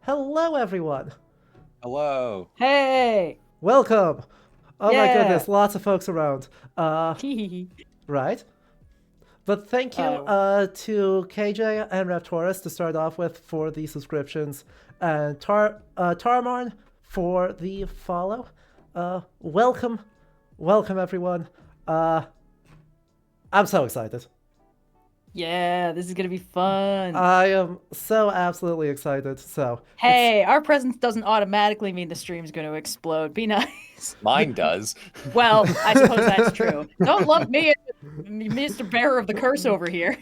Hello, everyone. Hello. Hey! Welcome. Oh my Yeah. goodness, lots of folks around. Right? But thank you to KJ and Raptorus to start off with for the subscriptions, and Tarmarn for the follow. Welcome everyone. I'm so excited. Yeah, this is gonna be fun. I am so absolutely excited. So hey, our presence doesn't automatically mean the stream's gonna explode. Be nice. Mine does. Well, I suppose that's true. Don't lump me in, Mr. Bearer of the Curse over here.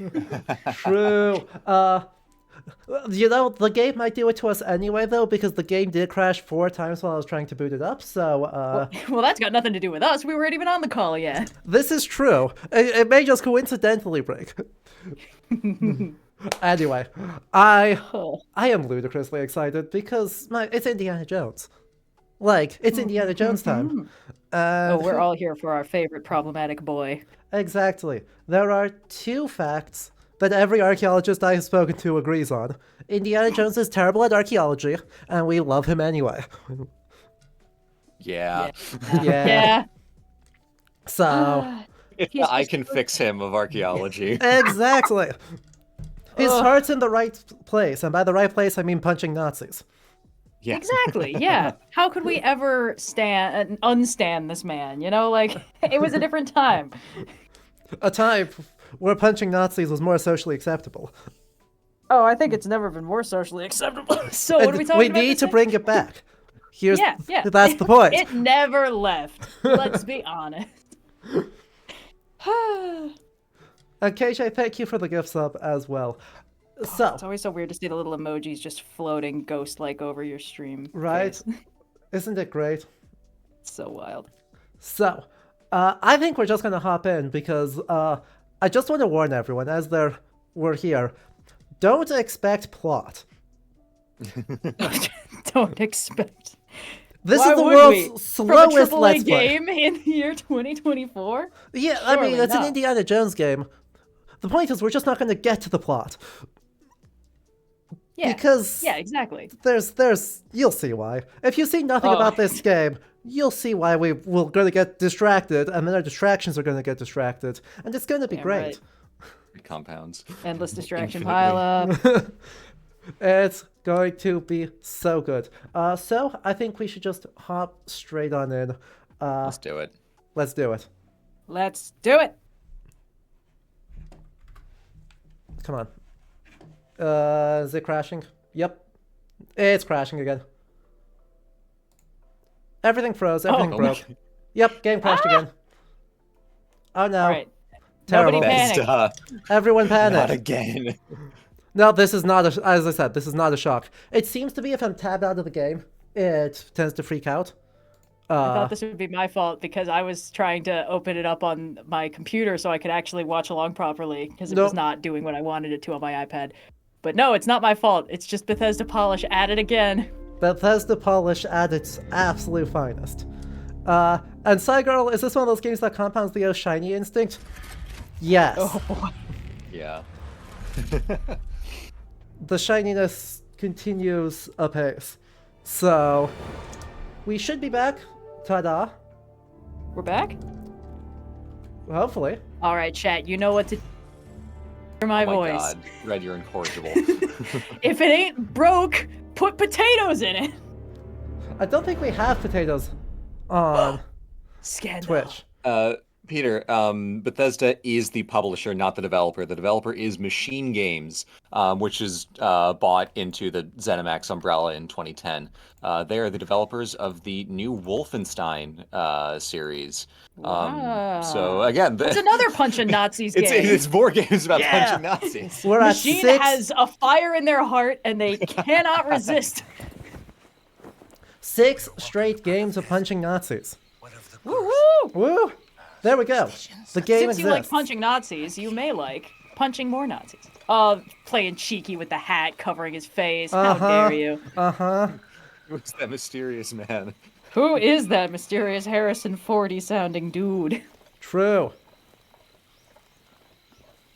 True. The game might do it to us anyway, though, because the game did crash 4 times while I was trying to boot it up, so, Well, that's got nothing to do with us. We weren't even on the call yet. This is true. It may just coincidentally break. Anyway, I am ludicrously excited because it's Indiana Jones. Like, it's Indiana Jones time. We're all here for our favorite problematic boy. Exactly. There are 2 facts that every archaeologist I have spoken to agrees on. Indiana Jones is terrible at archaeology, and we love him anyway. Yeah. Yeah. So... I can fix him of archaeology. Exactly. His heart's in the right place, and by the right place, I mean punching Nazis. Yeah. Exactly, yeah. How could we ever unstand this man, you know? Like, it was a different time. A time where punching Nazis was more socially acceptable. Oh, I think it's never been more socially acceptable. So what are we talking about? We need to bring it back. Yeah. That's the point. It never left. Let's be honest. And KJ, thank you for the gift sub as well. So it's always so weird to see the little emojis just floating ghost-like over your stream. Right? Isn't it great? It's so wild. So, I think we're just gonna hop in because I just want to warn everyone as we're here. Don't expect plot. Don't expect. This Why is the would world's slowest from a Let's AAA Play game in the year 2024? Yeah, Surely I mean, it's an not. Indiana Jones game. The point is, we're just not going to get to the plot. Yeah. Because yeah, exactly. You'll see why. If you see nothing about this game, you'll see why we're going to get distracted, and then our distractions are going to get distracted, and it's going to be great. Right. Compounds. Endless distraction pile up. It's going to be so good. So I think we should just hop straight on in. Let's do it. Let's do it. Let's do it. Come on. Is it crashing? Yep. It's crashing again. Everything froze. Everything broke. Yep, game crashed again. Oh no. All right. Terrible. Nobody panic. Everyone panic. Not again. No, this is not as I said, this is not a shock. It seems to be if I'm tabbed out of the game, it tends to freak out. I thought this would be my fault because I was trying to open it up on my computer so I could actually watch along properly because it was not doing what I wanted it to on my iPad. But no, it's not my fault. It's just Bethesda Polish at it again. Bethesda Polish at its absolute finest. And Cygirl, is this one of those games that compounds the shiny instinct? Yes. Oh boy. Yeah. The shininess continues apace. So, we should be back. Ta-da. We're back? Hopefully. All right, chat. You know what to hear my voice. God. Red, you're incorrigible. If it ain't broke, put potatoes in it. I don't think we have potatoes on Twitch. Peter, Bethesda is the publisher, not the developer. The developer is Machine Games, which is bought into the ZeniMax umbrella in 2010. They are the developers of the new Wolfenstein series. So again, it's another punching Nazis game. It's more games about punching Nazis. We're at Machine 6... has a fire in their heart, and they cannot resist. 6 straight games of punching Nazis. Woo woo! Woo! There we go. The game Since you like punching Nazis, you may like punching more Nazis. Playing cheeky with the hat covering his face. How dare you? Who's that mysterious man? Who is that mysterious Harrison Fordy sounding dude? True.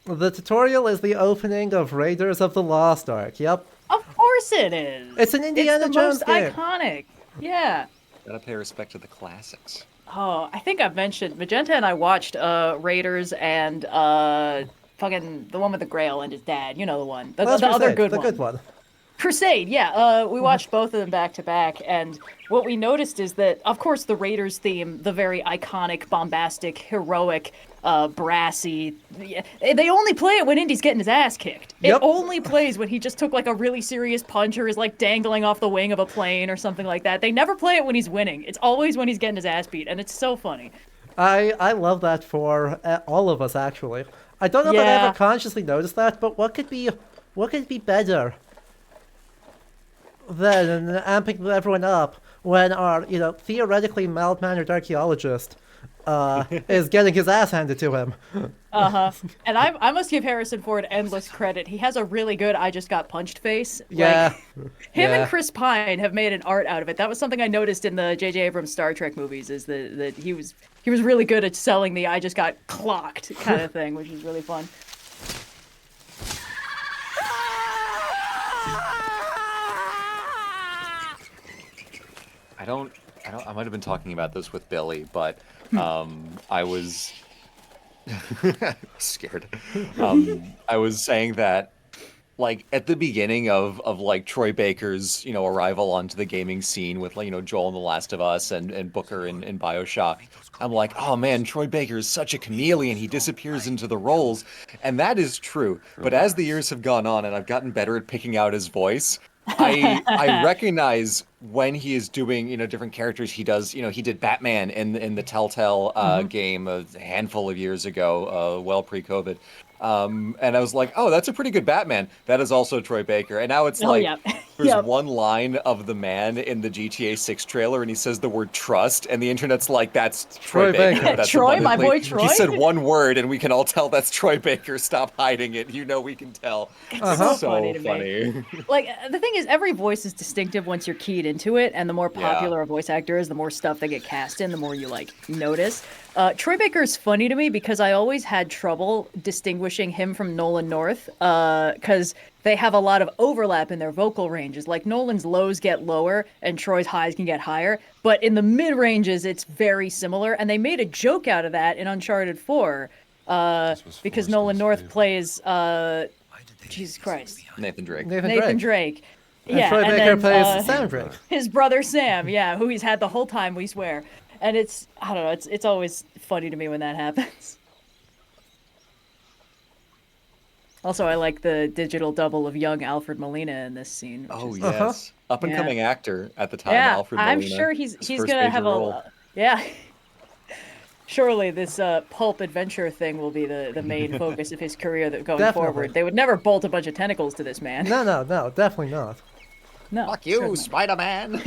The tutorial is the opening of Raiders of the Lost Ark. Yep. Of course course it is. It's an Indiana Jones game. game. Iconic. Yeah. Gotta pay respect to the classics. Oh, I think I've mentioned Magenta and I watched Raiders and fucking the one with the Grail and his dad. You know the one. The other good one. The good one. Crusade, yeah. We watched both of them back to back, and what we noticed is that, of course, the Raiders theme, the very iconic, bombastic, heroic, brassy, they only play it when Indy's getting his ass kicked. Yep. It only plays when he just took like a really serious punch or is like dangling off the wing of a plane or something like that. They never play it when he's winning. It's always when he's getting his ass beat, and it's so funny. I love that for all of us, actually. I don't know if I ever consciously noticed that, but what could be better than amping everyone up when our, theoretically mild-mannered archaeologist is getting his ass handed to him. And I must give Harrison Ford endless credit. He has a really good "I just got punched" face. Yeah. Him and Chris Pine have made an art out of it. That was something I noticed in the J.J. Abrams Star Trek movies, is that he was really good at selling the "I just got clocked" kind of thing, which is really fun. I might have been talking about this with Billy, but I was scared. I was saying that, like, at the beginning of like Troy Baker's, arrival onto the gaming scene with, Joel in The Last of Us and Booker in BioShock, I'm like, oh man, Troy Baker is such a chameleon. He disappears into the roles. And that is true. But as the years have gone on and I've gotten better at picking out his voice, I recognize when he is doing, different characters. He does, he did Batman in the Telltale game a handful of years ago, well pre-COVID. And I was like, oh, that's a pretty good Batman. That is also Troy Baker. And now it's there's one line of the man in the GTA 6 trailer, and he says the word trust, and the internet's like, that's Troy Baker. That's Troy, my boy Troy? He said one word, and we can all tell that's Troy Baker. Stop hiding it. We can tell. It's so funny to me. Like, the thing is, every voice is distinctive once you're keyed into it, and the more popular a voice actor is, the more stuff they get cast in, the more you, notice. Troy Baker is funny to me because I always had trouble distinguishing him from Nolan North, because they have a lot of overlap in their vocal ranges. Like, Nolan's lows get lower and Troy's highs can get higher, but in the mid ranges it's very similar, and they made a joke out of that in Uncharted 4, because Nolan North plays Jesus Christ, Nathan Drake. Nathan Drake. And Troy Baker plays Sam Drake. His brother Sam, who he's had the whole time, we swear. And it's, I don't know, it's always funny to me when that happens. Also, I like the digital double of young Alfred Molina in this scene. Oh, yes. Up-and-coming actor at the time, Alfred Molina. I'm sure he's going to have a... Yeah. Surely this pulp adventure thing will be the main focus of his career going forward. They would never bolt a bunch of tentacles to this man. No, definitely not. No. Fuck you, Spider-Man!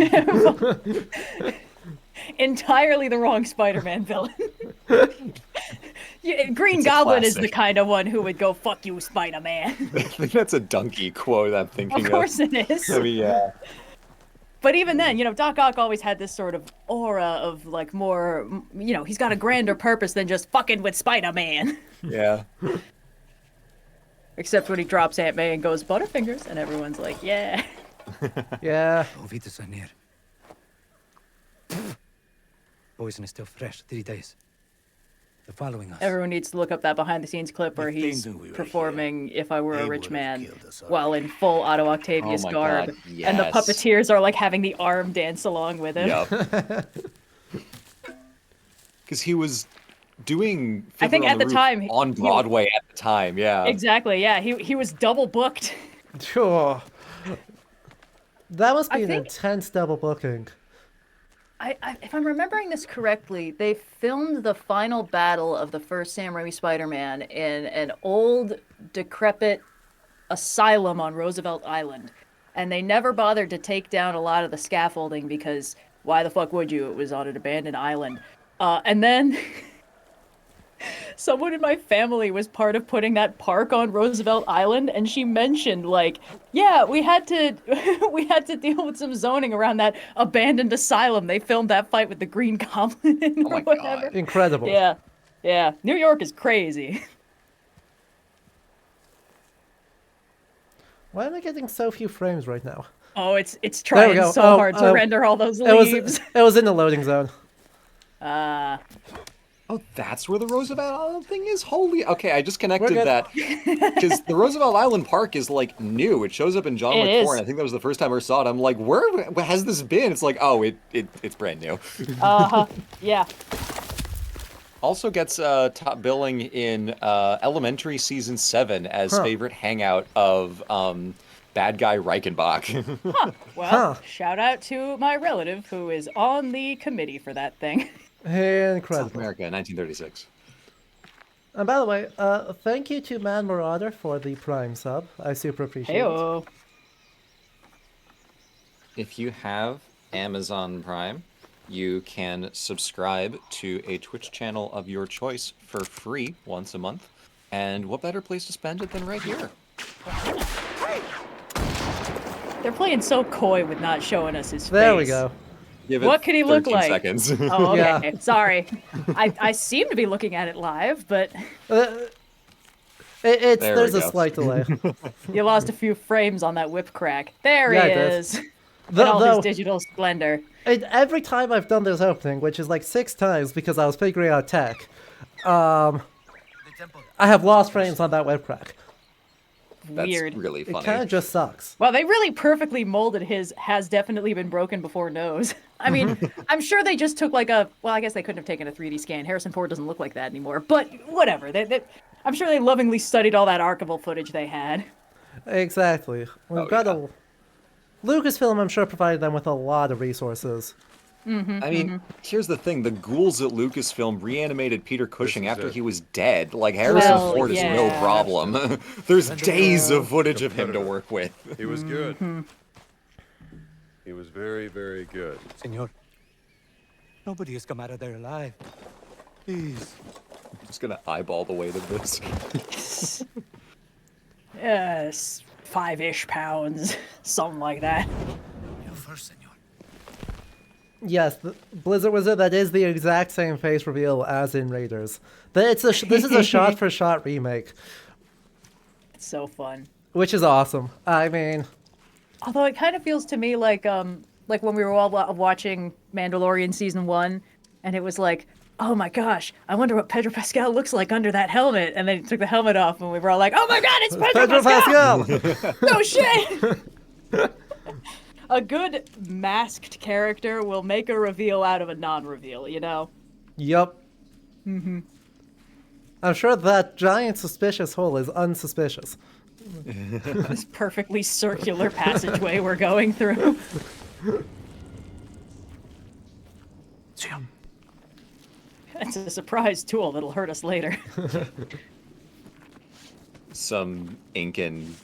Entirely the wrong Spider-Man villain. Green Goblin is the kind of one who would go, fuck you, Spider-Man. I think that's a donkey quote I'm thinking of. Of course it is. I mean, yeah. But even then, Doc Ock always had this sort of aura of, more, he's got a grander purpose than just fucking with Spider-Man. Yeah. Except when he drops Aunt May and goes, Butterfingers, and everyone's like, yeah. Yeah. Poison is still fresh, 3 days. They're following us. Everyone needs to look up that behind-the-scenes clip where he's performing "If I Were a Rich Man" while in full Otto Octavius garb, God, yes. and the puppeteers are having the arm dance along with him. Yep. Because he was doing I think at the time on Broadway at the time, yeah. Exactly, yeah. He was double booked. Sure. That must be an intense double booking. If I'm remembering this correctly, they filmed the final battle of the first Sam Raimi Spider-Man in an old, decrepit asylum on Roosevelt Island. And they never bothered to take down a lot of the scaffolding because why the fuck would you? It was on an abandoned island. And then someone in my family was part of putting that park on Roosevelt Island, and she mentioned we had to deal with some zoning around that abandoned asylum. They filmed that fight with the Green Goblin or whatever. God. Incredible. Yeah. New York is crazy. Why am I getting so few frames right now? Oh, it's trying so hard to render all those leaves. It was in the loading zone. Oh, that's where the Roosevelt Island thing is? Holy... Okay, I just connected good. that. Because the Roosevelt Island Park is, like, new. It shows up in John Wick 4, and I think that was the first time I saw it. I'm like, where has this been? It's like, oh, it's brand new. Yeah. Also gets top billing in Elementary Season 7 as favorite hangout of bad guy Reichenbach. Well, shout out to my relative who is on the committee for that thing. Incredible. South America, 1936. And by the way, thank you to Man Marauder for the Prime sub. I super appreciate it. If you have Amazon Prime, you can subscribe to a Twitch channel of your choice for free once a month. And what better place to spend it than right here? They're playing so coy with not showing us his face. There we go. What could he look like? Seconds. Oh, okay. Yeah. Sorry. I seem to be looking at it live, but... There's a slight delay. You lost a few frames on that whip crack. There he is. In all his digital splendor. Every time I've done this opening, which is like 6 times because I was figuring out tech, I have lost frames on that whip crack. Weird. That's really funny. It kind of just sucks. Well, they really perfectly molded his has definitely been broken before nose. I mean, I'm sure they just took like well, I guess they couldn't have taken a 3D scan. Harrison Ford doesn't look like that anymore, but whatever. I'm sure they lovingly studied all that archival footage they had. Exactly. We've got a... Lucasfilm, I'm sure, provided them with a lot of resources. I mean, here's the thing. The ghouls at Lucasfilm reanimated Peter Cushing after he was dead. Like, Harrison Ford is no problem. There's days of footage of him to work with. He was good. He was very, very good. Senor, nobody has come out of there alive. Please. I'm just gonna eyeball the weight of this. Yes, 5-ish pounds, something like that. You first, senor. Yes, the Blizzard Wizard, that is the exact same face reveal as in Raiders. This is a shot-for-shot remake. It's so fun. Which is awesome. I mean... Although it kind of feels to me like when we were all watching Mandalorian Season 1, and it was like, oh my gosh, I wonder what Pedro Pascal looks like under that helmet. And then he took the helmet off, and we were all like, oh my god, it's Pedro Pascal! No shit! A good masked character will make a reveal out of a non-reveal, you know? Yup. I'm sure that giant suspicious hole is unsuspicious. This perfectly circular passageway we're going through. It's a surprise tool that'll hurt us later. Some Incan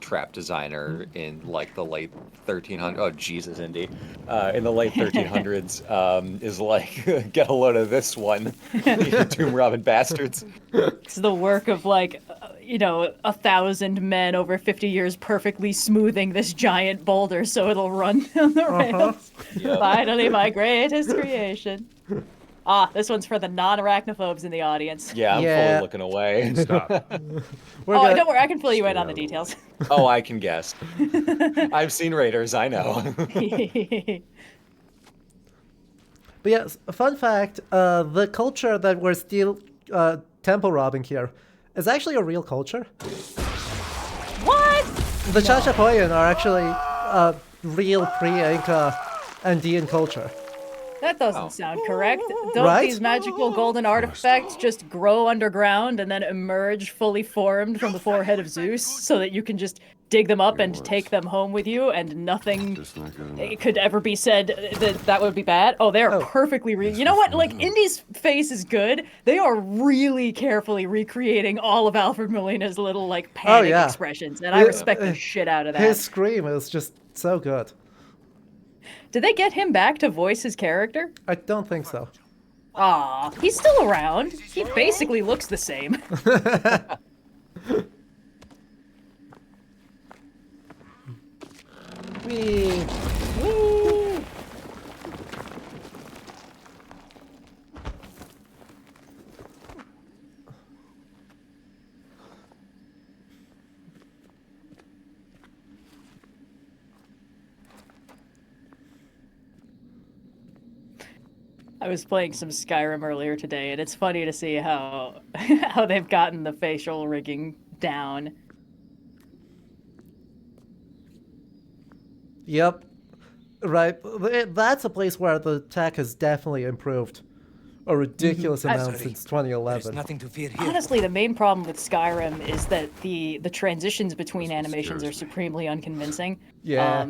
trap designer in like the late 1300s. Oh Jesus, Indy! In the late 1300s, is like, get a load of this one, you tomb robbing bastards. It's the work of like, 1,000 men over 50 years perfectly smoothing this giant boulder so it'll run down the rails. Yep. Finally, my greatest creation. This one's for the non-arachnophobes in the audience. Yeah, I'm fully looking away. Stop. Don't worry, I can fill you in on the details. Oh, I can guess. I've seen Raiders, I know. But yes, a fun fact, the culture that we're still temple robbing here is actually a real culture. What? The Chachapoyan are actually real pre-Inca Andean culture. That doesn't sound correct. Don't these magical golden artifacts just grow underground and then emerge fully formed from the forehead of Zeus so that you can just dig them up and take them home with you and nothing could ever be said that would be bad? Oh, they're perfectly You know what? Like, Indy's face is good. They are really carefully recreating all of Alfred Molina's little, like, panic expressions, and I respect the shit out of that. His scream is just so good. Did they get him back to voice his character? I don't think so. He's still around. He basically looks the same. Woo! I was playing some Skyrim earlier today, and it's funny to see how how they've gotten the facial rigging down. Yep. Right. That's a place where the tech has definitely improved a ridiculous amount since 2011. There's nothing to fear here. Honestly, the main problem with Skyrim is that the transitions between animations are supremely unconvincing. Yeah.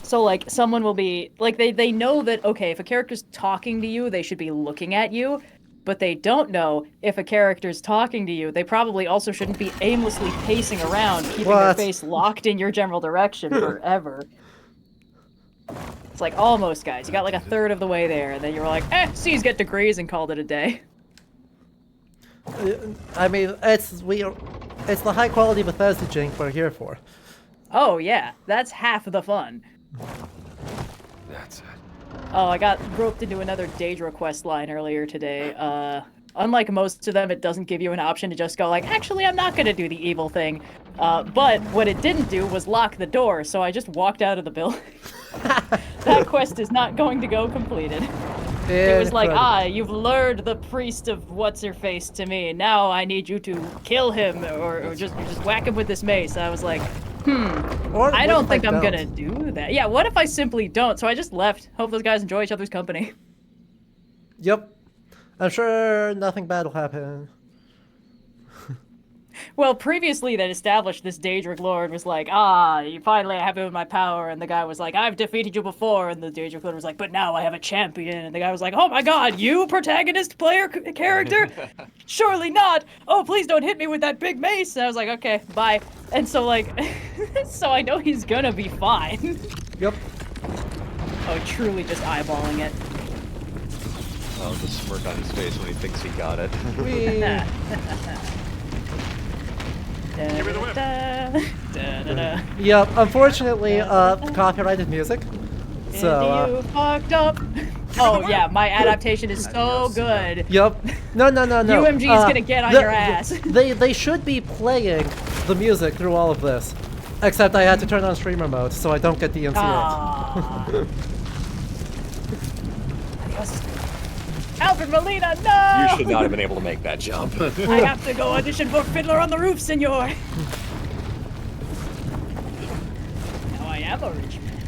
So, like, someone will be... Like, they know that, okay, if a character's talking to you, they should be looking at you. But they don't know if a character's talking to you, they probably also shouldn't be aimlessly pacing around, keeping their face locked in your general direction forever. It's like, almost, guys. You got like a third of the way there, and then you were like, C's get degrees, and called it a day. I mean, it's the high quality Bethesda jink we're here for. Oh, yeah. That's half of the fun. That's it. Oh, I got roped into another Daedra quest line earlier today. Unlike most of them, it doesn't give you an option to just go like, actually, I'm not gonna do the evil thing. But what it didn't do was lock the door, so I just walked out of the building. That quest is not going to go completed. It was like, you've lured the priest of what's-her-face to me. Now I need you to kill him or just whack him with this mace. I was like, I don't think I'm gonna do that. Yeah, what if I simply don't? So I just left. Hope those guys enjoy each other's company. Yep. I'm sure nothing bad will happen. Well, previously that established this Daedric Lord was like, you finally have him in my power, and the guy was like, I've defeated you before, and the Daedric Lord was like, but now I have a champion, and the guy was like, oh my god, you protagonist player character? Surely not! Oh, please don't hit me with that big mace! And I was like, okay, bye. And so like, so I know he's gonna be fine. Yep. Oh, truly just eyeballing it. Oh, the smirk on his face when he thinks he got it. Give me the whip. Yep, unfortunately, copyrighted music. So, you fucked up. Oh yeah, my adaptation is so good. Yep. No. UMG is gonna get on your ass. They should be playing the music through all of this. Except I had to turn on streamer mode, so I don't get the MCA. Alfred Molina, no! You should not have been able to make that jump. I have to go audition for Fiddler on the Roof, senor. Now I am a rich man.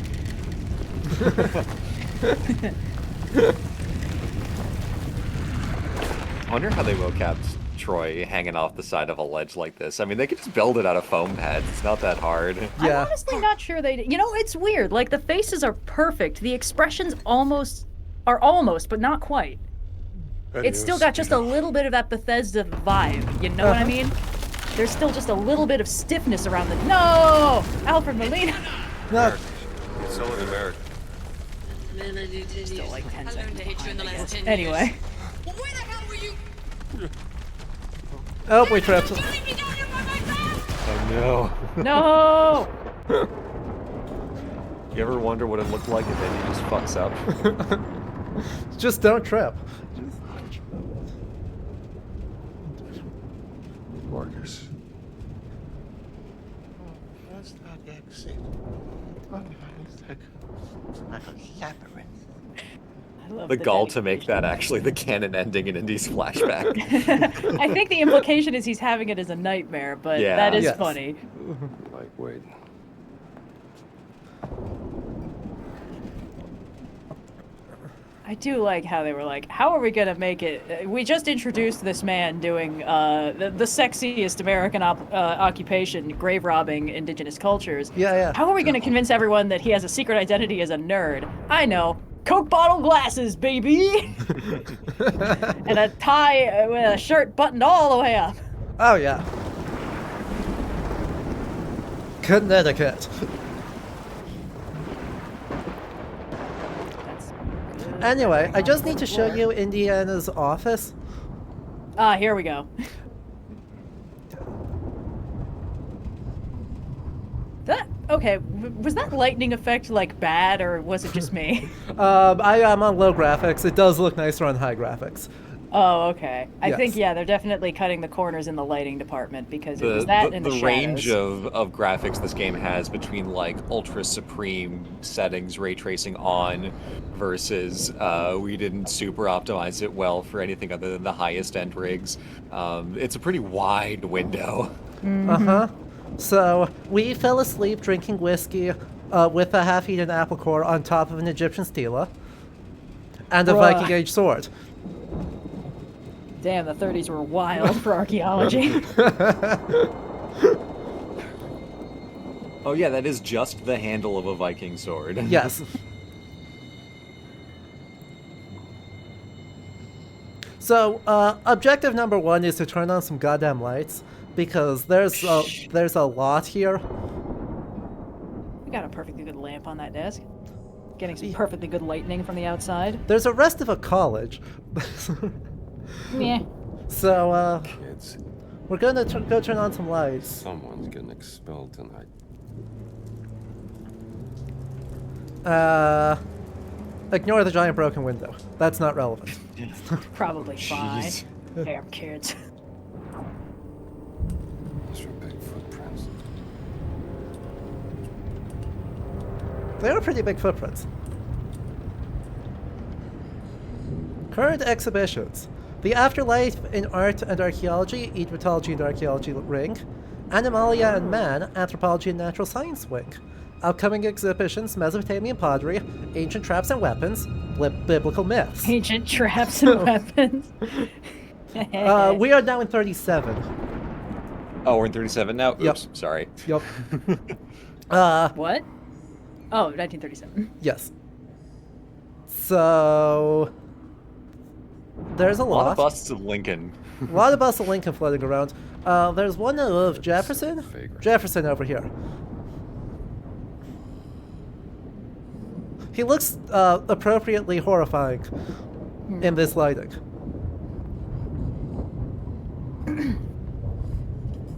I wonder how they mocapped Troy hanging off the side of a ledge like this. I mean, they could just build it out of foam pads. It's not that hard. Yeah. I'm honestly not sure they did. You know, it's weird. Like, the faces are perfect. The expressions are almost, but not quite. It's still got just a little bit of that Bethesda vibe, you know what I mean? There's still just a little bit of stiffness around the... No! Alfred Molina! No. It's still in America. Still like 10 seconds behind, I guess. Anyway. Well, where the hell were you? Oh, we tripped. Oh no. No! You ever wonder what it looked like if Indy just fucks up? Just don't trip. Marcus. Where's that exit? What is that? Like a labyrinth. I love The gall to make that actually the canon ending in Indy's flashback. I think the implication is he's having it as a nightmare, but Yeah. that is Yes. funny. Like, wait. I do like how they were like, how are we gonna make it? We just introduced this man doing the sexiest American occupation, grave robbing indigenous cultures. Yeah. How are we gonna convince everyone that he has a secret identity as a nerd? I know. Coke bottle glasses, baby! And a tie with a shirt buttoned all the way up. Oh, yeah. Connecticut. Anyway, I just need to show you Indiana's office. Here we go. Okay, was that lightning effect, like, bad, or was it just me? I am on low graphics. It does look nicer on high graphics. Oh, okay. I think, Yes. yeah, they're definitely cutting the corners in the lighting department because it was The, that the, and the the range shadows. of graphics this game has between like ultra supreme settings, ray tracing on, versus we didn't super optimize it well for anything other than the highest end rigs. It's a pretty wide window. Uh-huh. So, we fell asleep drinking whiskey with a half-eaten apple core on top of an Egyptian stela and a Bruh. Viking Age sword. Damn, the 30s were wild for archaeology. Oh yeah, that is just the handle of a Viking sword. Yes. So, objective number 1 is to turn on some goddamn lights, because there's a lot here. We got a perfectly good lamp on that desk. Getting some perfectly good lightning from the outside. There's a rest of a college. Yeah. So, Kids, we're gonna go turn on some lights. someone's getting expelled tonight. Ignore the giant broken window. That's not relevant. Probably fine. Jeez. Damn kids. Those are big footprints. They are pretty big footprints. Current exhibitions. The Afterlife in Art and Archaeology, Egyptology and Archaeology Ring. Animalia and Man, Anthropology and Natural Science Wing. Upcoming exhibitions, Mesopotamian pottery, ancient traps and weapons, biblical myths. Ancient traps and weapons. We are now in 37. Oh, we're in 37 now? Oops, Yep. sorry. Yup. What? Oh, 1937. Yes. So... There's a A lot lot. of busts of Lincoln. A lot of busts of Lincoln floating around. There's one of Jefferson. Vagrant. Jefferson over here. He looks appropriately horrifying in this lighting.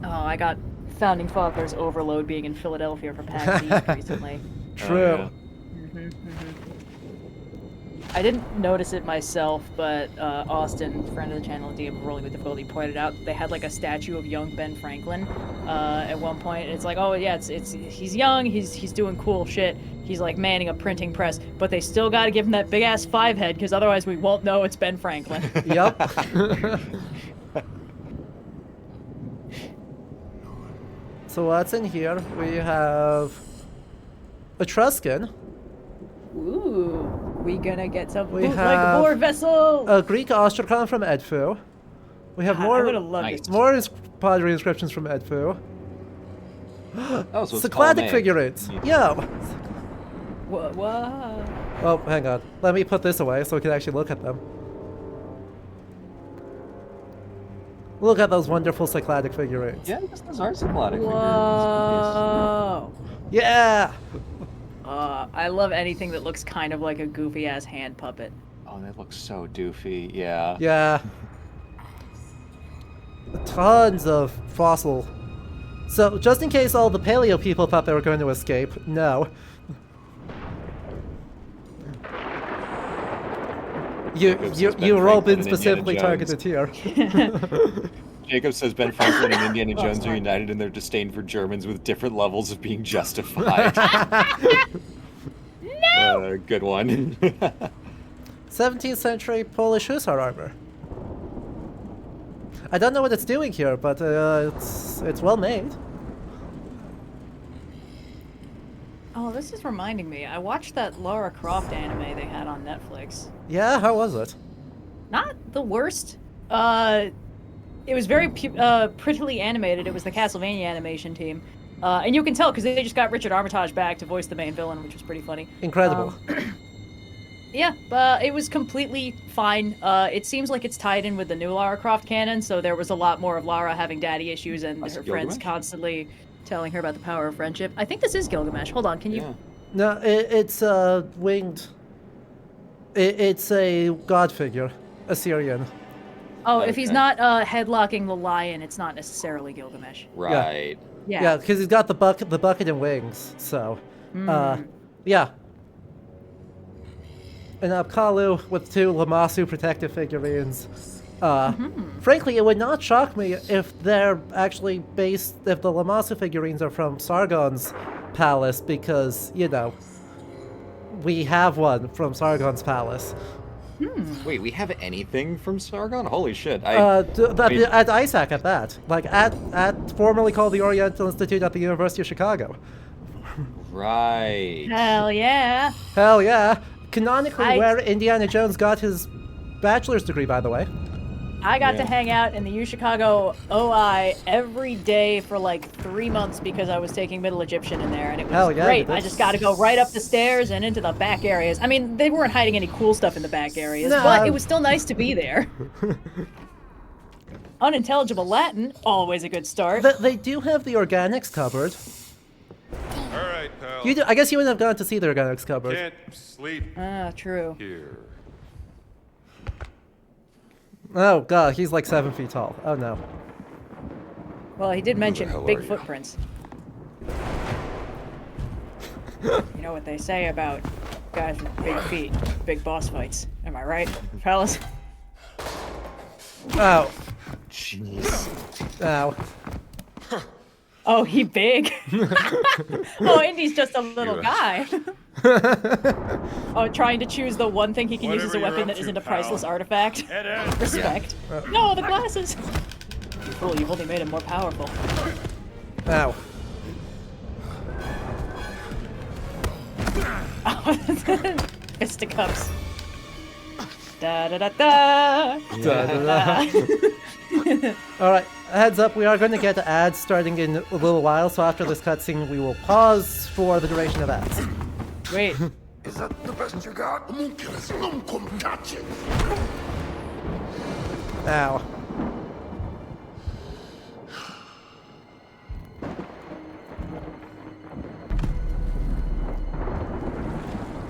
Oh, I got Founding Fathers overload being in Philadelphia for PAX East recently. True. yeah. I didn't notice it myself, but Austin, friend of the channel, DM of Rolling with Difficulty, pointed out they had like a statue of young Ben Franklin at one point. It's like, oh yeah, it's he's young, he's doing cool shit. He's like manning a printing press, but they still got to give him that big ass 5 head because otherwise we won't know it's Ben Franklin. Yep. So what's in here? We have Etruscan, Ooh, we gonna get some We bootleg have war vessel. a Greek ostracon from Edfu. We have I more would have loved Nice. it. more pottery inscriptions from Edfu. Oh, so it's Cycladic Ptolemaic. figurines. Yeah. Yeah. What? Oh, hang on. Let me put this away so we can actually look at them. Look at those wonderful Cycladic figurines. Yeah, those are Cycladic figures. Whoa. Yeah! I love anything that looks kind of like a goofy ass hand puppet. Oh, that looks so doofy. Yeah. Yeah. Tons of fossil. So, just in case all the paleo people thought they were going to escape, no. You've all been specifically targeted here. Jacob says Ben Franklin and Indiana Jones are united in their disdain for Germans with different levels of being justified. No! Good one. 17th century Polish hussar armor. I don't know what it's doing here, but it's well made. Oh, this is reminding me. I watched that Lara Croft anime they had on Netflix. Yeah, how was it? Not the worst. It was very prettily animated. It was the Castlevania animation team. And you can tell because they just got Richard Armitage back to voice the main villain, which was pretty funny. Incredible. Yeah, but it was completely fine. It seems like it's tied in with the new Lara Croft canon, so there was a lot more of Lara having daddy issues and That's her friends Gilgamesh? constantly telling her about the power of friendship. I think this is Gilgamesh. Hold on, can you... Yeah. No, it's winged. It's a god figure, Assyrian. Oh, if he's Okay. not headlocking the lion, it's not necessarily Gilgamesh. Right. Yeah, because he's got the bucket and wings. So, yeah. And Kalu with 2 Lamasu protective figurines. Frankly, it would not shock me if they're actually based, if the Lamasu figurines are from Sargon's palace, because, you know, we have one from Sargon's palace. Wait, we have anything from Sargon? Holy shit! At ISAC at that. Like, at formerly called the Oriental Institute at the University of Chicago. Right. Hell yeah. Hell yeah. Canonically, where Indiana Jones got his bachelor's degree, by the way. I got to hang out in the U Chicago OI every day for like 3 months because I was taking Middle Egyptian in there, and it was great. I just got to go right up the stairs and into the back areas. I mean, they weren't hiding any cool stuff in the back areas, but it was still nice to be there. Unintelligible Latin, always a good start. They do have the organics cupboard. All right, pal. I guess you wouldn't have gone to see the organics cupboard. Can't sleep Ah, true. here. Oh god, he's like 7 feet tall. Oh no. Well, he did mention hell big are you? footprints. You know what they say about guys with big feet, big boss fights. Am I right, fellas? Oh. Jeez. Ow. Oh, he big? Oh, Indy's just a little guy. Oh, trying to choose the one thing he can use as a Whatever you're weapon up that to, isn't a pal. priceless artifact. Respect. No, the glasses! You fool, you've only made him more powerful. Ow. Fisticuffs. Da da da da! Alright, heads up, we are going to get ads starting in a little while, so after this cutscene we will pause for the duration of ads. Wait. Is that the best you got? Homunculus, non come touch it. Ow.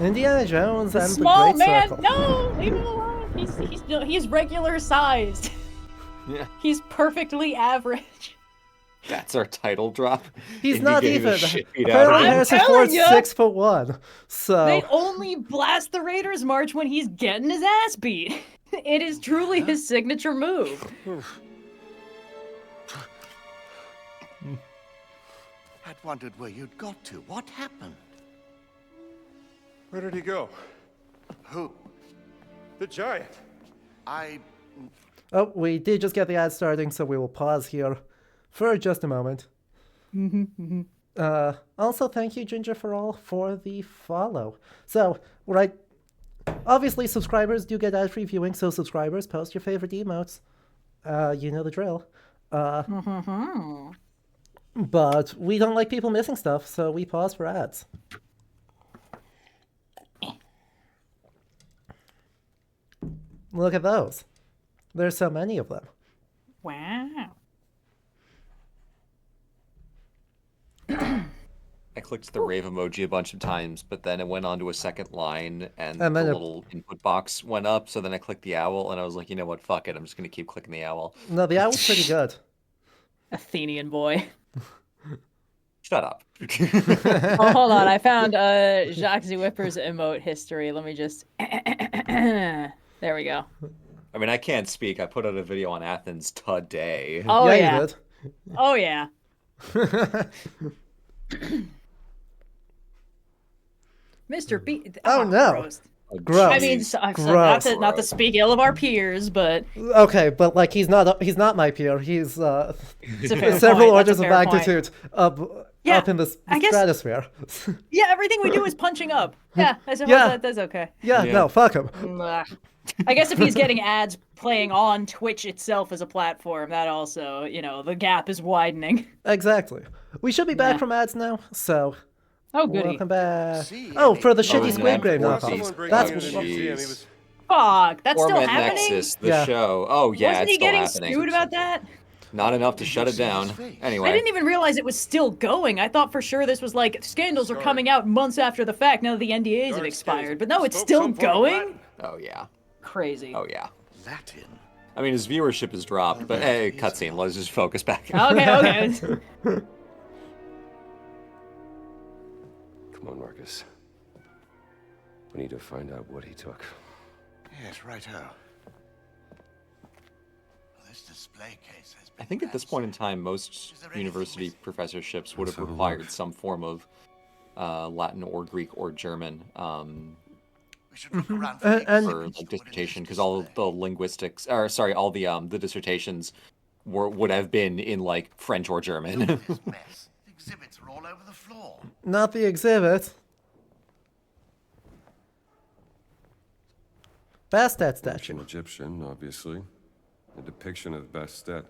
Indiana Jones and the Small Great man, Circle. no! Leave him alone! He's regular sized. Yeah. He's perfectly average. That's our title drop. He's Indy not getting the even. shit beat out of Apparently him. Harrison telling Ford's ya. 6'1", so They only blast the Raiders March when he's getting his ass beat. It is truly his signature move. I'd wondered where you'd got to. What happened? Where did he go? Who? The giant. Oh, we did just get the ad starting, so we will pause here for just a moment. Also, thank you, Ginger, for the follow. So, right, obviously subscribers do get ad-free viewing, so subscribers, post your favorite emotes. You know the drill. But we don't like people missing stuff, so we pause for ads. Look at those. There's so many of them. Wow. I clicked the rave emoji a bunch of times, but then it went on to a second line, and And the then little input box went up. So then I clicked the owl, and I was like, you know what? Fuck it. I'm just gonna keep clicking the owl. No, the owl's pretty good. Athenian boy. Shut up. Oh, hold on. I found Jacques the Whipper's emote history. Let me just... There we go. I mean, I can't speak. I put out a video on Athens today. Oh, yeah, yeah. you did. Oh, yeah. Mr. B. Oh, no. Gross. Gross. I mean, Gross. not to speak ill of our peers, but Okay, but like he's not my peer. He's it's a fair several point. orders That's of a fair point. magnitude up in the I guess- stratosphere. Yeah, everything we do is punching up. Yeah, I suppose Yeah. that's okay. Yeah, no, fuck him. I guess if he's getting ads playing on Twitch itself as a platform, that also, the gap is widening. Exactly. We should be back Yeah. from ads now, so Oh, goody. welcome back. See, Oh, for the any- shitty Oh, Squid Game Netflix. Someone knockoffs. bring That's him in the what- museum. He Jeez. was Fuck, that's still Torment happening? Nexus, the Yeah. show. Oh yeah, Wasn't it's he still getting happening. sued about that? Not enough to shut it down. Anyway. I didn't even realize it was still going. I thought for sure this was like, scandals are coming out months after the fact, now that the NDAs have Darn expired. skins. But no, it's Spoke still some form of going? Latin. Oh yeah. Crazy. Oh yeah. Latin. I mean, his viewership has dropped, but hey, cutscene. Let's just focus back. Okay. Come on, Marcus. We need to find out what he took. Yes, righto. This display case has been I think at this point in time, most university professorships would have required some form of Latin or Greek or German We should look around And- the and- for exhibits like to put in dissertation, this because all display. the linguistics, or sorry, all the dissertations would have been in like French or German. Look at this mess. The exhibits are all over the floor. Not the exhibit. Bastet statue. Ancient Egyptian, obviously. A depiction of Bastet.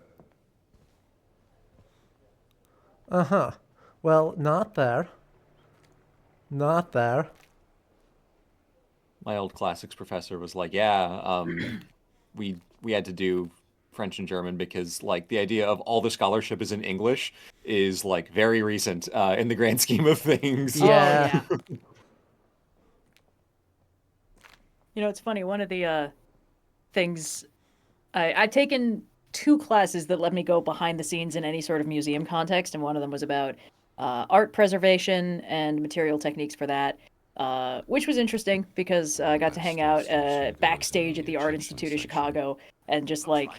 Uh-huh. Well, not there. Not there. My old classics professor was like, "Yeah, we had to do French and German because like the idea of all the scholarship is in English is like very recent in the grand scheme of things." Yeah. Oh, yeah. You know, it's funny. One of the things I'd taken 2 classes that let me go behind the scenes in any sort of museum context, and one of them was about art preservation and material techniques for that, which was interesting because I got to hang out backstage at the Art Institute of Chicago and just like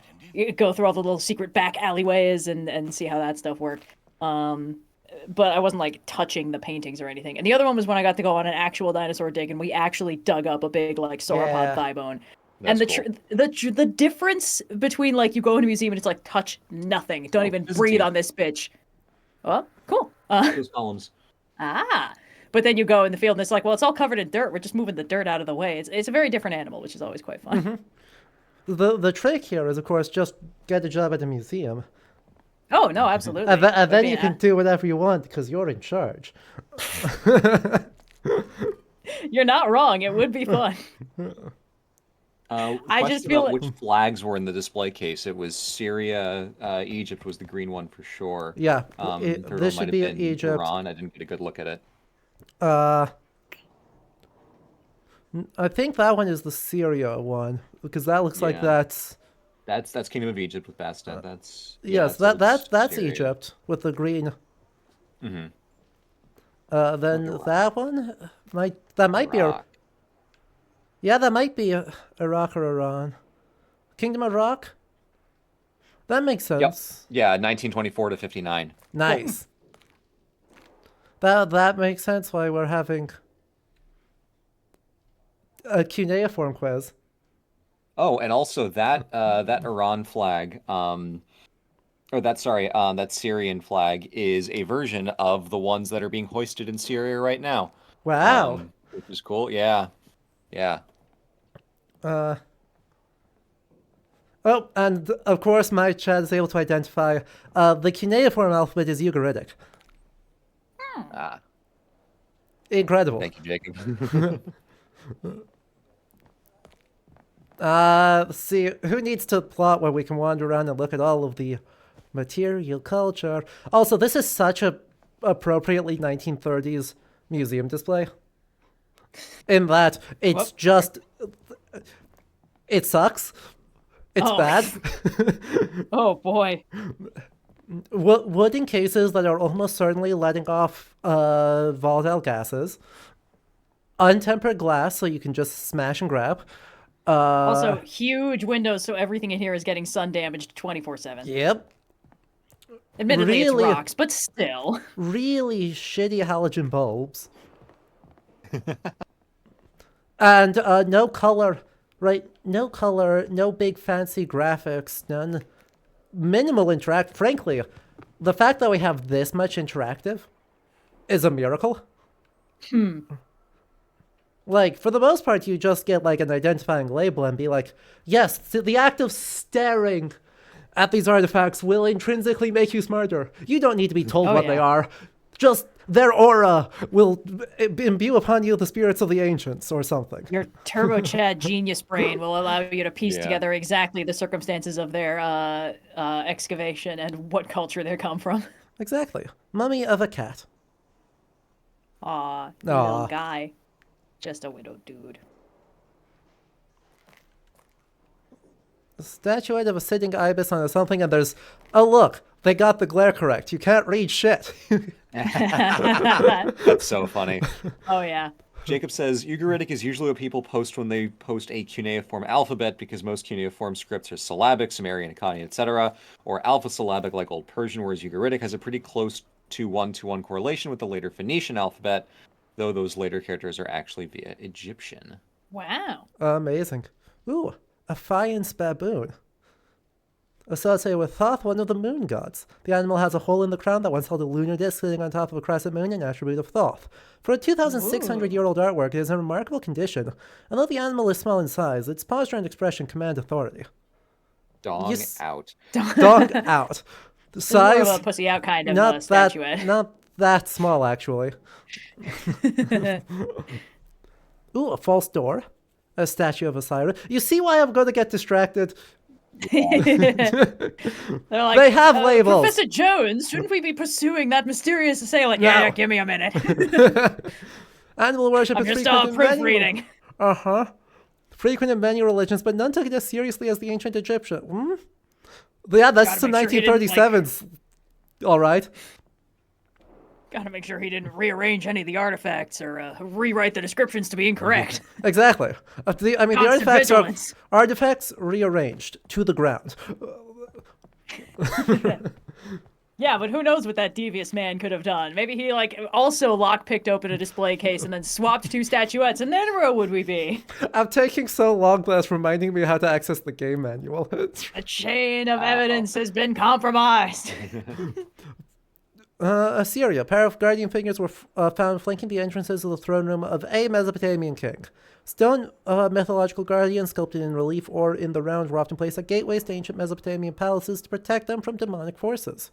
go through all the little secret back alleyways and see how that stuff worked. But I wasn't like touching the paintings or anything. And the other one was when I got to go on an actual dinosaur dig, and we actually dug up a big like sauropod Yeah. thigh bone. That's And cool. the difference between like you go into a museum and it's like touch nothing, don't even Byzantine. breathe on this bitch. Well, cool. Those columns. But then you go in the field and it's like, well, it's all covered in dirt. We're just moving the dirt out of the way. It's a very different animal, which is always quite fun. The trick here is, of course, just get a job at the museum. Oh no, absolutely. And then That'd be you can do whatever you want because you're in charge. You're not wrong. It would be fun. I just feel about like- which flags were in the display case. It was Syria, Egypt was the green one for sure. Yeah, The third one this might should have be been Egypt. Iran. I didn't get a good look at it. I think that one is the Syria one because that looks like Yeah. that's Kingdom of Egypt with Bastet. That's yes, so it's that's Syria. Egypt with the green. Mhm. Then Iraq. that one might be Iraq. that might be Iraq or Iran. Kingdom of Iraq. That makes Yep. sense. Yeah, 1924 to 59. Nice. That makes sense why we're having a cuneiform quiz. Oh, and also that that Iran flag, that Syrian flag is a version of the ones that are being hoisted in Syria right now. Wow. Which is cool. Yeah, yeah. Oh, and of course my chat is able to identify the cuneiform alphabet is Ugaritic. Ah, Incredible. thank you, Jacob. Let's see, who needs to plot where we can wander around and look at all of the material culture? Also, this is such a appropriately 1930s museum display. In that it's just it sucks. It's Oh. bad. Oh boy. Wooden cases that are almost certainly letting off volatile gases. Untempered glass, so you can just smash and grab. Also, huge windows, so everything in here is getting sun damaged 24/7. Yep. Admittedly, really- it's rocks, but still. Really shitty halogen bulbs. And no color, right? No color, no big fancy graphics, none. Minimal interact. Frankly, the fact that we have this much interactive is a miracle. Like, for the most part, you just get, like, an identifying label and be like, yes, the act of staring at these artifacts will intrinsically make you smarter. You don't need to be told Oh, what they yeah. are. Just their aura will imbue upon you the spirits of the ancients or something. Your Turbo Chad genius brain will allow you to piece Yeah. together exactly the circumstances of their excavation and what culture they come from. Exactly. Mummy of a cat. Aw, you Aw. little guy. Just a widowed dude. A statuette of a sitting ibis on something, and there's... Oh, look. They got the glare correct. You can't read shit. That's so funny. Oh, yeah. Jacob says, Ugaritic is usually what people post when they post a cuneiform alphabet because most cuneiform scripts are syllabic, Sumerian, Akkadian, etc., or alpha-syllabic like Old Persian, whereas Ugaritic has a pretty close to one-to-one correlation with the later Phoenician alphabet, though those later characters are actually via Egyptian. Wow. Amazing. Ooh, a Fiance baboon. Associated with Thoth, one of the moon gods. The animal has a hole in the crown that once held a lunar disc sitting on top of a crescent moon, an attribute of Thoth. For a 2,600-year-old artwork, it is in remarkable condition. Although the animal is small in size, its posture and expression command authority. Dong out. Dong out. The size... More of a pussy out kind of not statuette. Not that small, actually. Ooh, a false door. A statue of a siren. You see why I'm going to get distracted? They're like, they have labels. Professor Jones, shouldn't we be pursuing that mysterious assailant? No. Yeah, give me a minute. Animal worship I'm is just frequent in many... proofreading. Frequent in many religions, but none took it as seriously as the ancient Egyptian. Yeah, that's some 1937s. All right. Gotta make sure he didn't rearrange any of the artifacts or rewrite the descriptions to be incorrect. Exactly. The artifacts rearranged to the ground. Yeah, but who knows what that devious man could have done? Maybe he also lockpicked open a display case and then swapped 2 statuettes, and then where would we be? I'm taking so long that's reminding me how to access the game manual. A chain of evidence has been compromised. Assyria. A pair of guardian figures were found flanking the entrances of the throne room of a Mesopotamian king. Stone mythological guardians sculpted in relief or in the round were often placed at gateways to ancient Mesopotamian palaces to protect them from demonic forces.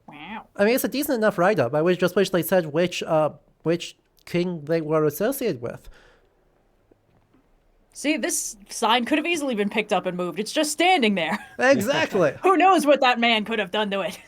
Wow. I mean, it's a decent enough write-up. I just wish they said which king they were associated with. See, this sign could have easily been picked up and moved. It's just standing there. Exactly. Who knows what that man could have done to it?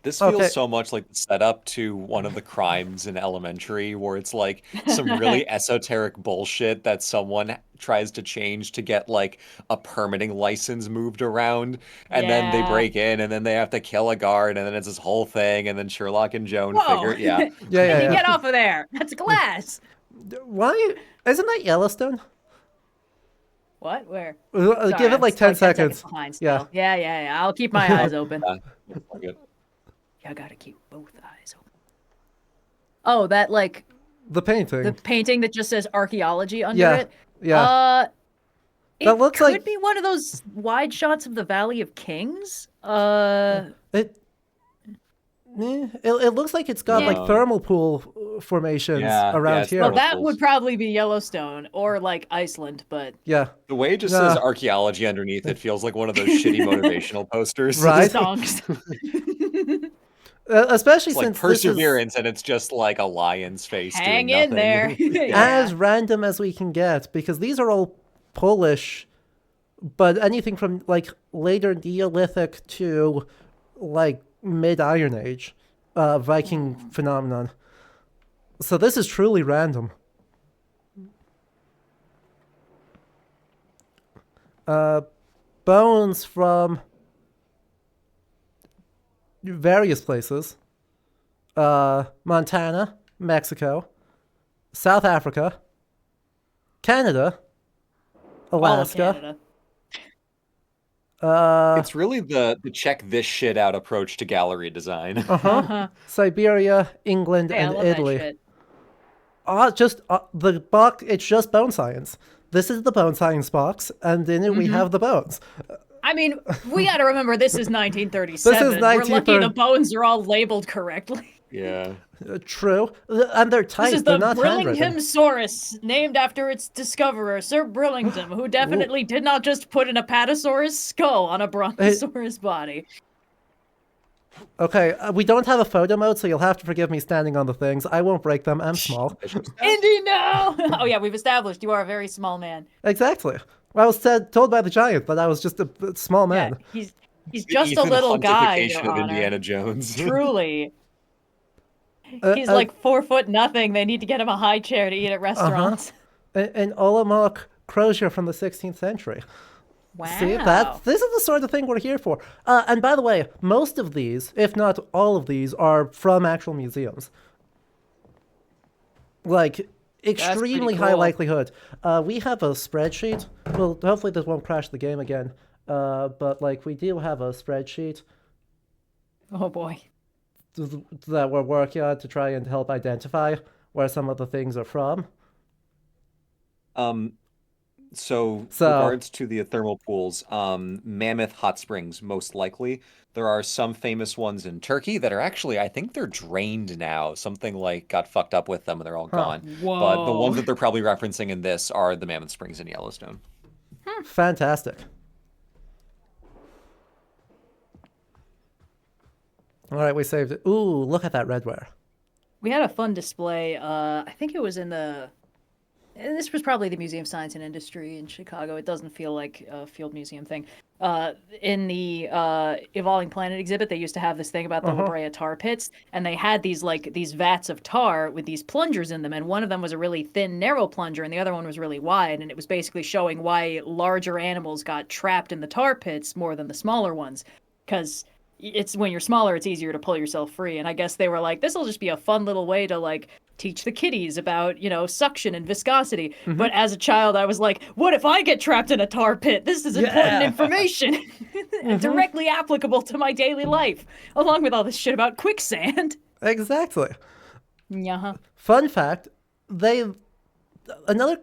This feels so much like the setup to one of the crimes in Elementary, where it's like some really esoteric bullshit that someone tries to change to get like a permitting license moved around, and then they break in, and then they have to kill a guard, and then it's this whole thing, and then Sherlock and Joan figure, Get off of there. That's glass. Why? Isn't that Yellowstone? What? Where? Sorry, give it like 10 seconds. Behind still. Yeah. I'll keep my eyes open. Good. I gotta keep both eyes open. Oh, that the painting. The painting that just says archaeology under it. Yeah. It looks could like be one of those wide shots of the Valley of Kings. It looks like it's got like thermal pool formations around here. Well, that would probably be Yellowstone or like Iceland, but yeah. The way it just says archaeology underneath it feels like one of those shitty motivational posters. Right. Especially it's since like Perseverance, and it's just like a lion's face. Hang doing in there. As random as we can get, because these are all Polish, but anything from like later Neolithic to like mid-Iron Age Viking phenomenon. So this is truly random. Bones from various places. Montana, Mexico, South Africa, Canada, Alaska. It's really the check this shit out approach to gallery design. Siberia, England, and Italy. The box. It's just bone science. This is the bone science box, and in it we have the bones. I mean, we got to remember this is 1937. We're lucky the bones are all labeled correctly. Yeah. True. And they're tight. This is the Brillingham-saurus, named after its discoverer, Sir Burlington, who definitely did not just put an Apatosaurus skull on a Brontosaurus body. Okay, we don't have a photo mode, so you'll have to forgive me standing on the things. I won't break them. I'm small. Indy, no! Oh yeah, we've established you are a very small man. Exactly. I was told by the giant, but I was just a small man. Yeah, he's just a little guy, Your of Honor. Indiana Jones. Truly. He's like 4 foot nothing. They need to get him a high chair to eat at restaurants. An Olomouc crozier from the 16th century. Wow. See, this is the sort of thing we're here for. And by the way, most of these, if not all of these, are from actual museums. Like, extremely high cool. likelihood. We have a spreadsheet. Well, hopefully this won't crash the game again. But, like, we do have a spreadsheet Oh boy. that we're working on to try and help identify where some of the things are from. So, So- regards to the thermal pools, Mammoth Hot Springs, most likely. There are some famous ones in Turkey that are actually, I think they're drained now. Something like got fucked up with them and they're all gone. But the Whoa. ones that they're probably referencing in this are the Mammoth Springs in Yellowstone. Fantastic. All right, we saved it. Ooh, look at that redware. We had a fun display. I think it was in the. This was probably the Museum of Science and Industry in Chicago. It doesn't feel like a field museum thing. In the Evolving Planet exhibit, they used to have this thing about the La Brea tar pits, and they had these vats of tar with these plungers in them, and one of them was a really thin, narrow plunger, and the other one was really wide, and it was basically showing why larger animals got trapped in the tar pits more than the smaller ones, because it's when you're smaller, it's easier to pull yourself free. And I guess they were like, this will just be a fun little way to like teach the kiddies about, suction and viscosity. But as a child, I was like, what if I get trapped in a tar pit? This is important information directly applicable to my daily life, along with all this shit about quicksand. Exactly. Yeah. Fun fact, another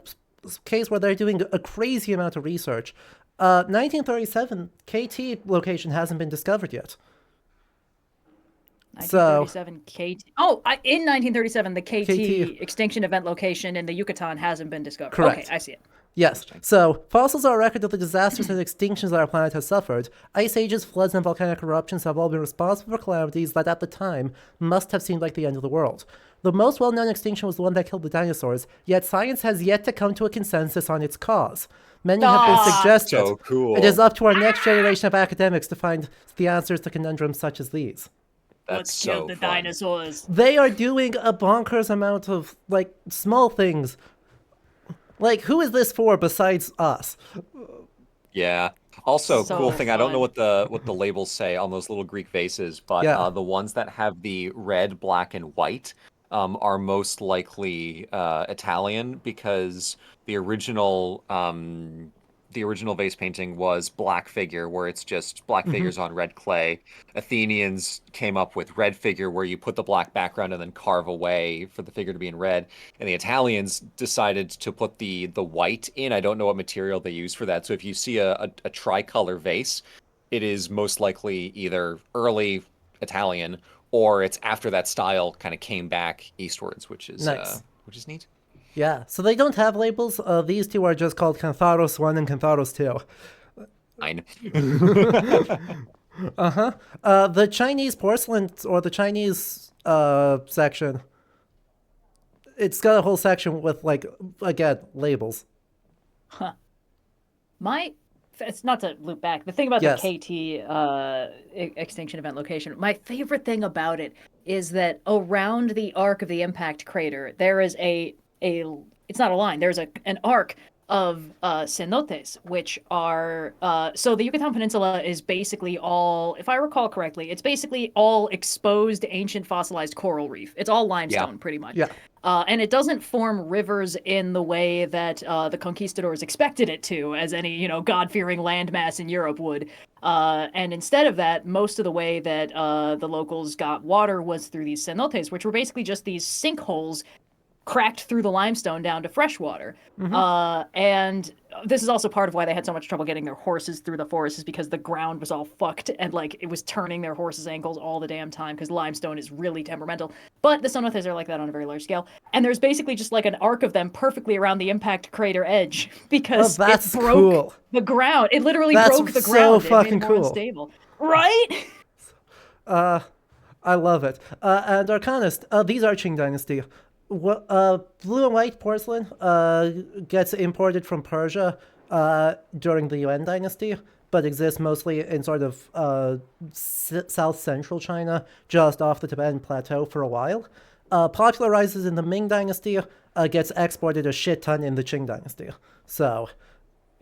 case where they're doing a crazy amount of research. 1937 KT location hasn't been discovered yet. 1937 KT. Oh, in 1937, the KT KT extinction event location in the Yucatan hasn't been discovered. Correct. Okay, I see it. Yes. So, fossils are a record of the disasters and extinctions that our planet has suffered. Ice ages, floods, and volcanic eruptions have all been responsible for calamities that at the time must have seemed like the end of the world. The most well-known extinction was the one that killed the dinosaurs, yet science has yet to come to a consensus on its cause. Many have been suggested. So cool. It is up to our next generation of academics to find the answers to conundrums such as these. Let's kill the dinosaurs. They are doing a bonkers amount of, like, small things. Like, who is this for besides us? Yeah. Also, So cool thing. I don't know fun. what the labels say on those little Greek vases, but the ones that have the red, black, and white are most likely Italian because the original vase painting was black figure, where it's just black figures on red clay. Athenians came up with red figure, where you put the black background and then carve away for the figure to be in red. And the Italians decided to put the white in. I don't know what material they use for that. So if you see a tricolor vase, it is most likely either early Italian or it's after that style kind of came back eastwards, which is Nice. Which is neat. Yeah, so they don't have labels. These two are just called Cantharos 1 and Cantharos 2. Fine. The Chinese porcelain, or the Chinese section, it's got a whole section with, like, again, labels. It's not to loop back. The thing about Yes. the KT extinction event location, my favorite thing about it is that around the arc of the impact crater, there is it's not a line, there's an arc of cenotes, which are so the Yucatan Peninsula is basically all, if I recall correctly, it's basically all exposed ancient fossilized coral reef. It's all limestone, pretty much. Yeah. And it doesn't form rivers in the way that the conquistadors expected it to, as any, God-fearing landmass in Europe would. And instead of that, most of the way that the locals got water was through these cenotes, which were basically just these sinkholes cracked through the limestone down to fresh water. And this is also part of why they had so much trouble getting their horses through the forest, is because the ground was all fucked and like it was turning their horses' ankles all the damn time because limestone is really temperamental. But the cenotes are like that on a very large scale. And there's basically just like an arc of them perfectly around the impact crater edge because that's it broke cool. the ground. It literally That's broke the so ground. fucking it made it more cool. unstable. Right? I love it. And Arcanist, these are Qing Dynasty. Blue and white porcelain gets imported from Persia during the Yuan Dynasty, but exists mostly in sort of south-central China, just off the Tibetan Plateau for a while. Popularizes in the Ming Dynasty, gets exported a shit ton in the Qing Dynasty. So,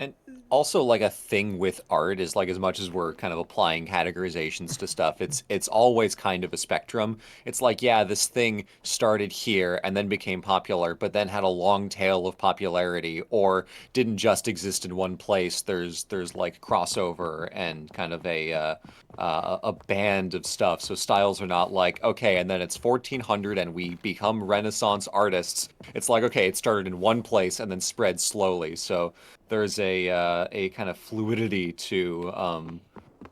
And also, like, a thing with art is, like, as much as we're kind of applying categorizations to stuff, it's always kind of a spectrum. It's like, yeah, this thing started here and then became popular, but then had a long tail of popularity, or didn't just exist in one place. There's like crossover and kind of a band of stuff. So styles are not like, okay, and then it's 1400 and we become Renaissance artists. It's like, okay, it started in one place and then spread slowly. So there's a kind of fluidity to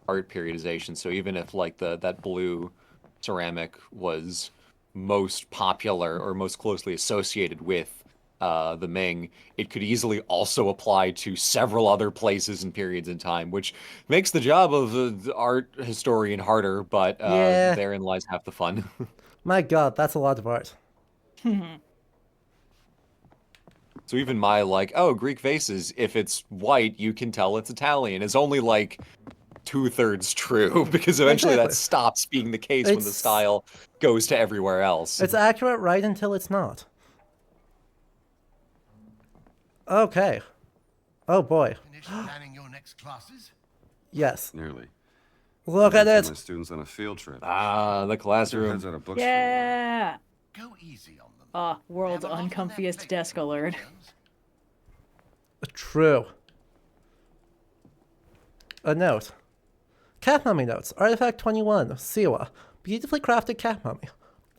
art periodization. So even if like that blue ceramic was most popular or most closely associated with the Ming, it could easily also apply to several other places and periods in time, which makes the job of the art historian harder, but Yeah. therein lies half the fun. My God, that's a lot of art. So even my, like, oh, Greek vases, if it's white, you can tell it's Italian, is only like 2/3 true, because eventually Exactly. that stops being the case when the It's- style goes to everywhere else. It's accurate right until it's not. Okay. Oh boy. Finish planning your next classes? Yes. Nearly. Look at Send it. my students on a field trip. Ah, the Their classroom. heads out of books. Yeah. Go easy on them. World's They have a lot on their uncomfiest plate, desk alert. Jones. True. A note. Cat mummy notes. Artifact 21. Siwa. Beautifully crafted cat mummy.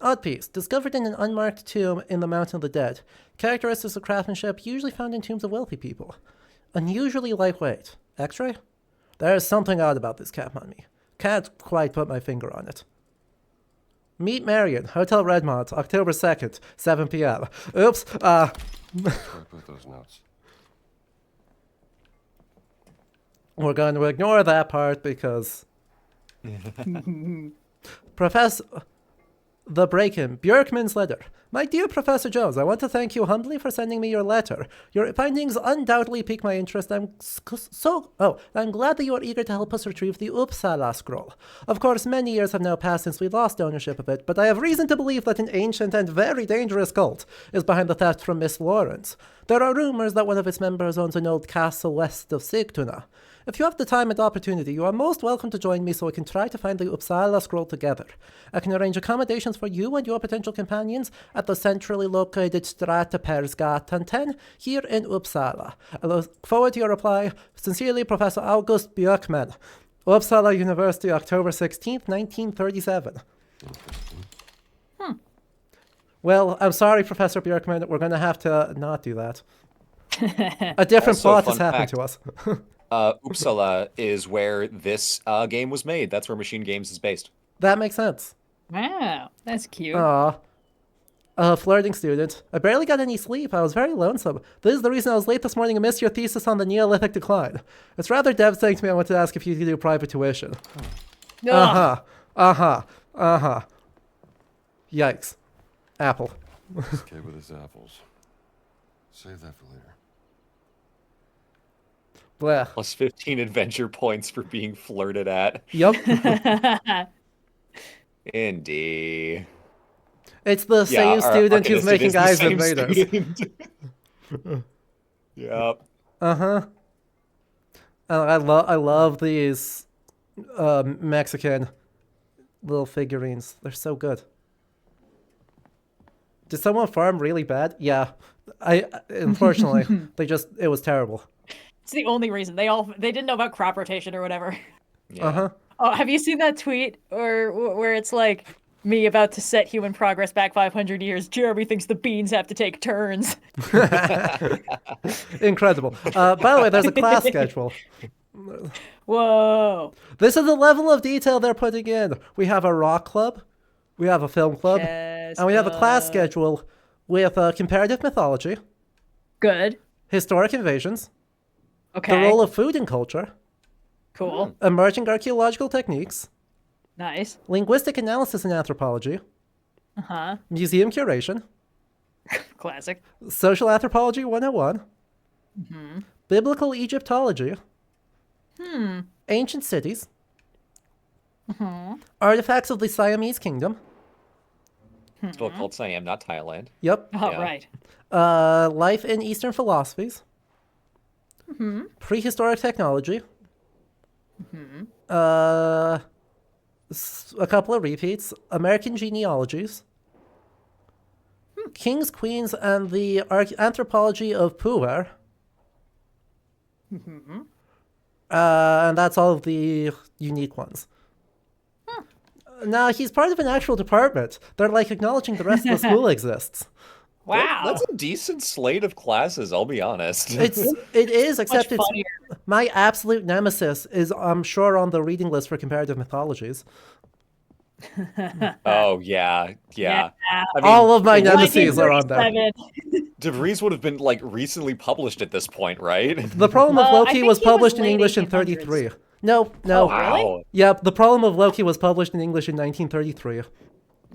Odd piece. Discovered in an unmarked tomb in the Mountain of the Dead. Characteristics of craftsmanship usually found in tombs of wealthy people. Unusually lightweight. X-ray? There is something odd about this cat mummy. Can't quite put my finger on it. Meet Marion, Hotel Redmond, October 2nd, 7 p.m. Oops, Where I put those notes. we're going to ignore that part because... Professor... The Break-In, Björkman's letter. My dear Professor Jones, I want to thank you humbly for sending me your letter. Your findings undoubtedly pique my interest. I'm glad that you are eager to help us retrieve the Uppsala scroll. Of course, many years have now passed since we lost ownership of it, but I have reason to believe that an ancient and very dangerous cult is behind the theft from Miss Lawrence. There are rumors that one of its members owns an old castle west of Sigtuna. If you have the time and opportunity, you are most welcome to join me so we can try to find the Uppsala scroll together. I can arrange accommodations for you and your potential companions at the centrally located Strata Persgatan 10 here in Uppsala. I look forward to your reply. Sincerely, Professor August Björkman. Uppsala University, October 16th, 1937. Well, I'm sorry, Professor Björkman. We're going to have to not do that. A different Also, plot fun has happened fact. to us. Uppsala is where this game was made. That's where Machine Games is based. That makes sense. Wow, that's cute. Aw. Flirting student. I barely got any sleep. I was very lonesome. This is the reason I was late this morning and missed your thesis on the Neolithic decline. It's rather devastating to me. I want to ask if you could do private tuition. Ugh. Yikes. Apple. This kid with his apples. Save that for later. Blech. Plus 15 adventure points for being flirted at. Yup. Indeed. It's the same student who's making eyes with Vaders. Yep. I love these Mexican little figurines. They're so good. Did someone farm really bad? Yeah. Unfortunately, it was terrible. It's the only reason. They didn't know about crop rotation or whatever. Yeah. Oh, have you seen that tweet where it's like me about to set human progress back 500 years? Jeremy thinks the beans have to take turns. Incredible. By the way, there's a class schedule. Whoa. This is the level of detail they're putting in. We have a rock club, we have a film club, Chess and we have a class club. schedule with comparative mythology, Good. historic invasions, Okay. the role of food in culture, Cool. emerging archaeological techniques, Nice. linguistic analysis and anthropology, Uh-huh. museum curation, Classic. social anthropology 101, biblical Egyptology, ancient cities, artifacts of the Siamese kingdom. It's still called Siam, not Thailand. Yep. Oh, Yeah. right. Life in Eastern philosophies, prehistoric technology, a couple of repeats, American genealogies, kings, queens, and the anthropology of puer. And that's all of the unique ones. Now, he's part of an actual department. They're like acknowledging the rest of the school exists. Wow. That's a decent slate of classes, I'll be honest. It is, except it's funnier. my absolute nemesis is, I'm sure, on the reading list for comparative mythologies. Oh, yeah. I mean, All of my nemesis are on there. 1937. DeVries would have been, like, recently published at this point, right? The Problem of I Loki think was he was published in late English in 1800s. 33. No. Oh, really? Yep, The Problem of Loki was published in English in 1933.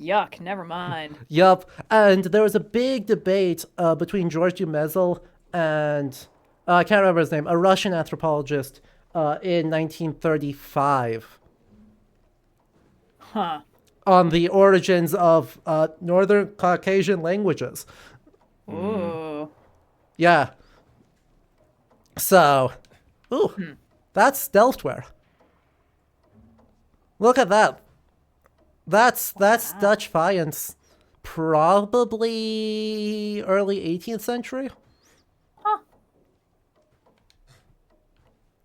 Yuck, never mind. Yup, and there was a big debate between George Dumézil and, I can't remember his name, a Russian anthropologist in 1935 Huh. on the origins of Northern Caucasian languages. Ooh. Yeah. So, that's Delftware. Look at that. That's Dutch Faience, probably early 18th century.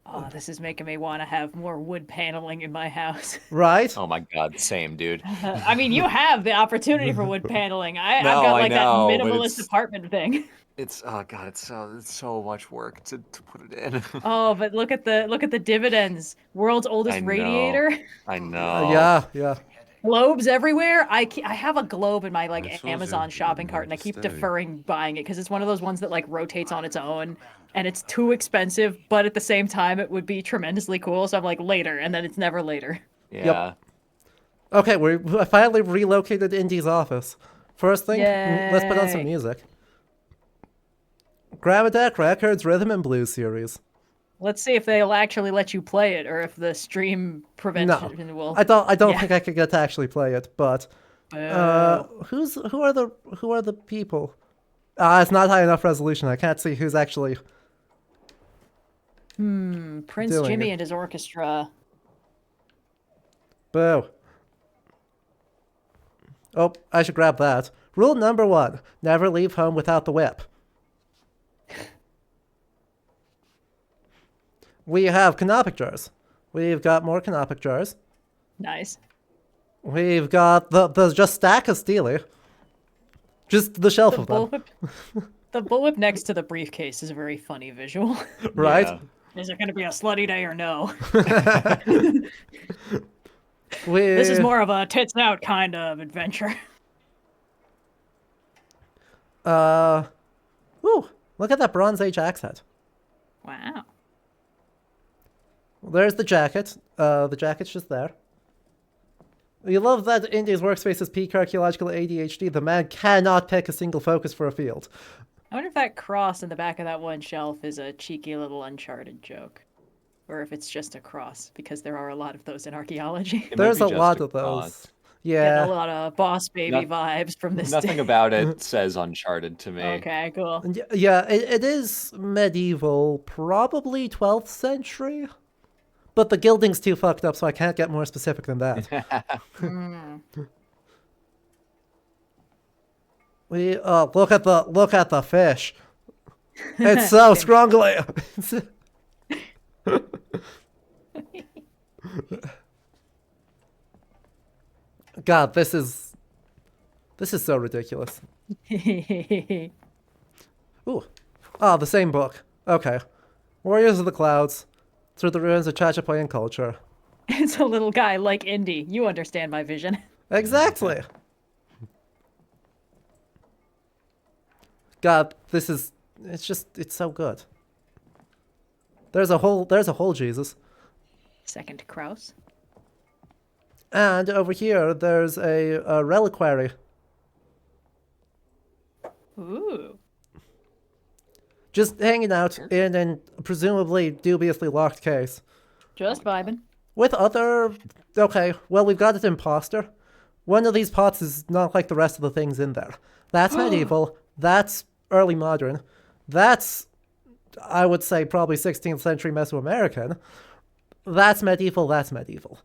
Oh, this is making me want to have more wood paneling in my house. Right? Oh my god, same, dude. I mean, you have the opportunity for wood paneling. I've No, got I like know, that but minimalist it's- apartment thing. It's oh god, it's so much work to put it in. Oh, but look at the dividends. World's oldest I know. radiator. I know. Yeah. Globes everywhere. I have a globe in my I like told you Amazon you shopping wouldn't cart, and I have to keep stay. deferring buying it because it's one of those ones that like rotates on its own, and it's too expensive. But at the same time, it would be tremendously cool. So I'm like later, and then it's never later. Yeah. Okay, we finally relocated Indy's office. First thing, let's put on some Yay. music. Gramadeck Records Rhythm and Blues series. Let's see if they'll actually let you play it, or if the stream prevention will. I don't Yeah. think I could get to actually play it, but who are the people? It's not high enough resolution. I can't see who's actually. Prince doing Jimmy it. and his orchestra. Boo. Oh, I should grab that. Rule number 1: never leave home without the whip. We have canopic jars. We've got more canopic jars. Nice. We've got the just stack of Steely. Just the shelf The of them, bullwhip, the bullwhip next to the briefcase is a very funny visual. right? Yeah. Is it going to be a slutty day or no? We, This is more of a tits out kind of adventure. Ooh, look at that Bronze Age axe head. Wow. There's the jacket. The jacket's just there. You love that Indy's workspace is peak archaeological ADHD. The man cannot pick a single focus for a field. I wonder if that cross in the back of that one shelf is a cheeky little Uncharted joke. Or if it's just a cross, because there are a lot of those in archaeology. It might There's be a just lot a of those. cross. Getting a Yeah. lot of Boss Baby vibes from this. Nothing about it says Uncharted to me. Okay, cool. Yeah, it is medieval, probably 12th century. But the gilding's too fucked up, so I can't get more specific than that. We look at the fish. It's so scrungly. God, this is so ridiculous. Ooh. The same book. Okay. Warriors of the Clouds. Through the ruins of Chachapoyan culture. It's a little guy like Indy. You understand my vision. Exactly. God, it's so good. There's a whole Jesus. Second Kraus. And over here, there's a reliquary. Ooh. Just hanging out in an presumably dubiously locked case. Just vibing. With other... Okay, well, we've got an imposter. One of these pots is not like the rest of the things in there. That's medieval. That's early modern. That's I would say probably 16th century Mesoamerican. That's medieval, that's medieval.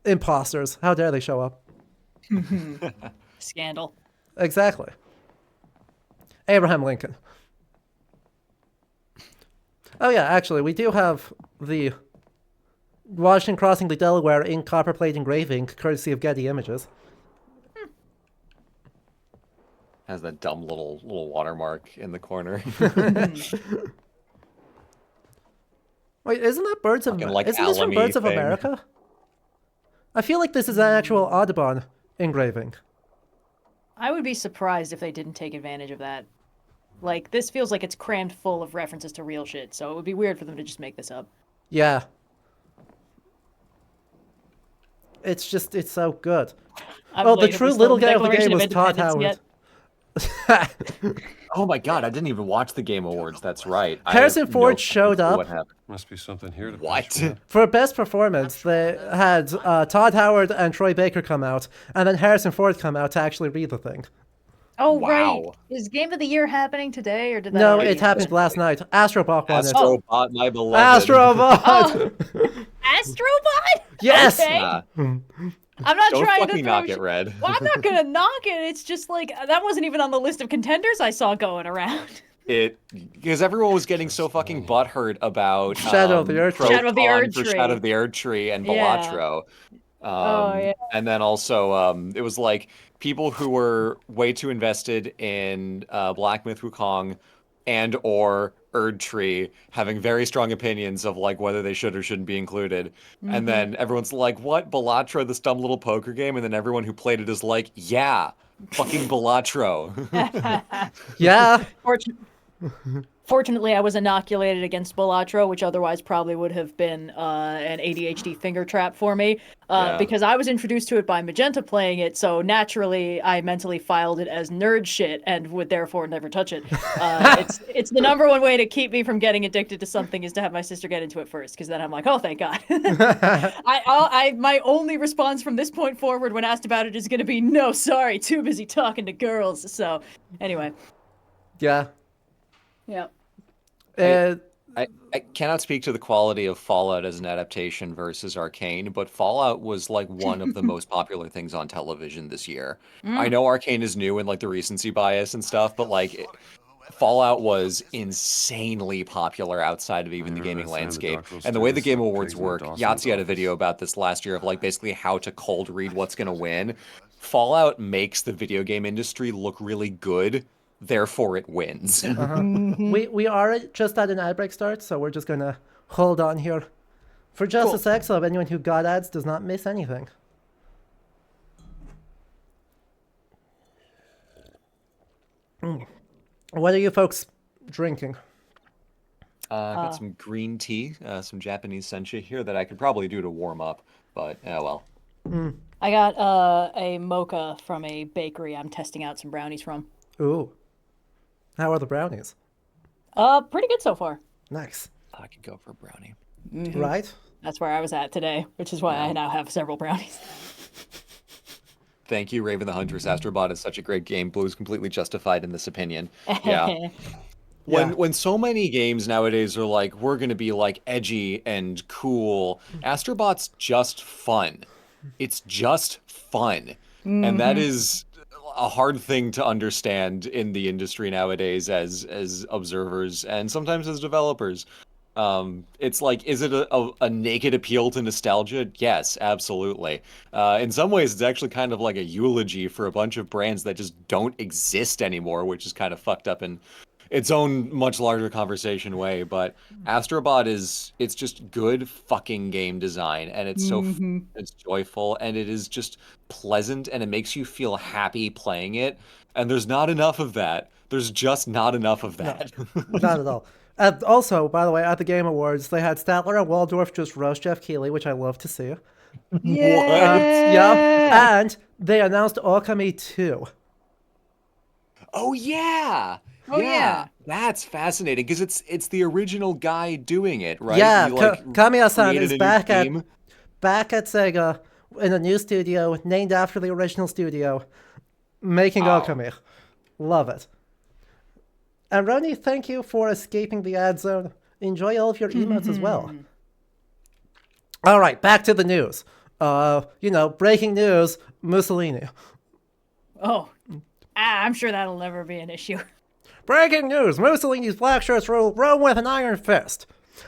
Imposters. How dare they show up? Scandal. Exactly. Abraham Lincoln. Oh yeah, actually, we do have the Washington crossing the Delaware in copperplate engraving, courtesy of Getty Images. Has that dumb little watermark in the corner. Wait, isn't that Birds of Fucking, like, Isn't this from Alamy Birds of thing. America? I feel like this is an actual Audubon engraving. I would be surprised if they didn't take advantage of that. Like, this feels like it's crammed full of references to real shit, so it would be weird for them to just make this up. Yeah. It's so good. Well, the true little guy of the game was Todd Howard. Oh my god, I didn't even watch the Game Awards. That's right. Harrison Ford showed up. What happened? Must be something here to What? For best performance, they had Todd Howard and Troy Baker come out, and then Harrison Ford come out to actually read the thing. Oh, Wow. right. Is Game of the Year happening today, or did that No, already it happened last night. Astrobot won it. Astrobot, my beloved. Astrobot! Oh, Astrobot? Yes! Okay. I'm not Don't trying to fucking throw knock it, Red. Well, I'm not gonna knock it. It's just like that wasn't even on the list of contenders I saw going around. Because everyone was getting so fucking butthurt about Shadow of the Erd Tree. Shadow of the Erd for Tree. Shadow of the Erd Tree and Yeah. Balatro. Yeah. And then also, it was like people who were way too invested in Black Myth Wukong and or Erd Tree having very strong opinions of like whether they should or shouldn't be included. And then everyone's like, what? Balatro, this dumb little poker game? And then everyone who played it is like, yeah, fucking Balatro. Yeah. Fortunately, I was inoculated against Balatro, which otherwise probably would have been an ADHD finger trap for me, because I was introduced to it by Magenta playing it, so naturally I mentally filed it as nerd shit and would therefore never touch it. It's the number one way to keep me from getting addicted to something is to have my sister get into it first, because then I'm like, oh, thank God. My only response from this point forward when asked about it is going to be, no, sorry, too busy talking to girls. So, anyway. Yeah. Yeah. I cannot speak to the quality of Fallout as an adaptation versus Arcane, but Fallout was like one of the most popular things on television this year. I know Arcane is new and like the recency bias and stuff, but like Fallout was insanely popular outside of even the gaming landscape. And the way the Game Awards work, Yahtzee had a video about this last year of like basically how to cold read what's going to win. Fallout makes the video game industry look really good. Therefore, it wins. We are just at an ad break start, so we're just gonna hold on here for just a sec, so anyone who got ads does not miss anything. What are you folks drinking? I got some green tea, some Japanese sencha here that I could probably do to warm up, but well. I got a mocha from a bakery I'm testing out some brownies from. Ooh. How are the brownies? Pretty good so far. Nice. I could go for a brownie. Right? That's where I was at today, which is why I now have several brownies. Thank you, Raven the Huntress. Astrobot is such a great game. Blue is completely justified in this opinion. Yeah. When so many games nowadays are like, we're going to be like edgy and cool, Astrobot's just fun. It's just fun. And that is a hard thing to understand in the industry nowadays as observers and sometimes as developers. It's like, is it a naked appeal to nostalgia? Yes, absolutely. In some ways, it's actually kind of like a eulogy for a bunch of brands that just don't exist anymore, which is kind of fucked up in its own much larger conversation way. But Astrobot it's just good fucking game design, and it's so it's joyful, and it is just pleasant, and it makes you feel happy playing it. And there's not enough of that. There's just not enough of that. No, not at all. Also, by the way, at the Game Awards, they had Statler and Waldorf just roast Jeff Keighley, which I love to see. Yeah. And they announced Okami 2. Oh yeah. Oh, yeah. That's fascinating because it's the original guy doing it, right? Yeah, He, like, Kamiya-san created is a new back game. at Sega in a new studio named after the original studio, making Wow. Okami. Love it. And Roni, thank you for escaping the ad zone. Enjoy all of your emotes as well. All right, back to the news. Breaking news, Mussolini. Oh, I'm sure that'll never be an issue. Breaking news, Mussolini's black shirts rule Rome with an iron fist.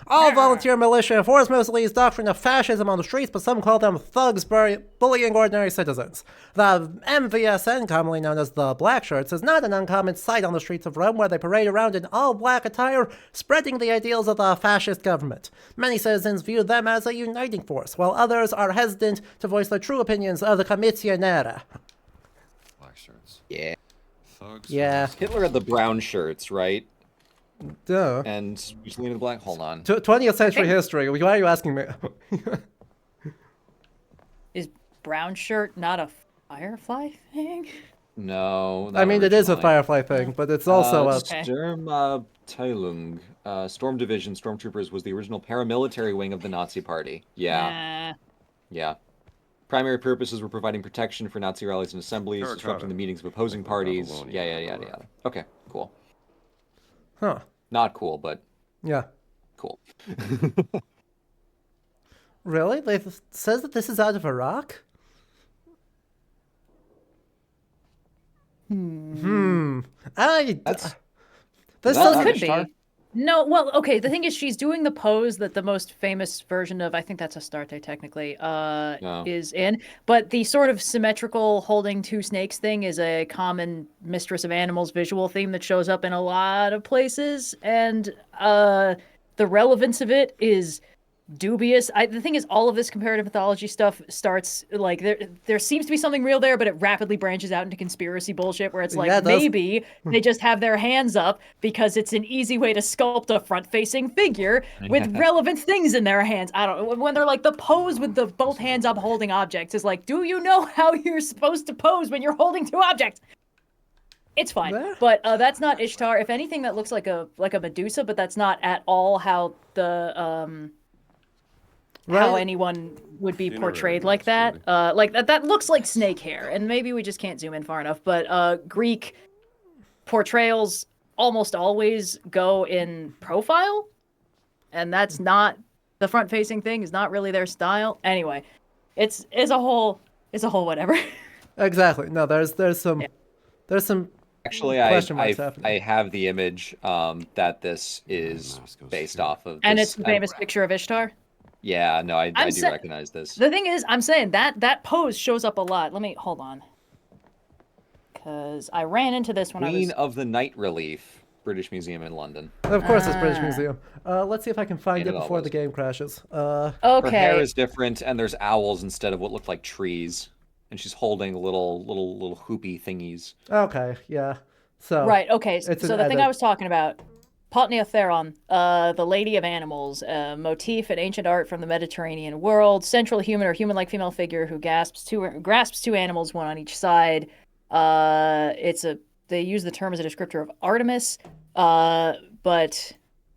All volunteer militia enforce Mussolini's doctrine of fascism on the streets, but some call them thugs bullying ordinary citizens. The MVSN, commonly known as the Black Shirts, is not an uncommon sight on the streets of Rome, where they parade around in all-black attire, spreading the ideals of the fascist government. Many citizens view them as a uniting force, while others are hesitant to voice their true opinions of the Commissione. Black shirts. Yeah. Thugs. Yeah. Hitler had the brown shirts, right? Duh. And Mussolini the black. Hold on. 20th century history. Why are you asking me? Is brown shirt not a Firefly thing? No. I mean, it is a originally. Firefly thing, but it's also a... Okay. Sturmabteilung, Storm Division, Stormtroopers was the original paramilitary wing of the Nazi Party. Yeah. Yeah. Primary purposes were providing protection for Nazi rallies and assemblies, disrupting the meetings of opposing parties. Yeah. Okay, cool. Huh. Not cool, but Yeah. cool. Really? It says that this is out of Iraq? That's This that doesn't... Could Ishtar? be. No, well, okay, the thing is she's doing the pose that the most famous version of, I think that's Astarte technically, is in. But the sort of symmetrical holding two snakes thing is a common Mistress of Animals visual theme that shows up in a lot of places. And the relevance of it is dubious. The thing is, all of this comparative mythology stuff starts like there seems to be something real there, but it rapidly branches out into conspiracy bullshit where it's like maybe they just have their hands up because it's an easy way to sculpt a front-facing figure with relevant things in their hands. I don't know, when they're like the pose with the both hands up holding objects is like, do you know how you're supposed to pose when you're holding two objects? It's fine, but that's not Ishtar. If anything, that looks like a Medusa, but that's not at all how the how anyone would be portrayed like that. Like that looks like snake hair, and maybe we just can't zoom in far enough. But Greek portrayals almost always go in profile, and that's not the front-facing thing. Is not really their style. Anyway, it's a whole whatever. Exactly. No, there's some Actually, question marks happening. I have the image that this is based off of. And this, it's the famous picture of Ishtar. Yeah, no, I do recognize this. The thing is, I'm saying that pose shows up a lot. Let me hold on, because I ran into this when Queen I was. of the Night Relief, British Museum in London. Of course, it's British Museum. Let's see if I can find it before the game crashes. Her Okay. hair is different, and there's owls instead of what look like trees, and she's holding little hoopy thingies. Okay, yeah. So Right. Okay. So it's the an thing edit. I was talking about, Potneotheron, the Lady of Animals, motif in ancient art from the Mediterranean world, central human or human-like female figure who grasps two animals, one on each side. They use the term as a descriptor of Artemis, but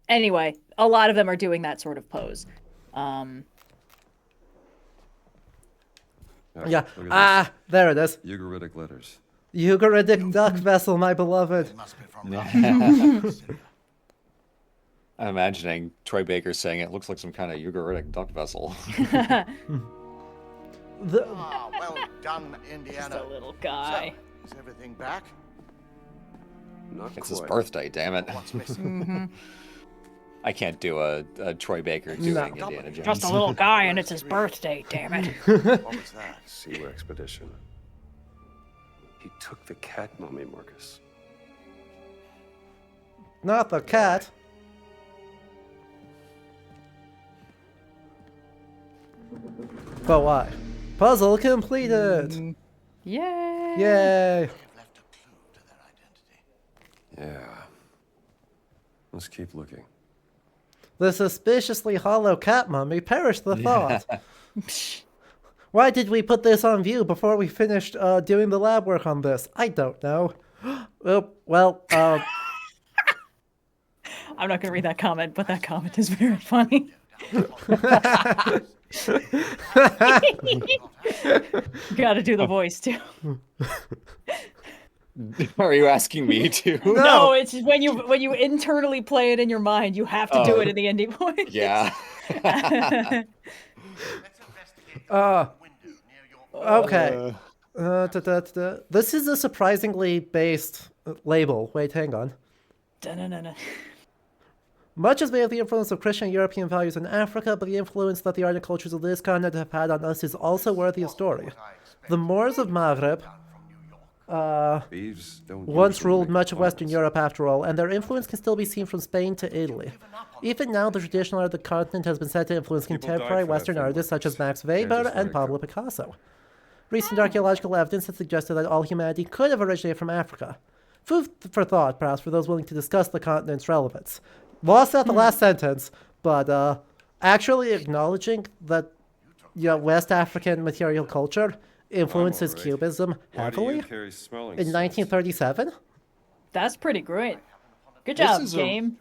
anyway, a lot of them are doing that sort of pose. Yeah. There it is. Ugaritic letters. Ugaritic duck vessel, my beloved. It must be from I'm imagining Troy Baker saying it looks like some kind of Ugaritic duck vessel. well done, Indiana. Just a little guy. So, is everything back? Not It's his quite. birthday, damn it. What's missing? I can't do a Troy Baker doing Indiana Jones. Just a little guy, and it's his birthday. Damn it. What was that? Sea expedition. He took the cat mummy, Marcus. Not the cat. But why? Puzzle completed. Yay. Yay. They have left a clue to their identity. Yeah. Let's keep looking. The suspiciously hollow cat mummy perished the thought. Why did we put this on view before we finished doing the lab work on this? I don't know. well, I'm not going to read that comment, but that comment is very funny. Got to do the voice too. Are you asking me to? No, it's just when you internally play it in your mind, you have to do it in the ending point. Yeah. Let's investigate Uh, the window near your okay. This is a surprisingly based label. Wait, hang on. Dun-dun-dun-dun. Much is made of the influence of Christian European values in Africa, but the influence that the art and cultures of this continent have had on us is also worthy of story. The Moors of Maghreb Thieves don't once usually ruled make much of Western plans. Europe after all, and their influence can still be seen from Spain to Italy. Even now, the traditional art of the continent has been said to influence People contemporary died for that Western thing artists such as once. Max Can't Weber just let and it go. Pablo Picasso. Recent archaeological evidence has suggested that all humanity could have originated from Africa. Food for thought, perhaps, for those willing to discuss the continent's relevance. Lost out the last sentence, but actually acknowledging that West African material culture influences alright. Cubism Why do you heavily carry smelling in salts? 1937. That's pretty great. Good This job, is game.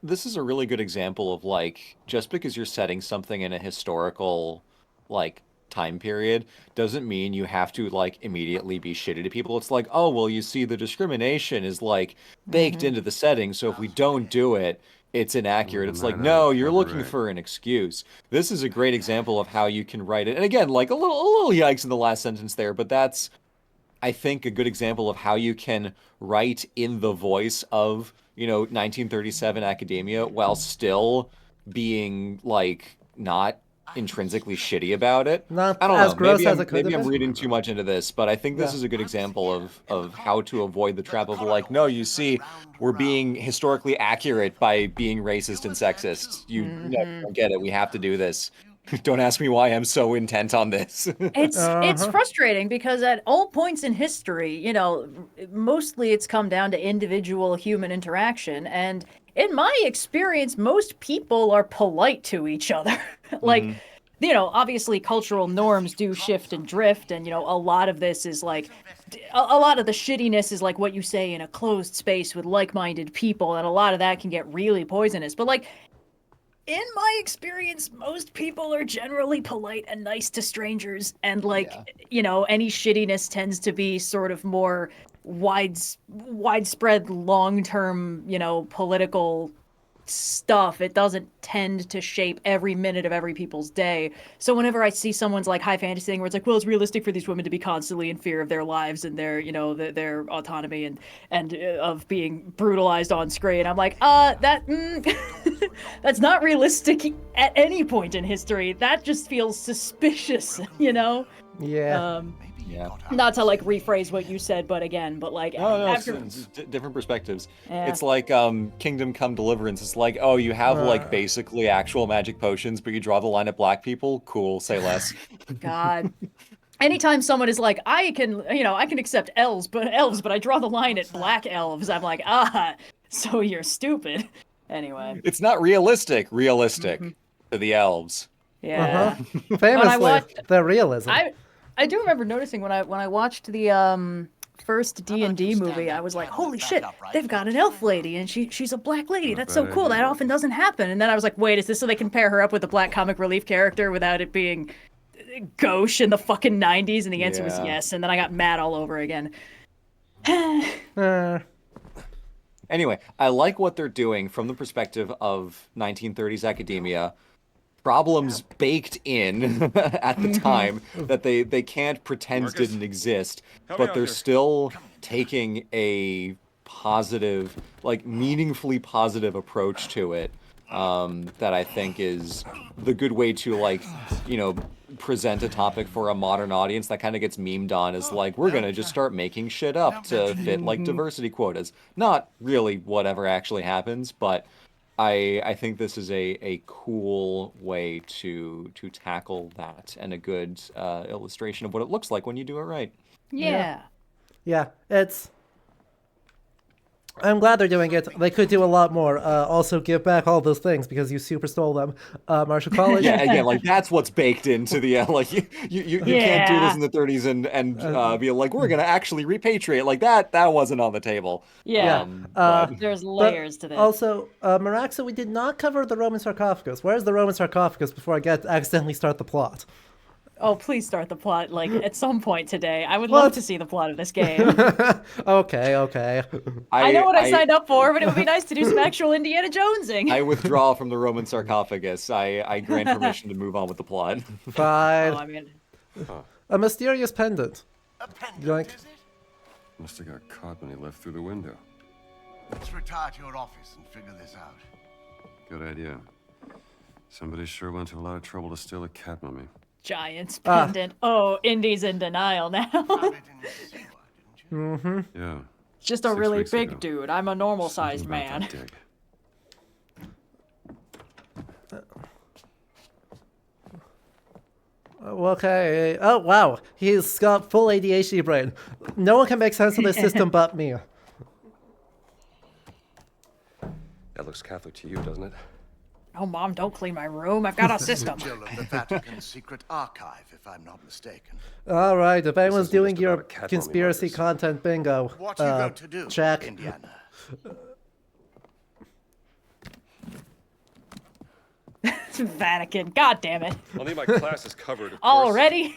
This is a really good example of like, just because you're setting something in a historical like time period doesn't mean you have to like immediately be shitty to people. It's like, oh well, you see, the discrimination is like baked into the setting, so if we don't do it, it's inaccurate. It's like, no, you're looking for an excuse. This is a great example of how you can write it. And again, like a little yikes in the last sentence there, but that's, I think, a good example of how you can write in the voice of, 1937 academia while still being like not intrinsically shitty about it. Not I don't as know. gross Maybe as I'm it could have been. reading too much into this, but I think this Yeah. is a good example of how to avoid the trap of like, no, you see, we're being historically accurate by being racist and sexist. You don't get it. We have to do this. Don't ask me why I'm so intent on this. It's frustrating because at all points in history, mostly it's come down to individual human interaction, and in my experience, most people are polite to each other. Like, obviously cultural norms do shift and drift, and a lot of this is like a lot of the shittiness is like what you say in a closed space with like-minded people, and a lot of that can get really poisonous. But like, in my experience, most people are generally polite and nice to strangers, and like, any shittiness tends to be sort of more widespread, long-term, political stuff. It doesn't tend to shape every minute of every people's day. So whenever I see someone's like high fantasy thing where it's like, well, it's realistic for these women to be constantly in fear of their lives and their, their autonomy and of being brutalized on screen, I'm like, that's not realistic at any point in history. That just feels suspicious, Yeah. Yeah. Not to like rephrase what you said, but like No, after it's different perspectives. Yeah. It's like Kingdom Come Deliverance. It's like, oh, you have like basically actual magic potions, but you draw the line at black people. Cool, say less. God. Anytime someone is like, I can accept elves, but I draw the line at black elves, I'm like, so you're stupid. Anyway. It's not realistic. To the elves. Yeah. Famously, the realism. I do remember noticing when I watched the first D&D movie, I was like, holy shit, they've got an elf lady and she's a black lady. That's so cool. That often doesn't happen. And then I was like, wait, is this so they can pair her up with a black comic relief character without it being gauche in the fucking 90s? And the answer was yes. And then I got mad all over again. Anyway, I like what they're doing from the perspective of 1930s academia. Problems baked in at the time that they can't pretend Marcus, didn't exist, help me but out they're here. still taking a positive, like meaningfully positive approach to it, that I think is the good way to like, present a topic for a modern audience that kind of gets memed on as like, we're gonna just start making shit up to fit like diversity quotas. Not really whatever actually happens, but I think this is a cool way to tackle that, and a good illustration of what it looks like when you do it right. Yeah. Yeah, I'm glad they're doing it. They could do a lot more. Also, give back all those things because you super stole them. Marshall College. Yeah, again, like that's what's baked into the like you can't do this in the 30s and be like, we're gonna actually repatriate. Like that wasn't on the table. Yeah. There's layers to this. Also, Maraxa, we did not cover the Roman sarcophagus. Where's the Roman sarcophagus before I accidentally start the plot? Oh, please start the plot, like, at some point today. I would love to see the plot of this game. Okay, okay. I know what I signed up for, but it would be nice to do some actual Indiana Jonesing. I withdraw from the Roman sarcophagus. I grant permission to move on with the plot. Fine. Oh, I mean, A mysterious pendant. A pendant, Yoink. is it? Must have got caught when he left through the window. Let's retire to your office and figure this out. Good idea. Somebody sure went to a lot of trouble to steal a cat mummy. Giant's pendant. Oh, Indy's in denial now. Found it in the sewer, didn't you? Yeah. Just a 6 really weeks big ago. dude. I'm a normal-sized Something about man. that dig. Okay. Oh, wow. He's got full ADHD brain. No one can make sense of this system but me. That looks Catholic to you, doesn't it? Oh, Mom, don't clean my room. I've got a system. Sigil of the Vatican's secret archive, if I'm not mistaken. All right. If anyone's isn't doing just your about a cat mummy, conspiracy Marcus. content bingo, What are you going to do, check. Indiana? Vatican. God damn it. I'll need my classes covered, of course. Already?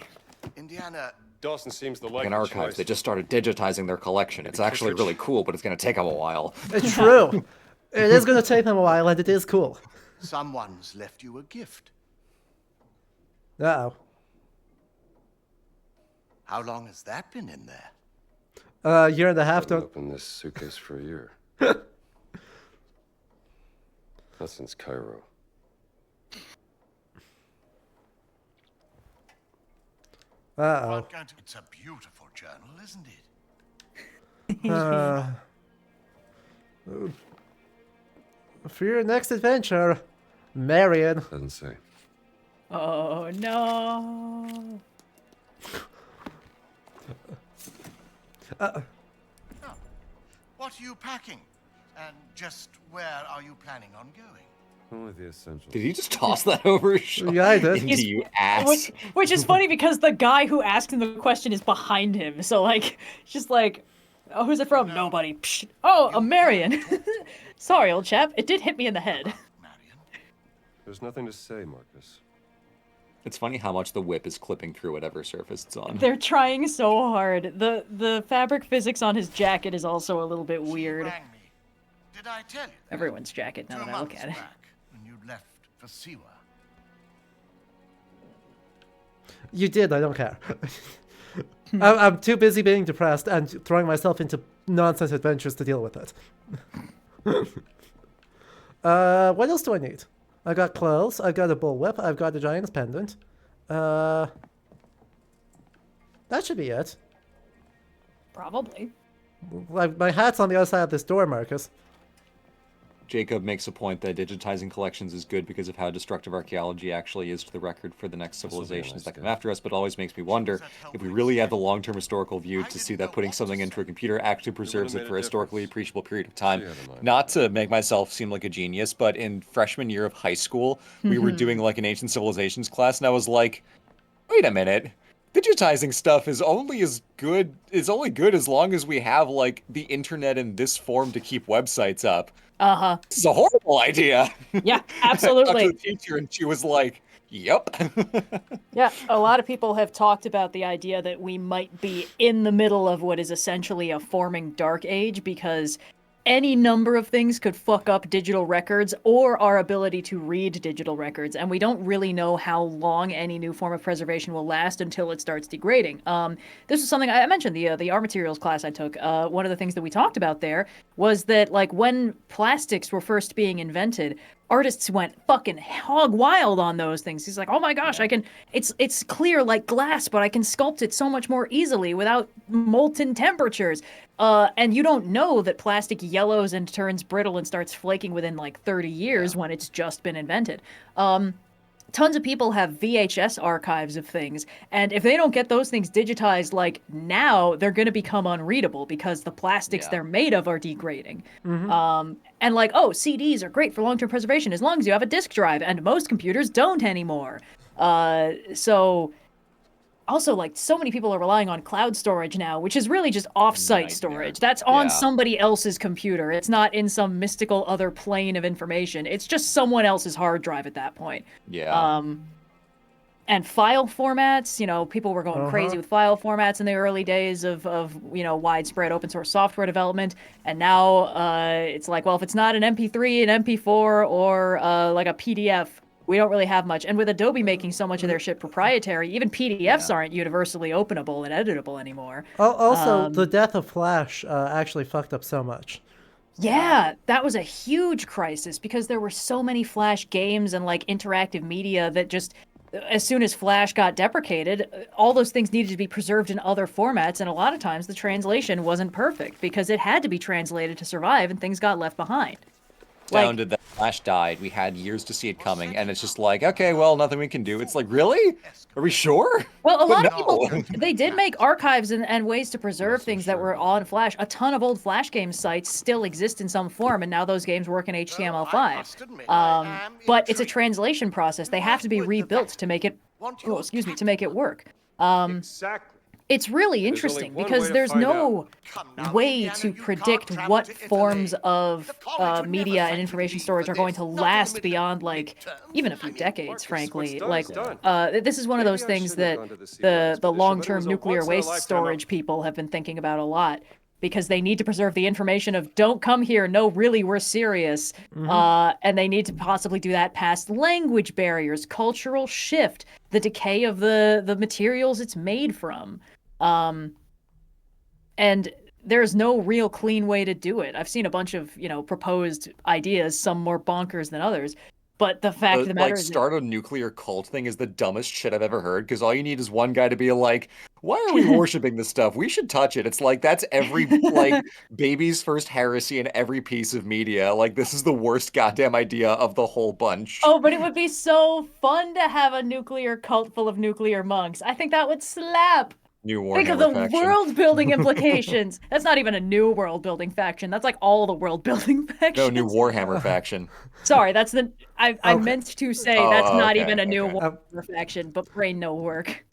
Indiana, Dawson seems the likely In archives, they just started digitizing their collection. It's actually really cool, but it's going to take them a while. It's true. It is going to take them a while, and it is cool. someone's left you a gift. Uh-oh. How long has that been in there? A year and a half. I've Don't. opened this suitcase for a year. Not since Cairo. Uh-oh. It's a beautiful journal, isn't it? For your next adventure, Marion. Doesn't say. Oh, no. What are you packing? And just where are you planning on going? Only the essentials. Did he just toss that over his shoulder? Yeah, I did. Into you ass. Which is funny because the guy who asked him the question is behind him. So, like, just like, oh, who's it from? Nobody. Psh. Oh, a Marion. Sorry, old chap. It did hit me in the head. Marion? There's nothing to say, Marcus. It's funny how much the whip is clipping through whatever surface it's on. They're trying so hard. The fabric physics on his jacket is also a little bit weird. She rang me. Did I tell you? that? Everyone's jacket, now 2 that I look months at it. back, when you left for Siwa. You did. I don't care. I'm too busy being depressed and throwing myself into nonsense adventures to deal with it. What else do I need? I got clothes. I got a bullwhip. I've got a giant's pendant. That should be it. Probably. Like, my hat's on the other side of this door, Marcus. Jacob makes a point that digitizing collections is good because of how destructive archaeology actually is to the record for the next will be a civilizations nice that come day. after us, but it always makes me wonder if we really have the long-term historical view to see that putting something into a computer actually preserves made it a for a historically difference. appreciable period of time. Yeah, the mind. Not to make myself seem like a genius, but in freshman year of high school, we were doing like an ancient civilizations class, and I was like, wait a minute. Digitizing stuff is only good as long as we have like the internet in this form to keep websites up. Uh-huh. This is a horrible idea. Yeah, I talked to absolutely. the teacher and she was like, yep. Yeah, a lot of people have talked about the idea that we might be in the middle of what is essentially a forming dark age because any number of things could fuck up digital records or our ability to read digital records, and we don't really know how long any new form of preservation will last until it starts degrading. This is something I mentioned, the art materials class I took. One of the things that we talked about there was that, like, when plastics were first being invented, artists went fucking hog wild on those things. He's like, oh my gosh, I can, it's clear like glass, but I can sculpt it so much more easily without molten temperatures. And you don't know that plastic yellows and turns brittle and starts flaking within like 30 years when it's just been invented. Tons of people have VHS archives of things, and if they don't get those things digitized like now, they're going to become unreadable because the plastics they're made of are degrading. And like, oh, CDs are great for long-term preservation as long as you have a disk drive, and most computers don't anymore. So also, like, so many people are relying on cloud storage now, which is really just off-site storage. That's on somebody else's computer. It's not in some mystical other plane of information. It's just someone else's hard drive at that point. Yeah. and file formats. You know, people were going crazy with file formats in the early days of you know, widespread open source software development. And now it's like, well, if it's not an MP3, an MP4, or like a PDF, we don't really have much. And with Adobe making so much of their shit proprietary, even PDFs aren't universally openable and editable anymore. Also, the death of Flash actually fucked up so much. Yeah, that was a huge crisis because there were so many Flash games and like interactive media that just, as soon as Flash got deprecated, all those things needed to be preserved in other formats, and a lot of times the translation wasn't perfect because it had to be translated to survive, and things got left behind. Sounded that Flash died. We had years to see it coming, and it's just like, okay, well, nothing we can do. It's like, really? Are we sure? Well, a lot of people, they did make archives and ways to preserve things that were on Flash. A ton of old Flash game sites still exist in some form, and now those games work in HTML5. But it's a translation process. They have to be rebuilt to make it, to make it work. Exactly. It's really interesting because there's no way to predict what forms of media and information storage are going to last beyond, like, even a few decades, frankly. Like, this is one of those things that the long-term nuclear waste storage people have been thinking about a lot, because they need to preserve the information of, don't come here, no, really, we're serious. And they need to possibly do that past language barriers, cultural shift, the decay of the materials it's made from. And there's no real clean way to do it. I've seen a bunch of, you know, proposed ideas, some more bonkers than others. But the fact of the matter is, start a nuclear cult thing is the dumbest shit I've ever heard, because all you need is one guy to be like, why are we worshiping this stuff? We should touch it. It's like, that's every, like, baby's first heresy in every piece of media. Like, this is the worst goddamn idea of the whole bunch. Oh, but it would be so fun to have a nuclear cult full of nuclear monks. I think that would slap. New Warhammer Think of the faction. world-building implications. That's not even a new world-building faction. That's like all the world-building factions. No, new Warhammer faction. Sorry, that's the... I meant to say that's not even a new okay. Warhammer faction, but brain no work.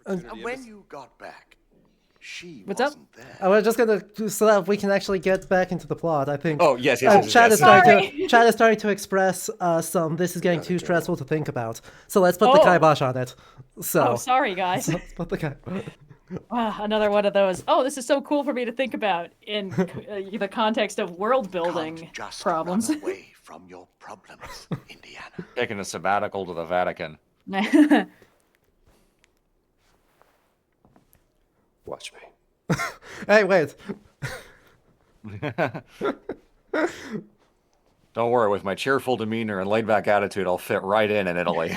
And when you got back, she What's up? wasn't there. I was just gonna, so that we can actually get back into the plot, I think. Oh, yes. Chad is starting to express some, this is getting too stressful to think about. So let's put the kibosh on it. So. Oh, sorry, guys. Let's put the kibosh. Another one of those, oh, this is so cool for me to think about in the context of world-building Can't just problems. run away from your problems, Indiana. Taking a sabbatical to the Vatican. Watch me. Hey, wait. Don't worry, with my cheerful demeanor and laid-back attitude, I'll fit right in Italy.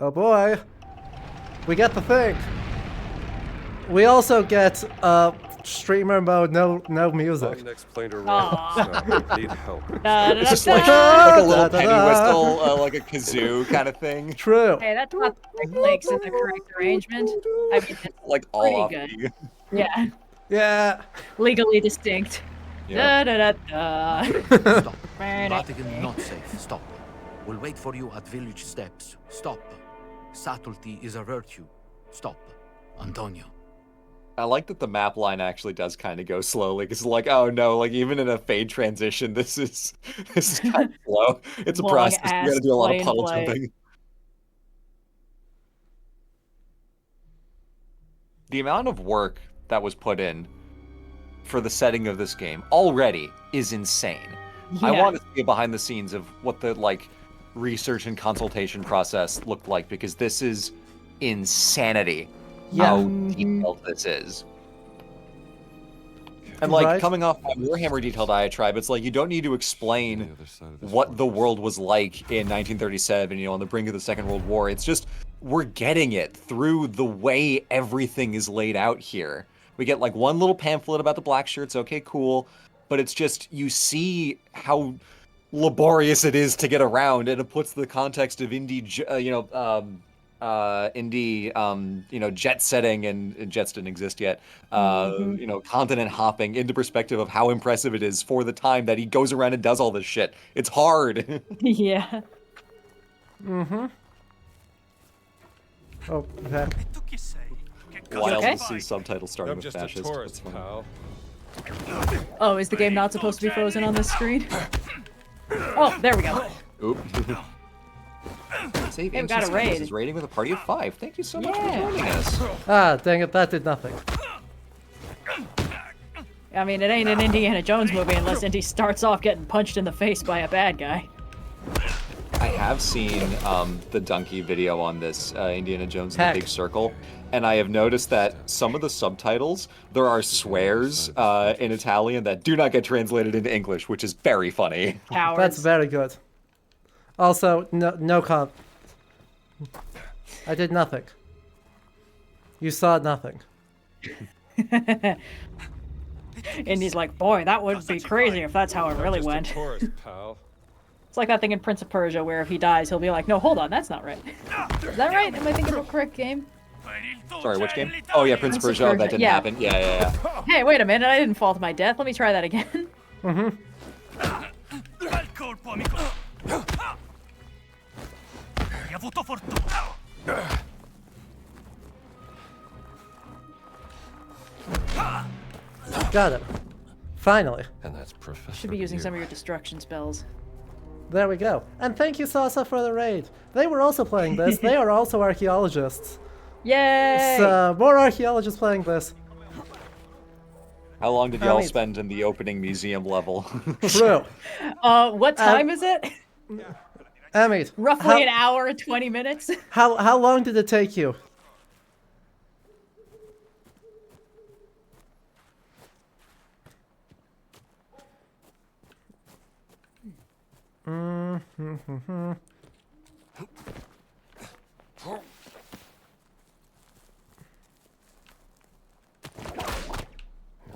Oh boy. We get the thing. We also get streamer mode, no music. Next plane to roll. So, need help. It's just like a little penny whistle, like a kazoo kind of thing. True. Hey, that's not the correct lakes in the correct arrangement. I mean, it's Like all pretty off. good. Yeah, Yeah. legally distinct. Yeah. Da, da, da, da. Stop. Vatican not safe. Stop. We'll wait for you at village steps. Stop. Subtlety is a virtue. Stop. Antonio. I like that the map line actually does kind of go slowly, because like, oh no, like even in a fade transition, this is kind of slow. It's a Long process. You ass gotta do a lot of plane puddle play. jumping. The amount of work that was put in for the setting of this game already is insane. I Yeah. want to see behind the scenes of what the like research and consultation process looked like, because this is insanity. How detailed this is. And like Right. coming off my Warhammer detailed diatribe, it's like you don't need to explain what the world was like in 1937, on the brink of the Second World War. It's just we're getting it through the way everything is laid out here. We get like one little pamphlet about the black shirts, okay, cool, but it's just you see how laborious it is to get around, and it puts the context of indie, jet setting, and jets didn't exist yet, continent hopping into perspective of how impressive it is for the time that he goes around and does all this shit. It's hard. Yeah. Oh, okay. Wild okay? to see subtitles starting I'm with just a fascist. tourist, That's funny. pal. Oh, is the game not supposed to be frozen on this screen? Oh, there we go. Oop. Save Hey, we got a raid. Is raiding with a party of 5. Thank you so much for Yeah. joining us. Ah, dang it, that did nothing. I mean, it ain't an Indiana Jones movie unless Indy starts off getting punched in the face by a bad guy. I have seen the Donkey video on this Indiana Jones and the Big Circle, and I have noticed that some of the subtitles, there are swears in Italian that do not get translated into English, which is very funny. Cowards. That's very good. Also, no comp. I did nothing. You saw nothing. Indy's like, boy, that would be crazy if that's how it really went. Tourist, pal. It's like that thing in Prince of Persia where if he dies, he'll be like, no, hold on, that's not right. Is that right? Am I thinking of a correct game? Sorry, which game? Oh yeah, Prince of Persia. Oh, that didn't happen. Yeah. Hey, wait a minute, I didn't fall to my death. Let me try that again. Got it. Finally. And that's Professor. Should be using some of your destruction spells. There we go. And thank you, Sasa, for the raid. They were also playing this. They are also archaeologists. Yay! So, more archaeologists playing this. How long did y'all spend in the opening museum level? True. What time is it? Amit. Roughly an hour and 20 minutes. How long did it take you?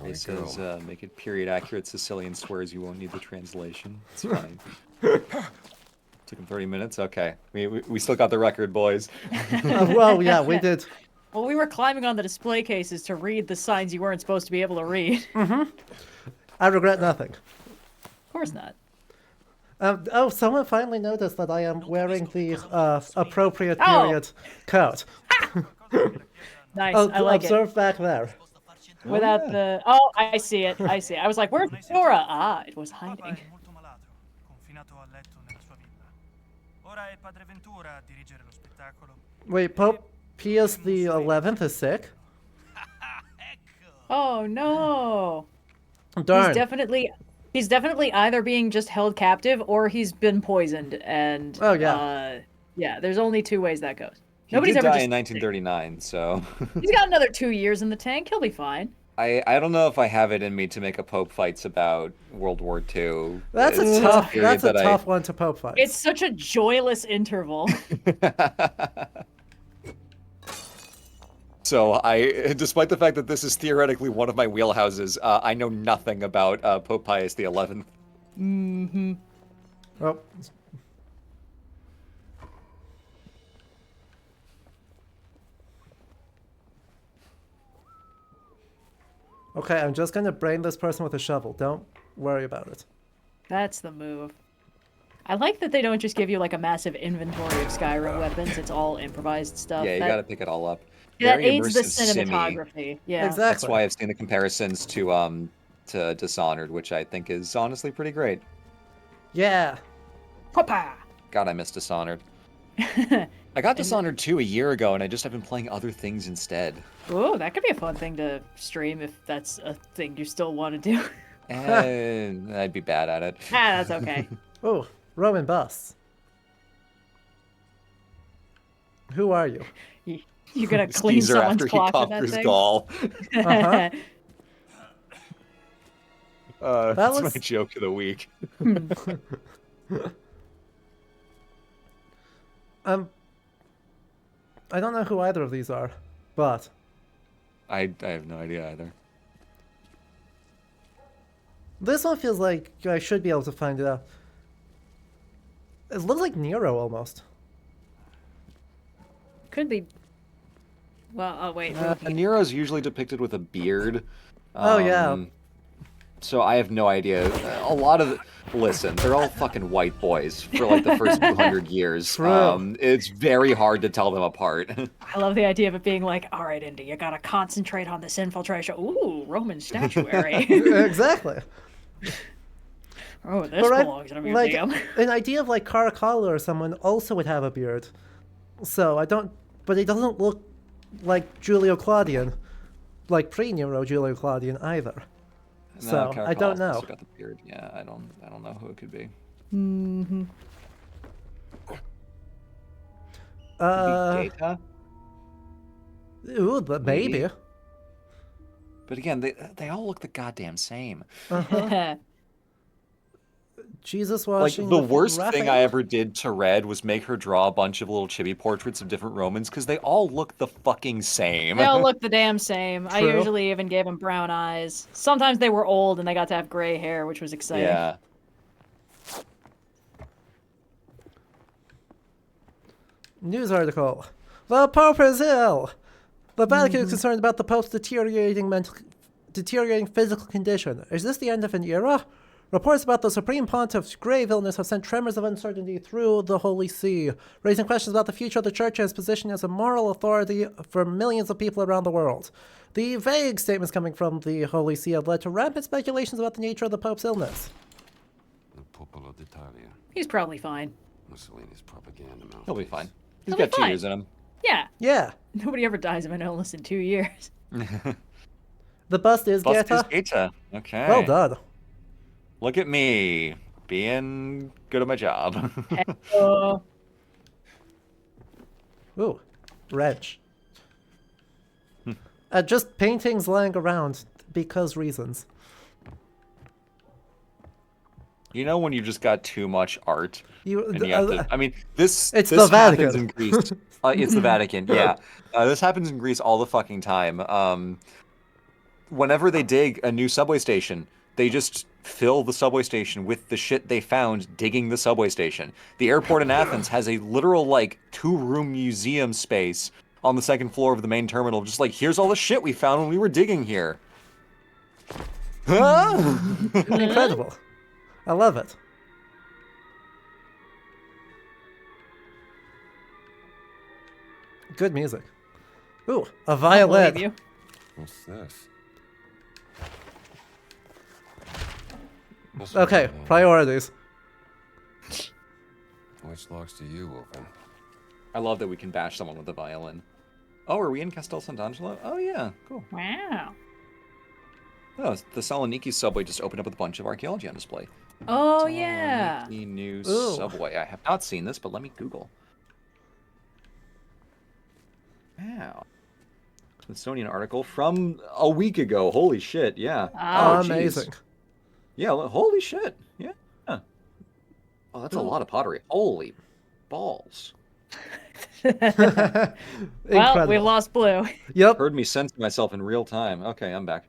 It says, make it period accurate Sicilian swears you won't need the translation. It's fine. Took him 30 minutes? Okay. We still got the record, boys. Well, yeah, we did. Well, we were climbing on the display cases to read the signs you weren't supposed to be able to read. I regret nothing. Of course not. Oh, someone finally noticed that I am wearing the appropriate period coat. Nice, I like observe back there. Without the... Oh, I see it. I see it. I was like, where's Dora? Ah, it was hiding. Wait, Pope Pius the 11th is sick? Oh, no. Darn. He's definitely either being just held captive or he's been poisoned. And oh, yeah. Yeah, there's only two ways that goes. Nobody's ever died in 1939, so... He's got another 2 years in the tank. He'll be fine. I don't know if I have it in me to make a Pope fights about World War II. That's a tough one to Pope fight. It's such a joyless interval. So despite the fact that this is theoretically one of my wheelhouses, I know nothing about Pope Pius XI. Mm-hmm. Oh. Okay, I'm just gonna brain this person with a shovel. Don't worry about it. That's the move. I like that they don't just give you like a massive inventory of Skyrim weapons. It's all improvised stuff. Yeah, you gotta pick it all up. That aids the cinematography. Yeah, exactly. That's why I've seen the comparisons to Dishonored, which I think is honestly pretty great. Yeah. Papa. God, I miss Dishonored. I got Dishonored 2 a year ago, and I just have been playing other things instead. Ooh, that could be a fun thing to stream if that's a thing you still want to do. I'd be bad at it. That's okay. Oh, Roman busts. Who are you? You're gonna clean Caesar someone's after clock he with that conquers thing? Gaul. That's looks... my joke of the week. I don't know who either of these are, but... I have no idea either. This one feels like I should be able to find it out. It looks like Nero, almost. Could be. Well, oh wait. Nero's usually depicted with a beard. Oh, yeah. So I have no idea. A lot of... Listen, they're all fucking white boys for like the first 200 years. True. It's very hard to tell them apart. I love the idea of it being like, all right, Indy, you gotta concentrate on this infiltration. Ooh, Roman statuary. Exactly. Oh, this But right, belongs in a like museum. an idea of like Caracalla or someone also would have a beard. So I don't, but he doesn't look like Julio Claudian, like pre-Nero Julio Claudian either. So I don't know. Got the beard. Yeah, I don't know who it could be. Mm-hmm. Data? Ooh, but maybe. But again, they all look the goddamn same. Jesus Like, washing. the with worst thing Raphael? I ever did to Red was make her draw a bunch of little chibi portraits of different Romans, because they all look the fucking same. They all look the damn same. I True. usually even gave them brown eyes. Sometimes they were old and they got to have gray hair, which was exciting. Yeah. News article. The Pope is ill. The Vatican is concerned about the Pope's deteriorating physical condition. Is this the end of an era? Reports about the Supreme Pontiff's grave illness have sent tremors of uncertainty through the Holy See, raising questions about the future of the Church and its position as a moral authority for millions of people around the world. The vague statements coming from the Holy See have led to rampant speculations about the nature of the Pope's illness. The Popolo d'Italia. He's probably fine. Mussolini's propaganda mouth. He'll be fine. He's He'll got be 2 fine. years in him. Yeah. Yeah. Nobody ever dies of an illness in 2 years. The bust is Bust Goethe. is Goethe. Okay. Well done. Look at me, being good at my job. Ooh, wrench. Just paintings lying around because reasons. You know when you just got too much art, You have to. I mean, this it's this the happens Vatican. in Greece. It's the Vatican. Yeah, this happens in Greece all the fucking time. Whenever they dig a new subway station, they just fill the subway station with the shit they found digging the subway station. The airport in Athens has a literal, like, 2-room museum space on the 2nd floor of the main terminal. Just like, here's all the shit we found when we were digging here. Incredible. I love it. Good music. Ooh, a I believe violin. you. What's this? Okay, priorities. Which locks to you, Wolfen? I love that we can bash someone with a violin. Oh, are we in Castel Sant'Angelo? Oh, yeah, cool. Wow. Oh, the Saloniki subway just opened up with a bunch of archaeology on display. Oh, yeah. Saloniki new Ooh. subway. I have not seen this, but let me Google. Wow. Smithsonian article from a week ago. Holy shit, yeah. Oh, geez. Amazing. Yeah, holy shit. Yeah. Oh, that's a lot of pottery. Holy balls. Well, Incredible. we lost Blue. Yep. Heard me sense myself in real time. Okay, I'm back.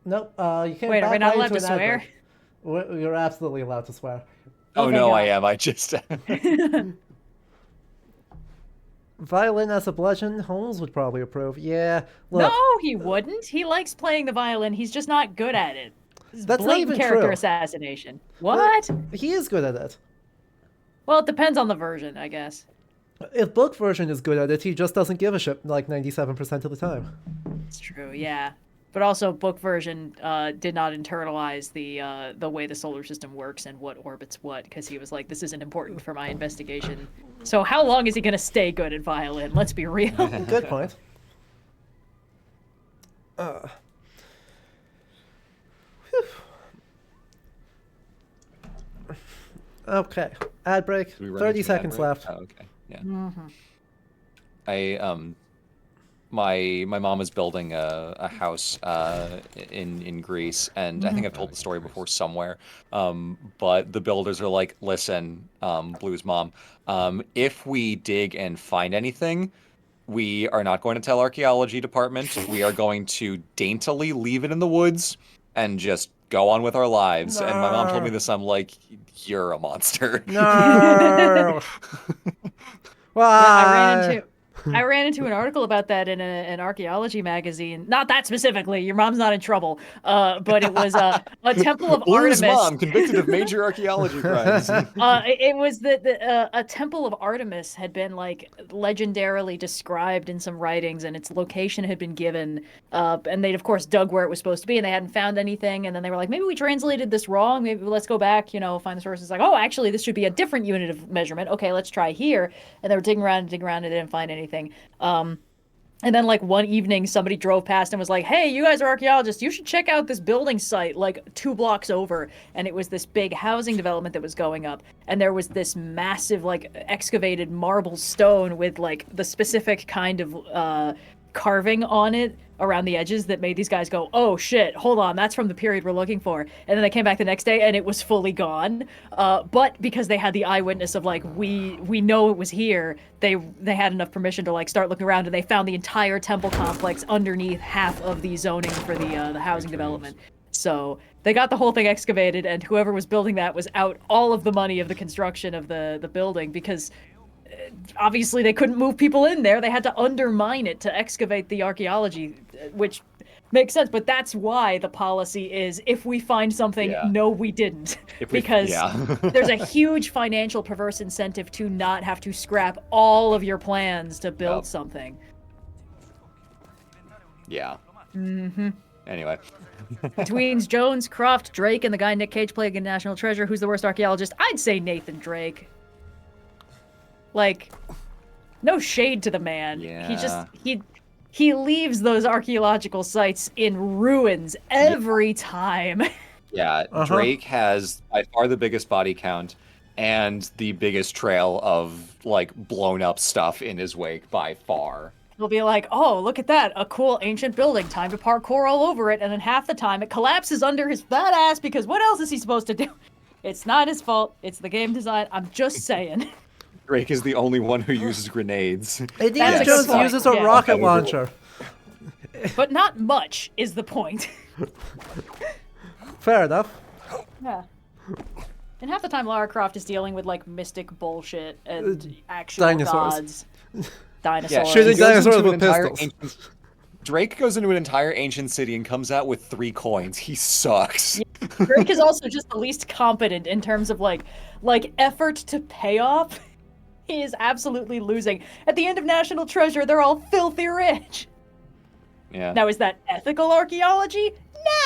Nope. You can't. Wait, are we back not right allowed into to an ad swear? break. You're absolutely allowed to swear. Oh, thank no, God. I am. I just... Violin as a bludgeon, Holmes would probably approve. Yeah. Look, No, he wouldn't. He likes playing the violin. He's just not good at it. This is That's not blatant even character true. assassination. What? he is good at it. Well, it depends on the version, I guess. If book version is good at it, he just doesn't give a shit like 97% of the time. It's true, yeah. But also, book version did not internalize the way the solar system works and what orbits what, because he was like, this isn't important for my investigation. So how long is he going to stay good at violin? Let's be real. Good point. Okay, ad break. We run 30 into an ad seconds break? left. Oh, okay. Yeah. My mom is building a house in Greece, and I think I've told the story before somewhere. But the builders are like, listen, Blue's mom, if we dig and find anything, we are not going to tell archaeology department. We are going to daintily leave it in the woods and just go on with our lives. And my mom told me this. I'm like, you're a monster. No. Why? I ran into I ran into an article about that in an archaeology magazine. Not that specifically. Your mom's not in trouble. But it was a temple of Blue's Artemis. mom convicted of major archaeology crimes. It was that a temple of Artemis had been like legendarily described in some writings, and its location had been given. And they'd of course dug where it was supposed to be, and they hadn't found anything. And then they were like, maybe we translated this wrong. Maybe let's go back, find the sources. Like, oh, actually, this should be a different unit of measurement. Okay, let's try here. And they were digging around, and they didn't find anything. And then like one evening somebody drove past and was like, hey, you guys are archaeologists, you should check out this building site like 2 blocks over. And it was this big housing development that was going up, and there was this massive like excavated marble stone with like the specific kind of carving on it around the edges that made these guys go, oh shit, hold on, that's from the period we're looking for. And then they came back the next day and it was fully gone. But because they had the eyewitness of like, we know it was here, they had enough permission to like start looking around, and they found the entire temple complex underneath half of the zoning for the housing development. So they got the whole thing excavated, and whoever was building that was out all of the money of the construction of the building, because obviously they couldn't move people in there. They had to undermine it to excavate the archaeology, which makes sense. But that's why the policy is, if we find something, no, we didn't. Because there's a huge financial perverse incentive to not have to scrap all of your plans to build something. Yeah. Anyway. Between Jones, Croft, Drake, and the guy Nick Cage playing in National Treasure, who's the worst archaeologist? I'd say Nathan Drake. Like, no shade to the man. Yeah. He leaves those archaeological sites in ruins every time. Yeah, Drake has by far the biggest body count and the biggest trail of like blown up stuff in his wake by far. He'll be like, oh, look at that, a cool ancient building, time to parkour all over it, and then half the time it collapses under his fat ass, because what else is he supposed to do? It's not his fault, it's the game design, I'm just saying. Drake is the only one who uses grenades. Indiana Jones uses a rocket launcher. But not much is the point. Fair enough. Yeah. And half the time Lara Croft is dealing with like mystic bullshit and actual dinosaurs. Gods. Dinosaurs. Yeah, shooting dinosaurs with pistols. Drake goes into an entire ancient city and comes out with 3 coins. He sucks. Yeah. Drake is also just the least competent in terms of like effort to payoff. He is absolutely losing. At the end of National Treasure, they're all filthy rich. Yeah. Now, is that ethical archaeology?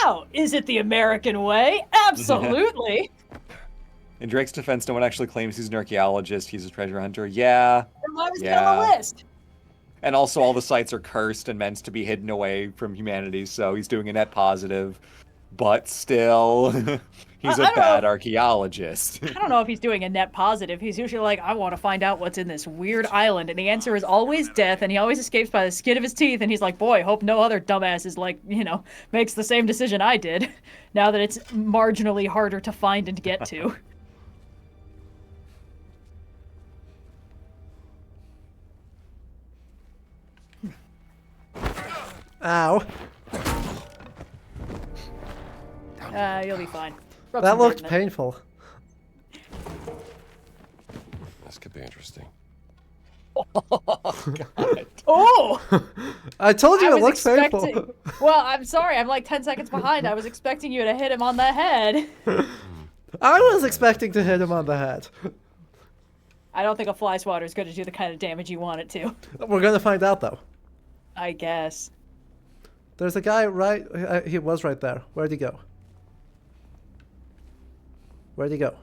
No. Is it the American way? Absolutely. In Drake's defense, no one actually claims he's an archaeologist. He's a treasure hunter. Yeah. Why was he on the list? And also, all the sites are cursed and meant to be hidden away from humanity, so he's doing a net positive. But still, he's a bad archaeologist. I don't know if he's doing a net positive. He's usually like, I want to find out what's in this weird island. And the answer is always death, and he always escapes by the skin of his teeth. And he's like, boy, hope no other dumbass is like, makes the same decision I did. Now that it's marginally harder to find and get to. Ow. You'll be fine. That looked painful. This could be interesting. Oh! I told you it looks painful. Well, I'm sorry. I'm like 10 seconds behind. I was expecting you to hit him on the head. I was expecting to hit him on the head. I don't think a fly swatter is going to do the kind of damage you want it to. We're going to find out, though. I guess. There's a guy right... he was right there. Where'd he go? Where'd he go?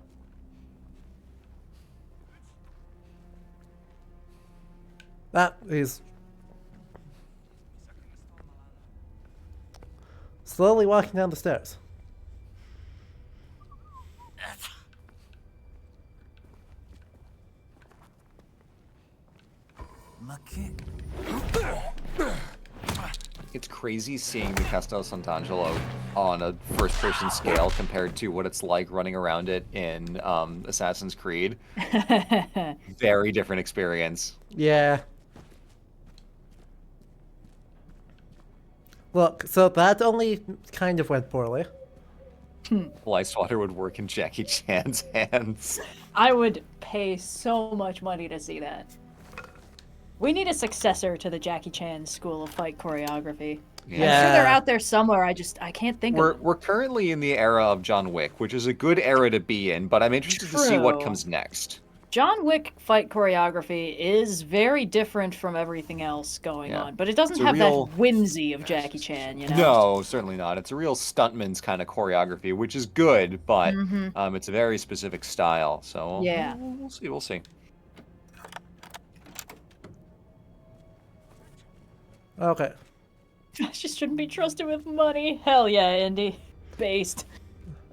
He's... slowly walking down the stairs. It's crazy seeing the Castel Sant'Angelo on a first-person scale compared to what it's like running around it in Assassin's Creed. Very different experience. Yeah. Look, so that only kind of went poorly. Fly swatter would work in Jackie Chan's hands. I would pay so much money to see that. We need a successor to the Jackie Chan school of fight choreography. Yeah. I'm sure they're out there somewhere. I can't think of them. We're currently in the era of John Wick, which is a good era to be in, but I'm interested to see what True. comes next. John Wick fight choreography is very different from everything else going on, but it doesn't have that whimsy of Jackie Chan, you know? No, certainly not. It's a real stuntman's kind of choreography, which is good, but it's a very specific style. So yeah, we'll see. Okay. I just shouldn't be trusted with money. Hell yeah, Indy. Based.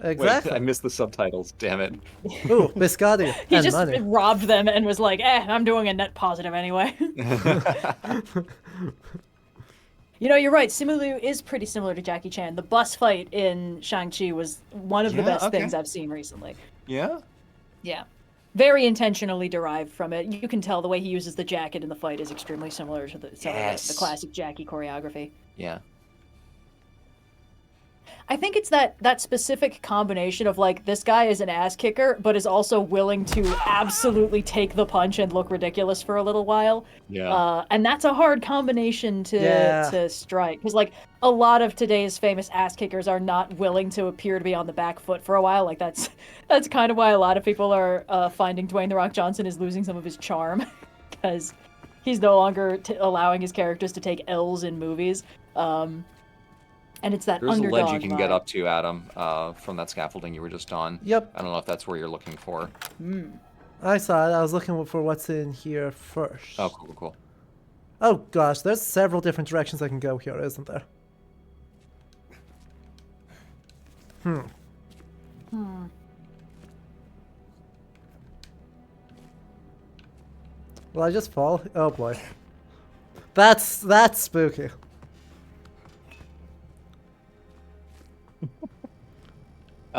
Exactly. Wait, I missed the subtitles. Damn it. Ooh, biscotti He and just money. robbed them and was like, I'm doing a net positive anyway. You know, you're right. Simu is pretty similar to Jackie Chan. The bus fight in Shang-Chi was one of the best things I've seen recently. Yeah? Yeah. Very intentionally derived from it. You can tell the way he uses the jacket in the fight is extremely similar to the classic Jackie choreography. Yeah. I think it's that specific combination of like, this guy is an ass kicker, but is also willing to absolutely take the punch and look ridiculous for a little while. Yeah. And that's a hard combination to strike. Because like, a lot of today's famous ass kickers are not willing to appear to be on the back foot for a while. Like that's kind of why a lot of people are finding Dwayne "The Rock" Johnson is losing some of his charm. Because he's no longer allowing his characters to take L's in movies. And it's that There's underdog a ledge you can get vibe. up to, Adam, from that scaffolding you were just on. Yep. I don't know if that's where you're looking for. I saw it. I was looking for what's in here first. Oh, cool. Oh gosh, there's several different directions I can go here, isn't there? Will I just fall? Oh boy. That's spooky.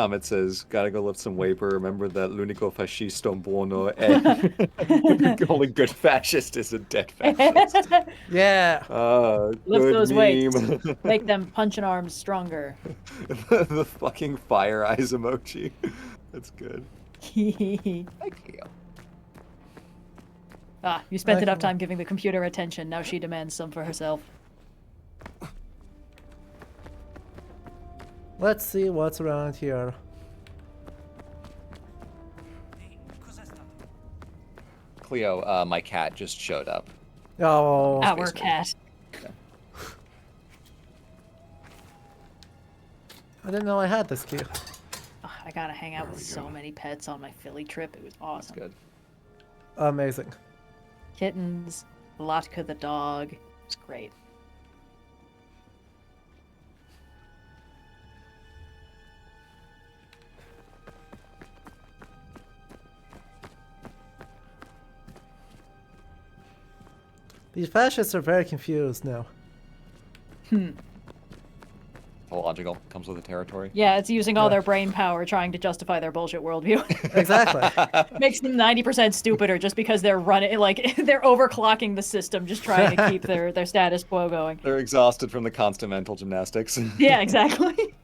It says, gotta go lift some weight, but remember that l'unico fascisto buono è... Only good fascist is a dead fascist. Yeah. Lift Good those meme. weights. Make them punching arms stronger. The fucking fire eyes emoji. That's good. Thank you. You spent enough time giving the computer attention. Now she demands some for herself. Let's see what's around here. Cleo, my cat just showed up. Oh. Our cat. I didn't know I had this key. Oh, I gotta hang out with so many pets on my Philly trip. It was awesome. Good. Amazing. Kittens, Latka the dog. It was great. These fascists are very confused now. Logical. Comes with the territory. Yeah, it's using all their brain power trying to justify their bullshit worldview. Exactly. Makes them 90% stupider just because they're running, like, they're overclocking the system just trying to keep their status quo going. They're exhausted from the constant mental gymnastics. Yeah, exactly.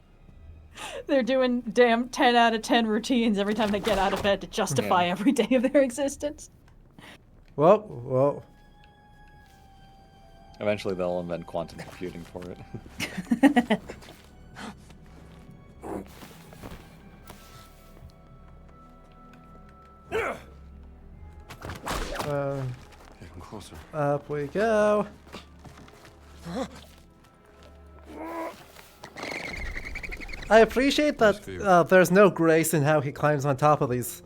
They're doing damn 10 out of 10 routines every time they get out of bed to justify every day of their existence. Whoa. Eventually they'll invent quantum computing for it. Getting closer. Up we go. I appreciate that there's no grace in how he climbs on top of these.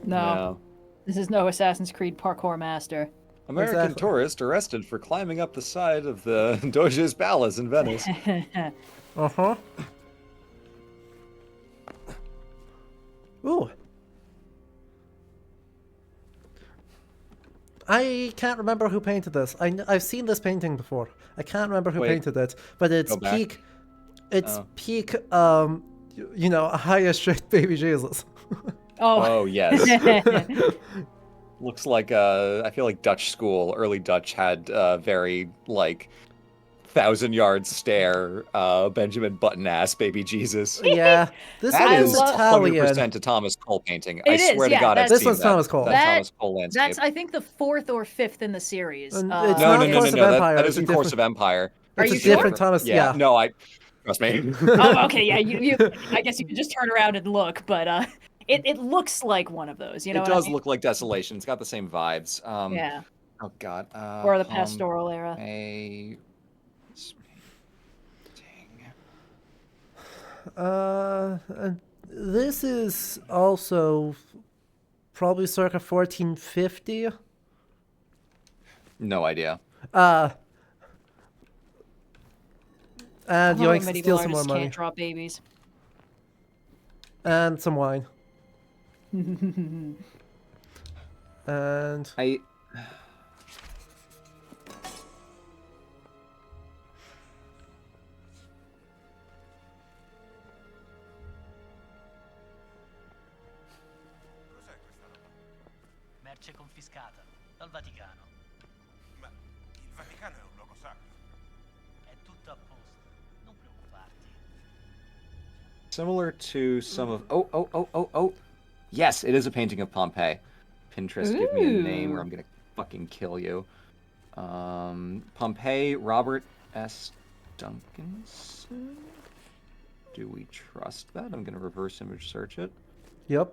No. This is no Assassin's Creed parkour master. American tourist arrested for climbing up the side of the Doge's Palace in Venice. Uh-huh. Ooh. I can't remember who painted this. I've seen this painting before. I can't remember who painted it, but it's peak. It's peak. You know, highest straight baby Jesus. Oh yes. Looks like I feel like Dutch school, early Dutch had very like 1,000-yard stare, Benjamin Button-ass, baby Jesus. Yeah, this That one is is Italian. 100% a Thomas Cole painting. It I is, swear to yeah, God, I've that's- This seen one's Thomas Cole. that Thomas Cole landscape. That's, I think, the 4th or 5th in the series. It's no, not no, Course of no. Empire. That It's a isn't Course different- of Empire. Are It's you a sure? different Thomas. Yeah. No, trust me. Oh, okay, yeah. You. I guess you could just turn around and look, but it looks like one of those. You know, It what does I mean? look like Desolation. It's got the same vibes. Yeah. Oh God. Or the pastoral era. This is also probably circa 1450. No idea. And you Medieval steal some more artists money. can't draw babies. And some wine. And Merce confiscata dal Vaticano. Ma il Vaticano è un luogo sacro. È tutto a posto. Non preoccuparti. Similar to some of... Oh. Yes, it is a painting of Pompeii. Pinterest, give me a name or I'm going to fucking kill you. Pompeii, Robert S. Duncanson? Do we trust that? I'm going to reverse image search it. yep.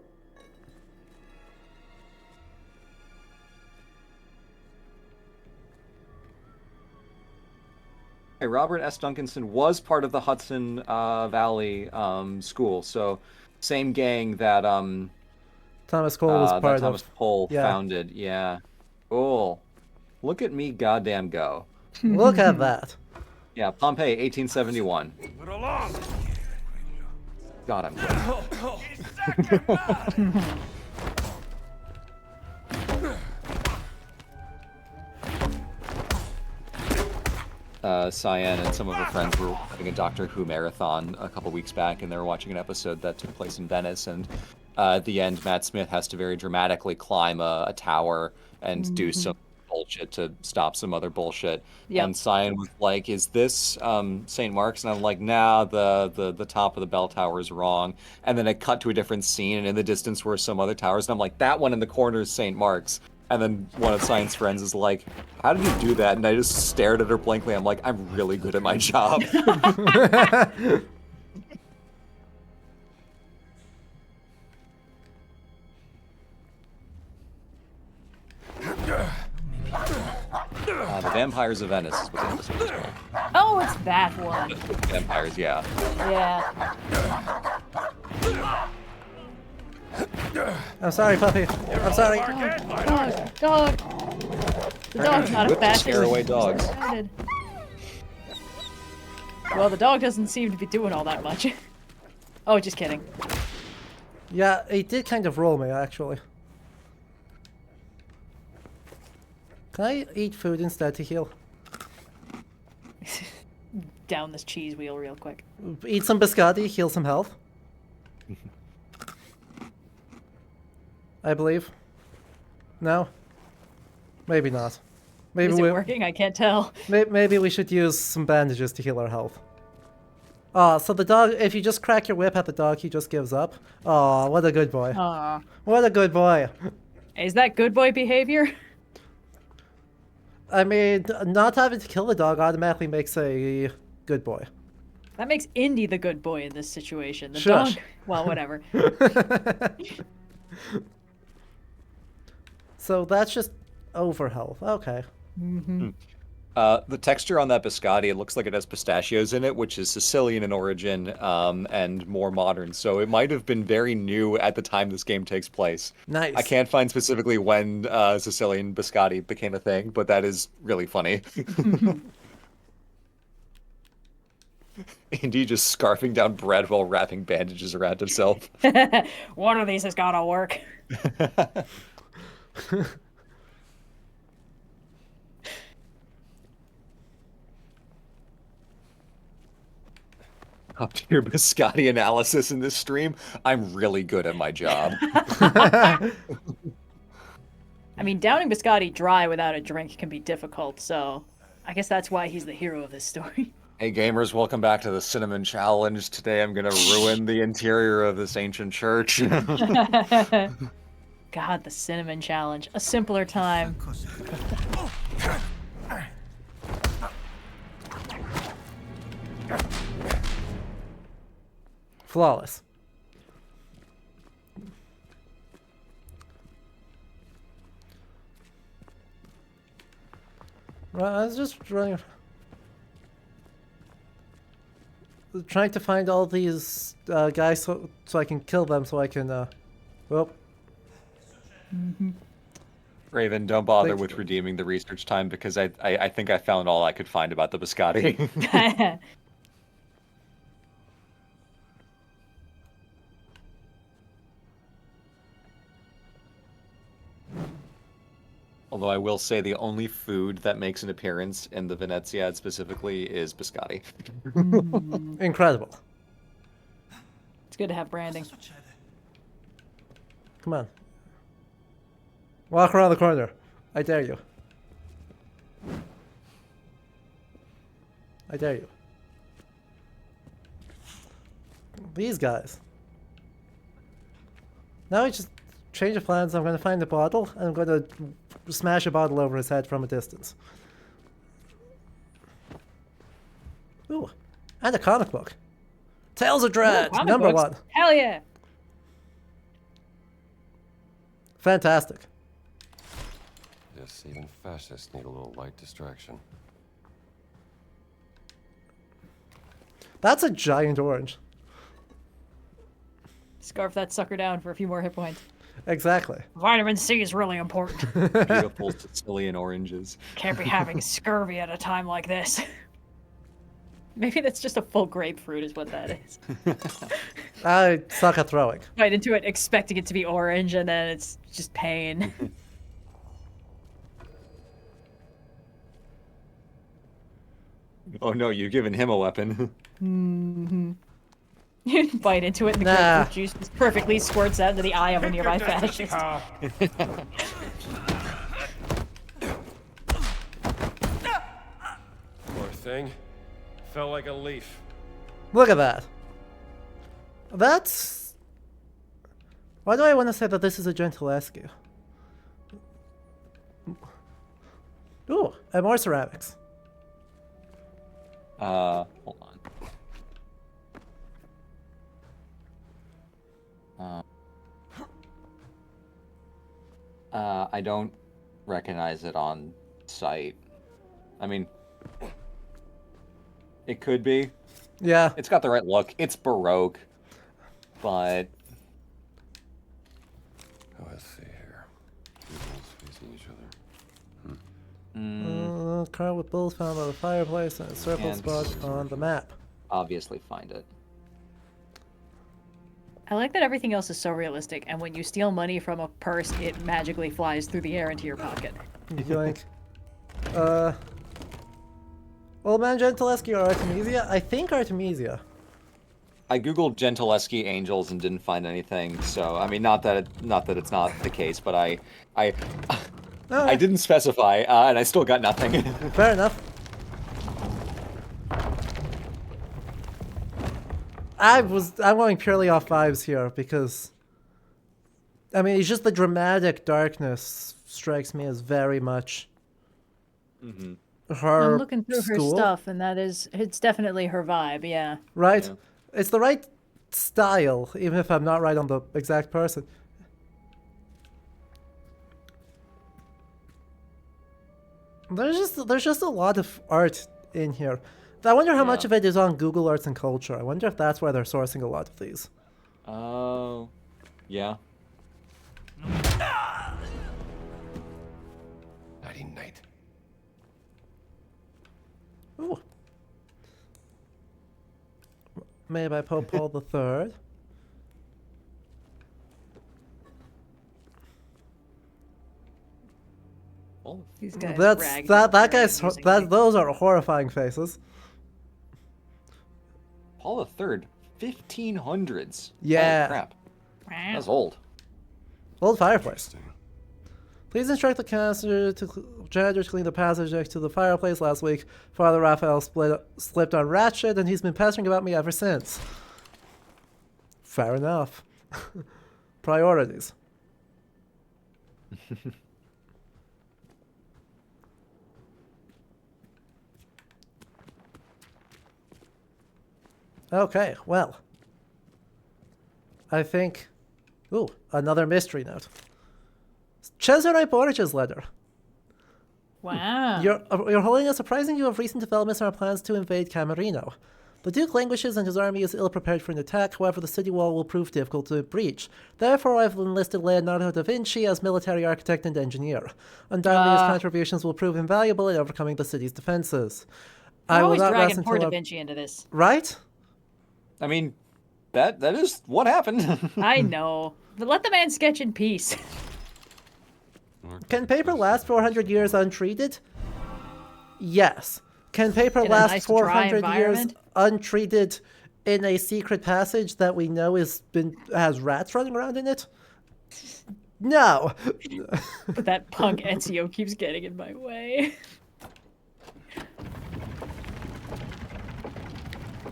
Hey, Robert S. Duncanson was part of the Hudson Valley school, so same gang that Thomas Cole was that part Thomas of. Cole yeah. founded. Yeah. Cool. Look at me, goddamn go. Look at that. Yeah, Pompeii, 1871. We're along. God, I'm Cyan and some of her friends were having a Doctor Who marathon a couple weeks back, and they were watching an episode that took place in Venice, and at the end, Matt Smith has to very dramatically climb a tower and do some bullshit to stop some other bullshit. Yep. And Cyan was like, "Is this St. Mark's?" And I'm like, "Nah, the top of the bell tower is wrong." And then it cut to a different scene, and in the distance were some other towers, and I'm like, "That one in the corner is St. Mark's." And then one of Cyan's friends is like, "How did you do that?" And I just stared at her blankly. I'm like, "I'm really good at my job." The Vampires of Venice is what the episode is called. Oh, it's that one. Vampires, yeah. Yeah. I'm sorry, puppy. I'm sorry. Dog. The dog's not a Whip to fascist. scare away dogs. Well, the dog doesn't seem to be doing all that much. Oh, just kidding. Yeah, it did kind of roll me, actually. Can I eat food instead to heal? Down this cheese wheel real quick. Eat some biscotti, heal some health. I believe. No? Maybe not. Maybe Is it working? I can't tell. Maybe we should use some bandages to heal our health. Oh, so the dog, if you just crack your whip at the dog, he just gives up. Oh, what a good boy. Aw. What a good boy. Is that good boy behavior? I mean, not having to kill the dog automatically makes a good boy. That makes Indy the good boy in this situation. The Shush. dog, well, whatever. So that's just over health. Okay. The texture on that biscotti, it looks like it has pistachios in it, which is Sicilian in origin and more modern. So it might have been very new at the time this game takes place. Nice. I can't find specifically when Sicilian biscotti became a thing, but that is really funny. Indy just scarfing down bread while wrapping bandages around himself. One of these has gotta work. Up to your biscotti analysis in this stream, I'm really good at my job. I mean, downing biscotti dry without a drink can be difficult, so... I guess that's why he's the hero of this story. Hey gamers, welcome back to the Cinnamon Challenge. Today I'm gonna ruin the interior of this ancient church. God, the Cinnamon Challenge. A simpler time. Flawless. Well, I was just trying to find all these guys so I can kill them, so I can, well... Raven, don't bother Thanks, with man. redeeming the research time because I think I found all I could find about the biscotti. Although I will say the only food that makes an appearance in the Veneziad specifically is biscotti. Incredible. It's good to have branding. Come on. Walk around the corner. I dare you. I dare you. These guys. Now we just change the plans. I'm going to find a bottle, and I'm going to smash a bottle over his head from a distance. Ooh, and a comic book. Tales of Dread, Ooh, comic number books. 1. Hell yeah! Fantastic. Yes, even fascists need a little light distraction. That's a giant orange. Scarf that sucker down for a few more hit points. Exactly. Vitamin C is really important. Beautiful Sicilian oranges. Can't be having scurvy at a time like this. Maybe that's just a full grapefruit is what that is. I suck at throwing. Bite into it expecting it to be orange and then it's just pain. Oh no, you've given him a weapon. You bite into it and the grapefruit juice just perfectly squirts out into the eye of a nearby fascist. Poor thing. Felt like a leaf. Look at that. That's... Why do I want to say that this is a Gentileschi? Ooh, and more ceramics. Hold on. I don't recognize it on site. I mean, it could be. Yeah. It's got the right look. It's Baroque, but... Oh, let's see here. Two bulls facing each other. Car with bulls found by the fireplace and a circle And- spot on the map. Obviously find it. I like that everything else is so realistic, and when you steal money from a purse, it magically flies through the air into your pocket. Yoink. Old Man Gentileschi or Artemisia? I think Artemisia. I googled Gentileschi angels and didn't find anything. So I mean, not that it's not the case, but I didn't specify, and I still got nothing. Fair enough. I'm going purely off vibes here because, I mean, it's just the dramatic darkness strikes me as very much her I'm looking through her school. stuff, and it's definitely her vibe, yeah. Right? Yeah. It's the right style, even if I'm not right on the exact person. There's just a lot of art in here. I wonder how much of it is on Google Arts and Culture. I wonder if that's where they're sourcing a lot of these. Oh, yeah. Nighty night. Ooh. Made by Pope Paul III. Oh, These guys Those are horrifying faces. Paul III, 1500s. Yeah. Holy crap. That's old. Old fireplace. Interesting. Please instruct the janitor to clean the passage next to the fireplace. Last week, Father Raphael slipped on rat shit, and he's been pestering about me ever since. Fair enough. Priorities. Okay, well. I think... Ooh, another mystery note. Cesare Borgia's letter. Wow. Your Holiness, surprising you of recent developments in our plans to invade Camerino. The Duke languishes and his army is ill-prepared for an attack, however the city wall will prove difficult to breach. Therefore, I've enlisted Leonardo da Vinci as military architect and engineer. Undoubtedly, his contributions will prove invaluable in overcoming the city's defenses. You're always dragging poor Da Vinci into this. Right? I mean, that is what happened. I know. But let the man sketch in peace. Can paper last 400 years untreated? Yes. Can paper last nice 400 years untreated in a secret passage that we know has rats running around in it? No. But that punk Ezio keeps getting in my way.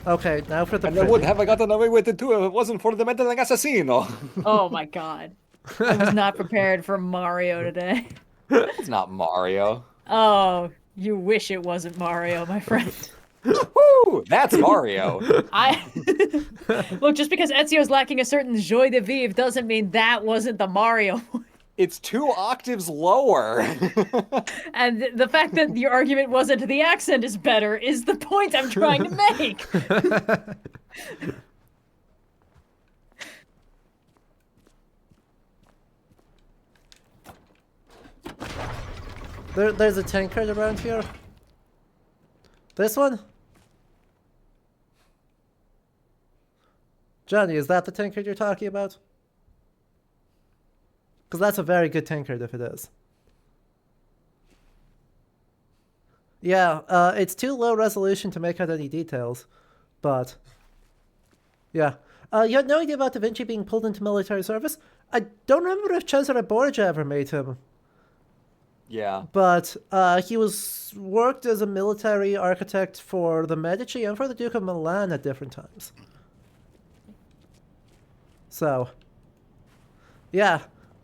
Okay, now for the And I would have gotten away with it too if it wasn't for the meddling assassino. Oh my god. I was not prepared for Mario today. It's not Mario. Oh, you wish it wasn't Mario, my friend. Woo! That's Mario. Look, just because Ezio's lacking a certain joie de vivre doesn't mean that wasn't the Mario. It's 2 octaves lower. And the fact that your argument wasn't the accent is better is the point I'm trying to make. There's a tankard around here. This one? Johnny, is that the tankard you're talking about? Because that's a very good tankard if it is. Yeah, it's too low resolution to make out any details, but... Yeah. You had no idea about Da Vinci being pulled into military service? I don't remember if Cesare Borgia ever made him. Yeah. But he worked as a military architect for the Medici and for the Duke of Milan at different times. So, yeah.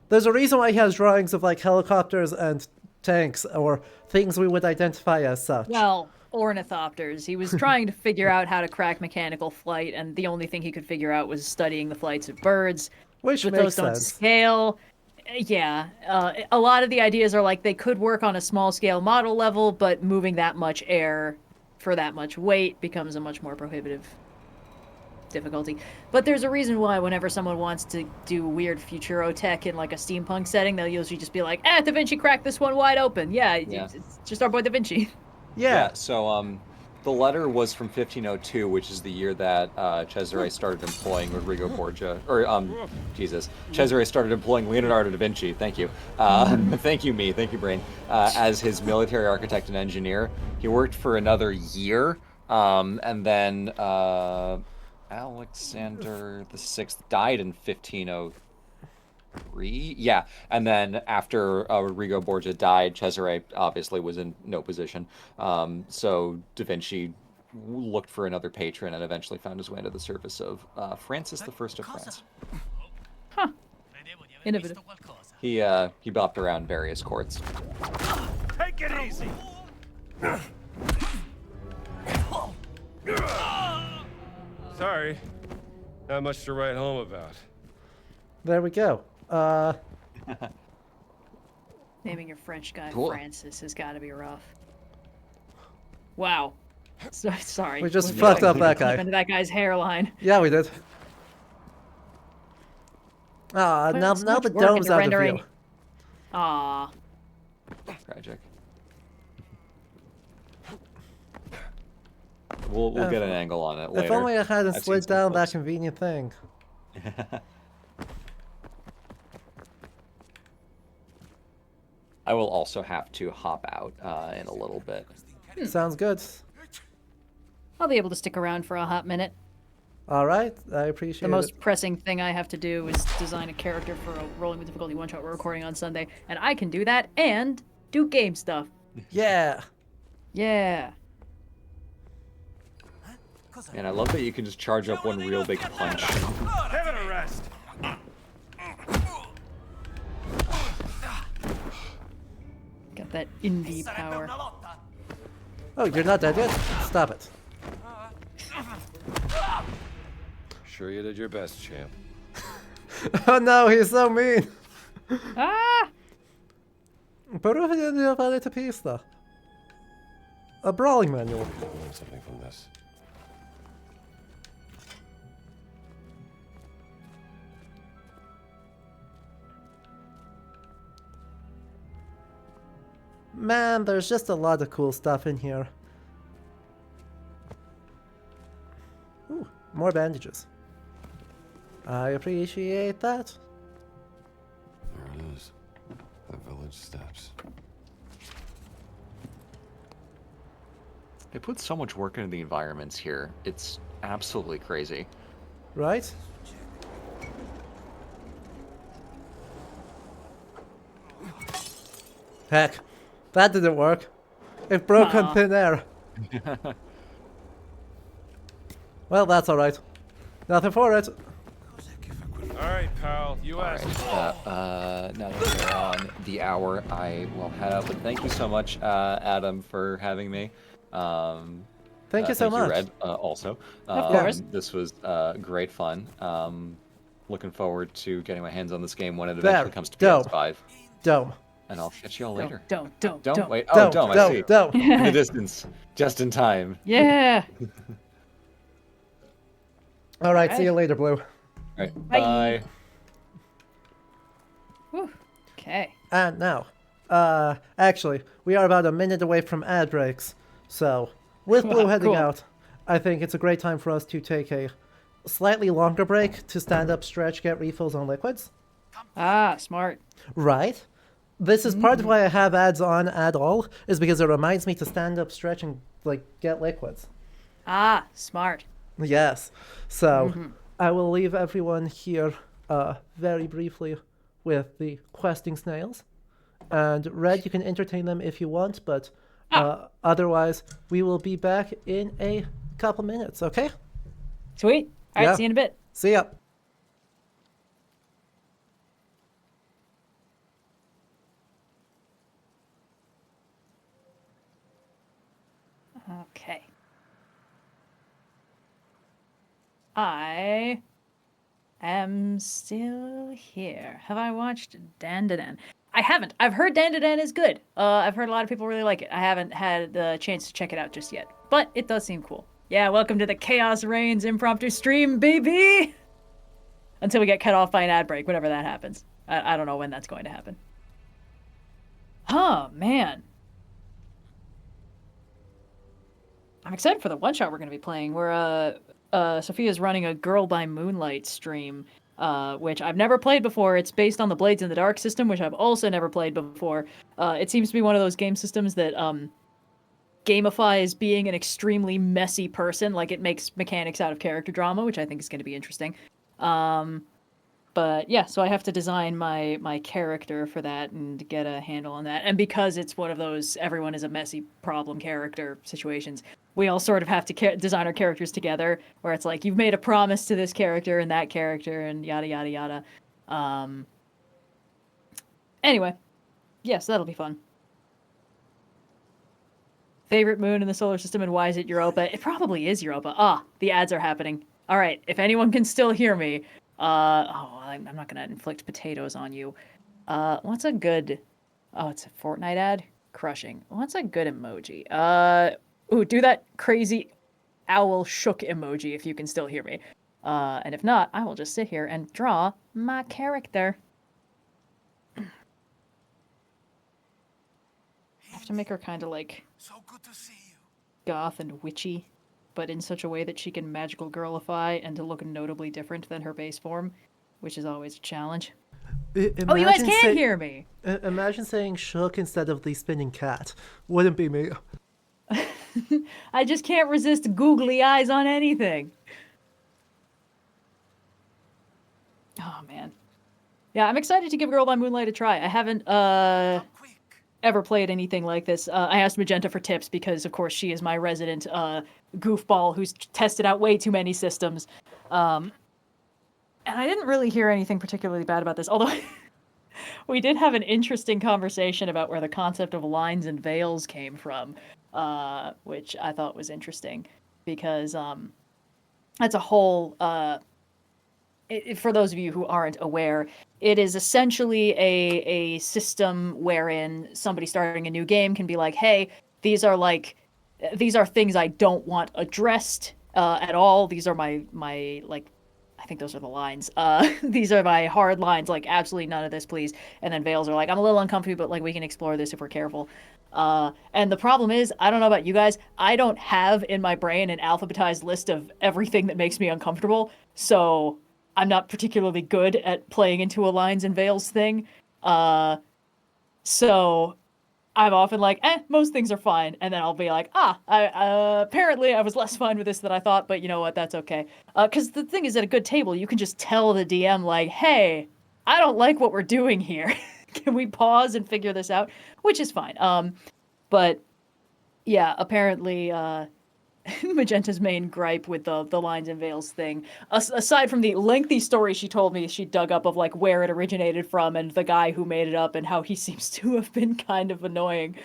There's a reason why he has drawings of, like, helicopters and tanks, or things we would identify as such. Well, ornithopters. He was trying to figure out how to crack mechanical flight, and the only thing he could figure out was studying the flights of birds. Which but makes those don't sense. scale. Yeah, a lot of the ideas are like they could work on a small scale model level, but moving that much air for that much weight becomes a much more prohibitive difficulty. But there's a reason why whenever someone wants to do weird futuro tech in like a steampunk setting, they'll usually just be like, Da Vinci cracked this one wide open. Yeah. It's just our boy Da Vinci. Yeah. So the letter was from 1502, which is the year that Cesare started employing Rodrigo Borgia, or Cesare started employing Leonardo da Vinci. Thank you, thank you, Brain, as his military architect and engineer. He worked for another year, and then Alexander VI died in 1503. Yeah, and then after Rodrigo Borgia died, Cesare obviously was in no position. So Da Vinci looked for another patron and eventually found his way into the service of Francis I of France. Huh. Innovative. He bopped around various courts. Take it easy. Sorry. Not much to write home about. There we go. Naming your French guy Cool. Francis has got to be rough. Wow. Sorry. We just fucked up that guy. Into that guy's hairline. Yeah, we did. Now the dome's out of view. Aw. Tragic. We'll get an angle on it later. If only I hadn't I've slid seen some down that clips. convenient thing. I will also have to hop out in a little bit. Sounds good. I'll be able to stick around for a hot minute. All right, I appreciate The most it. pressing thing I have to do is design a character for a rolling with difficulty one-shot we're recording on Sunday, and I can do that and do game stuff. Yeah. Yeah. And I love that you can just charge up one real big punch. Have an arrest. Got that indie power. Oh, you're not dead yet? Stop it. Sure you did your best, champ. Oh no, he's so mean. Ah! Pero hindi vale to pista. A brawling manual. Learn something from this. Man, there's just a lot of cool stuff in here. Ooh, more bandages. I appreciate that. There it is. The village steps. They put so much work into the environments here. It's absolutely crazy. Right? Heck, that didn't work. It broke on thin air. Well, that's alright. Nothing for it. All right, pal. You asked. Now that we're on the hour, I will head out. But thank you so much, Adam, for having me. Thank you so much. Red, also. Of course. This was great fun. Looking forward to getting my hands on this game when it eventually comes to PS5. Dome. And I'll catch you all later. Don't. Wait. Oh, Dome, I see. Dome. In the distance. Just in time. Yeah. Alright, see you later, Blue. Alright, Bye. bye. Whew. Okay. And now, actually, we are about a minute away from ad breaks. So, with Blue heading Cool. out, I think it's a great time for us to take a slightly longer break to stand up, stretch, get refills on liquids. Ah, smart. Right? This is part of why I have ads on at all, is because it reminds me to stand up, stretch, and, get liquids. Ah, smart. Yes. So, I will leave everyone here very briefly with the questing snails. And Red, you can entertain them if you want, but otherwise, we will be back in a couple minutes, okay? Sweet. All right, Yeah. see you in a bit. See ya. Okay. I am still here. Have I watched Dan Da Dan? I haven't. I've heard Dan Da Dan is good. I've heard a lot of people really like it. I haven't had the chance to check it out just yet, but it does seem cool. Yeah, welcome to the Chaos Reigns impromptu stream, baby! Until we get cut off by an ad break, whenever that happens. I don't know when that's going to happen. Oh, man. I'm excited for the one-shot we're going to be playing. Sophia's running a Girl by Moonlight stream, which I've never played before. It's based on the Blades in the Dark system, which I've also never played before. It seems to be one of those game systems that gamifies being an extremely messy person. Like, it makes mechanics out of character drama, which I think is going to be interesting. But yeah, so I have to design my character for that and get a handle on that. And because it's one of those everyone is a messy problem character situations, we all sort of have to design our characters together, where it's like, you've made a promise to this character and that character and yada, yada, yada. Anyway, yes, that'll be fun. Favorite moon in the solar system and why is it Europa? It probably is Europa. Ah, the ads are happening. All right, if anyone can still hear me, I'm not gonna inflict potatoes on you. What's a good? Oh, it's a Fortnite ad. Crushing. What's a good emoji? Do that crazy owl shook emoji if you can still hear me. And if not, I will just sit here and draw my character. I have to make her kind of like So good to see you. goth and witchy, but in such a way that she can magical girlify and to look notably different than her base form, which is always a challenge. You guys can hear me! Imagine saying shook instead of the spinning cat. Wouldn't be me. I just can't resist googly eyes on anything. Oh man. Yeah, I'm excited to give Girl by Moonlight a try. I haven't ever played anything like this. I asked Magenta for tips because, of course, she is my resident goofball who's tested out way too many systems. And I didn't really hear anything particularly bad about this, although we did have an interesting conversation about where the concept of lines and veils came from, which I thought was interesting because that's a whole... for those of you who aren't aware, it is essentially a system wherein somebody starting a new game can be like, hey, these are things I don't want addressed at all. These are my like, I think those are the lines. These are my hard lines, like absolutely none of this, please. And then Veils are like, I'm a little uncomfortable, but like we can explore this if we're careful. And the problem is, I don't know about you guys, I don't have in my brain an alphabetized list of everything that makes me uncomfortable. So I'm not particularly good at playing into a lines and veils thing. So I'm often like, most things are fine. And then I'll be like, apparently I was less fine with this than I thought, but you know what, that's okay. Because the thing is, at a good table, you can just tell the DM, like, hey, I don't like what we're doing here. Can we pause and figure this out? Which is fine. But yeah, apparently... Magenta's main gripe with the lines and veils thing, aside from the lengthy story she told me she dug up of like where it originated from and the guy who made it up and how he seems to have been kind of annoying,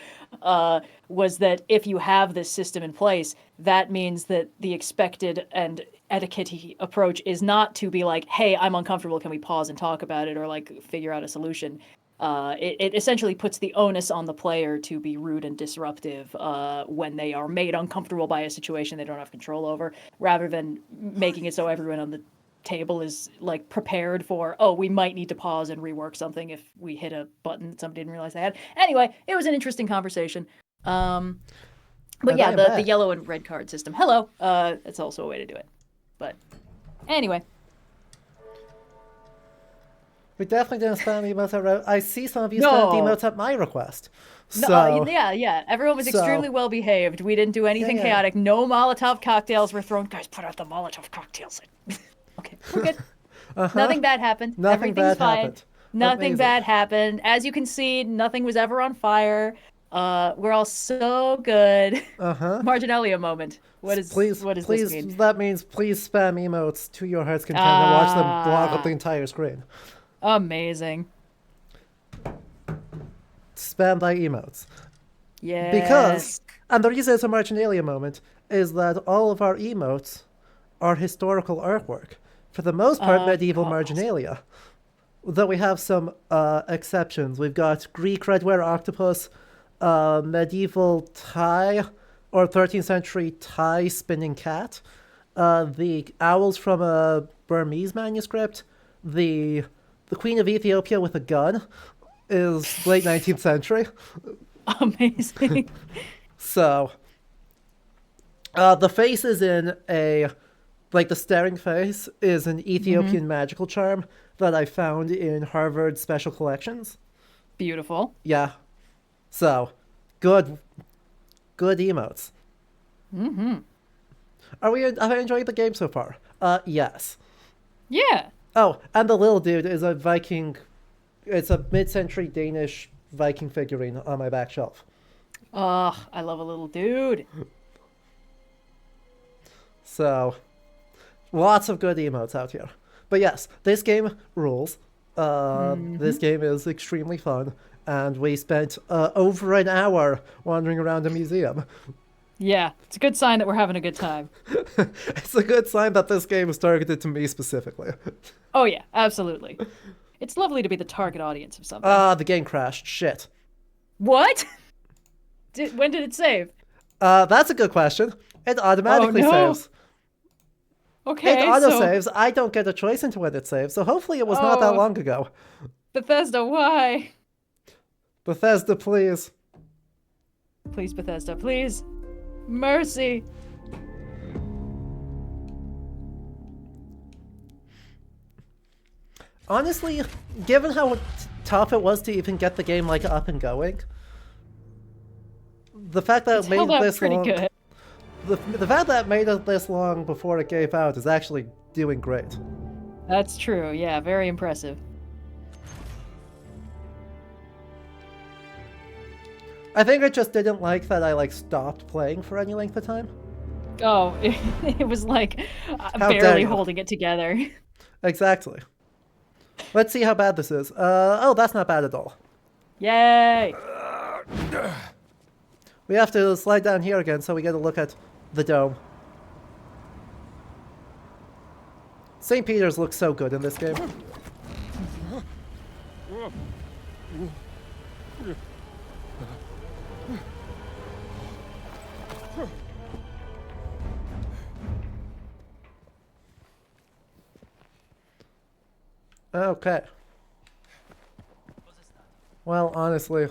was that if you have this system in place, that means that the expected and etiquette-y approach is not to be like, hey, I'm uncomfortable, can we pause and talk about it or like figure out a solution. It essentially puts the onus on the player to be rude and disruptive when they are made uncomfortable by a situation they don't have control over, rather than making it so everyone on the table is like prepared for, oh, we might need to pause and rework something if we hit a button that somebody didn't realize they had. Anyway, it was an interesting conversation. But yeah, the yellow and red card system. Hello. That's also a way to do it. But anyway. We definitely didn't spam emotes at I see some of you spam emotes at my request. So, yeah. Everyone was extremely well behaved. We didn't do anything chaotic. No Molotov cocktails were thrown. Guys, put out the Molotov cocktails. Okay, we're good. Nothing bad happened. Everything's fine. Nothing bad happened. As you can see, nothing was ever on fire. We're all so good. Marginalia moment. What does this mean? That means please spam emotes to your heart's content and watch them block up the entire screen. Amazing. Spam by emotes. Yes. Because, and the reason it's a marginalia moment is that all of our emotes are historical artwork. For the most part, medieval marginalia. Though we have some exceptions. We've got Greek redware octopus, medieval Thai or 13th century Thai spinning cat, the owls from a Burmese manuscript, the Queen of Ethiopia with a gun is late 19th century. Amazing. So, the face is in the staring face is an Ethiopian magical charm that I found in Harvard Special Collections. Beautiful. Yeah. So, good emotes. Have I enjoyed the game so far? Yes. Yeah. Oh, and the little dude is a Viking. It's a mid-century Danish Viking figurine on my back shelf. Oh, I love a little dude. So, lots of good emotes out here. But yes, this game rules. This game is extremely fun, and we spent over an hour wandering around a museum. Yeah, it's a good sign that we're having a good time. It's a good sign that this game is targeted to me specifically. Oh yeah, absolutely. It's lovely to be the target audience of something. The game crashed. Shit. What? When did it save? That's a good question. It automatically saves. Okay, it auto-saves. I don't get a choice into when it saves, so hopefully it was not that long ago. Bethesda, why? Bethesda, please. Please, Bethesda, please. Mercy. Honestly, given how tough it was to even get the game up and going, the fact that it made this long, the fact that it made it this long before it gave out is actually doing great. That's true. Yeah, very impressive. I think I just didn't like that I stopped playing for any length of time. Oh, it was like How dare barely you. holding it together. Exactly. Let's see how bad this is. Oh, that's not bad at all. Yay! We have to slide down here again so we get a look at the dome. St. Peter's looks so good in this game. Okay. Well, honestly.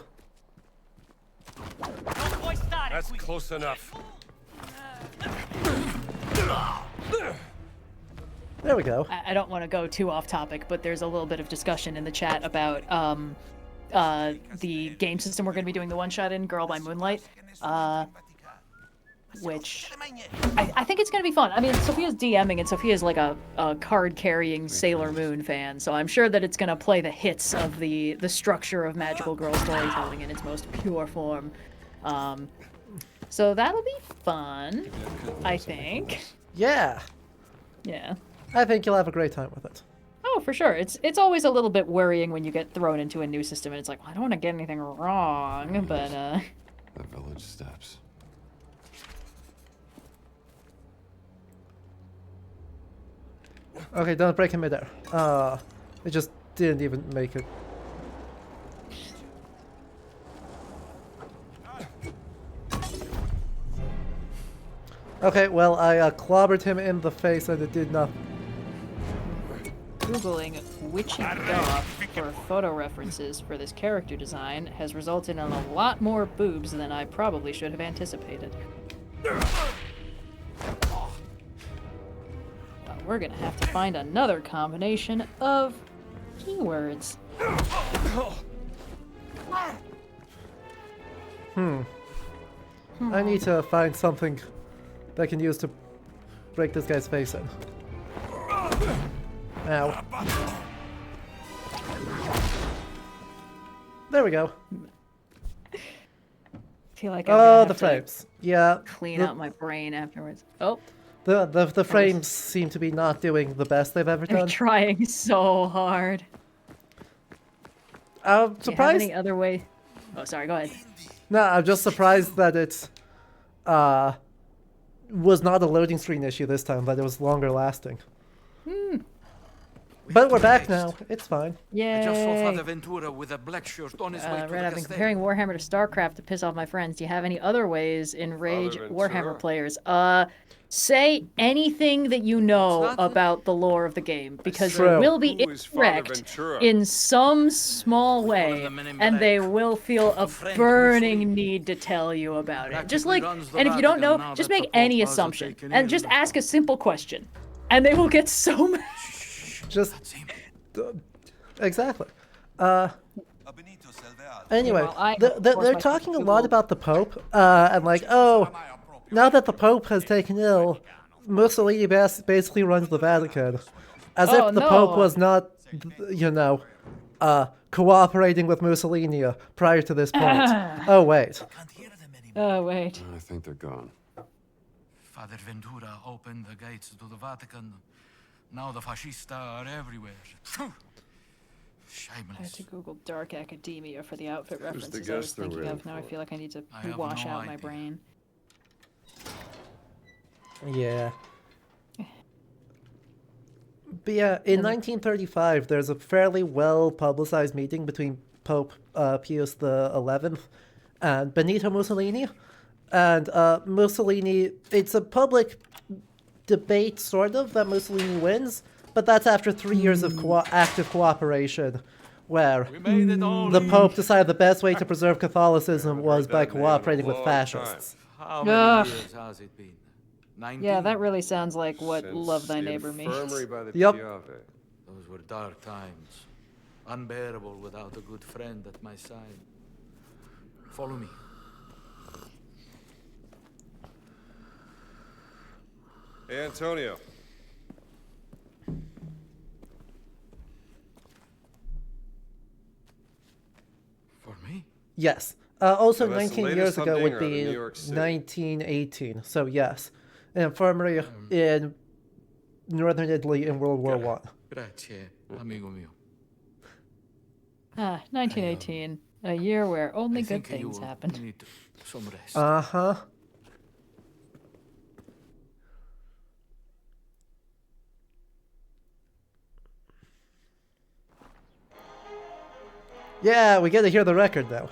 That's close enough. There we go. I don't want to go too off topic, but there's a little bit of discussion in the chat about the game system we're going to be doing the one-shot in, Girl by Moonlight, which I think it's going to be fun. I mean, Sophia's DMing, and Sophia's like a card-carrying Sailor Moon fan, so I'm sure that it's going to play the hits of the structure of magical girl storytelling in its most pure form. So that'll be fun, I think. Yeah. Yeah. I think you'll have a great time with it. Oh, for sure. It's always a little bit worrying when you get thrown into a new system, and it's like, well, I don't want to get anything wrong, but The village steps. Okay, don't break him midair. It just didn't even make it. Okay, well, I clobbered him in the face and it did nothing. Googling witchy goth for photo references for this character design has resulted in a lot more boobs than I probably should have anticipated. Well, we're gonna have to find another combination of keywords. I need to find something that I can use to break this guy's face in. Ow. There we go. I feel like I'm gonna have the to frames. Yeah. clean out my brain afterwards. Oh, The frames seem to be not doing the best they've ever they're done. trying so hard. I'm Do you have surprised. any other way? Oh, sorry. Go ahead. No, I'm just surprised that it was not a loading screen issue this time, but it was longer lasting. But we're back now. It's fine. I just saw Yay! Father Ventura with a black shirt on his way to Red, the I've been castell. comparing Warhammer to StarCraft to piss off my friends. Do you have any other ways enrage Father Warhammer Ventura? players? Say anything that you know about the lore of the game, because True. it will be Who is Father incorrect Ventura? in some small way, the Men in and Black. they will feel a friend burning Mussolini. need to tell you about it. Just Practically like, runs the and if you don't know, Vatican now just that make the Pope any has assumption, taken and in. just ask a simple question, and they will get so mad. Just exactly. Anyway, Well, I, they're of course, my talking a Google- lot about the Pope, and like, oh, now that the Pope has taken ill, Mussolini basically runs the Vatican, as Oh, if the Pope no. was not, you know, cooperating with Mussolini prior to this point. Oh wait, Oh wait. I think they're gone. Father Ventura opened the gates to the Vatican. Now the fascists are everywhere. I had Shameless. to Google Dark Academia for the outfit the references I was guest they're thinking waiting of. Now I for? feel like I need to I have wash no out my idea. brain. yeah. But yeah, in 1935, there's a fairly well-publicized meeting between Pope Pius XI and Benito Mussolini. And Mussolini, it's a public debate, sort of, that Mussolini wins, but that's after 3 years of active cooperation, where Made it all. the Pope decided the best way to preserve Catholicism was by that name in a cooperating with long fascists. How Ugh. many years has it been? 19? Yeah, that really sounds like what Since Love Thy the Neighbor means. infirmary by the Yep. Piave. Those were dark times. Unbearable without a good friend at my side. Follow me. Hey, Antonio. Yes. Also, Now, that's the 19 years latest ago would humdinger out of be New York City. 1918. So yes, an infirmary in northern Italy in World War One. Grazie, amigo mio. 1918, a year where only I good think things you happened. need some rest. Uh-huh. Yeah, we get to hear the record now.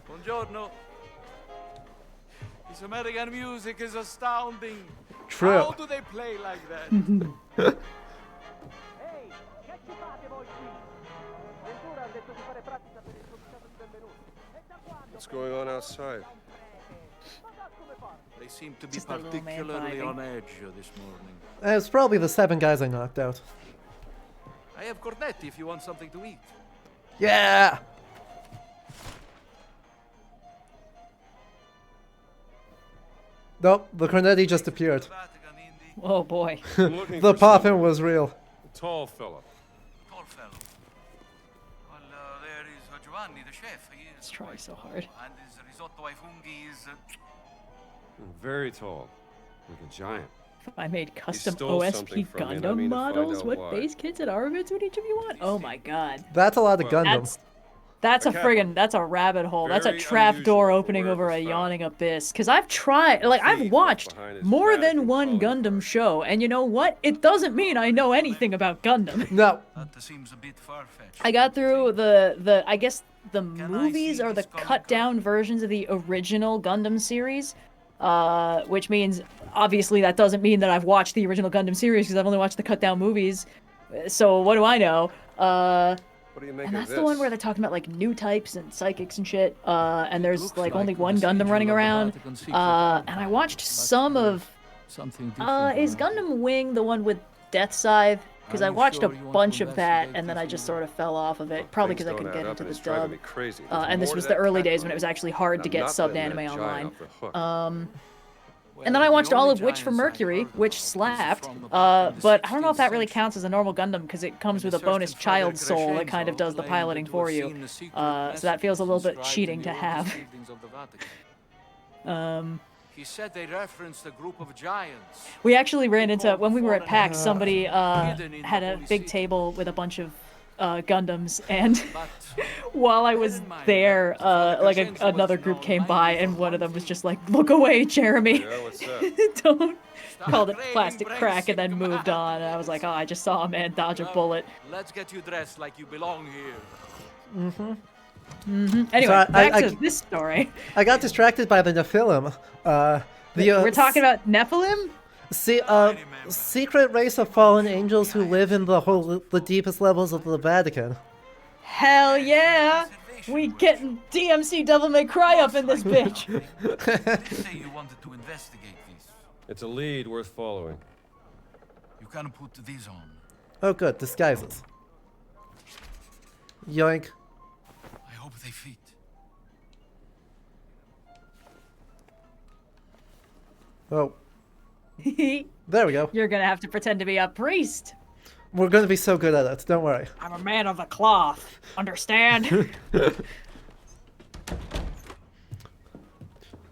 Buongiorno. This American music is astounding. True. How do they play like that? What's going on outside? They seem to be Just a little man particularly vibing. on edge this morning. It's probably the 7 guys I knocked out. I have cornetti if you want something to eat. Yeah! Nope, the Cornetti just appeared. Oh boy. I'm looking The for poppin' someone. was real. A tall fella. Tall fellow. Well, there is Giovanni, the chef. He is It's trying so hard. And his risotto ai funghi is... Very tall. Like a giant. If I made custom stole OSP something from me, and I Gundam mean to find models, out what why. base kits and armaments would each of you want? Oh my god. That's a lot of Well, Gundam. That's a Kappa. friggin' that's a rabbit hole. That's a Very trap door unusual for opening where it over was a found. yawning abyss. Cause I've tried, like I've thief watched left behind his more than Vatican one calling Gundam card. show, and you know what? It doesn't mean I know anything about Gundam. No, That seems a bit far-fetched. I got through the I guess the movies see or the this comic cut down versions of the original Gundam series. Which means obviously that doesn't mean that I've watched the original Gundam series because I've only watched the cut down movies. So what do I know? What do you make And of that's this? the one where they're talking about like new types and psychics and shit. And there's Looks like like only the one sigil Gundam of running the around. Vatican secret And I archive, watched but some of something different. is Gundam Wing the one with Death Scythe? Because Are I you watched sure a you want bunch to of that, investigate and then this I just either? sort of fell off of it. Probably Things because I don't couldn't add get up, into and the it's driving dub. me crazy. There's And this more was to the that early cat days when it book. was actually hard to I'm get not subbed letting anime that giant online. off the hook. And then I watched all of Witch from Mercury, which slapped. But I don't know if that really counts as a normal Gundam because it comes with a bonus child soul that kind of does the piloting for you. So that feels a little bit cheating to have. He said they referenced a group of giants. We actually ran into, when we were at PAX, somebody had a big table with a bunch of Gundams, and while I was there, like another group came by, and one of them was just like, "Look away, Jeremy." Yeah, what's that? Don't. Called it plastic crack and then moved on. And I was like, oh, I just saw a man dodge a bullet. Let's get you dressed like you belong here. Anyway, So back to this story. I got distracted by the Nephilim. We're talking about Nephilim? Secret race of fallen angels who live in the deepest levels of the Vatican. Hell yeah! We getting DMC Devil May Cry up in this bitch. They say you wanted to investigate this. It's a lead worth following. You can put these on. Oh good, disguises. Yoink. I hope they fit. Oh. There we go. You're gonna have to pretend to be a priest. We're gonna be so good at it, don't worry. I'm a man of the cloth. Understand?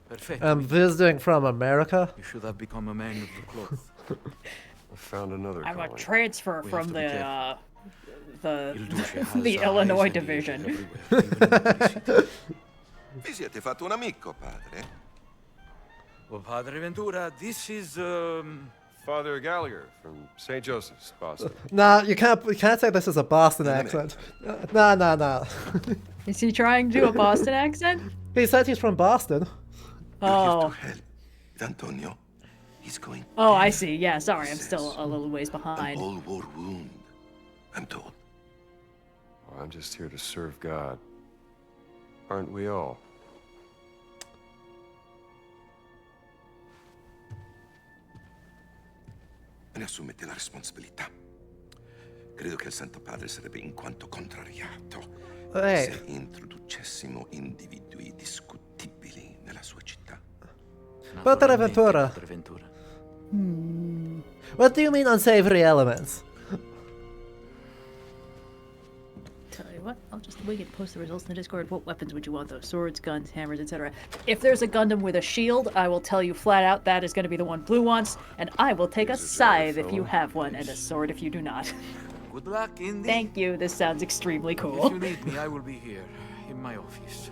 Perfect. I'm visiting from America. You should have become a man of the cloth. I found another I'm a calling. transfer We from have to be careful. Il Duce has the eyes Illinois and ears division. everywhere, even in the city. Vi siete fatto un amico, padre? Well, Padre Ventura, this is Father Gallagher from St. Joseph's, Boston. Nah, you can't say this is a Boston accent. Nah. Is he trying to do a Boston accent? He said he's from Boston. Oh. Hell, with Antonio. He's going. Oh, I see. Yeah, sorry, I'm still a little ways An behind. old war wound, I'm told. Well, I'm just here to serve God. Aren't we all? Ne assumete la responsabilità. Credo che il Santo Padre sarebbe in quanto contrariato Hey. se introducessimo individui discutibili nella sua città. Bonaventura. What do you mean unsavory elements? Tell you what, we can post the results in the Discord. What weapons would you want though? Swords, guns, hammers, etc. If there's a Gundam with a shield, I will tell you flat out that is going to be the one Blue wants, and I will take a scythe if you have one, and a sword if you do not. Good luck, Indy. Thank you, this sounds extremely If cool. you need me, I will be here, in my office.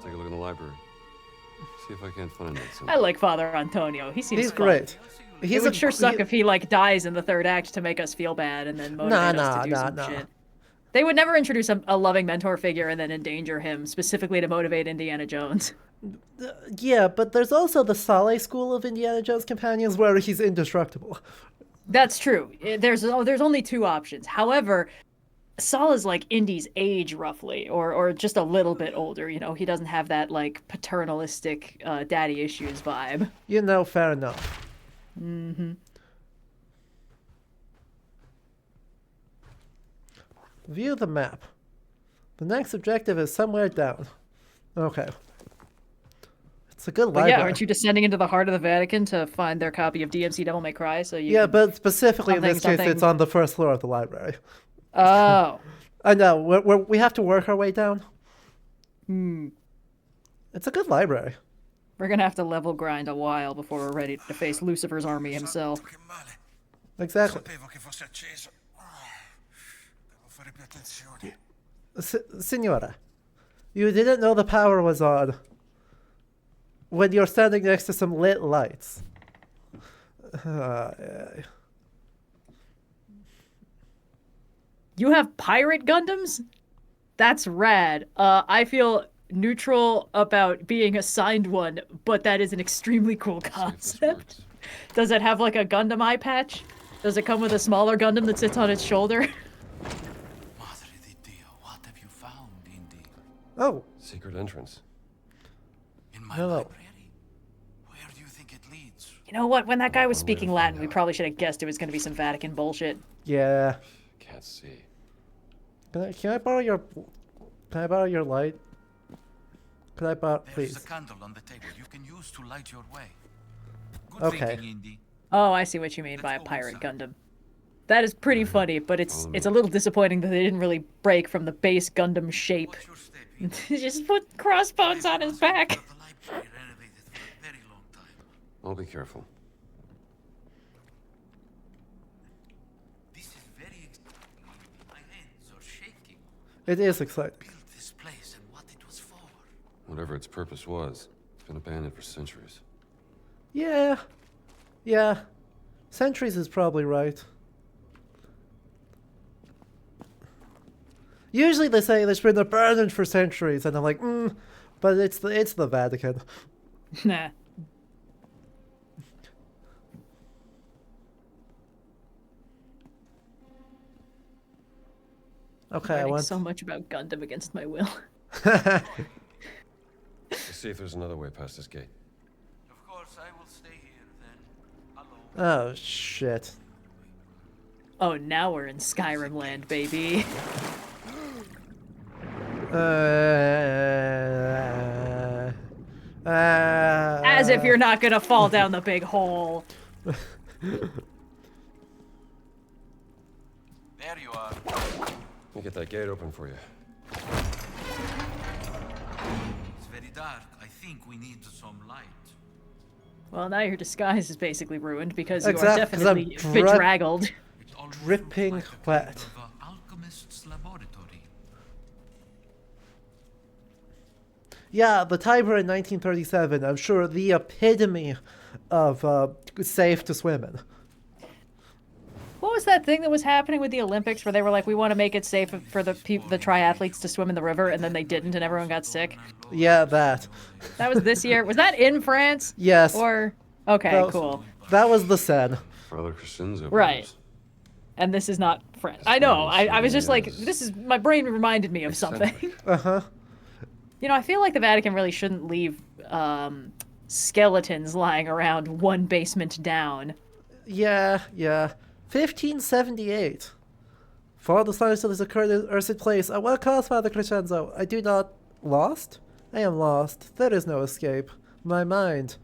Take a look in the library. See if I can't find that. I like Father Antonio. He seems He's fun. great. It would sure suck if he like dies in the third act to make us feel bad and then motivate us to do some shit. They would never introduce a loving mentor figure and then endanger him specifically to motivate Indiana Jones. Yeah, but there's also the Saleh school of Indiana Jones companions where he's indestructible. That's true. There's only two options. However, Saul is like Indy's age roughly, or just a little bit older. You know, he doesn't have that like paternalistic daddy issues vibe. You know, fair enough. Mm-hmm. View the map. The next objective is somewhere down. Okay. It's a good library. Yeah, aren't you descending into the heart of the Vatican to find their copy of DMC Devil May Cry? So you yeah, but specifically in this something... case, it's on the first floor of the library. Oh. I know. We have to work our way down. Hmm. It's a good library. We're gonna have to level grind a while before we're ready to face Lucifer's army himself. Exactly. Signora, you didn't know the power was on when you're standing next to some lit lights. You have pirate Gundams? That's rad. I feel neutral about being assigned one, but that is an extremely cool concept. Does it have like a Gundam eye patch? Does it come with a smaller Gundam that sits on its shoulder? Oh. Secret entrance. In my Hello. library? Where do you think it leads? You know what? When that guy was speaking Latin, we probably should have guessed it was going to be some Vatican bullshit. Yeah. Can't see. Can I borrow your light? Can I borrow, please? There's a candle on the table you can use to light your way. Good Okay. thinking, Indy. Oh, I see what you mean by a pirate Gundam. That is pretty funny, but it's a little disappointing that they didn't really break from the base Gundam shape. Just put crossbones on his back. I'll be careful. This is very exciting. My hands are shaking. It is exciting. Build this place and what it was for. Whatever its purpose was, it's been abandoned for centuries. Yeah. Yeah. Centuries is probably right. Usually they say it's been abandoned for centuries, and I'm like, but it's the Vatican. Nah. Okay, I I want want so much about Gundam against my will. Let's see if there's another way past this gate. Of course, I will stay here then. Hello. Oh shit. Oh, now we're in Skyrim land, baby. As if you're not gonna fall down the big hole. There you are. Let me get that gate open for you. It's very dark. I think we need some light. Well, now your disguise is basically ruined because you are Exactly, 'cause I'm definitely bedraggled. Dripping wet. Alchemist's laboratory. Yeah, the Tiber in 1937, I'm sure the epitome of safe to swim in. What was that thing that was happening with the Olympics where they were like, we want to make it safe for the triathletes to swim in the river, and then they didn't and everyone got sick? Yeah, that. That was this year. Was that in France? Yes. Or, okay, cool. That was the Seine. Father Crescenzo. Right. And this is not French. I know. I was just like, this is, my brain reminded me of something. Uh-huh. You know, I feel like the Vatican really shouldn't leave skeletons lying around one basement down. Yeah. 1578. For all the signs that has occurred in Ursid Place, at what cost, Father Crescenzo? I do not... Lost? I am lost. There is no escape. My mind.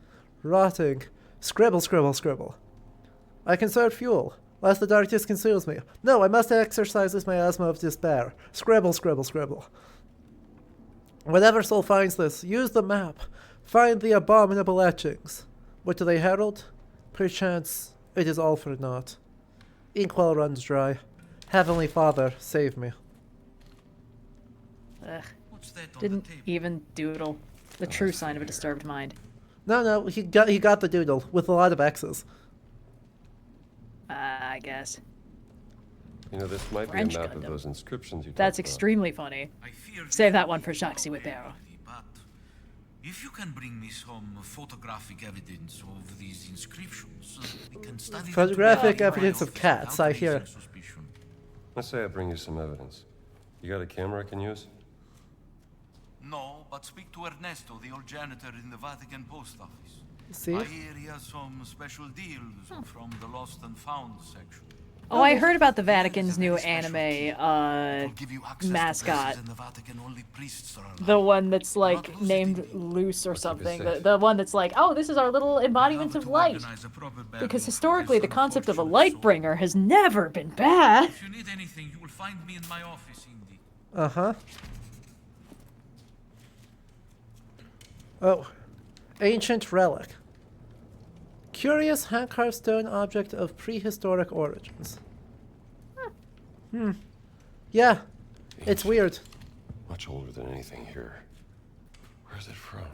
Rotting. Scribble, scribble, scribble. I conserve fuel, lest the darkness consumes me. No, I must exercise this miasma of despair. Scribble, scribble, scribble. Whatever soul finds this, use the map. Find the abominable etchings. What do they herald? Perchance, it is all for naught. Inkwell runs dry. Heavenly Father, save me. Ugh. Didn't even doodle. The true sign of a disturbed mind. No, he got the doodle with a lot of X's. I guess. You know, this might French be a map Gundam. of those inscriptions you That's talked about. extremely funny. Save that one for Jacques Whipero. But if you can bring me some photographic evidence of these inscriptions, we can study them Photographic together in my evidence of office cats, without I hear. raising suspicion. Let's say I bring you some evidence. You got a camera I can use? No, but speak to Ernesto, the old janitor in the Vatican post office. See? I hear he has some special deals from the lost and found section. Oh, I heard about the Vatican's new anime It'll give you access to mascot. places in the Vatican only priests are allowed. The one that's like named Luce or something. The one that's like, oh, this is our little embodiment of light. Because historically, the concept of a light bringer has never been bad. If you need anything, you will find me in my office, Indy. Uh-huh. Oh. Ancient relic. Curious hand-carved stone object of prehistoric origins. Yeah. It's weird. Much older than anything here. Where's it from?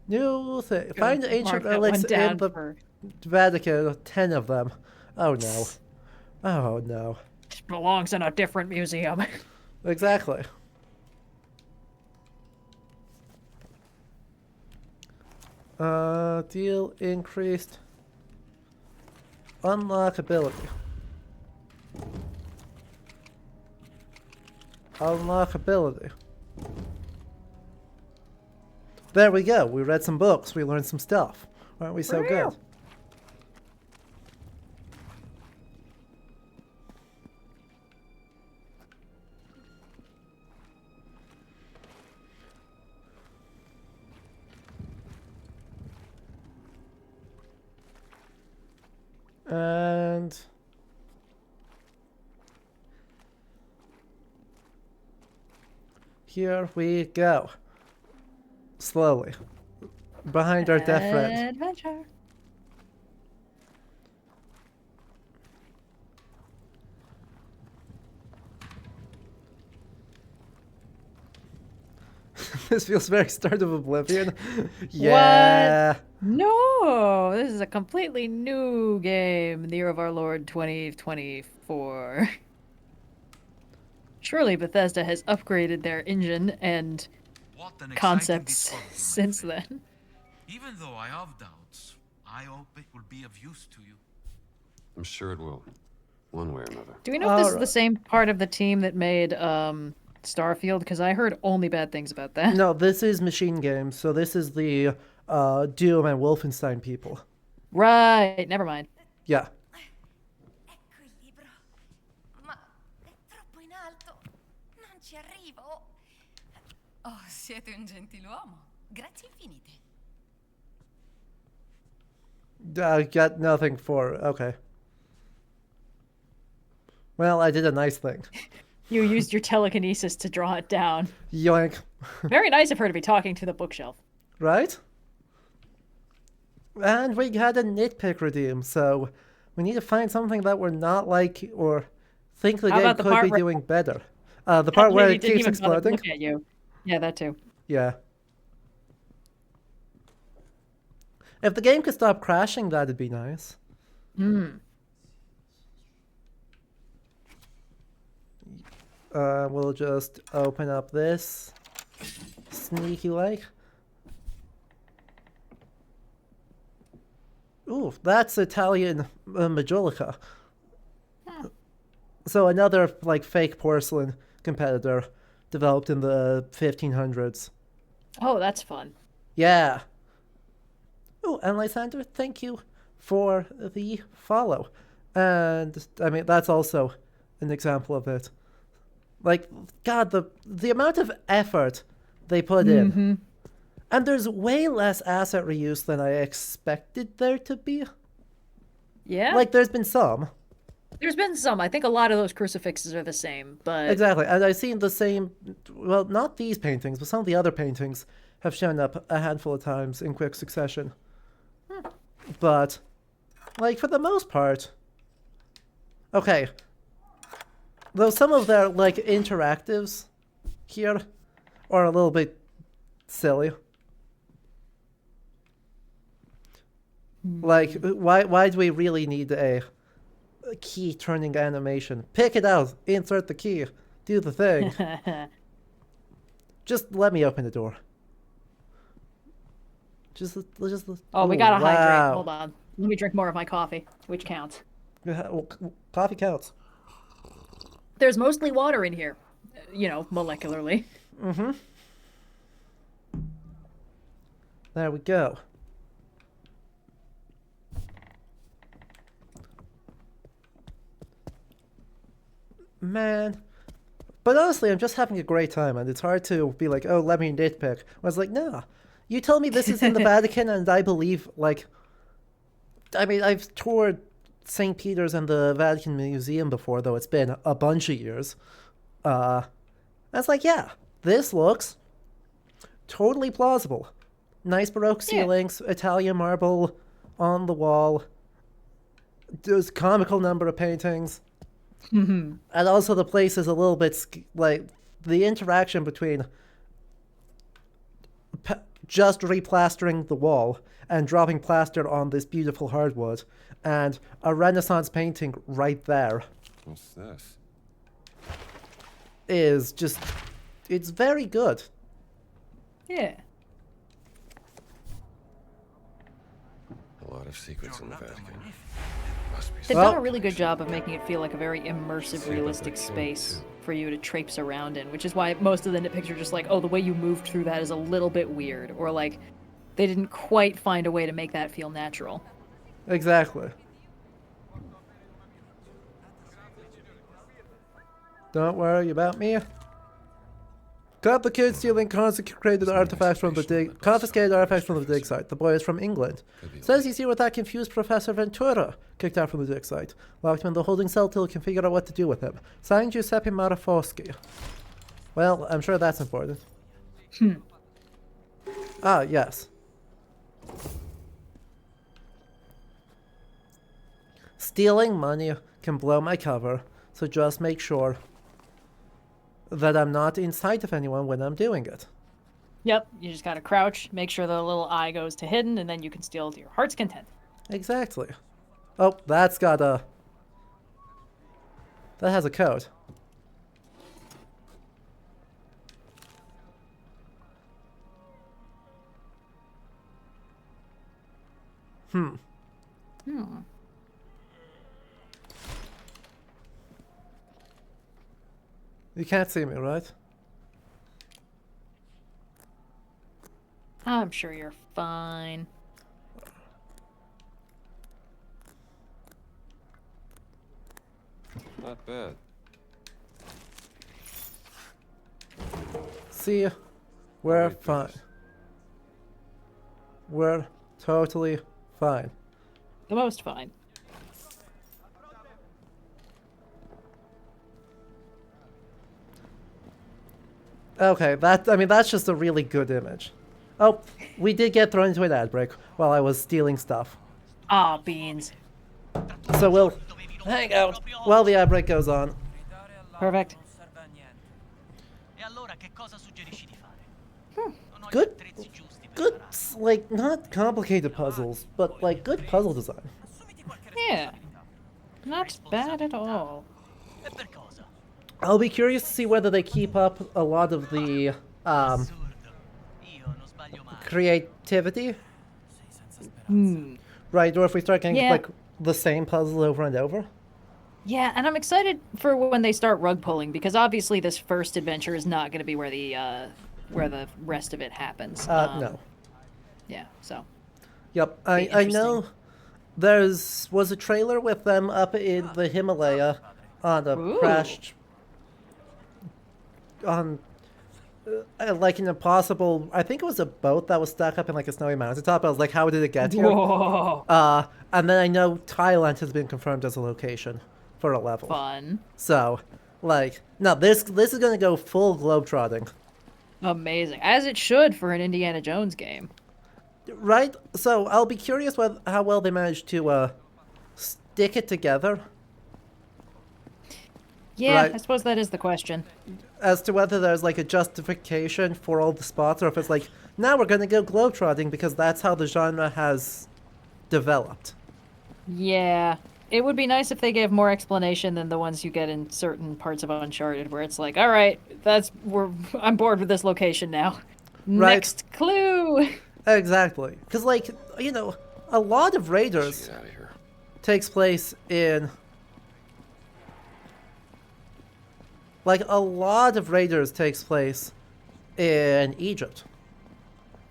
New thing. Find Mark ancient that relics one down in the for- Vatican. 10 of them. Oh no. Oh no. belongs in a different museum. Exactly. Deal increased unlockability. Unlockability. There we go. We read some books. We learned some stuff. Aren't we so good? And here we go. Slowly. Behind our deaf friend. Adventure. This feels very Start of Oblivion. Yeah. What? No, this is a completely new game in the year of our Lord 2024. Surely Bethesda has upgraded their engine and concepts since then. Even though I have doubts, I hope it will be of use to you. I'm sure it will. One way or another. Do we know if this is the same part of the team that made Starfield? Because I heard only bad things about that. No, this is Machine Games, so this is the Doom and Wolfenstein people. Right, never mind. Yeah. Ecco il libro. Ma è troppo in alto. Non ci arrivo. Oh, siete un gentiluomo. Grazie infinite. Got nothing for... Okay. Well, I did a nice thing. You used your telekinesis to draw it down. Yoink. Very nice of her to be talking to the bookshelf. Right? And we had a nitpick redeem, so we need to find something that we're not like or think the How game about the could part be where- doing better. The part where it Didn't keeps even bother to exploding. look at you. Yeah, that too. Yeah. If the game could stop crashing, that'd be nice. We'll just open up this. Sneaky like. Ooh, that's Italian Majolica. So another like fake porcelain competitor developed in the 1500s. Oh, that's fun. Yeah. Oh, and Lysander, thank you for the follow. And, I mean, that's also an example of it. Like, God, the amount of effort they put in. And there's way less asset reuse than I expected there to be. Yeah? Like, there's been some. There's been some. I think a lot of those crucifixes are the same, but... Exactly, and I've seen the same... Well, not these paintings, but some of the other paintings have shown up a handful of times in quick succession. But, like, for the most part... Okay. Though some of their, like, interactives here are a little bit silly. Like, why do we really need a key turning animation? Pick it out, insert the key, do the thing. Just let me open the door. Just oh, we gotta hydrate. Hold on. Let me drink more of my coffee, which counts. Well, coffee counts. There's mostly water in here, you know, molecularly. There we go. Man. But honestly, I'm just having a great time, and it's hard to be like, oh, let me nitpick. I was like, nah. You tell me this is in the Vatican, and I believe, like... I mean, I've toured St. Peter's and the Vatican Museum before, though it's been a bunch of years. I was like, yeah, this looks totally plausible. Nice Baroque ceilings, Italian marble on the wall. There's a comical number of paintings. And also the place is a little bit, like, the interaction between just replastering the wall and dropping plaster on this beautiful hardwood and a Renaissance painting right there. What's this? Is just, it's very good. Yeah. A lot of secrets in the Vatican. They've done a really good job of making it feel like a very immersive, realistic space for you to traipse around in, which is why most of the nitpicks are just like, oh, the way you moved through that is a little bit weird, or like, they didn't quite find a way to make that feel natural. Exactly. Don't worry about me. Caught the kid stealing confiscated artifacts from the dig site. The boy is from England. Says he's here with that confused Professor Ventura, kicked out from the dig site. Locked him in the holding cell till he can figure out what to do with him. Signed Giuseppe Marafoschi. Well, I'm sure that's important. Ah, yes. Stealing money can blow my cover, so just make sure that I'm not in sight of anyone when I'm doing it. Yep, you just gotta crouch, make sure the little eye goes to hidden, and then you can steal to your heart's content. Exactly. Oh, that's got a... That has a code. You can't see me, right? I'm sure you're fine. Not bad. See, we're fine. We're totally fine. The most fine. Okay, that's just a really good image. Oh, we did get thrown into an ad break while I was stealing stuff. Ah, beans. So we'll hang out while the ad break goes on. Perfect. Good, like, not complicated puzzles, but, like, good puzzle design. Yeah. Not bad at all. I'll be curious to see whether they keep up a lot of the, creativity. Right, or if we start getting, like, the same puzzle over and over. Yeah, and I'm excited for when they start rug pulling, because obviously this first adventure is not going to be where the rest of it happens. No. Yeah, so. Yep, I know was a trailer with them up in the Himalaya on a crashed... on... like an impossible... I think it was a boat that was stuck up in like a snowy mountaintop. I was like, how did it get here? Whoa. And then I know Thailand has been confirmed as a location for a level. Fun. So, like, no, this is going to go full globetrotting. Amazing. As it should for an Indiana Jones game. Right? So, I'll be curious how well they managed to stick it together. Yeah, right? I suppose that is the question. As to whether there's like a justification for all the spots, or if it's like, now we're going to go globetrotting because that's how the genre has developed. Yeah. It would be nice if they gave more explanation than the ones you get in certain parts of Uncharted, where it's like, all right, I'm bored with this location now. Right. Next clue. Exactly. Because, like, you know, a lot of Raiders takes place in... Like, a lot of Raiders takes place in Egypt.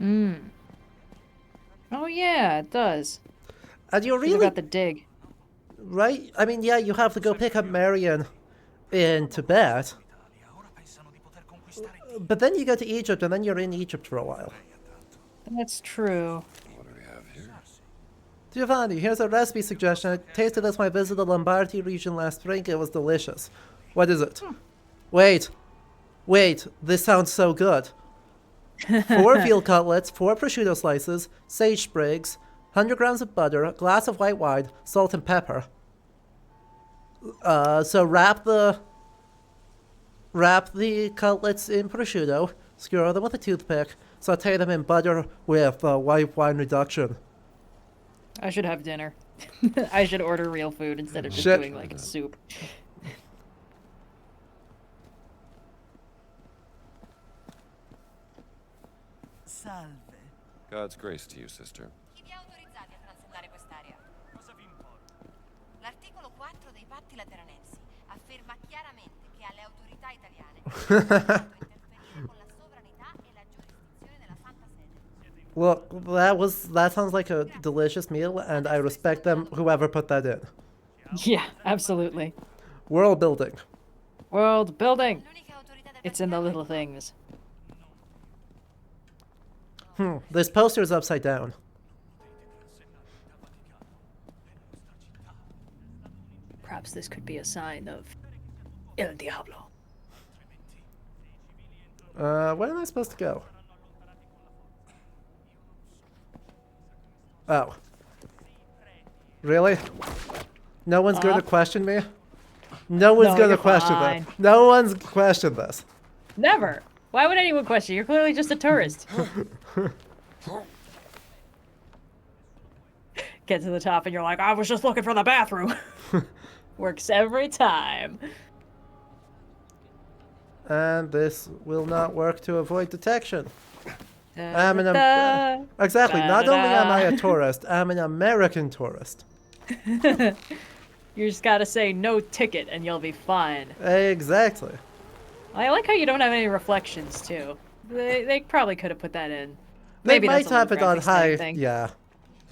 Oh, yeah, it does. And you really... got the dig. Right? I mean, yeah, you have to go pick up Marion in Tibet. But then you go to Egypt, and then you're in Egypt for a while. That's true. What do we have here? Giovanni, here's a recipe suggestion. I tasted this when I visited the Lombardy region last spring. It was delicious. What is it? Wait, this sounds so good. 4 veal cutlets, 4 prosciutto slices, sage sprigs, 100 grams of butter, a glass of white wine, salt and pepper. So wrap the cutlets in prosciutto, skewer them with a toothpick, saute them in butter with white wine reduction. I should have dinner. I should order real food instead of just doing like a soup. Salve. God's grace to you, sister. Chi vi ha autorizzati a transitare quest'area? Cosa vi importa? L'articolo 4 dei patti lateranensi afferma chiaramente che alle autorità italiane è interferire con la sovranità e la giurisdizione della Santa Sede. Look, that sounds like a delicious meal, and I respect them, whoever put that in. Yeah, absolutely. World building. World building. It's in the little things. This poster is upside down. Perhaps this could be a sign of El Diablo. Where am I supposed to go? Oh. Really? No one's going to question me? No one's going to question this. No one's questioned this. Never. Why would anyone question? You're clearly just a tourist. Get to the top and you're like, I was just looking for the bathroom. Works every time. And this will not work to avoid detection. Exactly. Not only am I a tourist, I'm an American tourist. You just gotta say no ticket and you'll be fine. Exactly. I like how you don't have any reflections too. They probably could have put that in. They Maybe might have it on high. Thing. Yeah.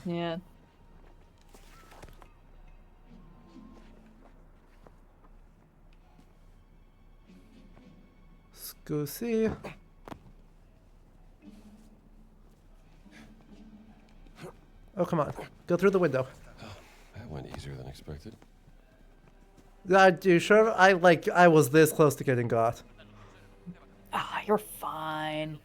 Yeah. Scusi. Oh, come on. Go through the window. That went easier than expected. Are you sure? I was this close to getting got. Ah, you're fine.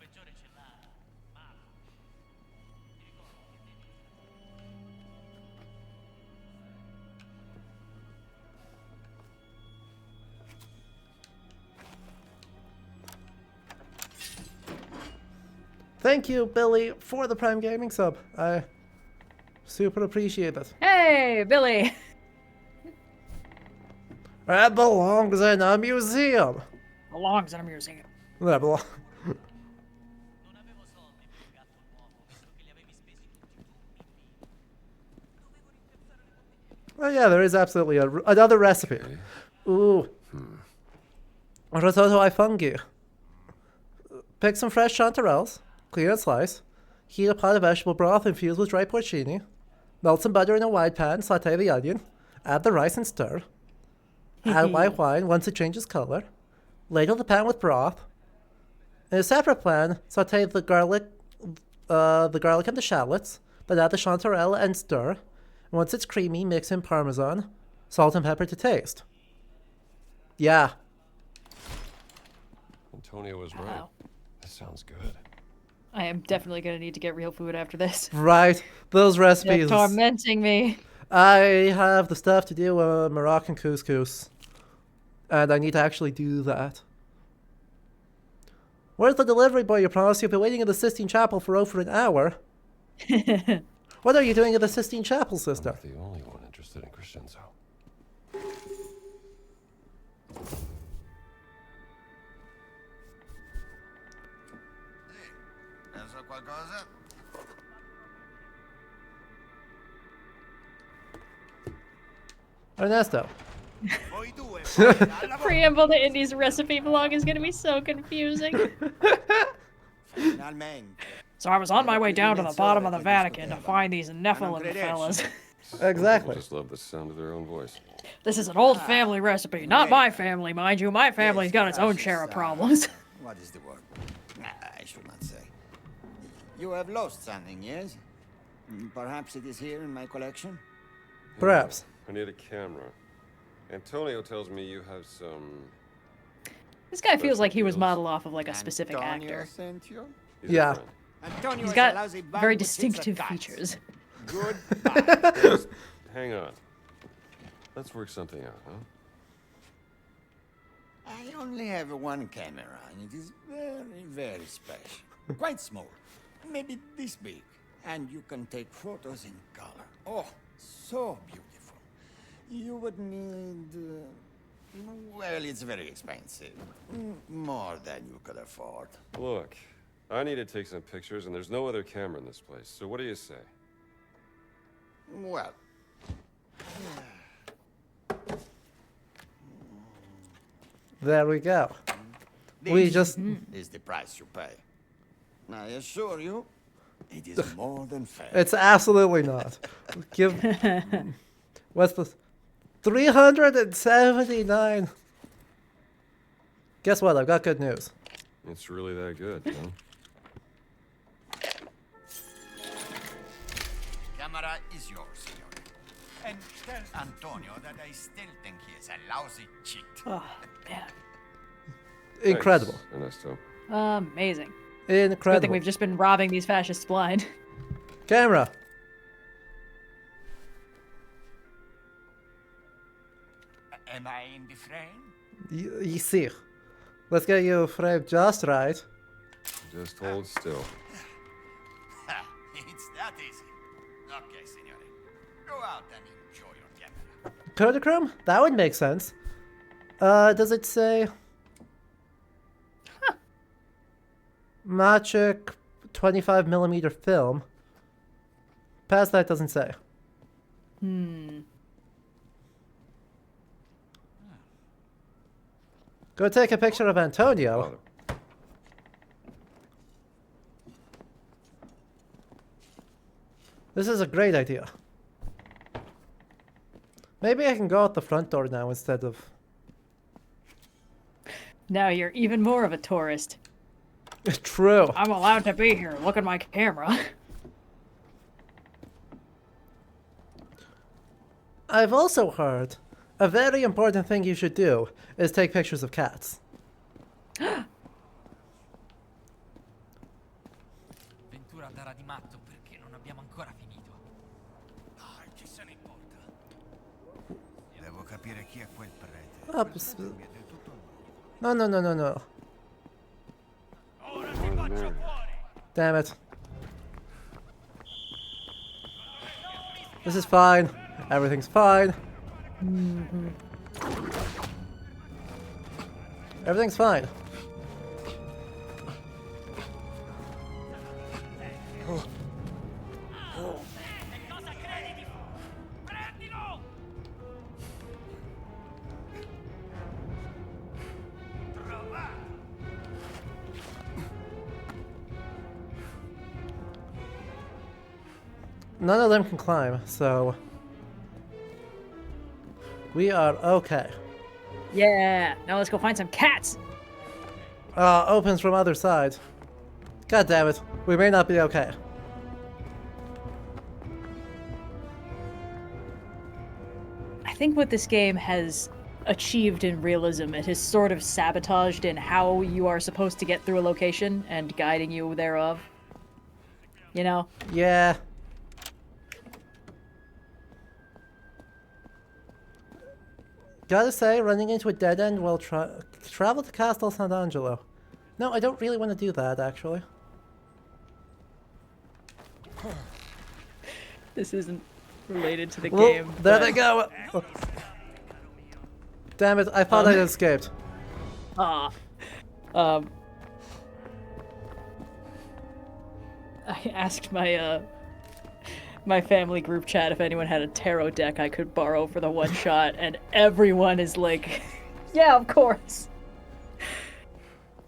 Thank you, Billy, for the Prime Gaming sub. I super appreciate it. Hey, Billy! That belongs in a museum. Belongs in a museum. That belongs. Oh yeah, there is absolutely another recipe. Ooh. Risotto ai funghi. Pick some fresh chanterelles, clean and slice. Heat a pot of vegetable broth infused with dry porcini. Melt some butter in a wide pan, sauté the onion. Add the rice and stir. Add white wine once it changes color. Ladle the pan with broth. In a separate pan, sauté the garlic and the shallots, but add the chanterelle and stir. Once it's creamy, mix in parmesan, salt and pepper to taste. Yeah. Antonio was right. Wow. That sounds good. I am definitely going to need to get real food after this. Right. Those recipes. They're tormenting me. I have the stuff to do Moroccan couscous. And I need to actually do that. Where's the delivery boy you promised? You've been waiting in the Sistine Chapel for over an hour. What are you doing at the Sistine Chapel, sister? I'm the only one interested in Crescenzo. Penso a qualcosa? Ernesto. Preamble to Indy's recipe vlog is going to be so confusing. So I was on my way down to the bottom of the Vatican to find these Nephilim fellas. Exactly. I just love the sound of their own voice. This is an old family recipe. Not my family, mind you. My family's got its own share of problems. What is the word? I should not say. You have lost something, yes? Perhaps it is here in my collection? Perhaps. I need a camera. Antonio tells me you have some... This guy feels like he was modeled off of like a specific actor. Yeah. He's got very distinctive features. Goodbye. Hang on. Let's work something out, huh? I only have one camera, and it is very, very special. Quite small. Maybe this big. And you can take photos in color. Oh, so beautiful. You would need... well, it's very expensive. More than you could afford. Look, I need to take some pictures, and there's no other camera in this place. So what do you say? Well... There we go. This We just... is the price you pay. I assure you, it is more than fair. It's absolutely not. Give... What's the... 379. Guess what? I've got good news. It's really that good, huh? Camera is yours, signore. And tell Antonio that I still think he is a lousy cheat. Oh, man. Incredible. Thanks, Ernesto. Amazing. Incredible. Good thing we've just been robbing these fascists blind. Camera. Am I in the frame? You see. Let's get you framed just right. Just hold still. It's that easy. Okay, signore. Go out and enjoy your camera. Kodachrome? That would make sense. Does it say... Magic 25mm film? Past that doesn't say. Go take a picture of Antonio. This is a great idea. Maybe I can go out the front door now instead of... Now you're even more of a tourist. True. I'm allowed to be here. Look at my camera. I've also heard a very important thing you should do is take pictures of cats. Ventura darà di matto perché non abbiamo ancora finito. Chi se ne importa? Devo capire chi è quel prete. No. Ora ti faccio fuori! Damn it. This is fine. Everything's fine. Everything's fine. None of them can climb, so we are okay. Yeah. Now let's go find some cats. Opens from other side. God damn it. We may not be okay. I think what this game has achieved in realism, it has sort of sabotaged in how you are supposed to get through a location and guiding you thereof. You know? Yeah. Gotta say, running into a dead end while travel to Castel Sant'Angelo. No, I don't really want to do that, actually. This isn't related to the Well, game. there they go! Damn it, I thought I'd escaped. I asked my my family group chat if anyone had a tarot deck I could borrow for the one shot, and everyone is like, yeah, of course.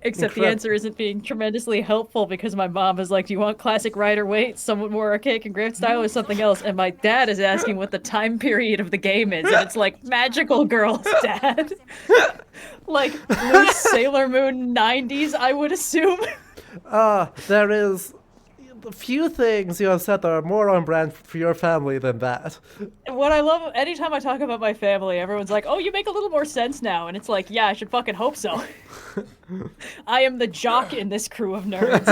Except the answer isn't being tremendously helpful because my mom is like, do you want classic Rider-Waite, somewhat more archaic and graph style, or something else? And my dad is asking what the time period of the game is, and it's like, magical girls, Dad. Like, loose Sailor Moon 90s, I would assume. There is a few things you have said that are more on brand for your family than that. What I love, anytime I talk about my family, everyone's like, oh, you make a little more sense now. And it's like, yeah, I should fucking hope so. I am the jock in this crew of nerds.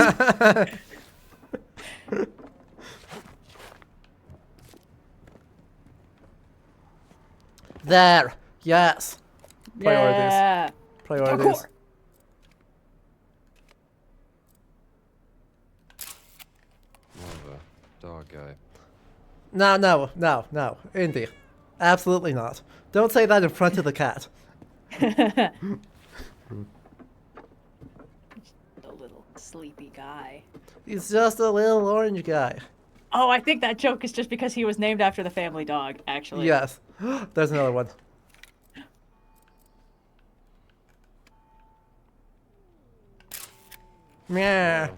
There. Yes. Priorities. Yeah. Priorities. More of a dog guy. No. Indy. Absolutely not. Don't say that in front of the cat. A little sleepy guy. He's just a little orange guy. Oh, I think that joke is just because he was named after the family dog, actually. Yes. There's another one. Meow.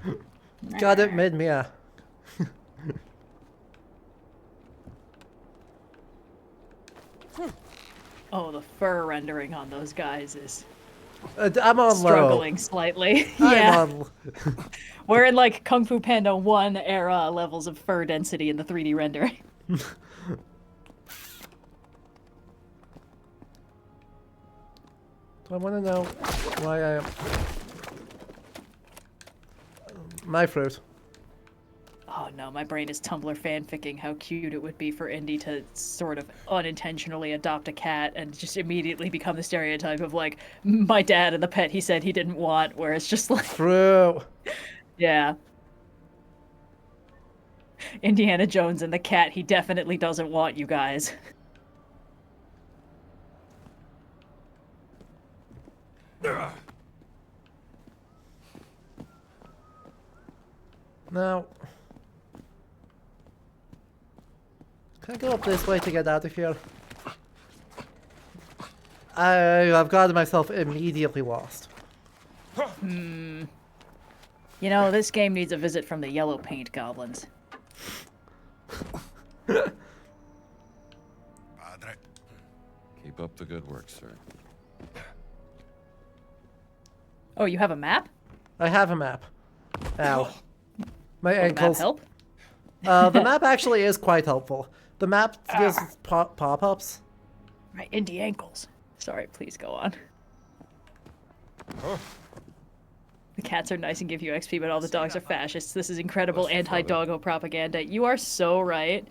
Got it mid-meow. Oh, the fur rendering on those guys is I'm on struggling low. slightly. I'm Yeah. on... We're in like Kung Fu Panda 1 era levels of fur density in the 3D rendering. Do I want to know why I am... My fruit. Oh no, my brain is Tumblr fanficking how cute it would be for Indy to sort of unintentionally adopt a cat and just immediately become the stereotype of like, my dad and the pet he said he didn't want, where it's just like... True. Yeah. Indiana Jones and the cat he definitely doesn't want, you guys. Now... Can I go up this way to get out of here? I've gotten myself immediately lost. You know, this game needs a visit from the yellow paint goblins. Padre. Keep up the good work, sir. Oh, you have a map? I have a map. Ow. My Will the map ankles. help? The map actually is quite helpful. The map gives pop-ups. Right, Indy ankles. Sorry, please go on. The cats are nice and give you XP, but all the dogs are fascists. This is incredible anti-doggo propaganda. You are so right.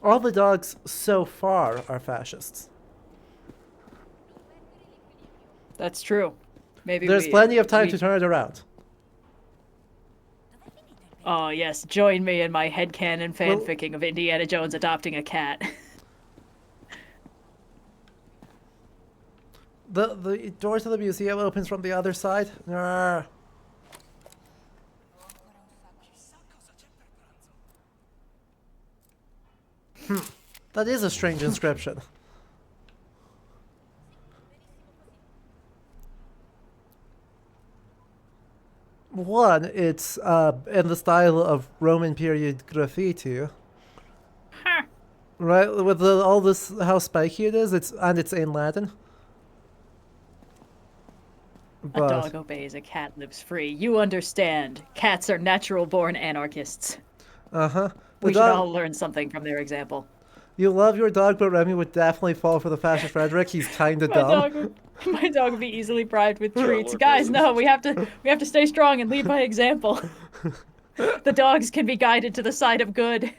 All the dogs so far are fascists. That's true. Maybe There's plenty of time to turn it around. Oh yes, join me in my headcanon fanficking of Indiana Jones adopting a cat. The door to the museum opens from the other side. That is a strange inscription. One, it's in the style of Roman period graffiti, Right, with all this, how spiky it is, it's in Latin. A dog obeys, a cat lives free. You understand. Cats are natural-born anarchists. Uh-huh. We should all learn something from their example. You love your dog, but Remy would definitely fall for the fascist rhetoric. He's kind of dumb. My dog would be easily bribed with treats. Guys, no, we have to stay strong and lead by example. The dogs can be guided to the side of good.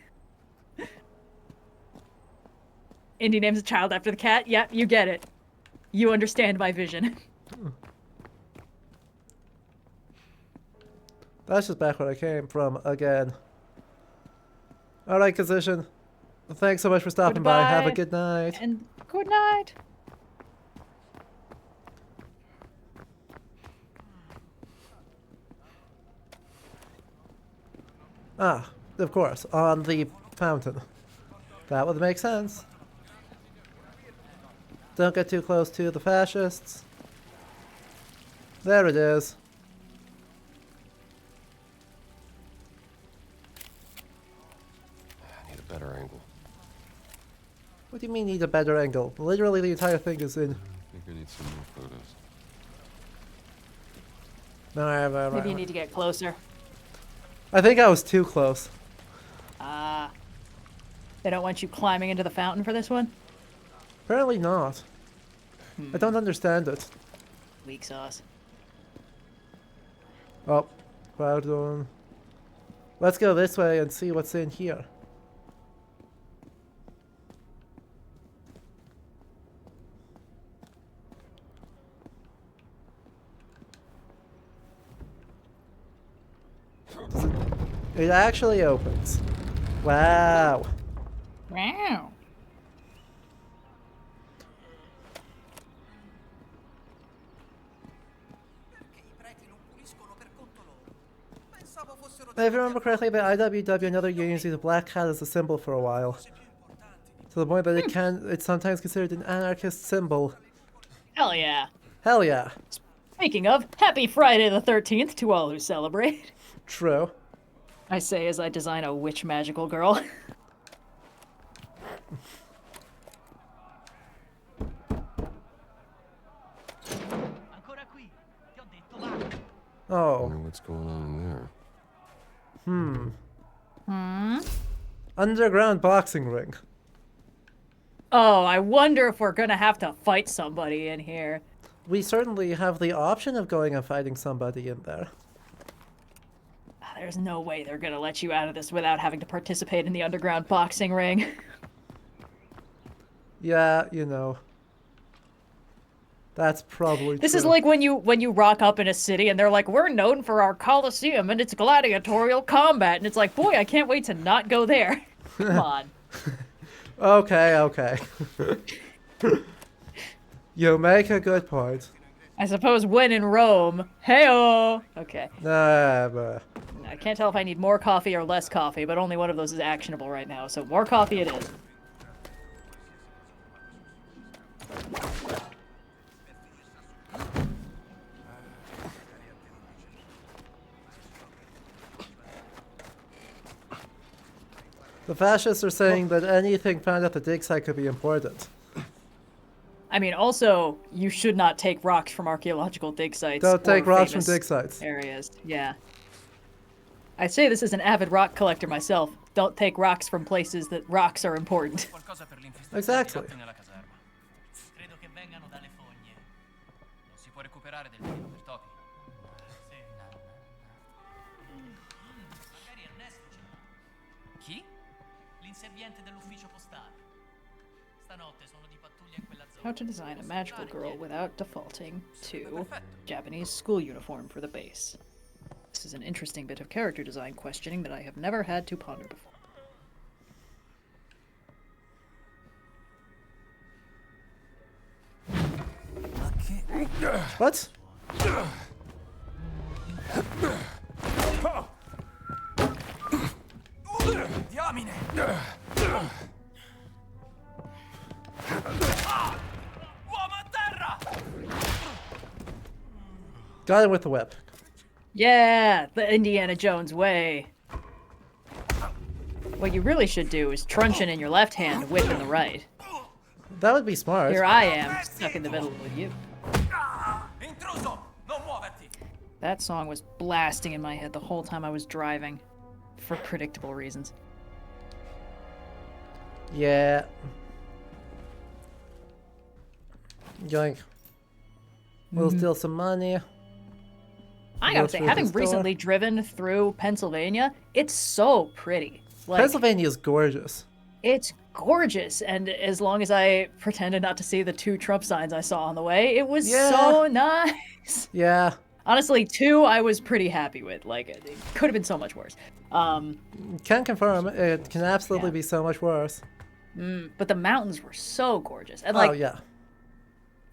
Indy names a child after the cat. Yep, you get it. You understand my vision. That's just back where I came from again. Alright, Physician. Thanks so much for stopping by. Have a good night. And good night. Ah, of course, on the fountain. That would make sense. Don't get too close to the fascists. There it is. I need a better angle. What do you mean need a better angle? Literally the entire thing is in. I think I need some more photos. Maybe you need to get closer. I think I was too close. Ah. They don't want you climbing into the fountain for this one? Apparently not. I don't understand it. Weak sauce. Oh, pardon. Let's go this way and see what's in here. It actually opens. Wow. Wow. If I remember correctly, the IWW and other unions use a black cat as a symbol for a while. To the point that it's sometimes considered an anarchist symbol. Hell yeah. Hell yeah. Speaking of, happy Friday the 13th to all who celebrate. True. I say as I design a witch magical girl. Oh. I wonder what's going on in there. Underground boxing ring. Oh, I wonder if we're gonna have to fight somebody in here. We certainly have the option of going and fighting somebody in there. There's no way they're gonna let you out of this without having to participate in the underground boxing ring. Yeah, you know. That's probably This true. is like when you rock up in a city and they're like, we're known for our Colosseum and its gladiatorial combat. And it's like, boy, I can't wait to not go there. Come on. Okay. You make a good point. I suppose when in Rome, hey-oh. Okay. But... I can't tell if I need more coffee or less coffee, but only one of those is actionable right now, so more coffee it is. The fascists are saying that anything found at the dig site could be important. I mean, also, you should not take rocks from archaeological dig sites. Don't take rocks from famous dig sites. Areas, yeah. I say this as an avid rock collector myself. Don't take rocks from places that rocks are important. Exactly. How to design a magical girl without defaulting to Japanese school uniform for the base. This is an interesting bit of character design questioning that I have never had to ponder before. What? Got him with the whip. Yeah, the Indiana Jones way. What you really should do is truncheon in your left hand, whip in the right. That would be smart. Here I am, stuck in the middle with you. That song was blasting in my head the whole time I was driving, for predictable reasons. Yeah. Yoink. We'll steal some money. I gotta say, having recently driven through Pennsylvania, it's so pretty. Like, Pennsylvania is gorgeous. It's gorgeous, and as long as I pretended not to see the 2 Trump signs I saw on the way, it was so nice. Yeah. Honestly, 2 I was pretty happy with. Like, it could have been so much worse. Can confirm, it can absolutely be so much worse. But the mountains were so gorgeous. And like, oh, yeah.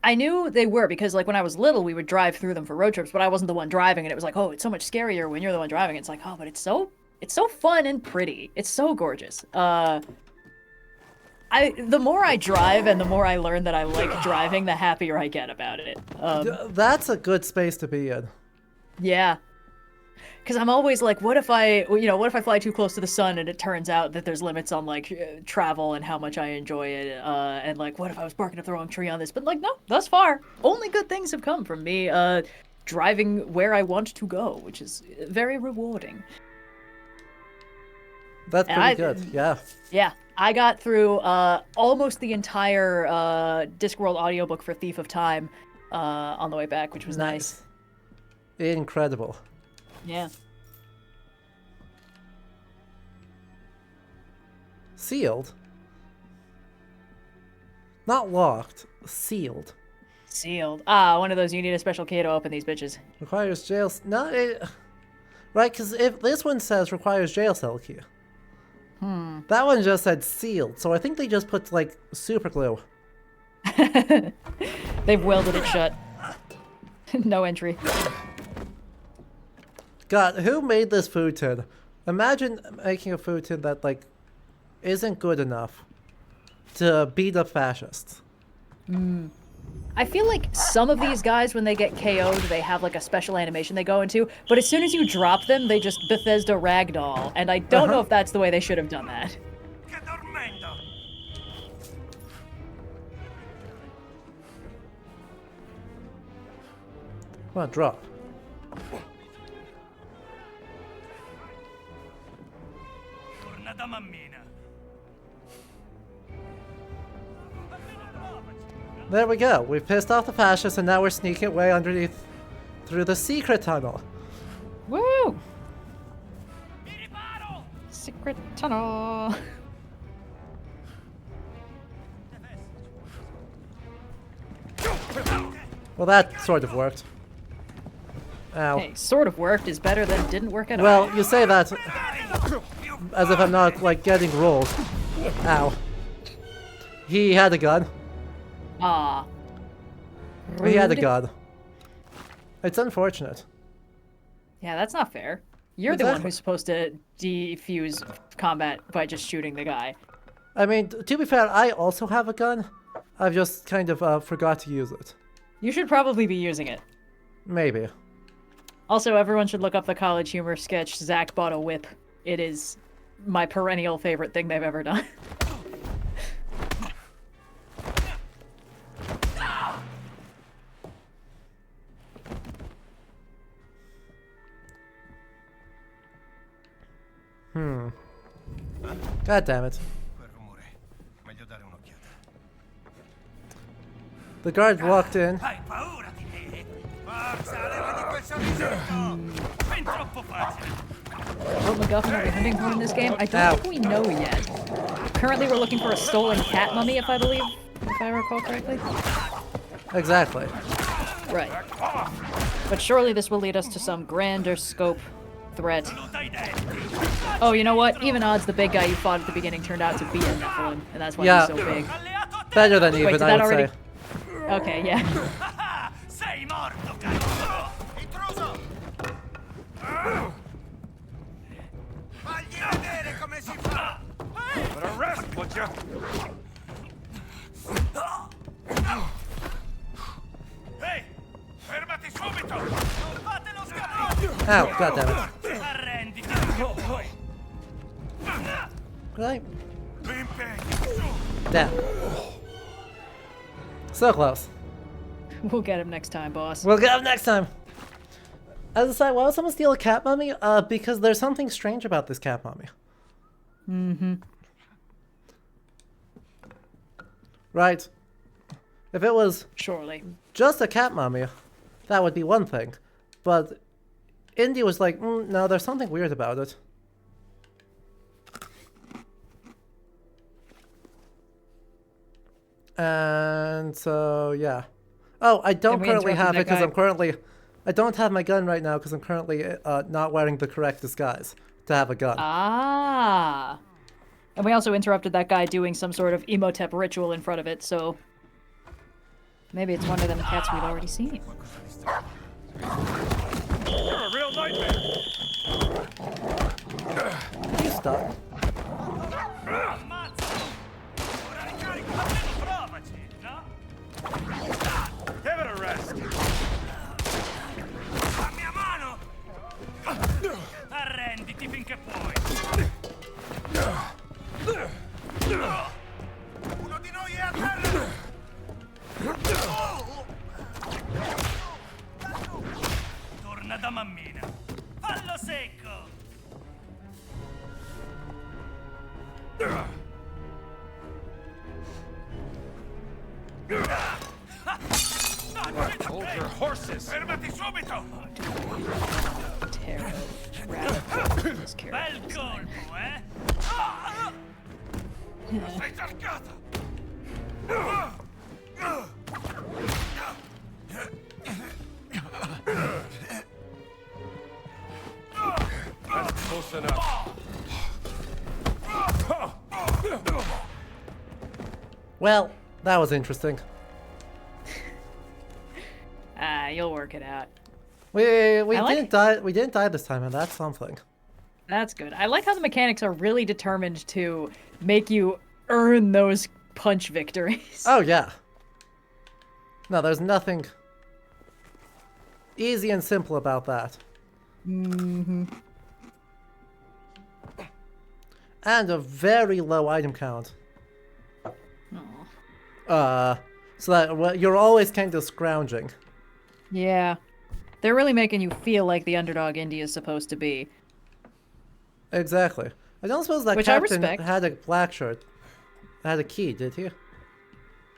I knew they were because, like, when I was little, we would drive through them for road trips, but I wasn't the one driving, and it was like, oh, it's so much scarier when you're the one driving. It's like, oh, but it's so fun and pretty. It's so gorgeous. The more I drive and the more I learn that I like driving, the happier I get about it. That's a good space to be in. Yeah. Because I'm always like, what if I fly too close to the sun and it turns out that there's limits on, like, travel and how much I enjoy it, and, like, what if I was barking up the wrong tree on this? But, like, no, thus far, only good things have come from me, driving where I want to go, which is very rewarding. That's pretty good, yeah. Yeah, I got through almost the entire Discworld audiobook for Thief of Time on the way back, which was nice. Incredible. Yeah. Sealed? Not locked. Sealed. Sealed. Ah, one of those you need a special key to open these bitches. Requires jail... No, right, because if this one says requires jail cell key. That one just said sealed, so I think they just put, like, super glue. They've welded it shut. No entry. God, who made this food tin? Imagine making a food tin that, like, isn't good enough to beat up fascists. I feel like some of these guys, when they get KO'd, they have, like, a special animation they go into, but as soon as you drop them, they just Bethesda ragdoll, and I don't know if that's the way they should have done that. Come on, drop. There we go. We've pissed off the fascists, and now we're sneaking away underneath through the secret tunnel. Woo! Secret tunnel. Well, that sort of worked. Ow. Hey, sort of worked is better than didn't work at all. Well, you say that as if I'm not, like, getting rolled. Ow. He had a gun. Ah. He had a gun. It's unfortunate. Yeah, that's not fair. You're the one who's supposed to defuse combat by just shooting the guy. I mean, to be fair, I also have a gun. I've just kind of forgot to use it. You should probably be using it. Maybe. Also, everyone should look up the College Humor sketch, Zach Bought a Whip. It is my perennial favorite thing they've ever done. God damn it. The guard walked in. What MacGuffin are we hunting for in this game? I don't think we know yet. Currently we're looking for a stolen cat mummy, if I recall correctly. Exactly. Right. But surely this will lead us to some grander scope threat. Oh, you know what? Even odds the big guy you fought at the beginning turned out to be a Nephilim, and that's why he's so big. Better than even, I would say. Okay, yeah. Ow, goddammit. Right? Damn. So close. We'll get him next time, boss. We'll get him next time. As a side, why would someone steal a cat mummy? Because there's something strange about this cat mummy. Mm-hmm. Right. If it was surely just a cat mummy, that would be one thing. But Indy was like, no, there's something weird about it. And so, yeah. Oh, I don't currently have it because I don't have my gun right now because I'm currently not wearing the correct disguise to have a gun. Ah. And we also interrupted that guy doing some sort of Emotep ritual in front of it, so maybe it's one of them cats we've already seen. You're a real nightmare. You stop. Give it a rest. Arrenditi finché puoi. Uno di noi è a terra. Torna da mammina. Fallo secco. Hold your horses. Fermati subito. Bel colpo, eh? Sei cercata. That's close enough. Well, that was interesting. You'll work it out. We didn't die. We didn't die this time, and that's something. That's good. I like how the mechanics are really determined to make you earn those punch victories. Oh yeah. No, there's nothing easy and simple about that. Mm-hmm. And a very low item count. So that you're always kind of scrounging. Yeah. They're really making you feel like the underdog Indy is supposed to be. Exactly. I don't suppose that captain had a black shirt. Had a key, did he?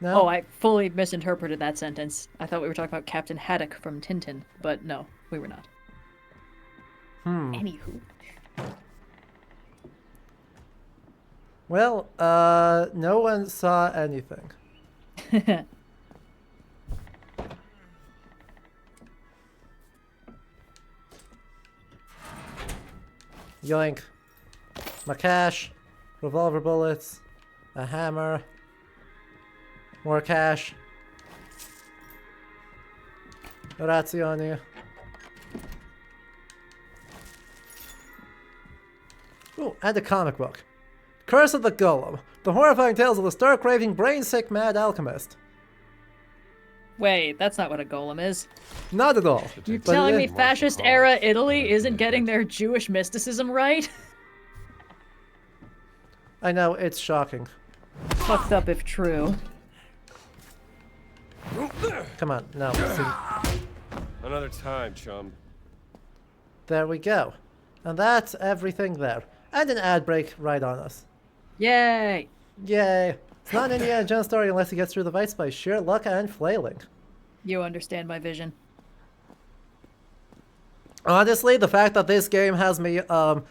No? Oh, I fully misinterpreted that sentence. I thought we were talking about Captain Haddock from Tintin, but no, we were not. Anywho. Well, no one saw anything. Yoink. My cash. Revolver bullets. A hammer. More cash. Razioni. Ooh, and a comic book. Curse of the Golem. The horrifying tales of the stark-raving, brain-sick mad alchemist. Wait, that's not what a golem is. Not at all. You're telling me fascist-era Italy isn't getting their Jewish mysticism right? I know, it's shocking. Fucked up if true. Come on, no. Another time, chum. There we go. And that's everything there. And an ad break right on us. Yay! Yay! It's not an Indiana Jones story unless he gets through the vice by sheer luck and flailing. You understand my vision. Honestly, the fact that this game has me, has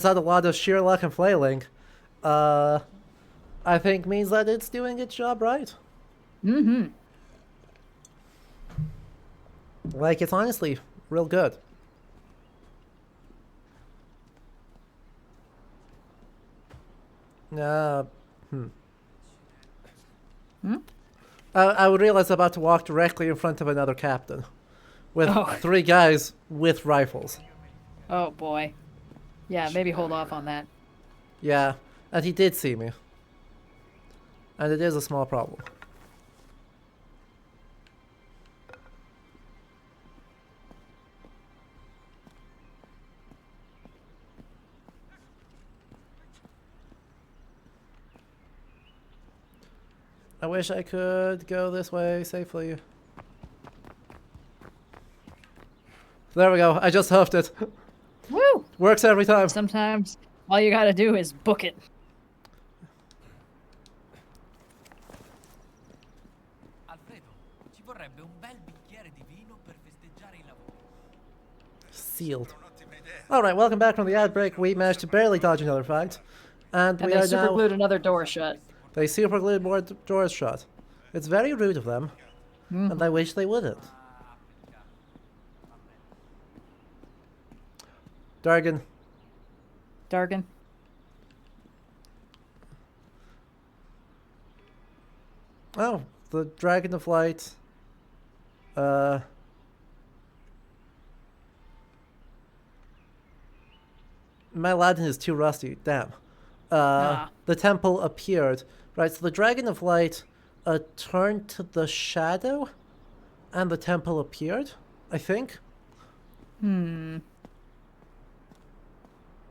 had a lot of sheer luck and flailing, I think means that it's doing its job right. Mm-hmm. Like, it's honestly real good. I would realize I'm about to walk directly in front of another captain. With 3 guys with rifles. Oh boy. Yeah, maybe hold off on that. Yeah, and he did see me. And it is a small problem. I wish I could go this way safely. There we go. I just hoofed it. Woo! Works every time. Sometimes all you gotta do is book it. Alfredo, ci vorrebbe un bel bicchiere di vino per festeggiare il lavoro. Sealed. Alright, welcome back from the ad break. We managed to barely dodge another fight. And we they are super now... glued another door shut. They super glued more doors shut. It's very rude of them. And I wish they wouldn't. Dargan. Dargan. Oh, the Dragon of Light. My Latin is too rusty. Damn. The temple appeared. Right, so the Dragon of Light turned to the shadow, and the temple appeared, I think.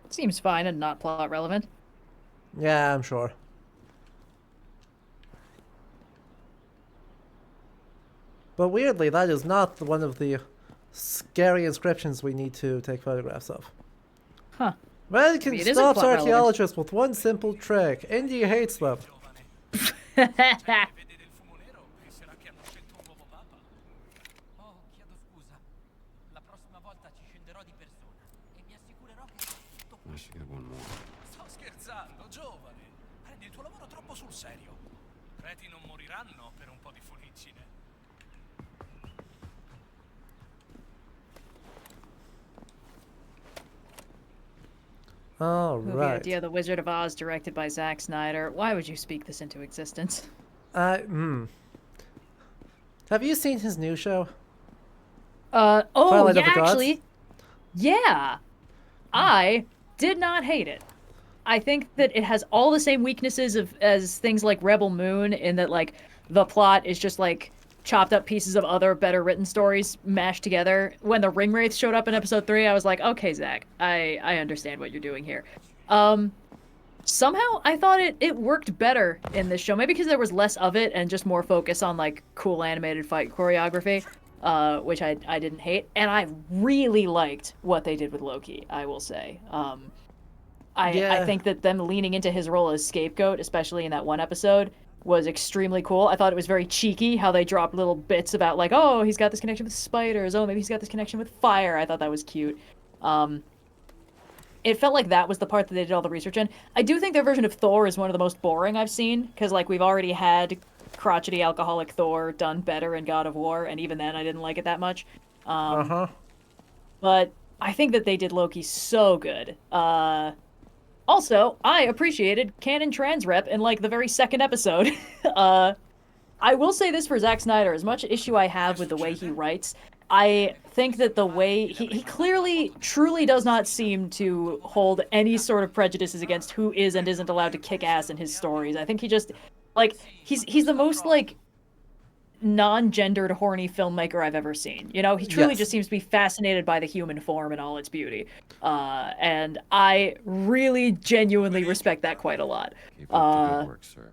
Seems fine and not plot relevant. Yeah, I'm sure. But weirdly, that is not one of the scary inscriptions we need to take photographs of. Huh. Vatican Maybe it is stops plot archaeologists with one simple trick. India hates them. Oh, chiedo scusa. La prossima volta ci scenderò di persona e mi assicurerò che sia tutto I should get one more. Sto scherzando, giovane. Prendi il tuo lavoro troppo sul serio. Preti non moriranno per un po' di fuliggine. Movie Alright. idea, The Wizard of Oz, directed by Zack Snyder. Why would you speak this into existence? Have you seen his new show? Oh, Twilight yeah, of the Gods? actually. Yeah. I did not hate it. I think that it has all the same weaknesses as things like Rebel Moon, in that, like, the plot is just, like, chopped up pieces of other better written stories mashed together. When the Ring Wraiths showed up in episode 3, I was like, okay, Zach, I understand what you're doing here. Somehow I thought it worked better in this show, maybe because there was less of it and just more focus on, like, cool animated fight choreography, which I didn't hate. And I really liked what they did with Loki, I will say. I think that them leaning into his role as scapegoat, especially in that one episode, was extremely cool. I thought it was very cheeky how they dropped little bits about, like, oh, he's got this connection with spiders, oh, maybe he's got this connection with fire. I thought that was cute. It felt like that was the part that they did all the research in. I do think their version of Thor is one of the most boring I've seen, because, like, we've already had crotchety alcoholic Thor done better in God of War, and even then I didn't like it that much. But I think that they did Loki so good. Also, I appreciated canon trans rep in, like, the very second episode. I will say this for Zack Snyder, as much issue I have with the way he writes, I think that the way he clearly truly does not seem to hold any sort of prejudices against who is and isn't allowed to kick ass in his stories. I think he just, like, he's the most, like, non-gendered horny filmmaker I've ever seen. You know, he truly just seems to be fascinated by the human form and all its beauty. And I really genuinely respect that quite a lot. Keep up the good work, sir.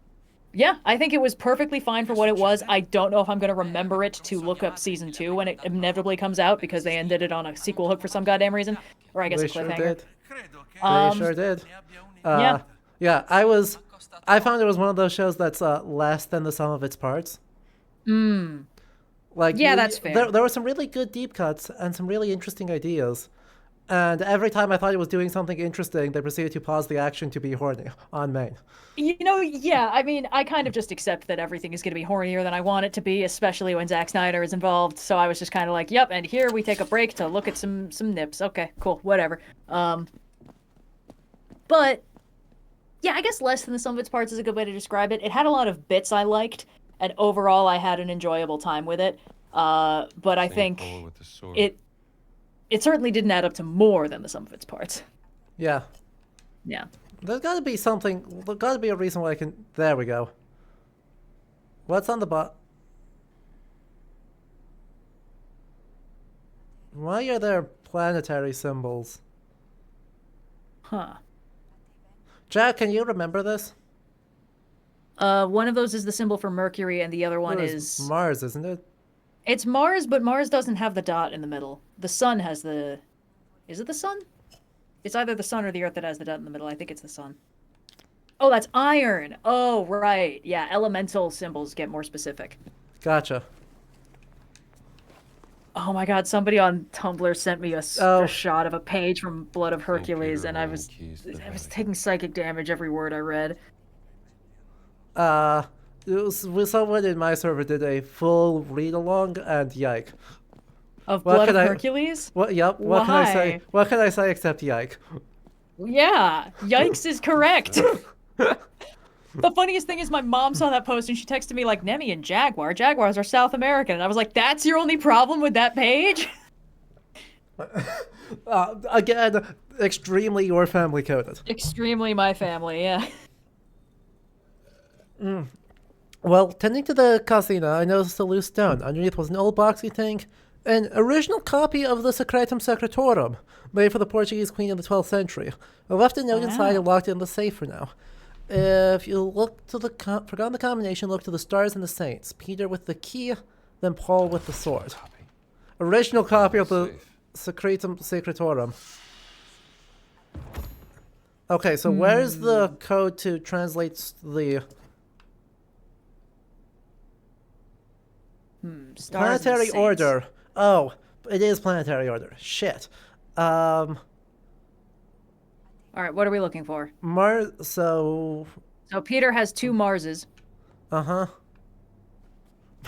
Yeah, I think it was perfectly fine for what it was. I don't know if I'm going to remember it to look up season 2 when it inevitably comes out, because they ended it on a sequel hook for some goddamn reason. Or I guess a cliffhanger. They sure did. Yeah, I found it was one of those shows that's less than the sum of its parts. Like, yeah, that's fair. There were some really good deep cuts and some really interesting ideas. And every time I thought it was doing something interesting, they proceeded to pause the action to be horny on main. You know, yeah, I mean, I kind of just accept that everything is going to be hornier than I want it to be, especially when Zack Snyder is involved. So I was just kind of like, yep, and here we take a break to look at some nips. Okay, cool, whatever. But, yeah, I guess less than the sum of its parts is a good way to describe it. It had a lot of bits I liked, and overall I had an enjoyable time with it. But I think it certainly didn't add up to more than the sum of its parts. Yeah. Yeah. There's got to be something. There's got to be a reason why I can. There we go. What's on the bot? Why are there planetary symbols? Huh. Jack, can you remember this? One of those is the symbol for Mercury, and the other one is Mars, isn't it? It's Mars, but Mars doesn't have the dot in the middle. The sun has the... Is it the sun? It's either the sun or the Earth that has the dot in the middle. I think it's the sun. Oh, that's iron. Oh, right. Yeah, elemental symbols get more specific. Gotcha. Oh my god, somebody on Tumblr sent me a shot of a page from Blood of Hercules, and I was taking psychic damage every word I read. Someone in my server did a full read-along, and yike. Of Blood of Hercules? Yep. What can I say? What can I say except yike? Yeah, yikes is correct. The funniest thing is my mom saw that post and she texted me like, Nemi and Jaguar. Jaguars are South American. And I was like, that's your only problem with that page? Again, extremely your family coded. Extremely my family, yeah. Well, tending to the casino, I noticed a loose stone. Underneath was an old boxy thing. An original copy of the Secretum Secretorum, made for the Portuguese queen in the 12th century. I left a note inside and locked it in the safe for now. If you look to the forgotten the combination, look to the stars and the saints. Peter with the key, then Paul with the sword. Original copy of the Secretum Secretorum. Okay, so where's the code to translate the planetary order? Oh, it is planetary order. Shit. Alright, what are we looking for? Mars, so Peter has 2 Marses. Uh-huh.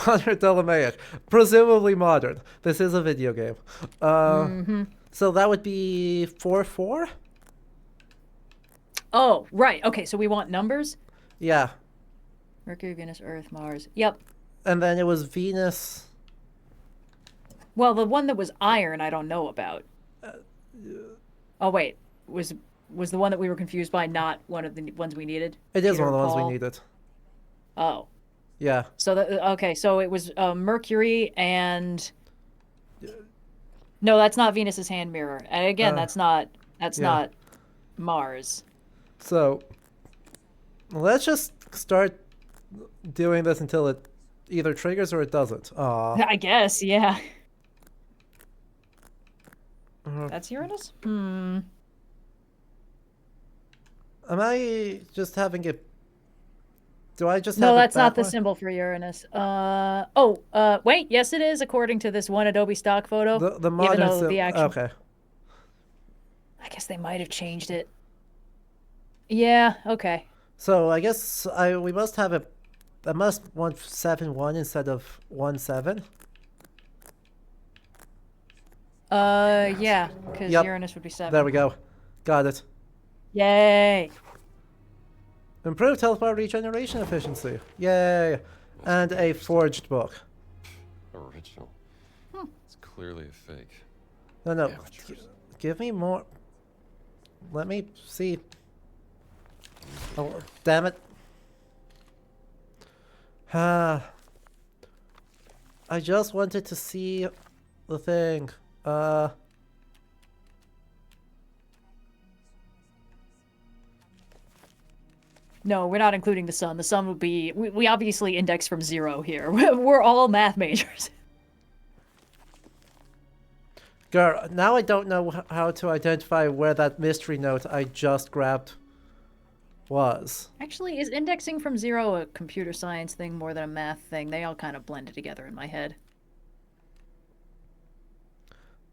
Modern Ptolemaic. Presumably modern. This is a video game. So that would be 4-4? Oh, right. Okay, so we want numbers? Yeah. Mercury, Venus, Earth, Mars. Yep. And then it was Venus. Well, the one that was iron I don't know about. Oh, wait. Was the one that we were confused by not one of the ones we needed? It is one of the ones we needed. Oh. Yeah. So okay, so it was Mercury and no, that's not Venus's hand mirror. And again, that's not Mars. So let's just start doing this until it either triggers or it doesn't. I guess, yeah. That's Uranus? Am I just having it? Do I just No, have that's it not the backward? symbol for Uranus. Wait, yes it is, according to this one Adobe stock photo. The modern even though the actual... Okay. I guess they might have changed it. Yeah, okay. So I guess we must have it. I must want 7-1 instead of 1-7. Yeah, because Uranus would be 7. There we go. Got it. Yay! Improved health bar regeneration efficiency. Yay! And a forged book. Original. It's clearly a fake. No. Give me more. Let me see. Oh, damn it. I just wanted to see the thing. No, we're not including the sun. The sun would be... We obviously index from 0 here. We're all math majors. Girl, now I don't know how to identify where that mystery note I just grabbed was. Actually, is indexing from 0 a computer science thing more than a math thing? They all kind of blended together in my head.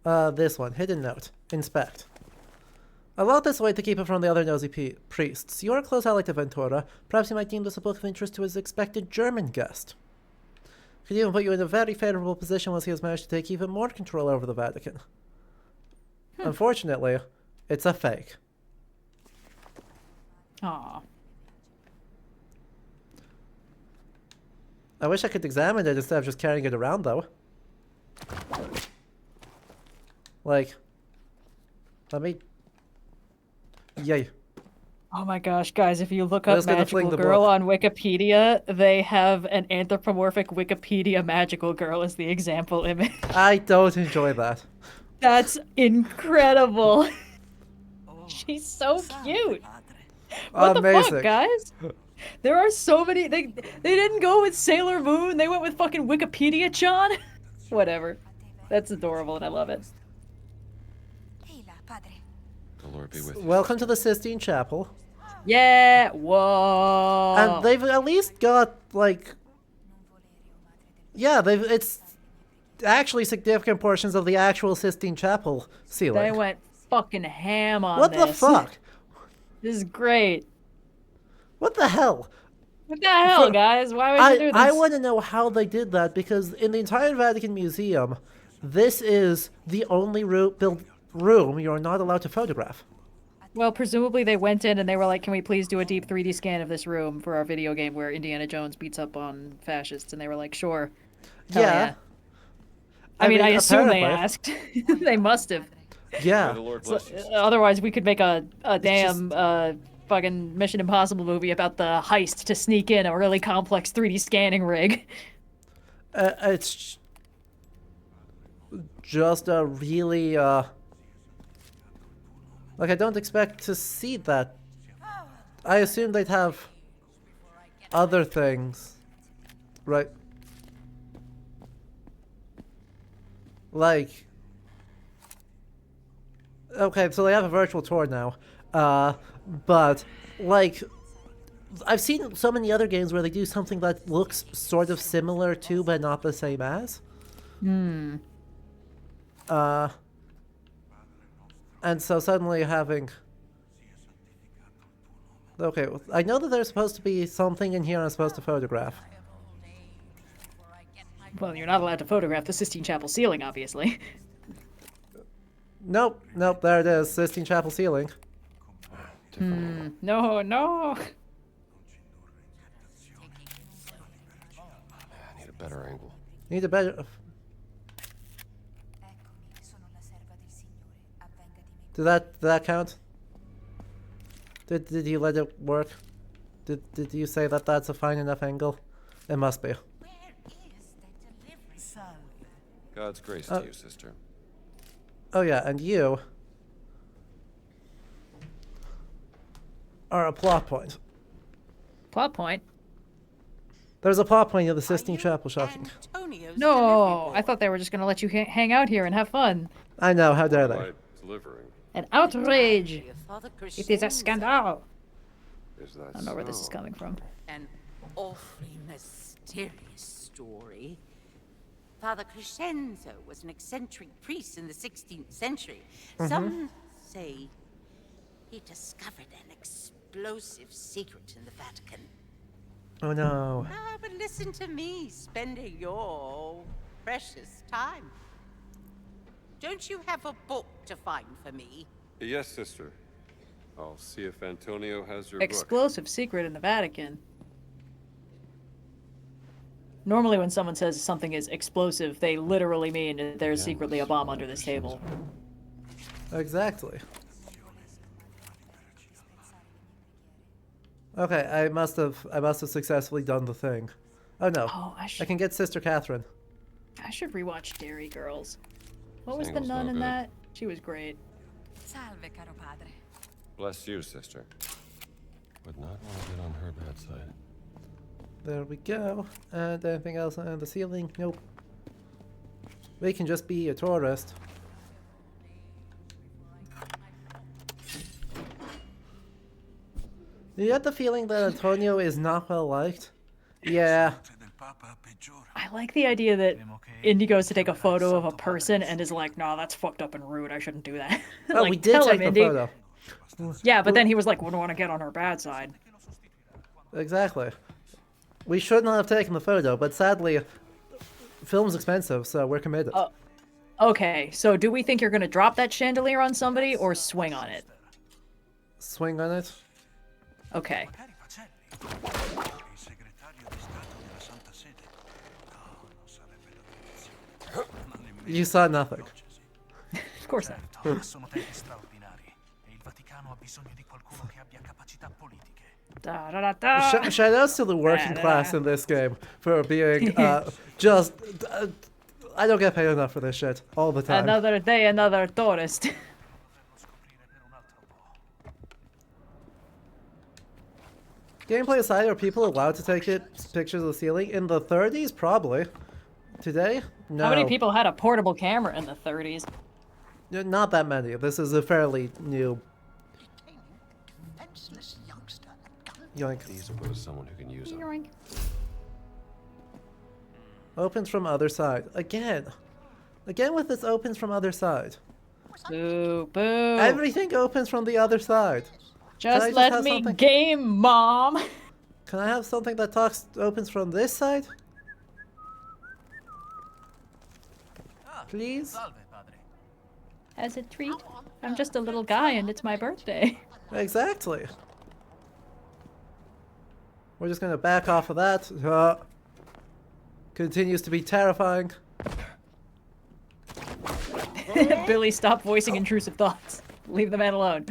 This one. Hidden note. Inspect. I locked this away to keep it from the other nosy priests. You are a close ally to Ventura. Perhaps you might deem this a book of interest to his expected German guest. Could even put you in a very favorable position once he has managed to take even more control over the Vatican. Unfortunately, it's a fake. Aww. I wish I could examine it instead of just carrying it around, though. Like, let me... Yay. Oh my gosh, guys, if you look up Magical Girl on Wikipedia, they have an anthropomorphic Wikipedia Magical Girl as the example image. I don't enjoy that. That's incredible. She's so cute. What Amazing. the fuck, guys? There are so many. They didn't go with Sailor Moon. They went with fucking Wikipedia-chan. Whatever. That's adorable, and I love it. The Lord be with you. Welcome to the Sistine Chapel. Yeah. Whoa. And they've at least got like, yeah, it's actually significant portions of the actual Sistine Chapel ceiling. They went fucking ham on What this. the fuck? This is great. What the hell? What the hell, guys? Why would you do this? I want to know how they did that, because in the entire Vatican Museum, this is the only room you're not allowed to photograph. Well, presumably they went in and they were like, can we please do a deep 3D scan of this room for our video game where Indiana Jones beats up on fascists? And they were like, sure. Hell yeah. I mean, I assume they asked. They must have. Yeah. So, otherwise, we could make a damn fucking Mission Impossible movie about the heist to sneak in a really complex 3D scanning rig. It's just a really, like, I don't expect to see that. I assume they'd have other things, right? Like, okay, so they have a virtual tour now, but, like, I've seen so many other games where they do something that looks sort of similar to, but not the same as. And so suddenly having... Okay, I know that there's supposed to be something in here I'm supposed to photograph. Well, you're not allowed to photograph the Sistine Chapel ceiling, obviously. Nope, there it is, Sistine Chapel ceiling. No. I need a better angle. Need a better... Did that count? Did you let it work? Did you say that that's a fine enough angle? It must be. God's grace to you, sister. Oh yeah, and you are a plot point. Plot point? There's a plot point of the Sistine Chapel, shocking. No, I thought they were just gonna let you hang out here and have fun. I know, how dare they? Delivering. An outrage! It is a scandal! Is that I don't know where this is coming from. An awfully mysterious story. Father Crescenzo was an eccentric priest in the 16th century. Some say he discovered an explosive secret in the Vatican. Oh no. Ah, but listen to me spending your precious time. Don't you have a book to find for me? Yes, sister. I'll see if Antonio has your Explosive secret in the Vatican. Normally when someone says something is explosive, they literally mean there's secretly a bomb under this table. Exactly. Okay, I must have successfully done the thing. Oh no. Oh, I can get Sister Catherine. I should rewatch Dairy Girls. What was the nun in that? She was great. Salve, caro padre. Bless you, sister. Would not want to get on her bad side. There we go. And anything else on the ceiling? Nope. We can just be a tourist. You get the feeling that Antonio is not well liked? Yeah. I like the idea that Indy goes to take a photo of a person and is like, "Nah, that's fucked up and rude. I shouldn't do that." Oh, like, we did take the photo. Yeah, but then he was like, "We don't want to get on her bad side." Exactly. We should not have taken the photo, but sadly, film's expensive, so we're committed. Okay, so do we think you're gonna drop that chandelier on somebody or swing on it? Swing on it? Okay. You saw nothing. Of course not. Shoutouts to the working class in this game for being just... I don't get paid enough for this shit all the time. Another day, another tourist. Gameplay aside, are people allowed to take pictures of the ceiling? In the 30s, probably. Today, no. How many people had a portable camera in the 30s? Not that many. This is a fairly new. Yoink. These will go to someone who can use them. Yoink. Opens from other side. Again with this opens from other side. Boo, boo. Everything opens from the other side. Just let me game, Mom. Can I have something that opens from this side? Please? As a treat, I'm just a little guy and it's my birthday. Exactly. We're just gonna back off of that. Continues to be terrifying. Billy, stop voicing intrusive thoughts. Leave the man alone.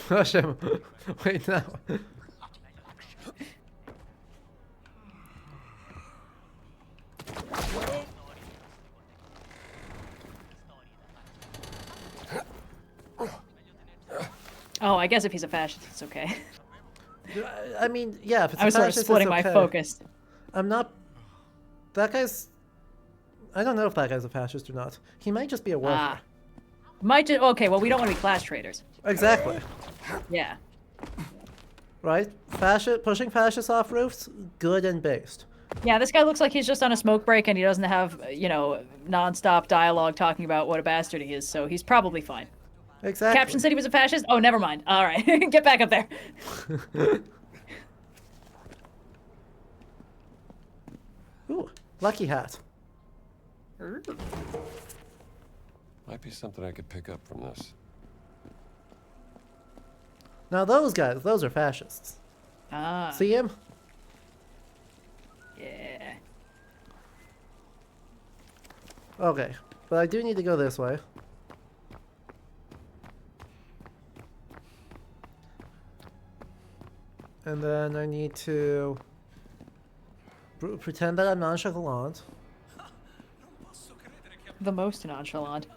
Rush him. Wait now. Oh, I guess if he's a fascist, it's okay. I mean, yeah, if it's I was sort of splitting my focus. I'm not... That guy's... I don't know if that guy's a fascist or not. He might just be a worker. Okay, well, we don't want to be class traitors. Exactly. Yeah. Right? Pushing fascists off roofs, good and based. Yeah, this guy looks like he's just on a smoke break and he doesn't have, you know, non-stop dialogue talking about what a bastard he is, so he's probably fine. Exactly. Caption said he was a fascist? Oh, never mind. All right, get back up there. Ooh, lucky hat. Might be something I could pick up from this. Now those guys, those are fascists. Ah. See him? Yeah. Okay, but I do need to go this way. And then I need to pretend that I'm nonchalant. The most nonchalant.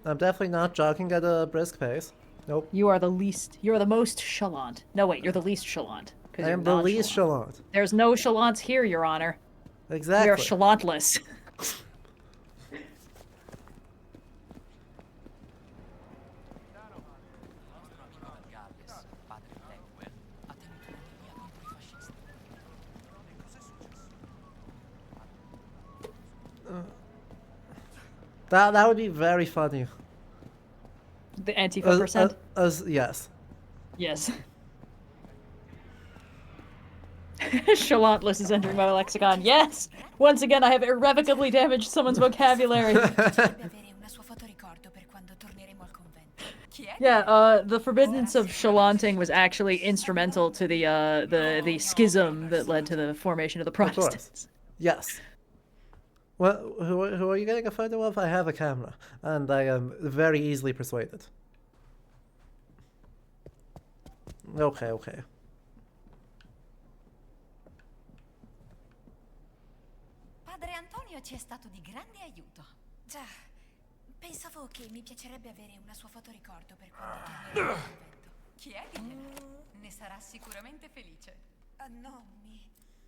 I'm definitely not jogging at a brisk pace. Nope. You are the least. You're the most chalant. No, wait, you're the least chalant. I am the least chalant. There's no chalants here, Your Honor. Exactly. We are chalantless. That would be very funny. The Antifa percent? Yes. Yes. Chalantless is entering my lexicon. Yes! Once again, I have irrevocably damaged someone's vocabulary. Yeah, the forbiddance of chalanting was actually instrumental to the schism that led to the formation of the Protestants. Yes. Well, who are you getting a photo of? I have a camera, and I am very easily persuaded. Okay. Padre Antonio ci è stato di grande aiuto. Già, pensavo che mi piacerebbe avere una sua fotoricordo per quando tornerò al convento. Chiedigliela, ne sarà sicuramente felice. No, mi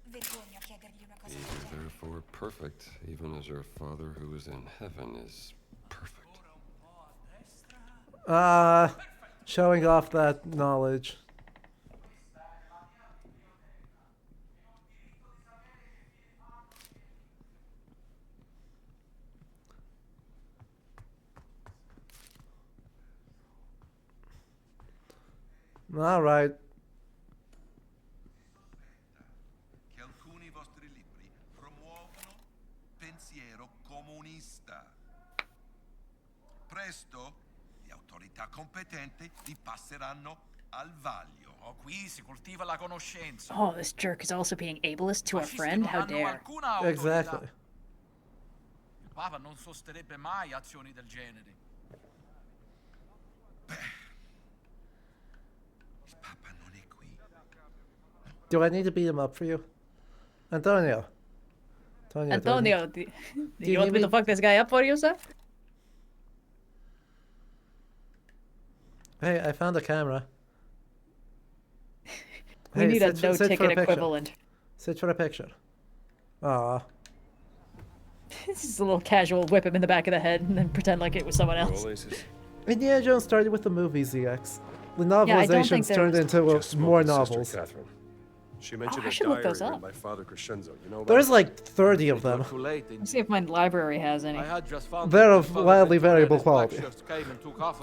vergogno a chiedergli una cosa del genere. Therefore perfect, even as your Father who is in heaven is perfect. Showing off that knowledge. All right. Che alcuni vostri libri promuovono pensiero comunista. Presto le autorità competenti vi passeranno al vaglio. Oh, qui si coltiva la conoscenza. Oh, this jerk is also being ableist to our friend? How dare. Exactly. Il Papa non sosterrebbe mai azioni del genere. Do I need to beat him up for you? Antonio, do you want me to fuck this guy up for you, sir? Hey, I found a camera. We need a no-ticket equivalent. Sit for a picture. Aw. This is a little casual whip him in the back of the head and then pretend like it was someone else. Indiana Jones started with the movies, ZX. The novelizations turned into more novels. Catherine. She mentioned I should look those written up. by Father Crescenzo. You know There's like 30 of them. Let's see if my library has any. They're of wildly variable quality.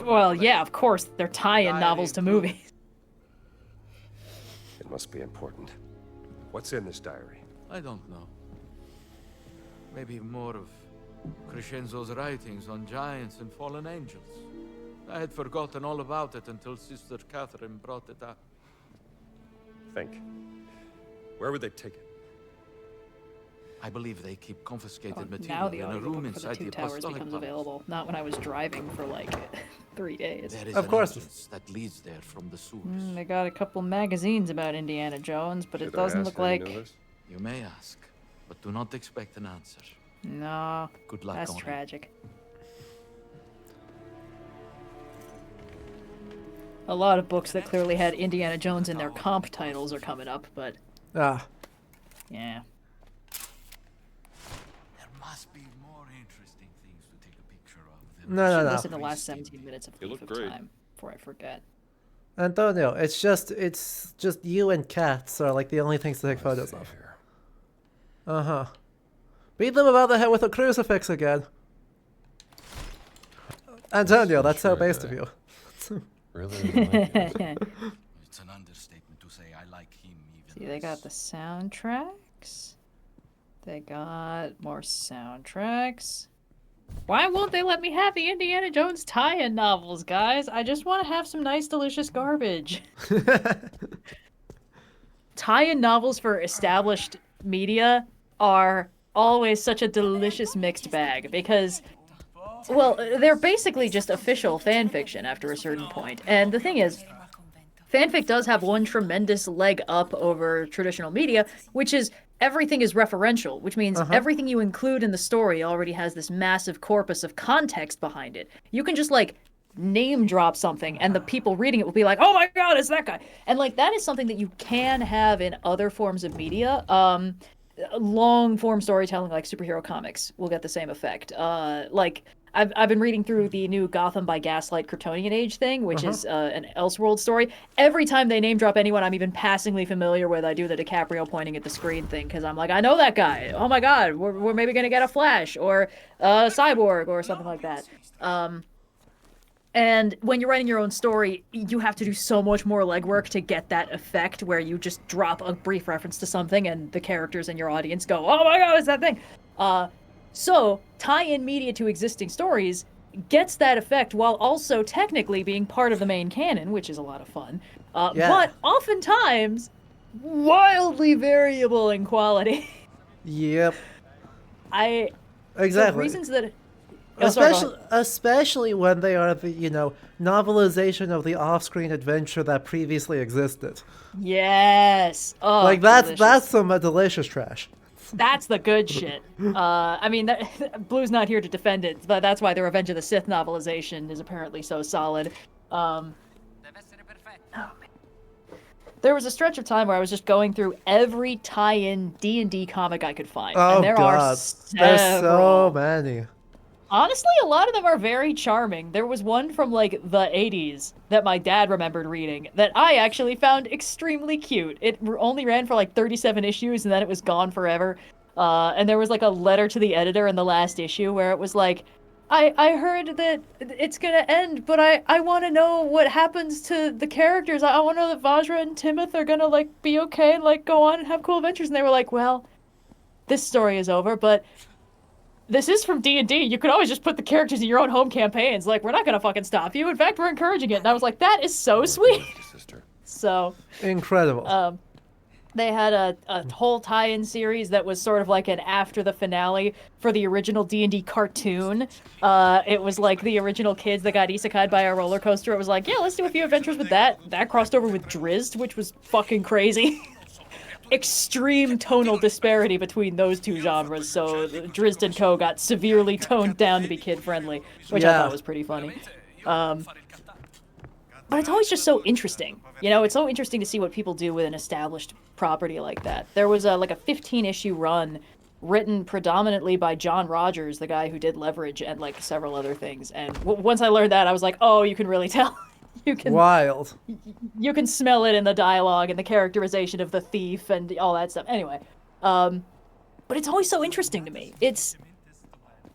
Well, yeah, of course. They're tie-in novels to movies. It must be important. What's in this diary? I don't know. Maybe more of Crescenzo's writings on giants and fallen angels. I had forgotten all about it until Sister Catherine brought it up. Think. Where would they take it? I believe they keep confiscated Now material the in a audiobook room for the inside Two the Towers Apostolic becomes Palace. available. Not when I was driving for like 3 days. There is Of an course. entrance that leads there from the sewers. They got a couple magazines about Indiana Jones, but it Should I doesn't ask look her you like... know this? You may ask, but do not expect an answer. No, Good luck that's on it. tragic. A lot of books that clearly had Indiana Jones in their comp titles are coming up, but Ah. yeah. There must be more interesting things to take a picture of than No. Listen to the last 17 minutes of Thief of Time before I forget. Antonio, it's just you and cats are like the only things to take photos of. Uh-huh. Beat them about the head with a crucifix again. Antonio, that's so based of you. Really? It's an understatement to say I like him even. See, they got the soundtracks. They got more soundtracks. Why won't they let me have the Indiana Jones tie-in novels, guys? I just want to have some nice, delicious garbage. Tie-in novels for established media are always such a delicious mixed bag because, well, they're basically just official fan fiction after a certain point. And the thing is, fanfic does have one tremendous leg up over traditional media, which is everything is referential, which means everything you include in the story already has this massive corpus of context behind it. You can just, like, name drop something and the people reading it will be like, oh my god, it's that guy. And, like, that is something that you can have in other forms of media. Long form storytelling like superhero comics will get the same effect. Like, I've been reading through the new Gotham by Gaslight Kryptonian Age thing, which is an Elseworld story. Every time they name drop anyone I'm even passingly familiar with, I do the DiCaprio pointing at the screen thing, because I'm like, I know that guy. Oh my god, we're maybe going to get a Flash, or a Cyborg, or something like that. And when you're writing your own story, you have to do so much more legwork to get that effect where you just drop a brief reference to something and the characters in your audience go, oh my god, it's that thing! So, tie-in media to existing stories gets that effect while also technically being part of the main canon, which is a lot of fun. But oftentimes, wildly variable in quality. Yep. Exactly. The reasons that... Especially when they are the, novelization of the off-screen adventure that previously existed. Yes. Oh, like, that's some delicious trash. That's the good shit. I mean, Blue's not here to defend it, but that's why the Revenge of the Sith novelization is apparently so solid. There was a stretch of time where I was just going through every tie-in D&D comic I could find. Oh, and there God. are several. There's so many. Honestly, a lot of them are very charming. There was one from, like, the 80s that my dad remembered reading that I actually found extremely cute. It only ran for, like, 37 issues, and then it was gone forever. And there was, like, a letter to the editor in the last issue where it was like, I heard that it's gonna end, but I want to know what happens to the characters. I want to know that Vajra and Timoth are gonna, like, be okay and, like, go on and have cool adventures. And they were like, well, this story is over, but... this is from D&D. You could always just put the characters in your own home campaigns. Like, we're not going to fucking stop you. In fact, we're encouraging it. And I was like, that is so sweet. So. Incredible. They had a whole tie-in series that was sort of like an after the finale for the original D&D cartoon. It was like the original kids that got isekai'd by a roller coaster. It was like, yeah, let's do a few adventures with that. That crossed over with Drizzt, which was fucking crazy. Extreme tonal disparity between those two genres, so Drizzt and Co. got severely toned down to be kid-friendly, which I thought was pretty funny. but it's always just so interesting. You know, it's so interesting to see what people do with an established property like that. There was like a 15-issue run written predominantly by John Rogers, the guy who did Leverage and like several other things. And once I learned that, I was like, oh, you can really tell. You can Wild. You can smell it in the dialogue and the characterization of the thief and all that stuff. Anyway, but it's always so interesting to me.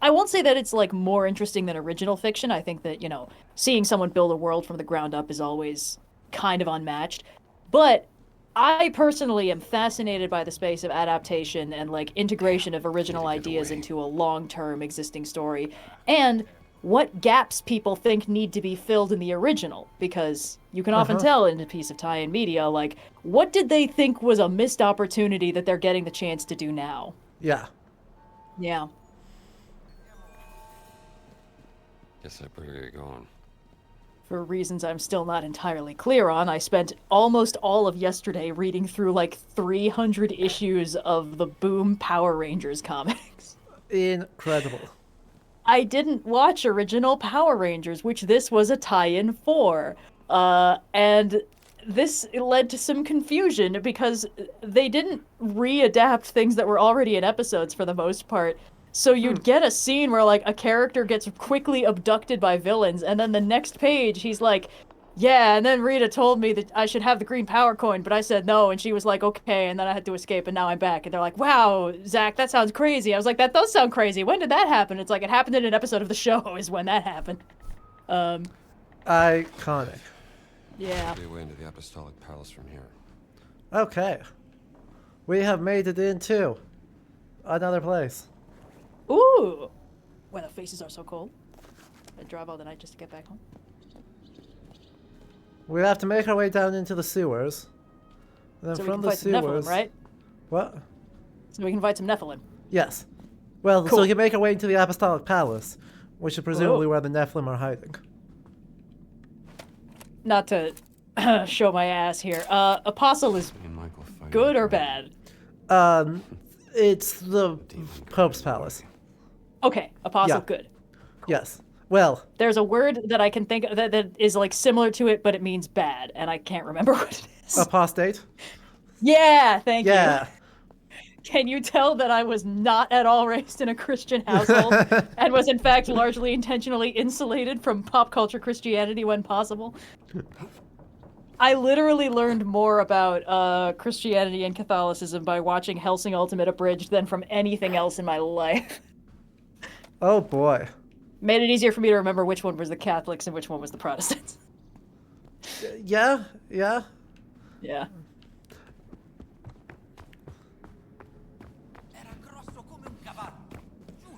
I won't say that it's like more interesting than original fiction. I think that, you know, seeing someone build a world from the ground up is always kind of unmatched. But I personally am fascinated by the space of adaptation and like integration of original ideas into a long-term existing story, and what gaps people think need to be filled in the original, because you can often tell in a piece of tie-in media, like, what did they think was a missed opportunity that they're getting the chance to do now? Yeah. Yeah. Guess I better get going. For reasons I'm still not entirely clear on, I spent almost all of yesterday reading through like 300 issues of the Boom Power Rangers comics. Incredible. I didn't watch original Power Rangers, which this was a tie-in for. And this led to some confusion because they didn't readapt things that were already in episodes for the most part. So you'd get a scene where, like, a character gets quickly abducted by villains, and then the next page, he's like, yeah, and then Rita told me that I should have the green power coin, but I said no, and she was like, okay, and then I had to escape, and now I'm back. And they're like, wow, Zach, that sounds crazy. I was like, that does sound crazy. When did that happen? It's like, it happened in an episode of the show is when that happened. Iconic. Yeah. Be away into the Apostolic Palace from here. Okay. We have made it into another place. Ooh! When the faces are so cold. I drive all the night just to get back home. We have to make our way down into the sewers. And then So from we can the fight some sewers. Nephilim, right? What? So we can fight some Nephilim. Yes. Well, so Cool. we can make our way into the Apostolic Palace, which is presumably where the Nephilim are hiding. Not to show my ass here. Apostle is good or bad? It's the Pope's Palace. Okay, Apostle, Yeah. good. Yes. Well, There's a word that I can think of that is like similar to it, but it means bad, and I can't remember what it is. apostate. Yeah, thank Yeah. you. Can you tell that I was not at all raised in a Christian household and was in fact largely intentionally insulated from pop culture Christianity when possible? I literally learned more about Christianity and Catholicism by watching Hellsing Ultimate Abridged than from anything else in my life. Oh boy. Made it easier for me to remember which one was the Catholics and which one was the Protestants. Yeah. Yeah. Yeah.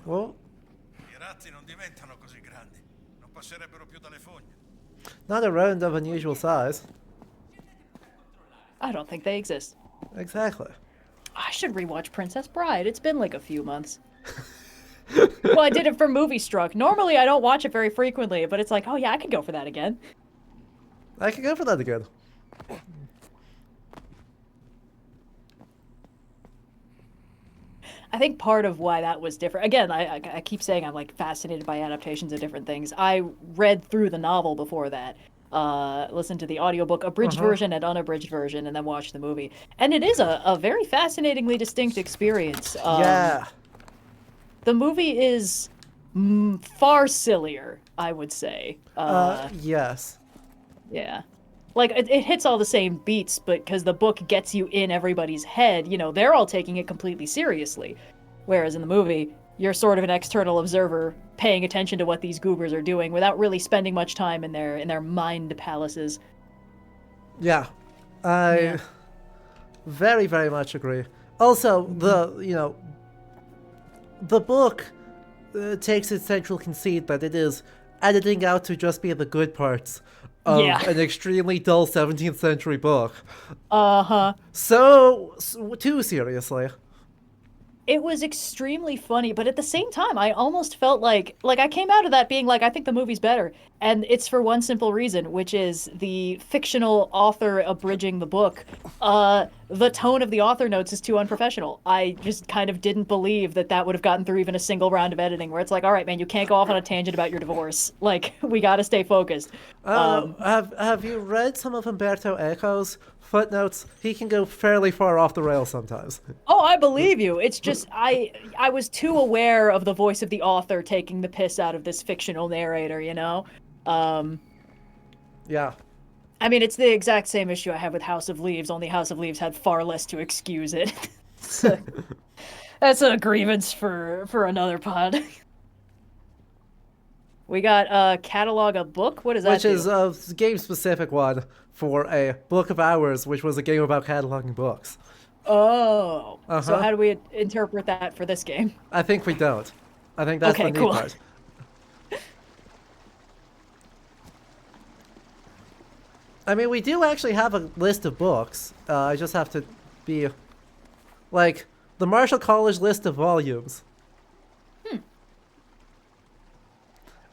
Well, I razzi non diventano così grandi. Non passerebbero più dalle fogne. not a rodent of unusual size. I don't think they exist. Exactly. I should rewatch Princess Bride. It's been like a few months. Well, I did it for Movie Struck. Normally, I don't watch it very frequently, but it's like, oh yeah, I could go for that again. I could go for that again. I think part of why that was different. Again, I keep saying I'm like fascinated by adaptations of different things. I read through the novel before that, listened to the audiobook, abridged version and unabridged version, and then watched the movie. And it is a very fascinatingly distinct experience. Yeah. The movie is far sillier, I would say. Yes. Yeah. Like, it hits all the same beats, but because the book gets you in everybody's head, you know, they're all taking it completely seriously. Whereas in the movie, you're sort of an external observer paying attention to what these goobers are doing without really spending much time in their mind palaces. Yeah. I very, very much agree. Also, the book takes its central conceit that it is editing out to just be the good parts of an extremely dull 17th century book. So too seriously. It was extremely funny, but at the same time, I almost felt like I came out of that being like, I think the movie's better. And it's for one simple reason, which is the fictional author abridging the book. The tone of the author notes is too unprofessional. I just kind of didn't believe that would have gotten through even a single round of editing, where it's like, all right, man, you can't go off on a tangent about your divorce. Like, we got to stay focused. Have you read some of Umberto Eco's footnotes? He can go fairly far off the rails sometimes. Oh, I believe you. It's just I was too aware of the voice of the author taking the piss out of this fictional narrator, you know? Yeah. I mean, it's the exact same issue I have with House of Leaves, only House of Leaves had far less to excuse it. That's a grievance for another pod. We got catalog a book. What is that? Which is a game-specific one for a Book of Hours, which was a game about cataloging books. Oh. So how do we interpret that for this game? I think we don't. I think that's the neat part. I mean, we do actually have a list of books. I just have to be... like, the Marshall College list of volumes.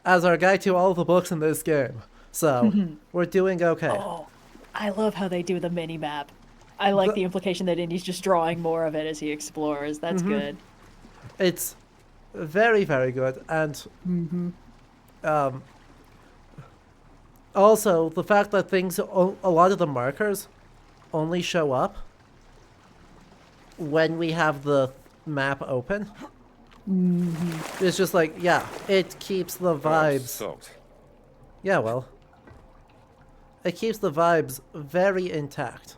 As our guide to all the books in this game. So, we're doing okay. Oh, I love how they do the mini-map. I like the implication that Indy's just drawing more of it as he explores. That's good. It's very, very good. And also, the fact that a lot of the markers only show up when we have the map open. It's just like, yeah, it keeps the vibes. Yeah, well, it keeps the vibes very intact.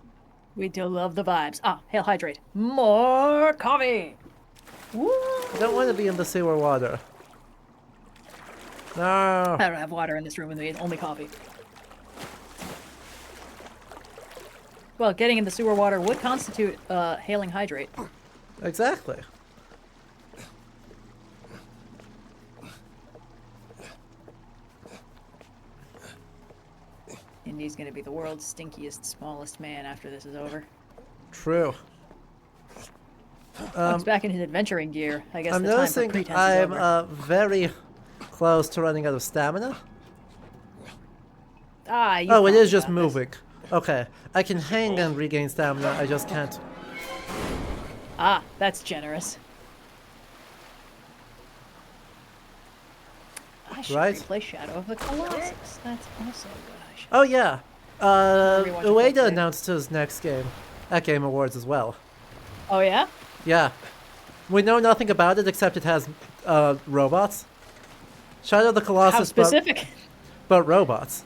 We do love the vibes. Ah, hail hydrate. More coffee. Woo! Don't want to be in the sewer water. No. I don't have water in this room with me. Only coffee. Well, getting in the sewer water would constitute hailing hydrate. Exactly. Indy's gonna be the world's stinkiest, smallest man after this is over. True. He's back in his adventuring gear. I guess I'm the time for noticing pretense is I'm over. very close to running out of stamina. Ah, oh, it is just moving. Okay, I can hang and regain stamina. I just can't. Ah, that's generous. I should replay Shadow of the Colossus. That's also good. Oh yeah, Ueda announced his next game at Game Awards as well. Oh yeah? Yeah. We know nothing about it except it has robots. Shadow of the Colossus. How specific? But robots.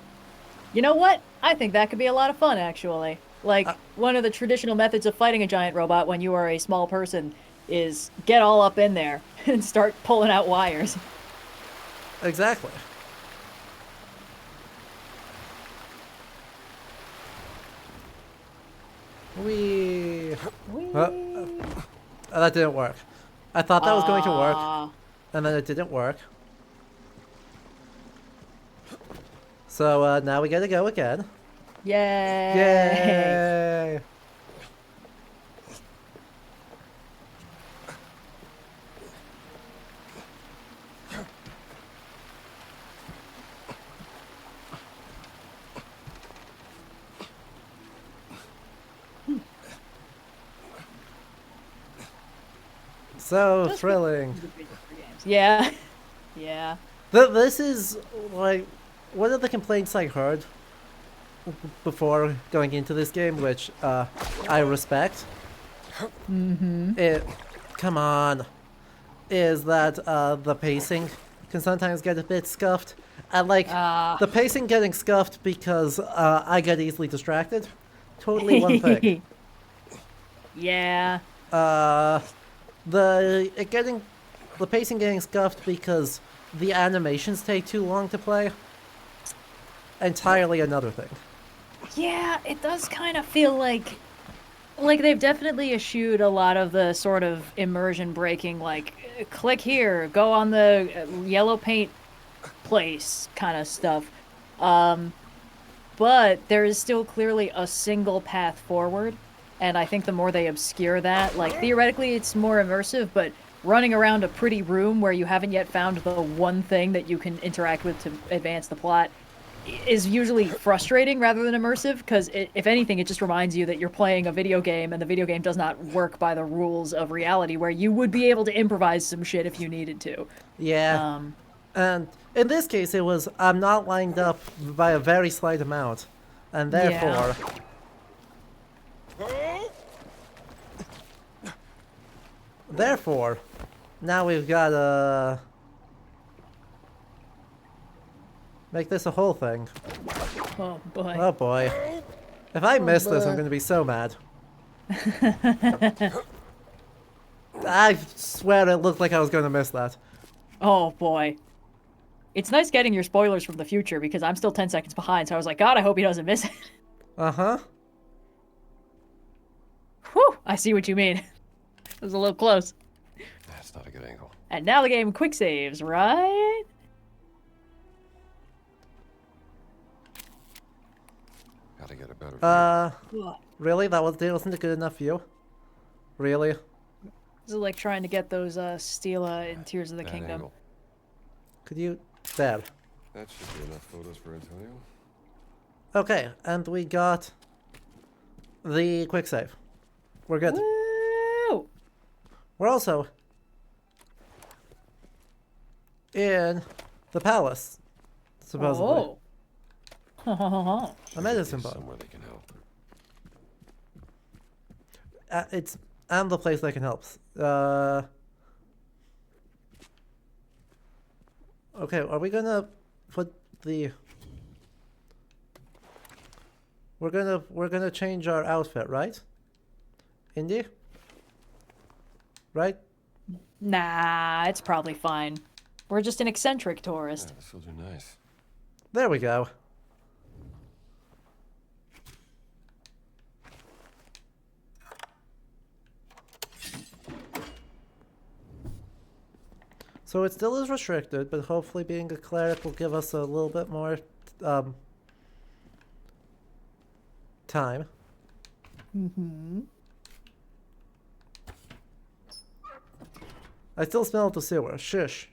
You know what? I think that could be a lot of fun, actually. Like, one of the traditional methods of fighting a giant robot when you are a small person is get all up in there and start pulling out wires. Exactly. That didn't work. I thought that was going to work, and then it didn't work. So now we gotta go again. Yay! Yay! So thrilling. Yeah. Yeah. This is like one of the complaints I heard before going into this game, which I respect. Come on, is that the pacing can sometimes get a bit scuffed, and like the pacing getting scuffed because I get easily distracted. Totally one thing. Yeah. The pacing getting scuffed because the animations take too long to play. Entirely another thing. Yeah, it does kind of feel like they've definitely eschewed a lot of the sort of immersion breaking, like click here, go on the yellow paint place kind of stuff. But there is still clearly a single path forward, and I think the more they obscure that, like theoretically it's more immersive, but running around a pretty room where you haven't yet found the one thing that you can interact with to advance the plot is usually frustrating rather than immersive, because if anything, it just reminds you that you're playing a video game, and the video game does not work by the rules of reality, where you would be able to improvise some shit if you needed to. Yeah. And in this case, it was, I'm not lined up by a very slight amount. And therefore... Therefore, now we've got to... make this a whole thing. Oh boy. Oh boy. If I miss this, I'm going to be so mad. I swear it looked like I was going to miss that. Oh boy. It's nice getting your spoilers from the future, because I'm still 10 seconds behind, so I was like, God, I hope he doesn't miss it. Uh-huh. Whew, I see what you mean. It was a little close. That's not a good angle. And now the game quick saves, right? Gotta get a better view. Really? That wasn't a good enough view? Really? This is like trying to get those Stela in Tears of the Kingdom. Angle. Could you... There. That should be enough photos for Antonio. Okay, and we got the quick save. We're good. Woo! We're also in the palace, supposedly. Oh. A medicine ball. Somewhere they can help. It's and the place that can help. Okay, are we gonna put the? We're gonna change our outfit, right? Indy? Right? Nah, it's probably fine. We're just an eccentric tourist. Yeah, this will do nice. There we go. So it still is restricted, but hopefully being a cleric will give us a little bit more time. Mm-hmm. I still smell the sewer. Shush.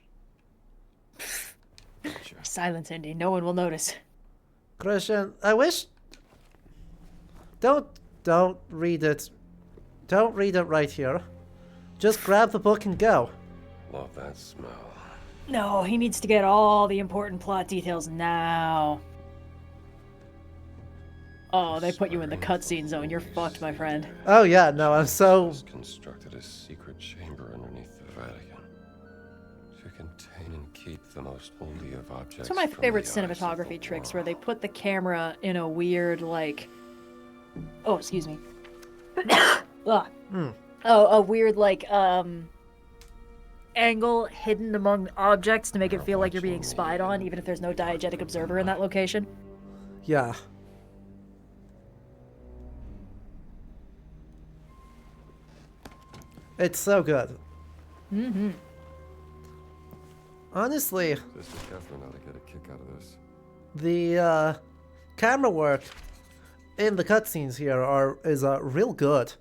Silence, Indy. No one will notice. Christian, I wish... Don't read it. Don't read it right here. Just grab the book and go. Love that smell. No, he needs to get all the important plot details now. Oh, they put you in the cutscene zone. You're fucked, my friend. Oh yeah, no, I'm so... Constructed a secret chamber underneath the Vatican to contain and keep the most holy of objects. It's one of my favorite from the eyes of cinematography the tricks, world. where they put the camera in a weird, like... Oh, excuse me. Ugh. Oh, a weird, like, angle hidden among objects to make it feel like you're being spied on, even if there's no diegetic observer in that location. Yeah. It's so good. Mm-hmm. Honestly, Sister Catherine ought to get a kick out of this. the camera work in the cutscenes here is real good.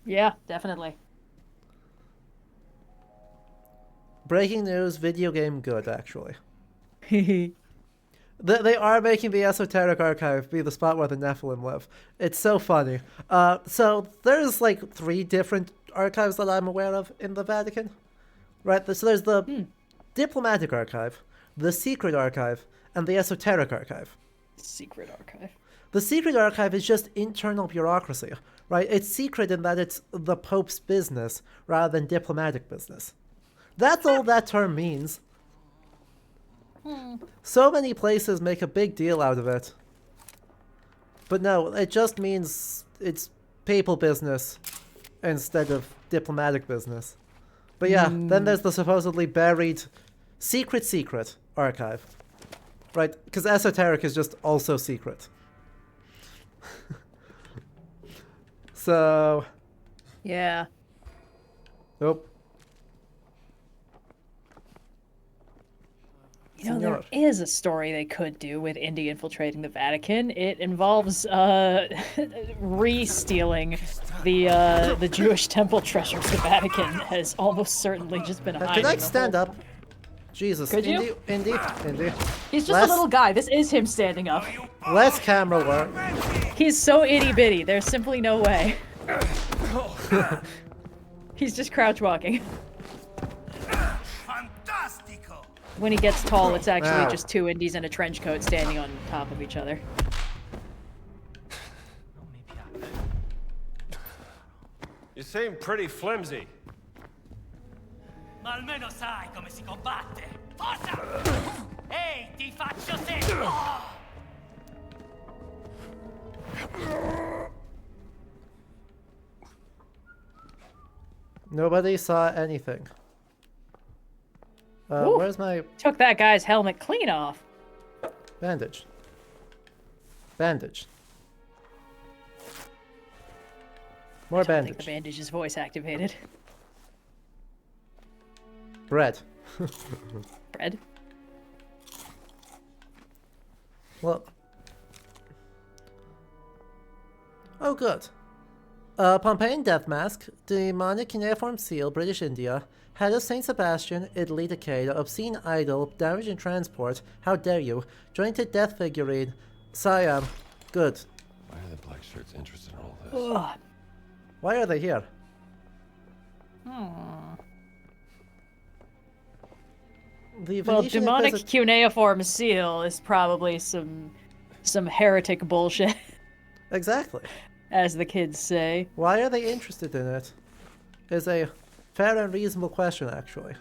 Yeah, definitely. Breaking news, video game good, actually. They are making the Esoteric Archive be the spot where the Nephilim live. It's so funny. So there's like 3 different archives that I'm aware of in the Vatican. Right, so there's the Diplomatic Archive, the Secret Archive, and the Esoteric Archive. Secret Archive. The Secret Archive is just internal bureaucracy, right? It's secret in that it's the Pope's business rather than diplomatic business. That's all that term means. So many places make a big deal out of it. But no, it just means it's papal business instead of diplomatic business. But yeah, then there's the supposedly buried secret archive. Right, because esoteric is just also secret. So... Yeah. Oh. You know, there Senor. is a story they could do with Indy infiltrating the Vatican. It involves re-stealing the Jewish temple treasures the Vatican has almost certainly just been hiding. Could I stand up? Jesus. Could you? Indy. He's just a little guy. This is him standing up. Less camera work. He's so itty-bitty. There's simply no way. He's just crouch walking. When he gets tall, it's actually just two Indies in a trench coat standing on top of each other. You seem pretty flimsy. Ma almeno sai come si combatte. Forza! Ehi, ti faccio te! Nobody saw anything. Where's my... Took that guy's helmet clean off. Bandage. Bandage. More I bandage. think the bandage is voice activated. Bread. Bread? Well. Oh, good. Pompeian death mask, demonic cuneiform seal, British India, head of Saint Sebastian, Italy decade, obscene idol, damaging transport, how dare you, jointed death figurine, Siam, good. Why are the black shirts interested in all this? Ugh. Why are they here? The Well, Venetian demonic Inquisitor- cuneiform seal is probably some heretic bullshit. Exactly. As the kids say. Why are they interested in it? Is a fair and reasonable question, actually.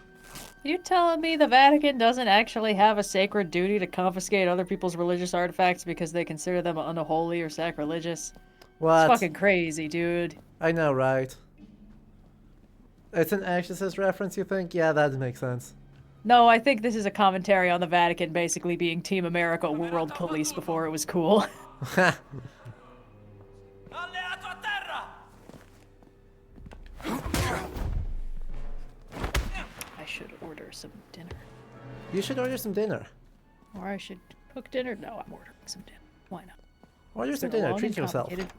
You telling me the Vatican doesn't actually have a sacred duty to confiscate other people's religious artifacts because they consider them unholy or sacrilegious? What? It's fucking crazy, dude. I know, right? It's an Exorcist reference, you think? Yeah, that makes sense. No, I think this is a commentary on the Vatican basically being Team America world police before it was cool. I should order some dinner. You should order some dinner. Or I should cook dinner? No, I'm ordering some dinner. Why not? Order It's some been a dinner, long treat and yourself. complicated-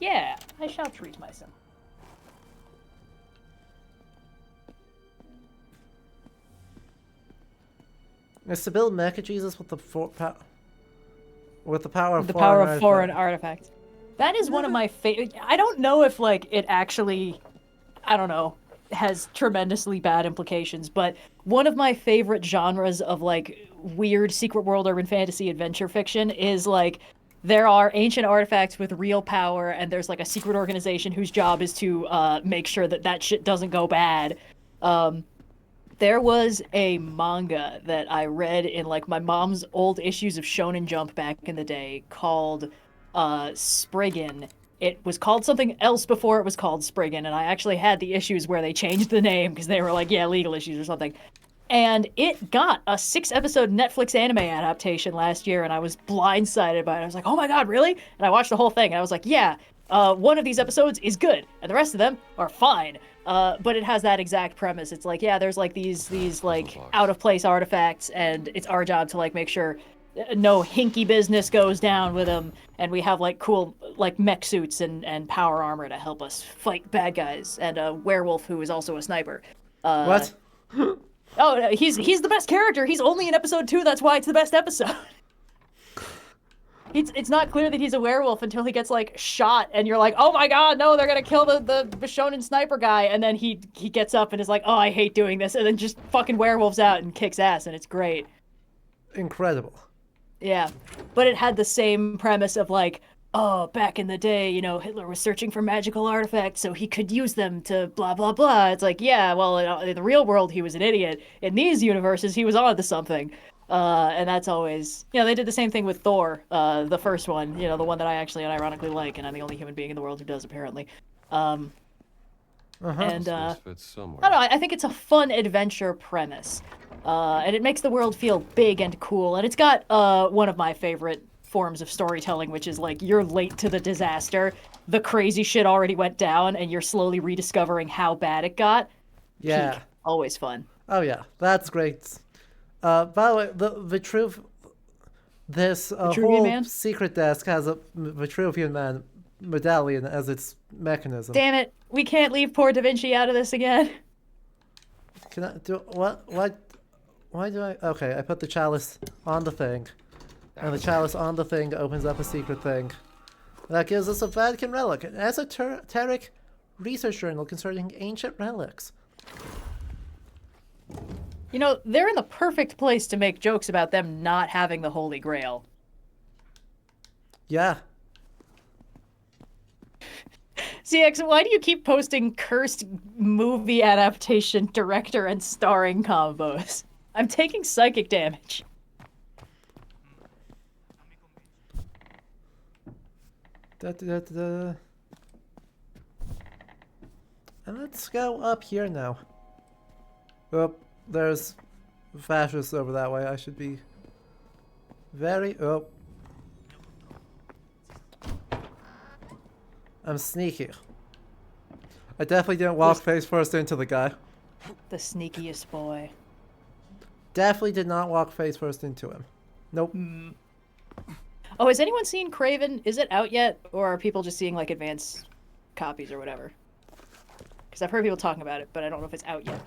Yeah, I shall treat myself. Is to build Mecha Jesus with the power of The power of foreign artifacts. That is one of my favorite. I don't know if like it actually, I don't know, has tremendously bad implications, but one of my favorite genres of like weird secret world urban fantasy adventure fiction is like there are ancient artifacts with real power and there's like a secret organization whose job is to make sure that that shit doesn't go bad. There was a manga that I read in like my mom's old issues of Shonen Jump back in the day called Spriggan. It was called something else before it was called Spriggan, and I actually had the issues where they changed the name because they were like, yeah, legal issues or something. And it got a 6-episode Netflix anime adaptation last year, and I was blindsided by it. I was like, oh my god, really? And I watched the whole thing, and I was like, yeah, one of these episodes is good, and the rest of them are fine. But it has that exact premise. It's like, yeah, there's like these like out of place artifacts, and it's our job to like make sure no hinky business goes down with them, and we have like cool like mech suits and power armor to help us fight bad guys, and a werewolf who is also a sniper. What? Oh, he's the best character. He's only in episode 2. That's why it's the best episode. It's not clear that he's a werewolf until he gets like shot, and you're like, oh my god, no, they're gonna kill the Shonen sniper guy, and then he gets up and is like, oh, I hate doing this, and then just fucking werewolves out and kicks ass, and it's great. Incredible. Yeah, but it had the same premise of like, oh, back in the day, you know, Hitler was searching for magical artifacts so he could use them to blah, blah, blah. It's like, yeah, well, in the real world, he was an idiot. In these universes, he was onto something. And that's always, you know, they did the same thing with Thor, the first one, you know, the one that I actually unironically like, and I'm the only human being in the world who does, apparently. And, I don't know, I think it's a fun adventure premise. And it makes the world feel big and cool. And it's got one of my favorite forms of storytelling, which is like you're late to the disaster. The crazy shit already went down, and you're slowly rediscovering how bad it got. Yeah. Peak. Always fun. Oh yeah, that's great. By the way, the truth. This whole Man? secret desk has a Vitruvian Man medallion as its mechanism. Damn it! We can't leave poor Da Vinci out of this again. Can I do what? Why do I? Okay, I put the chalice on the thing, and the chalice on the thing opens up a secret thing. That gives us a Vatican relic, an esoteric research journal concerning ancient relics. You know, they're in the perfect place to make jokes about them not having the Holy Grail. Yeah. CX, why do you keep posting cursed movie adaptation director and starring combos? I'm taking psychic damage. And let's go up here now. Oh, there's fascists over that way. I should be very... Oh. I'm sneaky. I definitely didn't walk face first into the guy. The sneakiest boy. Definitely did not walk face first into him. Nope. Oh, has anyone seen Craven? Is it out yet? Or are people just seeing, like, advanced copies or whatever? Because I've heard people talking about it, but I don't know if it's out yet.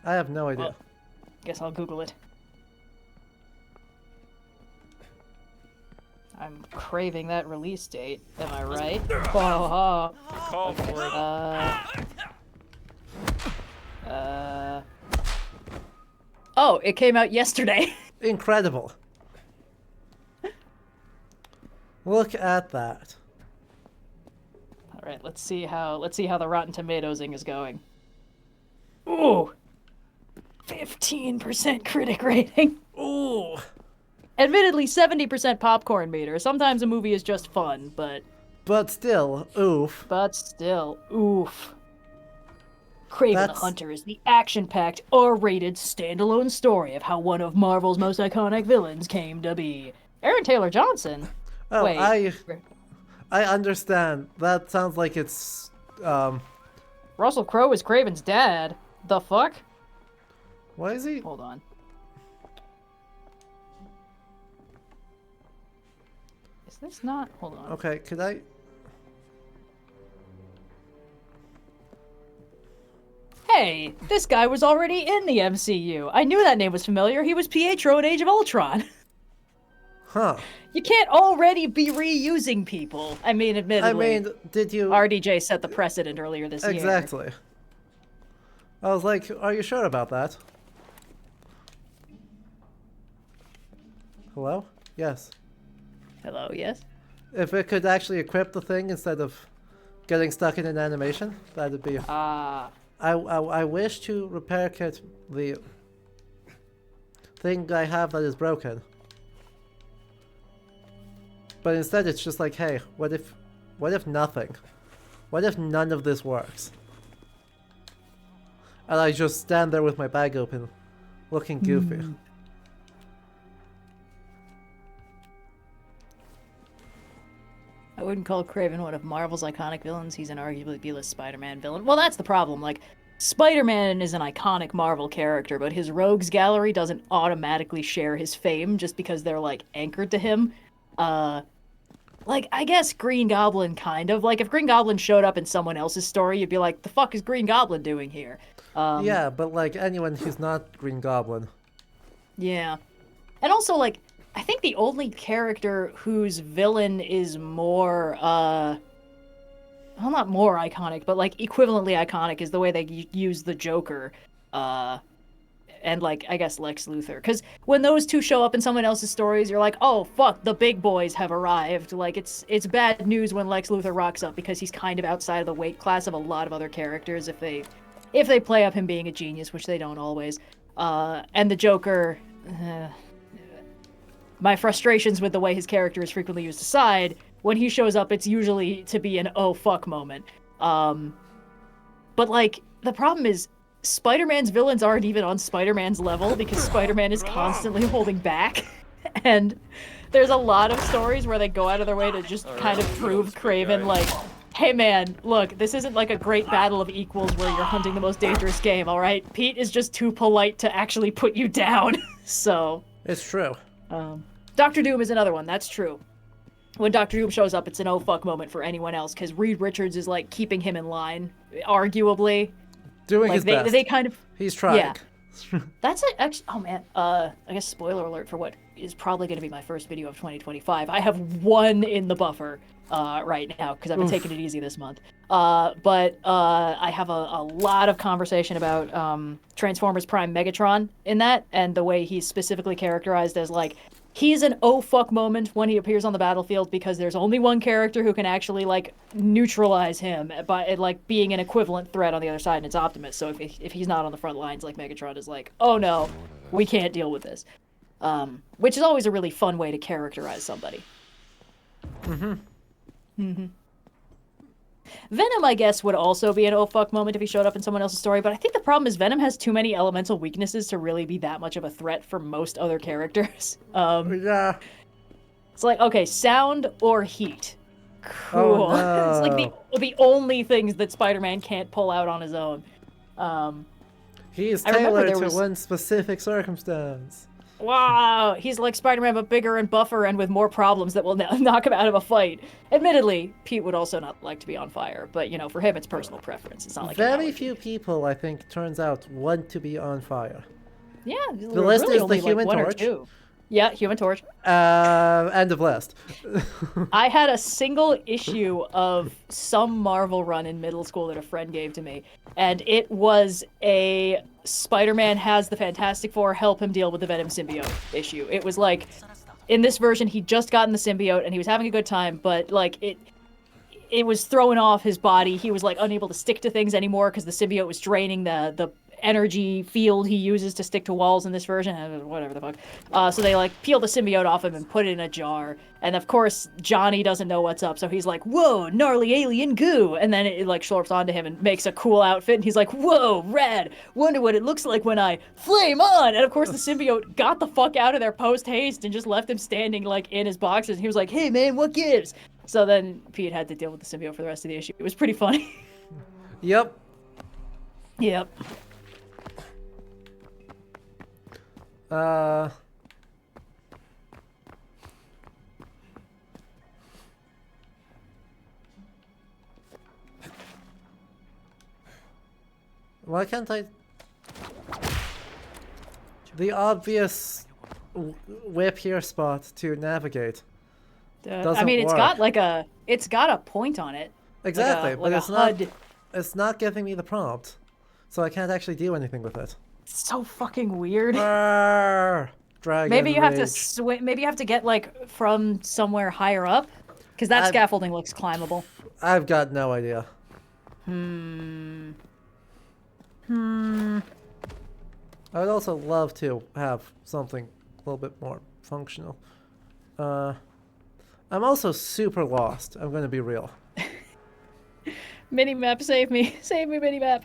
I have no idea. Well, guess I'll Google it. I'm craving that release date. Am I right? Oh, Call for it. Oh, it came out yesterday. Incredible. Look at that. All right, let's see how the Rotten Tomatoesing is going. Ooh. 15% critic rating. Ooh. Admittedly, 70% popcorn meter. Sometimes a movie is just fun, but... But still, oof. But still, oof. Kraven the Hunter is the action-packed, R-rated, standalone story of how one of Marvel's most iconic villains came to be. Aaron Taylor Johnson? Oh, Wait. I understand. That sounds like it's, Russell Crowe is Kraven's dad. The fuck? Why is he? Hold on. Is this not? Hold on. Okay, could I? Hey, this guy was already in the MCU. I knew that name was familiar. He was Pietro in Age of Ultron. Huh. You can't already be reusing people. I mean, admittedly. I mean, did you... RDJ set the precedent earlier this year. Exactly. I was like, are you sure about that? Hello? Yes. Hello, yes? If it could actually equip the thing instead of getting stuck in an animation, that'd be... I wish to repair kit the thing I have that is broken. But instead it's just like, hey, what if nothing? What if none of this works? And I just stand there with my bag open, looking goofy. I wouldn't call Kraven one of Marvel's iconic villains. He's an arguably B-list Spider-Man villain. Well, that's the problem. Like, Spider-Man is an iconic Marvel character, but his rogues gallery doesn't automatically share his fame just because they're, like, anchored to him. Like, I guess Green Goblin kind of. Like, if Green Goblin showed up in someone else's story, you'd be like, the fuck is Green Goblin doing here? Yeah, but, like, anyone who's not Green Goblin. Yeah. And also, like, I think the only character whose villain is more, well, not more iconic, but, like, equivalently iconic is the way they use the Joker, and, like, I guess Lex Luthor. Because when those two show up in someone else's stories, you're like, oh, fuck, the big boys have arrived. Like, it's bad news when Lex Luthor rocks up, because he's kind of outside of the weight class of a lot of other characters if they play up him being a genius, which they don't always. And the Joker... my frustrations with the way his character is frequently used aside, when he shows up, it's usually to be an oh fuck moment. But, like, the problem is, Spider-Man's villains aren't even on Spider-Man's level because Spider-Man is constantly holding back. And there's a lot of stories where they go out of their way to just kind of prove Kraven, like, Hey man, look, this isn't like a great battle of equals where you're hunting the most dangerous game, alright? Pete is just too polite to actually put you down, so... It's true. Dr. Doom is another one, that's true. When Dr. Doom shows up, it's an oh fuck moment for anyone else, because Reed Richards is like keeping him in line, arguably. Doing like, his best. They kind of... He's trying. Yeah. That's it, actually, oh man, I guess spoiler alert for what is probably going to be my first video of 2025. I have one in the buffer right now, because I've been taking it easy this month. But I have a lot of conversation about Transformers Prime Megatron in that, and the way he's specifically characterized as, like, he's an oh fuck moment when he appears on the battlefield, because there's only one character who can actually, like, neutralize him by, like, being an equivalent threat on the other side, and it's Optimus. So if he's not on the front lines, like, Megatron is like, oh no, we can't deal with this. Which is always a really fun way to characterize somebody. Venom, I guess, would also be an oh fuck moment if he showed up in someone else's story, but I think the problem is Venom has too many elemental weaknesses to really be that much of a threat for most other characters. Yeah. It's like, okay, sound or heat. Cool. Oh, no. It's like the only things that Spider-Man can't pull out on his own. He is I remember tailored there to was- one specific circumstance. Wow, he's like Spider-Man, but bigger and buffer and with more problems that will knock him out of a fight. Admittedly, Pete would also not like to be on fire, but, you know, for him it's personal preference. It's not like Very few people, I think, turns out, want to be on fire. Yeah, The list really is the only, like, Human one or Torch. two. Yeah, Human Torch. End of list. I had a single issue of some Marvel run in middle school that a friend gave to me, and it was a Spider-Man has the Fantastic Four help him deal with the Venom symbiote issue. It was like, in this version, he'd just gotten the symbiote and he was having a good time, but like it was throwing off his body. He was like unable to stick to things anymore because the symbiote was draining the energy field he uses to stick to walls in this version, whatever the fuck. So they like peel the symbiote off him and put it in a jar. And of course, Johnny doesn't know what's up, so he's like, whoa, gnarly alien goo. And then it like slurps onto him and makes a cool outfit. And he's like, whoa, rad. Wonder what it looks like when I flame on. And of course, the symbiote got the fuck out of there post haste and just left him standing like in his boxes. And he was like, hey man, what gives? So then Pete had to deal with the symbiote for the rest of the issue. It was pretty funny. Yep. Yep. Why can't I... The obvious whip here spot to navigate doesn't I mean, work. it's got a point on it. Exactly, like but a it's not. HUD. It's not giving me the prompt, so I can't actually do anything with it. It's so fucking weird. Dragon Maybe you have to rage. swim. Maybe you have to get like from somewhere higher up, because that scaffolding looks climbable. I've got no idea. I would also love to have something a little bit more functional. I'm also super lost. I'm gonna be real. Minimap, save me, save me, minimap.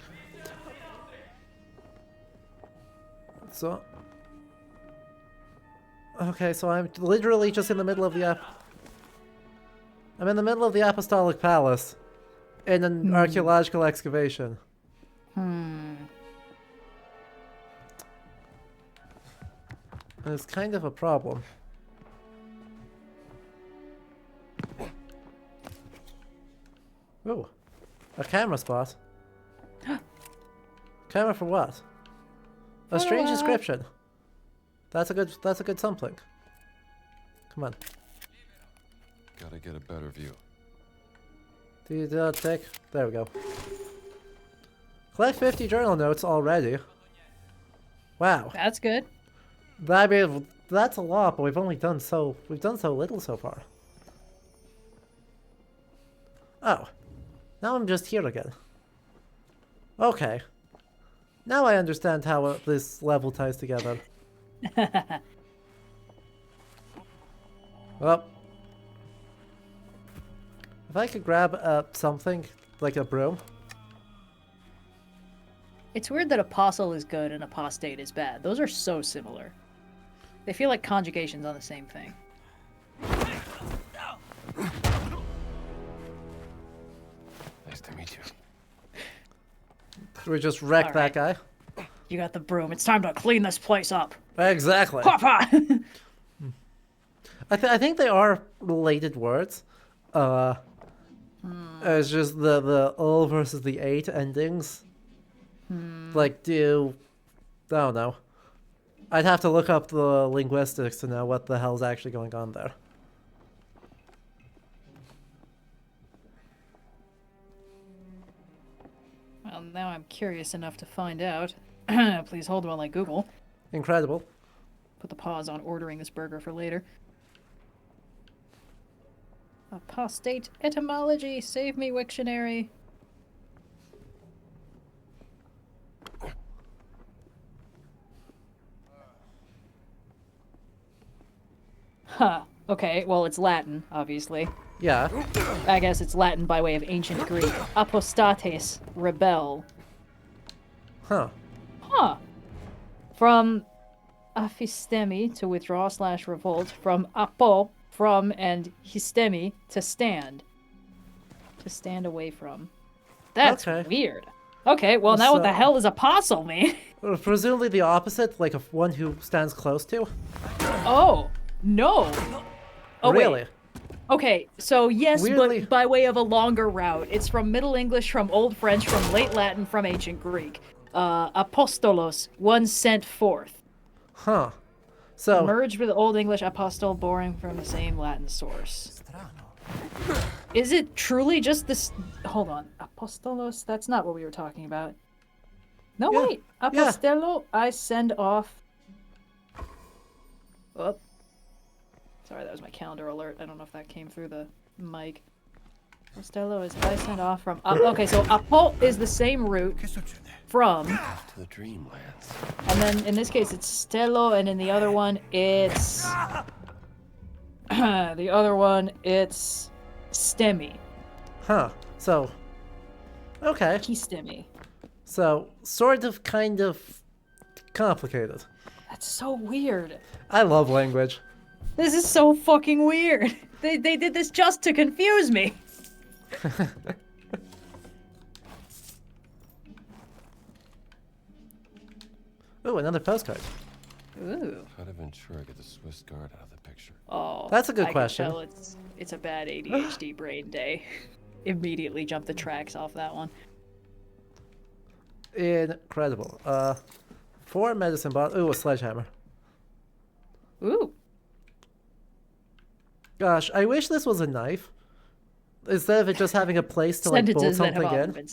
So. Okay, so I'm literally just in the middle of the I'm in the middle of the Apostolic Palace in an archaeological excavation. And it's kind of a problem. Ooh, a camera spot. Camera for what? A strange inscription. That's a good something. Come on. Gotta get a better view. Do you take? There we go. Collect 50 journal notes already. Wow. That's good. I mean, that's a lot, but we've done so little so far. Oh. Now I'm just here again. Okay. Now I understand how this level ties together. Well. If I could grab something, like a broom. It's weird that apostle is good and apostate is bad. Those are so similar. They feel like conjugations on the same thing. We just wrecked that guy. You got the broom. It's time to clean this place up. Exactly. Papa! I think they are related words. It's just the O versus the 8 endings. Like, I don't know. I'd have to look up the linguistics to know what the hell's actually going on there. Well, now I'm curious enough to find out. Please hold while I Google. Incredible. Put the pause on ordering this burger for later. Apostate etymology. Save me, Wiktionary. Huh. Okay, well, it's Latin, obviously. Yeah. I guess it's Latin by way of ancient Greek. Apostates, rebel. Huh. Huh. From aphistemi, to withdraw / revolt. From apo, from, and histemi, to stand. To stand away from. That's weird. Okay, well, now what the hell does apostle mean? Presumably the opposite, like one who stands close to. Oh, no. Oh, really? Wait. Okay, so yes, Weirdly. but by way of a longer route. It's from Middle English, from Old French, from Late Latin, from Ancient Greek. Apostolos, one sent forth. Huh. So merged with Old English apostle, borrowing from the same Latin source. Is it truly just this? Hold on, apostolos. That's not what we were talking about. No, wait. Apostello, I send off. Oh. Sorry, that was my calendar alert. I don't know if that came through the mic. Apostello is I send off from. Okay, so apo is the same root from. To the dreamlands. And then in this case it's stello, and in the other one it's the other one it's stemi. Huh. So. Okay. Kistemi. So sort of, kind of, complicated. That's so weird. I love language. This is so fucking weird. They did this just to confuse me. Ooh, another postcard. Ooh. How did Ventura get the Swiss Guard out of the picture? Oh, that's a good I question. Can tell it's a bad ADHD brain day. Immediately jump the tracks off that one. Incredible. 4 medicine bottles. Ooh, a sledgehammer. Ooh. Gosh, I wish this was a knife. Instead of it just having a place to like bolt something in.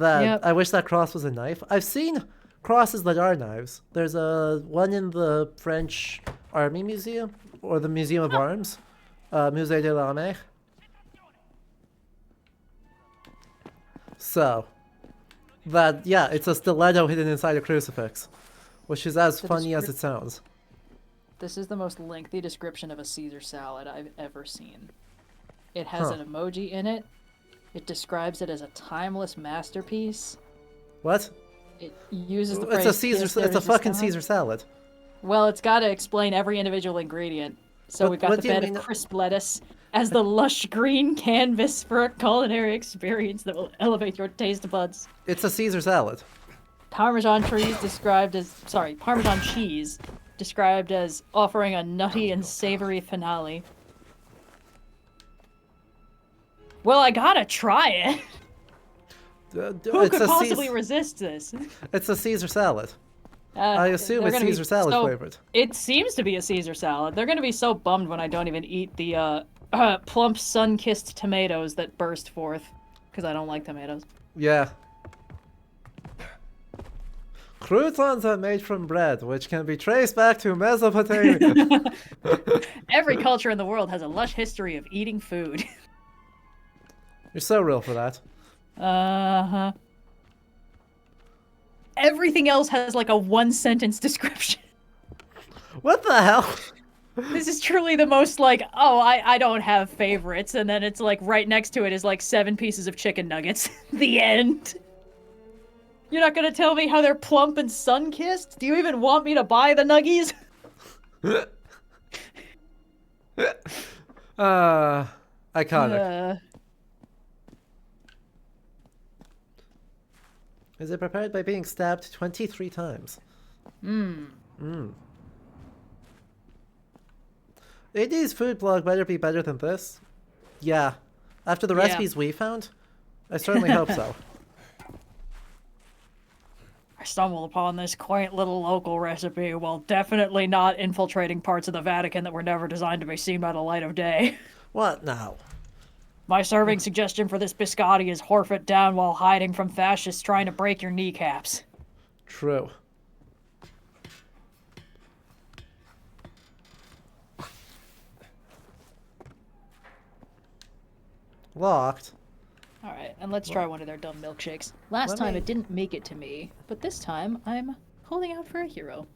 I wish that cross was a knife. I've seen crosses that are knives. There's one in the French Army Museum, or the Museum of Arms, Musée de l'Armée. So, it's a stiletto hidden inside a crucifix, which is as funny as it sounds. This is the most lengthy description of a Caesar salad I've ever seen. It has an emoji in it. It describes it as a timeless masterpiece. What? It uses the phrase, it's a fucking Caesar salad. Well, it's got to explain every individual ingredient. So we've got the bed of crisp lettuce as the lush green canvas for a culinary experience that will elevate your taste buds. It's a Caesar salad. Parmesan cheese described as offering a nutty and savory finale. Well, I gotta try it. Who could possibly resist this? It's a Caesar salad. I assume it's Caesar salad flavored. It seems to be a Caesar salad. They're gonna be so bummed when I don't even eat the plump, sun-kissed tomatoes that burst forth, because I don't like tomatoes. Yeah. Croutons are made from bread, which can be traced back to Mesopotamia. Every culture in the world has a lush history of eating food. You're so real for that. Uh-huh. Everything else has like a 1-sentence description. What the hell? This is truly the most like, I don't have favorites, and then it's like right next to it is like 7 pieces of chicken nuggets. The end. You're not gonna tell me how they're plump and sun-kissed? Do you even want me to buy the nuggies? Iconic. Is it prepared by being stabbed 23 times? AD's food blog better be better than this. Yeah. After the recipes we found, I certainly hope so. I stumbled upon this quaint little local recipe while definitely not infiltrating parts of the Vatican that were never designed to be seen by the light of day. What now? My serving suggestion for this biscotti is horf it down while hiding from fascists trying to break your kneecaps. True. Locked. Alright, and let's try one of their dumb milkshakes. Last time it didn't make it to me, but this time I'm holding out for a hero.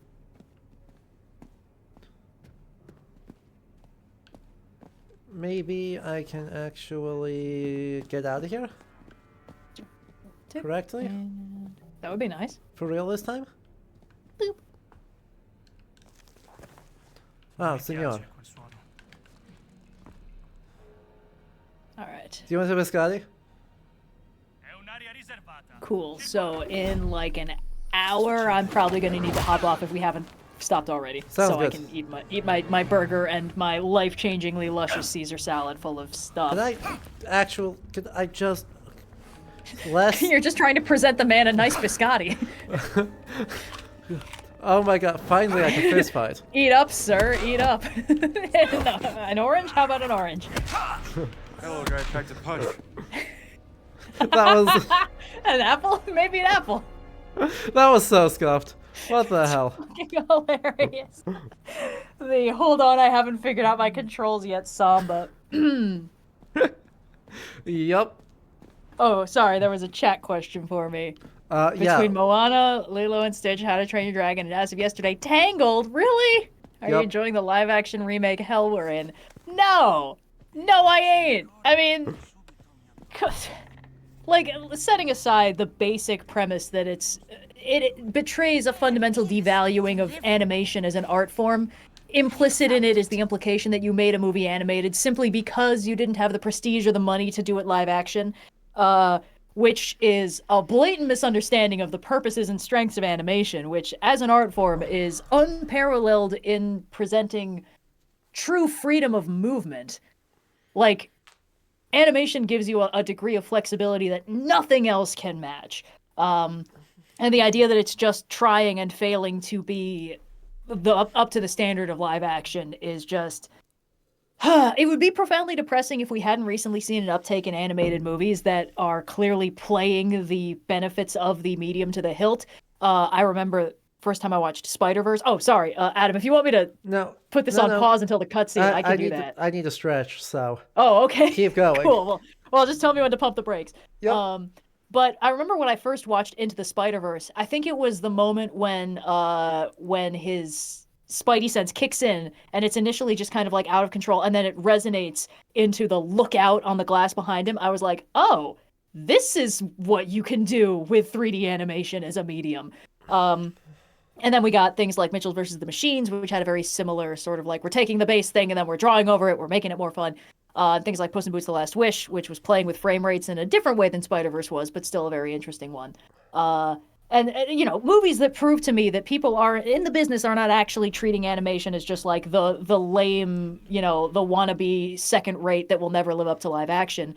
Maybe I can actually get out of here? Correctly? That would be nice. For real this time? Boop. Oh, signor. Alright. Do you want a biscotti? Cool, so in like an hour, I'm probably going to need to hop off if we haven't stopped already. Sounds so good. I can eat my burger and my life-changingly luscious Caesar salad full of stuff. Could I just... Less... You're just trying to present the man a nice biscotti. Oh my god, finally I can fist fight. Eat up, sir, eat up. An orange? How about an orange? Hello, guy, packed a punch. That was... An apple? Maybe an apple. That was so scuffed. What the hell? Fucking hilarious. The hold on, I haven't figured out my controls yet, Samba. Yup. Oh, sorry, there was a chat question for me. Yeah. Between Moana, Lilo and Stitch, How to Train Your Dragon, and as of yesterday, Tangled? Really? Are you enjoying the live-action remake hell we're in? No! No, I ain't! I mean... Like, setting aside the basic premise that it betrays a fundamental devaluing of animation as an art form, implicit in it is the implication that you made a movie animated simply because you didn't have the prestige or the money to do it live action, which is a blatant misunderstanding of the purposes and strengths of animation, which, as an art form, is unparalleled in presenting true freedom of movement. Like, animation gives you a degree of flexibility that nothing else can match. And the idea that it's just trying and failing to be up to the standard of live action is just... It would be profoundly depressing if we hadn't recently seen an uptake in animated movies that are clearly playing the benefits of the medium to the hilt. I remember first time I watched Spider-Verse. Oh, sorry, Adam, if you want me to put this on pause until the cutscene, I can do that. I need to stretch, so... Oh, okay. Keep going. Cool. Well, just tell me when to pump the brakes. Yep. But I remember when I first watched Into the Spider-Verse, I think it was the moment when his Spidey sense kicks in, and it's initially just kind of like out of control, and then it resonates into the lookout on the glass behind him. I was like, oh, this is what you can do with 3D animation as a medium. And then we got things like Mitchell versus the Machines, which had a very similar sort of like, we're taking the base thing and then we're drawing over it, we're making it more fun. Things like Puss in Boots: The Last Wish, which was playing with frame rates in a different way than Spider-Verse was, but still a very interesting one. And you know, movies that prove to me that people are in the business are not actually treating animation as just like the lame, you know, the wannabe second rate that will never live up to live action.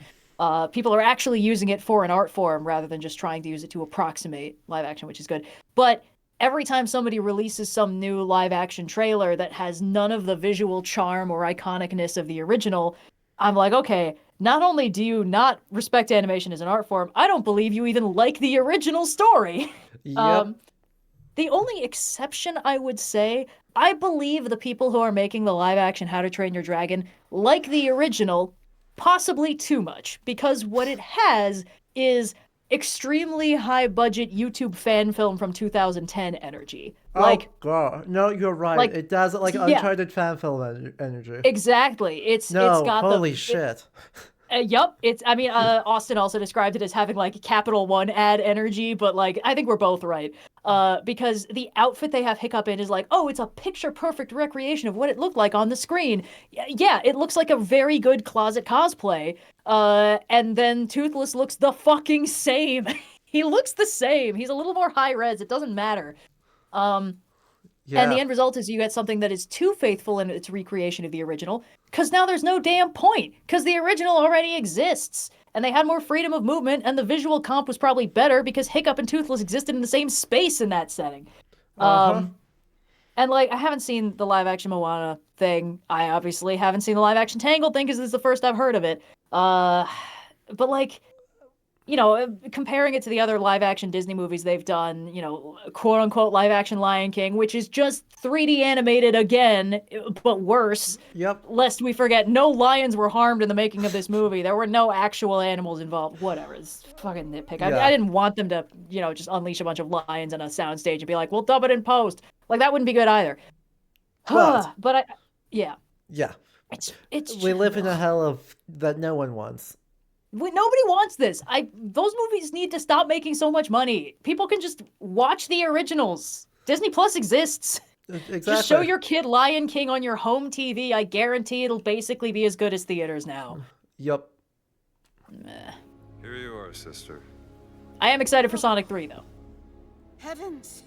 People are actually using it for an art form rather than just trying to use it to approximate live action, which is good. But every time somebody releases some new live action trailer that has none of the visual charm or iconicness of the original, I'm like, okay, not only do you not respect animation as an art form, I don't believe you even like the original story. Yep. The only exception, I would say, I believe the people who are making the live action How to Train Your Dragon like the original possibly too much, because what it has is extremely high budget YouTube fan film from 2010 energy. Like, oh god, no, you're right. like, it does like Uncharted fan film energy. Exactly. It's got holy shit. Yup. Austin also described it as having like Capital One ad energy, but like I think we're both right. Because the outfit they have Hiccup in is like, oh, it's a picture perfect recreation of what it looked like on the screen. Yeah, it looks like a very good closet cosplay. And then Toothless looks the fucking same He looks the same. He's a little more high res. It doesn't matter. And the end result is you get something that is too faithful in its recreation of the original, because now there's no damn point, because the original already exists, and they had more freedom of movement, and the visual comp was probably better because Hiccup and Toothless existed in the same space in that setting. And, like, I haven't seen the live-action Moana thing. I obviously haven't seen the live-action Tangled thing because this is the first I've heard of it. But, like, you know, comparing it to the other live-action Disney movies they've done, you know, quote-unquote live-action Lion King, which is just 3D animated again, but worse. Yep. Lest we forget, no lions were harmed in the making of this movie. There were no actual animals involved. Whatever. It's fucking nitpick. Yeah. I didn't want them to, you know, just unleash a bunch of lions on a soundstage and be like, we'll dub it in post. Like, that wouldn't be good either. But yeah. Yeah. It's we live in a hell of that no one wants. Nobody wants this. Those movies need to stop making so much money. People can just watch the originals. Disney Plus exists. Exactly. Just show your kid Lion King on your home TV. I guarantee it'll basically be as good as theaters now. Yup. Here you are, sister. I am excited for Sonic 3, though. Heavens.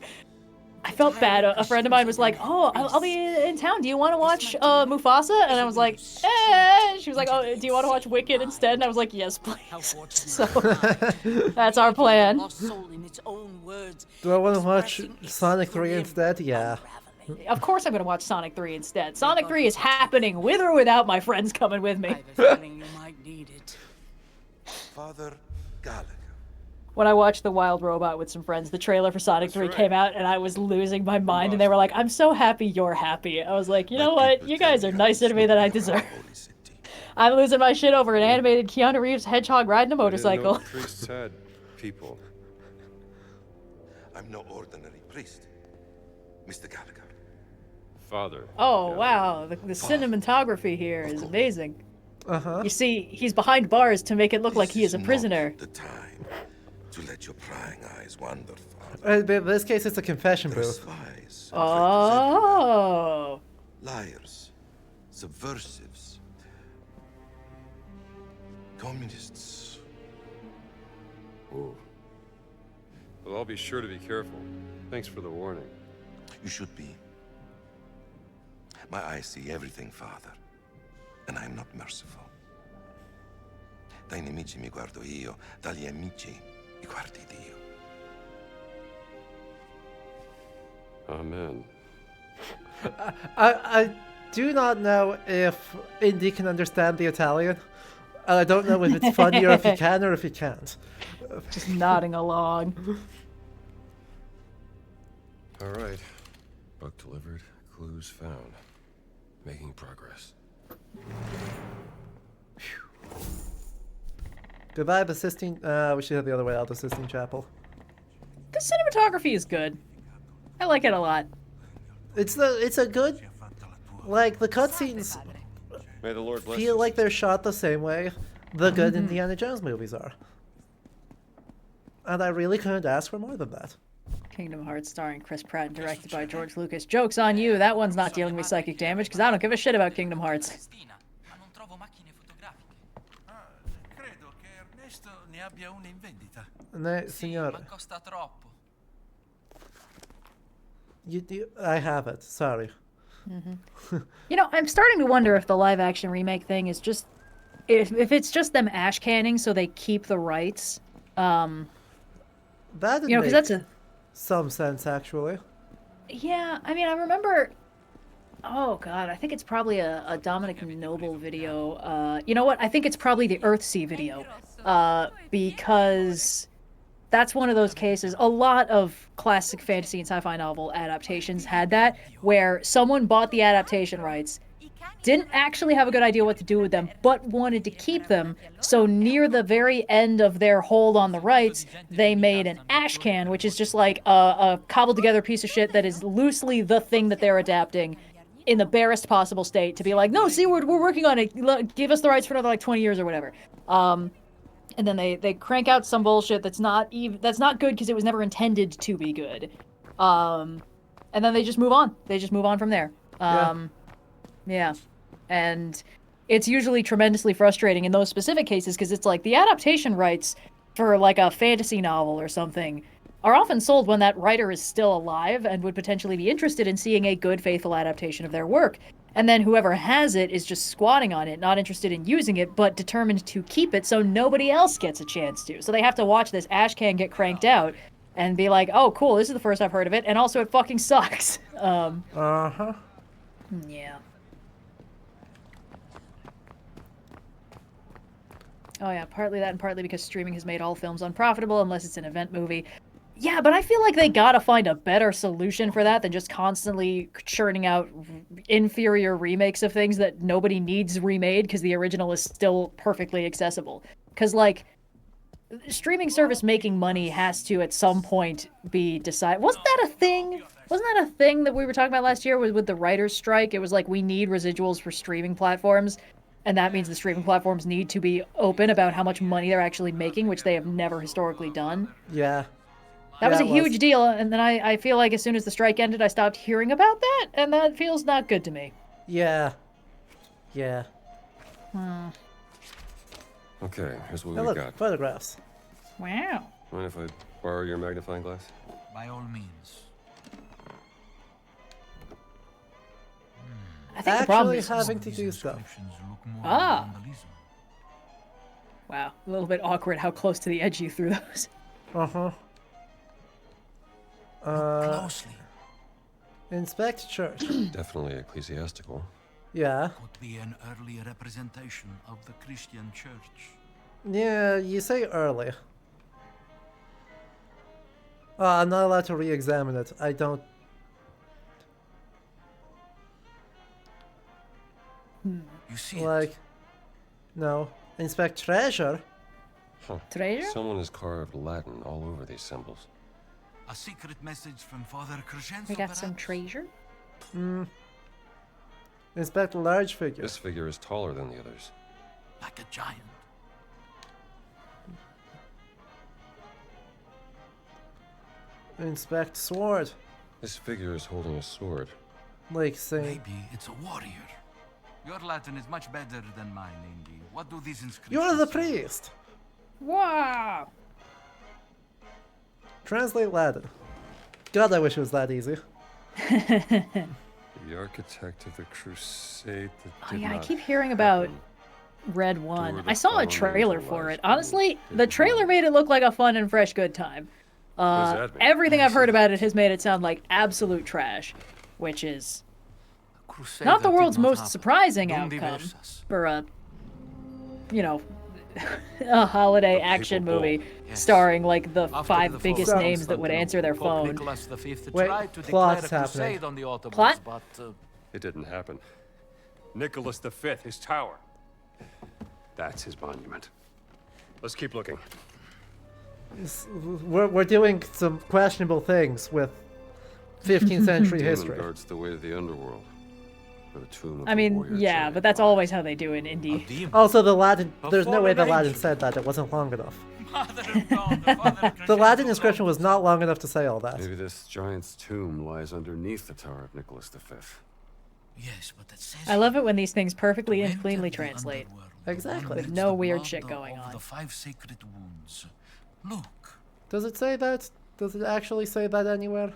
I felt bad. A friend of mine was like, "Oh, I'll be in town. Do you want to watch Mufasa?" And I was like, "Eh." She was like, "Oh, do you want to watch Wicked instead?" And I was like, "Yes, please." So that's our plan. Do I want to watch Sonic 3 instead? Yeah. Of course I'm going to watch Sonic 3 instead. Sonic 3 is happening with or without my friends coming with me. Father Gallagher. When I watched The Wild Robot with some friends, the trailer for Sonic 3 came out, and I was losing my mind, and they were like, "I'm so happy you're happy." I was like, you know what? You guys are nicer to me than I deserve. I'm losing my shit over an animated Keanu Reeves hedgehog riding a motorcycle. Priests had people. I'm no ordinary priest, Mr. Gallagher. Father. Oh, wow. The cinematography here is amazing. Uh-huh. You see, he's behind bars to make it look like he is a prisoner. The time to let your prying eyes wander, Father. In this case, it's a confession booth. Oh. Liars, subversives, communists. Oh. Well, I'll be sure to be careful. Thanks for the warning. You should be. My eyes see everything, Father, and I am not merciful. Dai nemici mi guardo io, dagli amici mi guardi Dio. Amen. I do not know if Indy can understand the Italian. I don't know if it's funny or if he can or if he can't. Just nodding along. All right. Book delivered, clues found. Making progress. Goodbye, the Sistine. We should head the other way out, the Sistine Chapel. The cinematography is good. I like it a lot. It's a good, like, the cutscenes May the Lord bless feel you. like they're shot the same way the good Indiana Jones movies are. And I really couldn't ask for more than that. Kingdom Hearts starring Chris Pratt and directed by George Lucas. Joke's on you, that one's not dealing with psychic damage, because I don't give a shit about Kingdom Hearts. Ne abbia una in vendita. Signore. Ma costa troppo. I have it. Sorry. You know, I'm starting to wonder if the live-action remake thing is just... If it's just them ash canning so they keep the rights. That'd you know, because that's a... some sense, actually. Yeah, I mean, I remember... Oh, God, I think it's probably a Dominic Noble video. You know what? I think it's probably the Earthsea video. Because that's one of those cases. A lot of classic fantasy and sci-fi novel adaptations had that, where someone bought the adaptation rights, didn't actually have a good idea what to do with them, but wanted to keep them. So near the very end of their hold on the rights, they made an ash can, which is just like a cobbled together piece of shit that is loosely the thing that they're adapting in the barest possible state to be like, no, see, we're working on it. Give us the rights for another like 20 years or whatever. And then they crank out some bullshit that's not good because it was never intended to be good. And then they just move on. They just move on from there. Yeah. And it's usually tremendously frustrating in those specific cases because it's like the adaptation rights for like a fantasy novel or something are often sold when that writer is still alive and would potentially be interested in seeing a good, faithful adaptation of their work. And then whoever has it is just squatting on it, not interested in using it, but determined to keep it so nobody else gets a chance to. So they have to watch this ash can get cranked out and be like, oh, cool, this is the first I've heard of it, and also it fucking sucks. Uh-huh. Yeah. Oh yeah, partly that and partly because streaming has made all films unprofitable unless it's an event movie. Yeah, but I feel like they gotta find a better solution for that than just constantly churning out inferior remakes of things that nobody needs remade because the original is still perfectly accessible. Because, like, streaming service making money has to, at some point, be decided. Wasn't that a thing? Wasn't that a thing that we were talking about last year with the writer's strike? It was like, we need residuals for streaming platforms, and that means the streaming platforms need to be open about how much money they're actually making, which they have never historically done. Yeah. That was a huge deal, and then I feel like as soon as the strike ended, I stopped hearing about that, and that feels not good to me. Yeah. Yeah. Okay, here's what Hey, we look, got. photographs. Wow. Mind if I borrow your magnifying glass? By all means. I think the problem Actually is having to do stuff. Ah. Wow, a little bit awkward how close to the edge you threw those. Uh-huh. Closely. Inspect church. Definitely ecclesiastical. Yeah. Could be an early representation of the Christian church. Yeah, you say early. I'm not allowed to re-examine it. I don't... You see like... No. Inspect treasure? Huh. Treasure? Someone has carved Latin all over these symbols. A secret message from Father Crescenzo, We got some treasure? Inspect large figure. This figure is taller than the others. Like a giant. Inspect sword. This figure is holding a sword. Like, say... Maybe it's a warrior. Your Latin is much better than mine, Indy. What do these inscriptions You're the say? priest! Wow! Translate Latin. God, I wish it was that easy. The architect of the crusade that Oh did yeah, I not keep hearing about happen. Red One. Door the I saw a fallen trailer angel for lies it. Honestly, beneath the his trailer mind. made it look like a fun and fresh good time. does that mean? Everything I've heard about it has made it sound like absolute trash, which is Crusade not the that did world's not most happen. surprising Dum outcome diversas. for a, you know, a holiday A action papal bull. movie Yes. starring like the After 5 the fall biggest of names that would answer their Pope phone. Nicholas V Wait, tried to declare plot's a crusade happening. on the Ottomans, Plot? but It didn't happen. Nicholas V, his tower. That's his monument. Let's keep looking. We're doing some questionable things with 15th century Demon history. guards the way to the underworld. Or the tomb of I the mean, warrior yeah, giant but that's Mars. always how they do in indie. demon. Also, the Latin... There's no way the fallen Latin angel. said that. It wasn't long enough. Mother of God, the Father The Latin Crescenzo inscription was not long enough to say all that. Maybe this giant's tomb lies underneath the tower of Nicholas V. Yes, but it says I love it when these things perfectly to and enter cleanly the translate. underworld, Exactly. one needs No the weird blood shit going of on. The 5 sacred wounds. Look. Does it say that? Does it actually say that anywhere?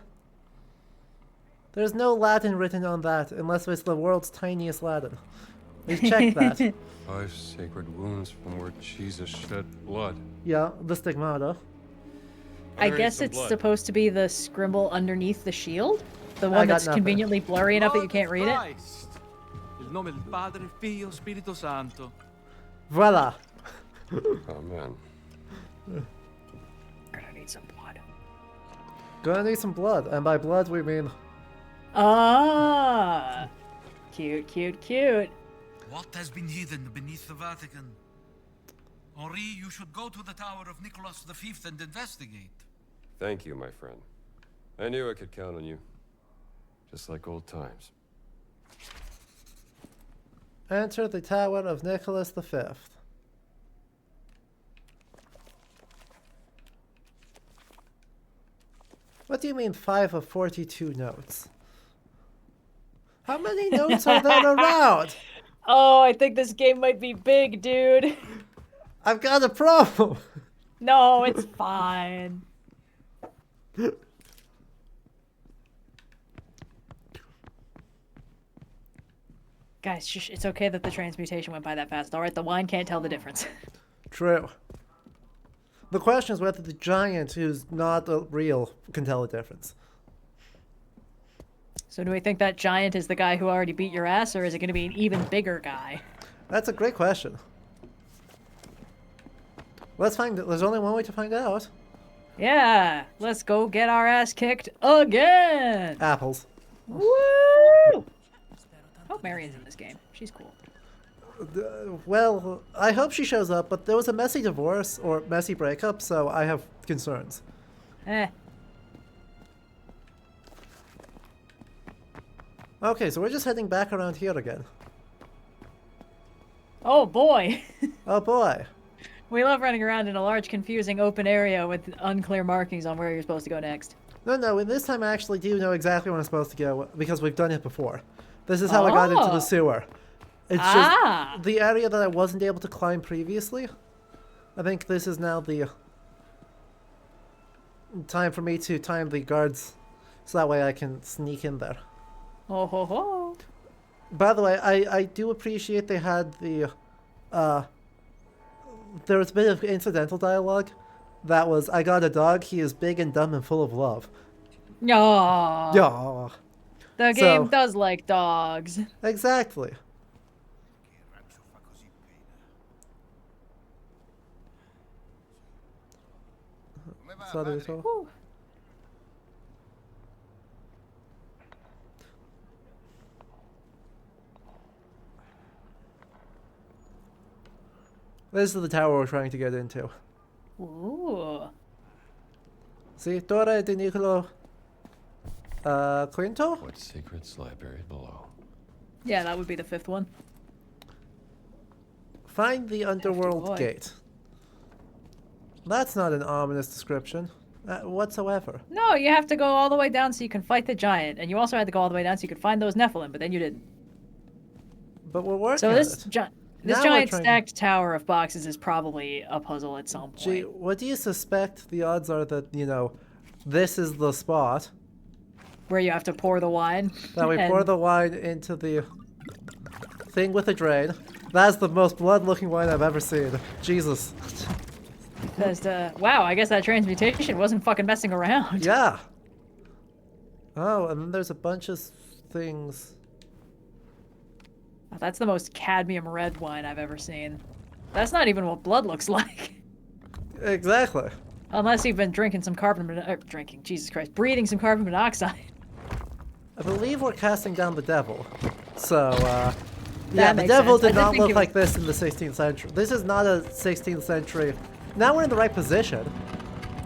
There's no Latin written on that, unless it's the world's tiniest Latin. We've checked that. 5 sacred wounds from where Jesus shed blood. Yeah, the stigmata. I There is guess some it's blood. supposed to be the scribble underneath the shield? The I one got that's nothing. conveniently blurry enough that you can't read it? Christ. Il nome del Padre, Figlio, Spirito Santo. Voila! Oh man. Gonna need some blood. Gonna need some blood, and by blood we mean... Ah! Cute, cute, cute. What has been hidden beneath the Vatican? Henri, you should go to the tower of Nicholas V and investigate. Thank you, my friend. I knew I could count on you. Just like old times. Enter the tower of Nicholas V. What do you mean 5 of 42 notes? How many notes are there around? Oh, I think this game might be big, dude. I've got a problem. No, it's fine. Guys, shush, it's okay that the transmutation went by that fast. Alright, the wine can't tell the difference. True. The question is whether the giant, who's not real, can tell the difference. So do we think that giant is the guy who already beat your ass, or is it going to be an even bigger guy? That's a great question. Let's find it. There's only one way to find out. Yeah, let's go get our ass kicked again! Apples. Woo! I hope Marion's in this game. She's cool. Well, I hope she shows up, but there was a messy divorce, or messy breakup, so I have concerns. Eh. Okay, so we're just heading back around here again. Oh boy! Oh boy. We love running around in a large, confusing, open area with unclear markings on where you're supposed to go next. No, and this time I actually do know exactly where I'm supposed to go, because we've done it before. This is how I got into the sewer. It's just the area that I wasn't able to climb previously. I think this is now the time for me to time the guards, so that way I can sneak in there. Oh ho ho! By the way, I do appreciate they had the, there was a bit of incidental dialogue. That was, I got a dog, he is big and dumb and full of love. Aww. Yeah. The game does like dogs. Exactly. This is the tower we're trying to get into. Ooh. See, Torre di Nicolo Quinto? What secrets lie buried below? Yeah, that would be the fifth one. Find the underworld gate. That's not an ominous description whatsoever. No, you have to go all the way down so you can fight the giant, and you also had to go all the way down so you could find those Nephilim, but then you didn't. But we're working so on this it. This giant stacked tower of boxes is probably a puzzle at some point. Gee, what do you suspect the odds are that, you know, this is the spot? Where you have to pour the wine? That we pour the wine into the thing with a drain. That's the most blood-looking wine I've ever seen. Jesus. Wow, I guess that transmutation wasn't fucking messing around. Yeah. Oh, and then there's a bunch of things. Oh, that's the most cadmium red wine I've ever seen. That's not even what blood looks like. Exactly. Unless you've been drinking some breathing some carbon monoxide. I believe we're casting down the devil. So, yeah, the devil did not look like this in the 16th century. This is not a 16th century. Now we're in the right position.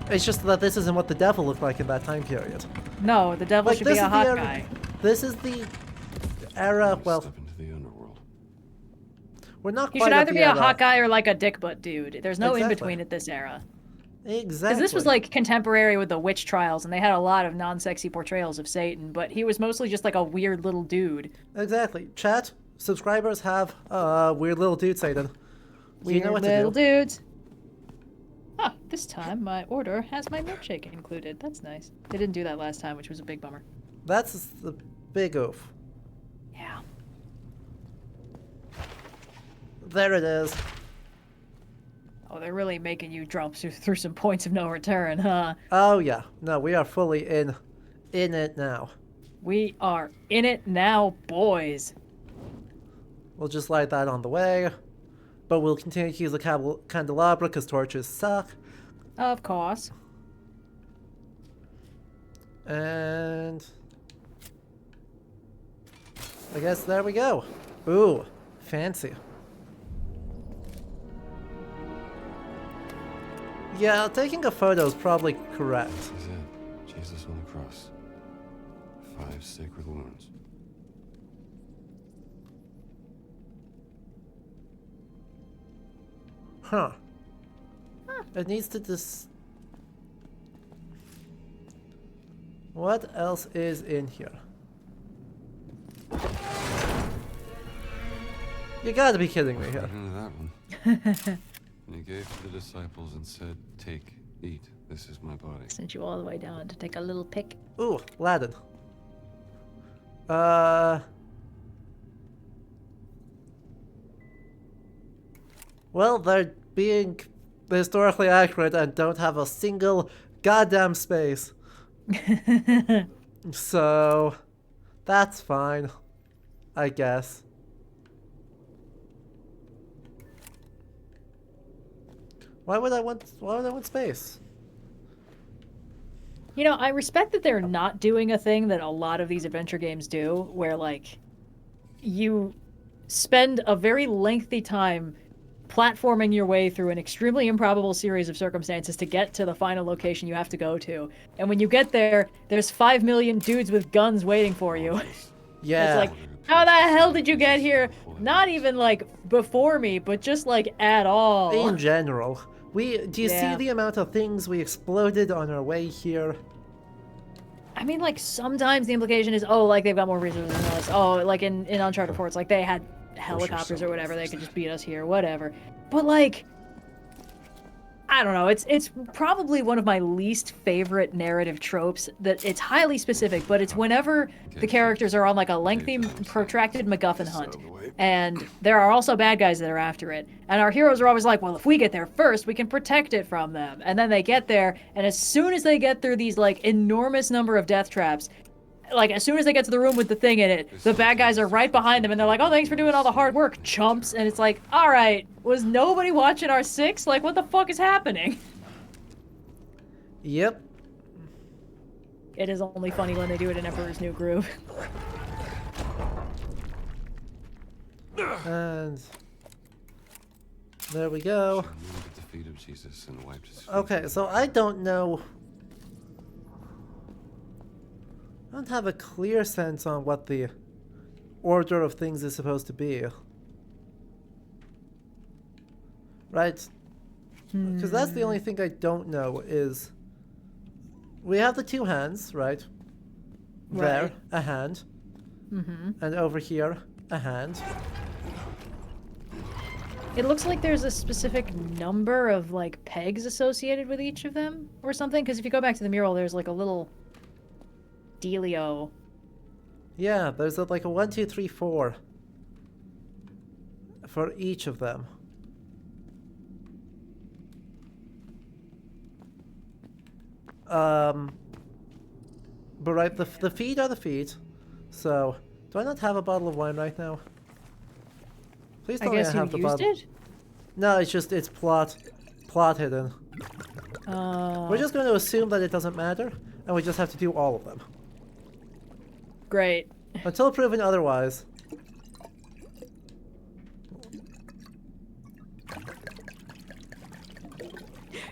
It's just that this isn't what the devil looked like in that time period. No, the devil should be a hot guy. This is the era, well... We're not quite. He should either be a hot guy or like a dick butt dude. There's no in-between at this era. Exactly. Because this was like contemporary with the witch trials, and they had a lot of non-sexy portrayals of Satan, but he was mostly just like a weird little dude. Exactly. Chat, subscribers have weird little dude Satan. Weird little dudes. Huh, this time my order has my milkshake included. That's nice. They didn't do that last time, which was a big bummer. That's the big oof. Yeah. There it is. Oh, they're really making you jump through some points of no return, huh? Oh yeah. No, we are fully in it now. We are in it now, boys. We'll just light that on the way. But we'll continue to use the candelabra because torches suck. Of course. And I guess there we go. Ooh, fancy. Yeah, taking a photo is probably correct. This is it. Jesus on the cross. 5 sacred wounds. Huh. It needs to What else is in here? You gotta be kidding me here. That one. And he gave to the disciples and said, "Take, eat. This is my body." Sent you all the way down to take a little pick. Ooh, Aladdin. Well, they're being historically accurate and don't have a single goddamn space. So, that's fine, I guess. Why would I want space? You know, I respect that they're not doing a thing that a lot of these adventure games do, where, like, you spend a very lengthy time platforming your way through an extremely improbable series of circumstances to get to the final location you have to go to. And when you get there, there's 5 million dudes with guns waiting for you. Yeah. It's like, how the hell did you get here? Not even, like, before me, but just, like, at all. In general. Do you see the amount of things we exploded on our way here? I mean, like, sometimes the implication is, oh, like, they've got more resources than us. Oh, like, in Uncharted 4, it's like, they had helicopters or whatever, they could just beat us here, whatever. But, like, I don't know, it's probably one of my least favorite narrative tropes, that it's highly specific, but it's whenever the characters are on, like, a lengthy, protracted MacGuffin hunt, and there are also bad guys that are after it, and our heroes are always like, well, if we get there first, we can protect it from them. And then they get there, and as soon as they get through these, like, enormous number of death traps, like, as soon as they get to the room with the thing in it, the bad guys are right behind them, and they're like, oh, thanks for doing all the hard work, chumps. And it's like, all right, was nobody watching our 6? Like, what the fuck is happening? Yep. It is only funny when they do it in Emperor's New Groove. And there we go. The feet of Jesus and wiped his feet. Okay, so I don't know. I don't have a clear sense on what the order of things is supposed to be. Right? Because that's the only thing I don't know is... We have the 2 hands, right? There, a hand. And over here, a hand. It looks like there's a specific number of, like, pegs associated with each of them or something, because if you go back to the mural, there's, like, a little dealio. Yeah, there's like a 1, 2, 3, 4 for each of them. But right, the feet are the feet. So, do I not have a bottle of wine right now? Please tell me I have the bottle. It? No, it's plot hidden. We're just going to assume that it doesn't matter, and we just have to do all of them. Great. Until proven otherwise.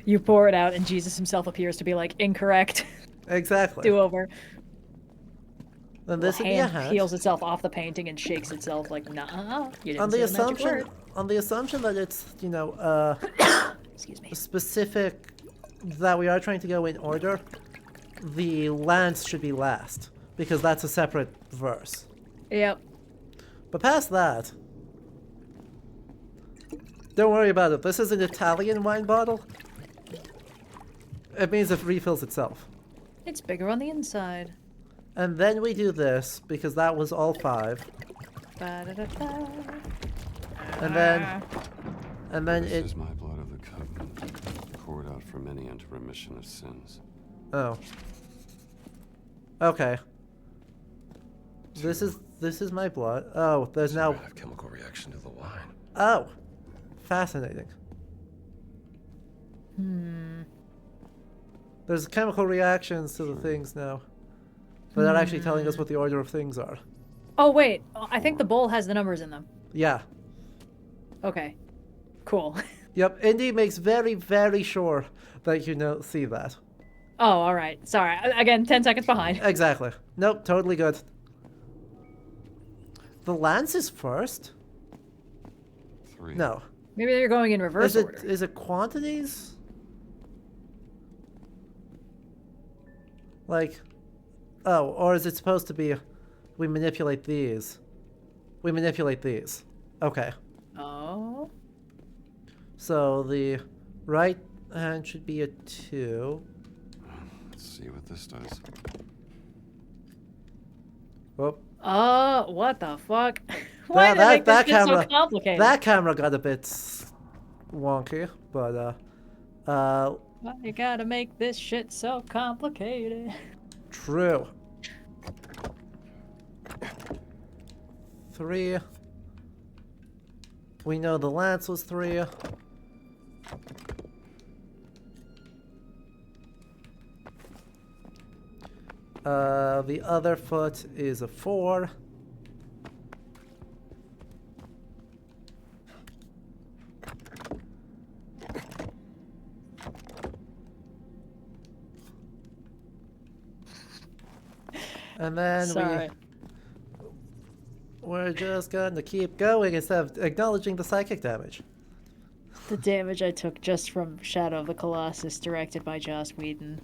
You pour it out, and Jesus himself appears to be like, incorrect. Exactly. Do over. Then this would be a hand. Peels itself off the painting and shakes itself like, nah, you didn't on say the the magic word. On the assumption that it's, you know, excuse me, specific, that we are trying to go in order, the lance should be last, because that's a separate verse. Yep. But past that, don't worry about it. This is an Italian wine bottle. It means it refills itself. It's bigger on the inside. And then we do this, because that was all 5. Ba-da-da-da. And then This is my blood of the covenant, poured out for many unto remission of sins. Oh. Okay. This is my blood. Oh, there's now a chemical reaction to the wine. Oh. Fascinating. There's chemical reactions to the things now. But they're actually telling us what the order of things are. Oh, wait. I think the bowl has the numbers in them. Yeah. Okay. Cool. Yep, Indy makes very, very sure that you see that. Oh, alright. Sorry. Again, 10 seconds behind. Exactly. Nope, totally good. The lance is first? 3. No. Maybe they're going in reverse order. Is it quantities? Like... Oh, or is it supposed to be... We manipulate these. We manipulate these. Okay. Oh. So the right hand should be a 2. Let's see what this does. Whoop. What the fuck? Why did they make this shit so complicated? That camera got a bit wonky, but Why you gotta make this shit so complicated? True. 3. We know the lance was 3. The other foot is a 4. And then we're just gonna keep going instead of acknowledging the psychic damage. The damage I took just from Shadow of the Colossus, directed by Joss Whedon.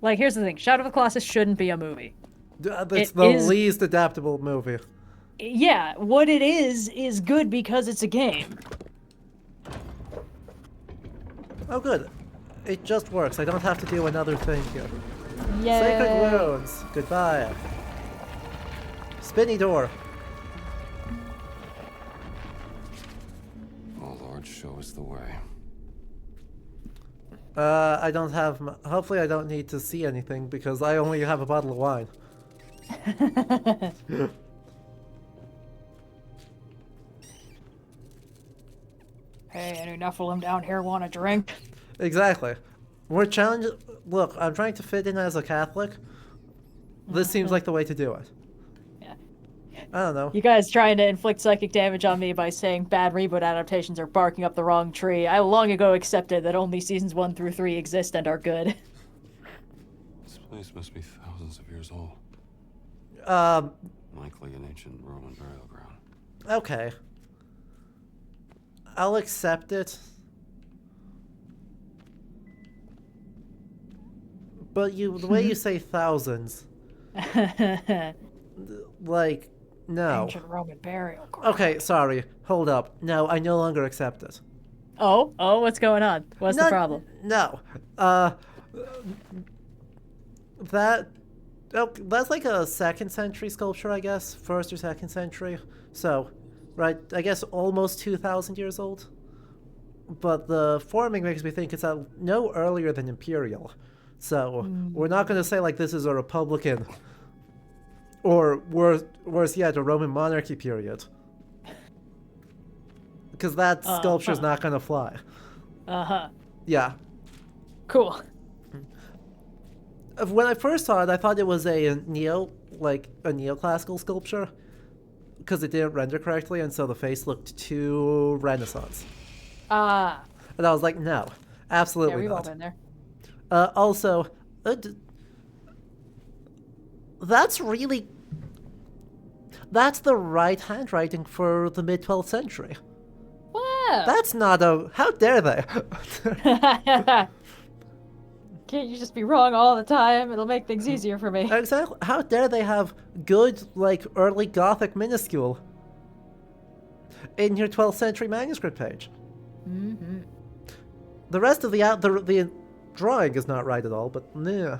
Like, here's the thing. Shadow of the Colossus shouldn't be a movie. It's the least adaptable movie. Yeah, what it is good because it's a game. Oh, good. It just works. I don't have to do another thing here. Yay. Sacred wounds. Goodbye. Spinny door. Oh, Lord, show us the way. I don't have... Hopefully I don't need to see anything, because I only have a bottle of wine. Hey, any Nephilim down here want a drink? Exactly. We're challenged... Look, I'm trying to fit in as a Catholic. This seems like the way to do it. Yeah. I don't know. You guys trying to inflict psychic damage on me by saying bad reboot adaptations are barking up the wrong tree. I long ago accepted that only seasons 1 through 3 exist and are good. This place must be thousands of years old. Likely an ancient Roman burial ground. Okay. I'll accept it. But the way you say thousands, like, no. Ancient Roman burial ground. Okay, sorry. Hold up. No, I no longer accept it. Oh, what's going on? What's the problem? No. That's like a 2nd century sculpture, I guess. 1st or 2nd century. So, right, I guess almost 2,000 years old. But the forming makes me think it's no earlier than Imperial. So, we're not going to say, like, this is a Republican, or worse yet, a Roman monarchy period. Because that sculpture's not going to fly. Yeah. Cool. When I first saw it, I thought it was a neoclassical sculpture, because it didn't render correctly, and so the face looked too Renaissance. And I was like, no, absolutely yeah, we've not. all been there. Also, that's the right handwriting for the mid-12th century. Wow. That's not how dare they? Can't you just be wrong all the time? It'll make things easier for me. Exactly. How dare they have good, like, early Gothic minuscule in your 12th century manuscript page? Mm-hmm. The rest of the drawing is not right at all, but yeah.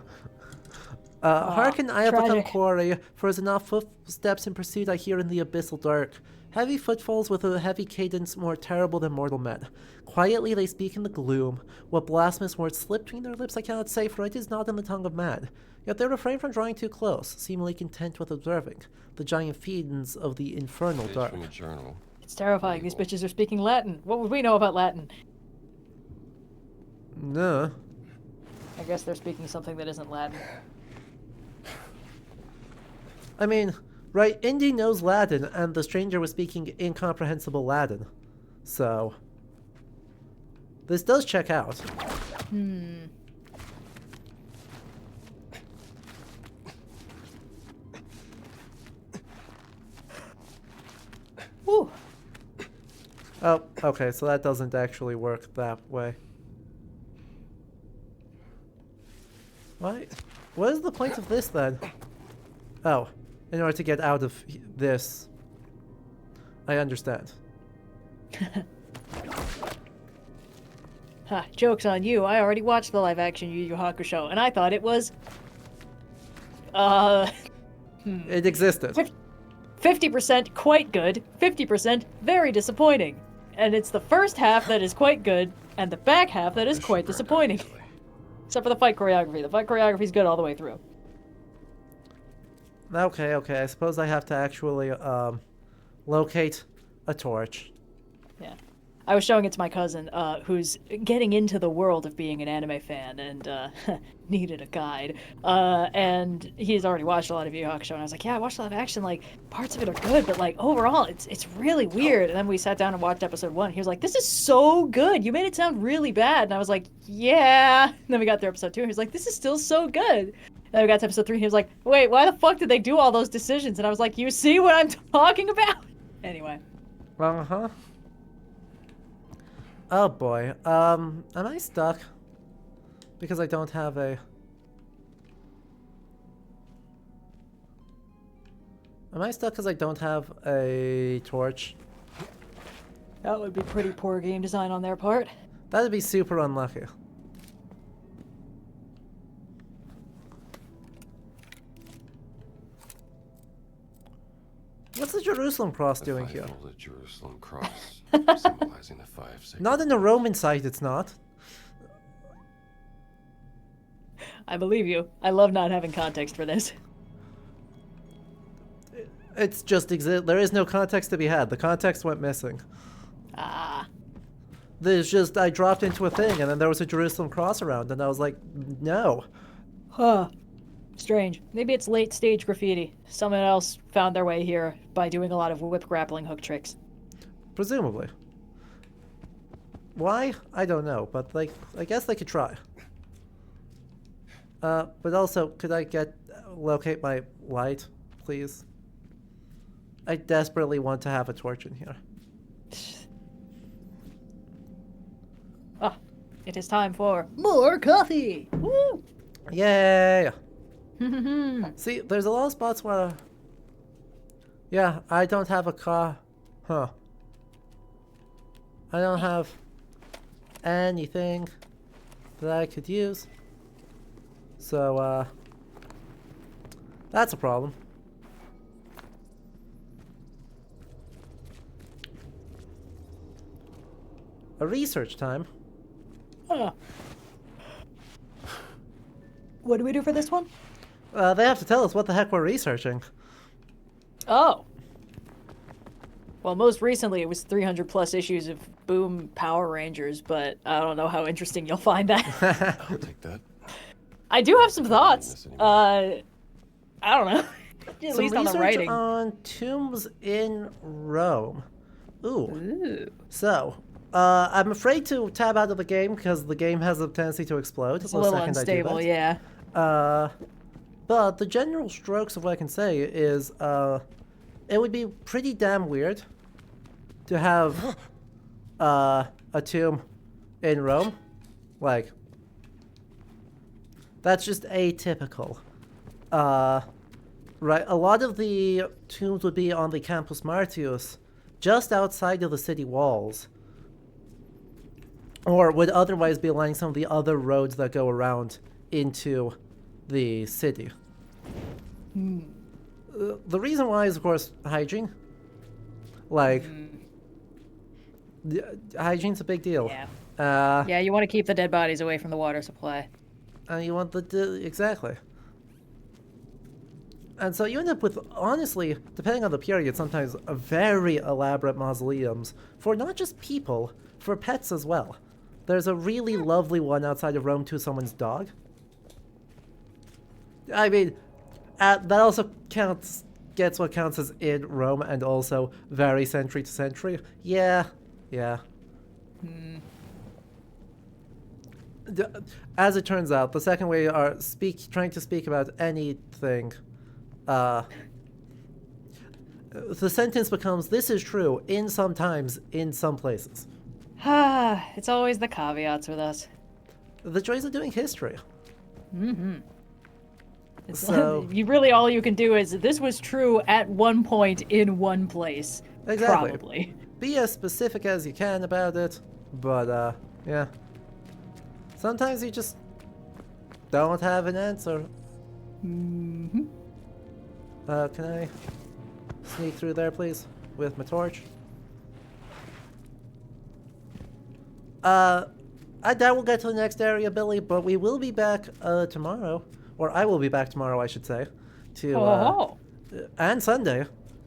Hearken, I have become quarry, for as enough footsteps in pursuit I hear in the abyssal dark. Heavy footfalls with a heavy cadence more terrible than mortal men. Quietly they speak in the gloom. What blasphemous words slip between their lips I cannot say, for it is not in the tongue of man. Yet they refrain from drawing too close, seemingly content with observing the giant fiends of the infernal dark. From a journal. It's terrifying. These bitches are speaking Latin. What would we know about Latin? No. I guess they're speaking something that isn't Latin. I mean, right, Indy knows Latin, and the stranger was speaking incomprehensible Latin. So, this does check out. Woo. Oh, okay, so that doesn't actually work that way. Why? What is the point of this, then? Oh, in order to get out of this. I understand. Ha, joke's on you. I already watched the live-action Yu Yu Hakusho, and I thought it was... It existed. 50% quite good, 50% very disappointing. And it's the first half that is quite good, and the back half that is quite disappointing. Except for the fight choreography. The fight choreography is good all the way through. Okay, I suppose I have to actually locate a torch. Yeah. I was showing it to my cousin, who's getting into the world of being an anime fan and needed a guide. And he's already watched a lot of Yu Yu Hakusho, and I was like, yeah, I watched live action. Like, parts of it are good, but like overall, it's really weird. And then we sat down and watched episode 1. He was like, this is so good. You made it sound really bad. And I was like, yeah. And then we got through episode 2, and he was like, this is still so good. And then we got to episode 3, and he was like, wait, why the fuck did they do all those decisions? And I was like, you see what I'm talking about? Anyway. Uh-huh. Oh boy, am I stuck? Because I don't have a... Am I stuck because I don't have a torch? That would be pretty poor game design on their part. That'd be super unlucky. What's the Jerusalem cross doing here? The Jerusalem cross, symbolizing the 5 sacred... Not in the Roman site, it's not. I believe you. I love not having context for this. It's just there is no context to be had. The context went missing. Ah. There's just, I dropped into a thing and then there was a Jerusalem cross around and I was like, no. Huh. Strange. Maybe it's late stage graffiti. Someone else found their way here by doing a lot of whip grappling hook tricks. Presumably. Why? I don't know, but like, I guess they could try. But also, could I locate my light, please? I desperately want to have a torch in here. Ah, it is time for more coffee! Woo! Yay! See, there's a lot of spots where... Yeah, I don't have a car. Huh. I don't have anything that I could use. So, that's a problem. A research time. Huh. What do we do for this one? They have to tell us what the heck we're researching. Oh. Well, most recently it was 300 plus issues of Boom Power Rangers, but I don't know how interesting you'll find that. I'll take that. I do have some thoughts. I don't know. At Some least on the research writing. on tombs in Rome. Ooh. So, I'm afraid to tab out of the game because the game has a tendency to explode. It's a little unstable, yeah. But the general strokes of what I can say is, it would be pretty damn weird to have a tomb in Rome. Like, that's just atypical. Right, a lot of the tombs would be on the Campus Martius, just outside of the city walls. Or would otherwise be lining some of the other roads that go around into the city. The reason why is, of course, hygiene. Like, hygiene's a big deal. Yeah. Yeah, you want to keep the dead bodies away from the water supply. And you want exactly. And so you end up with, honestly, depending on the period, sometimes very elaborate mausoleums for not just people, for pets as well. There's a really lovely one outside of Rome to someone's dog. I mean, that also gets what counts as in Rome and also very century to century. Yeah. As it turns out, the second we are trying to speak about anything, the sentence becomes, this is true in some times, in some places. It's always the caveats with us. The joys of doing history. So you really, all you can do is, this was true at one point in one place. Exactly. Probably. be as specific as you can about it, but yeah. Sometimes you just don't have an answer. Mm-hmm. Can I sneak through there, please, with my torch? I doubt we'll get to the next area, Billy, but we will be back tomorrow, or I will be back tomorrow, I should say, to and Sunday,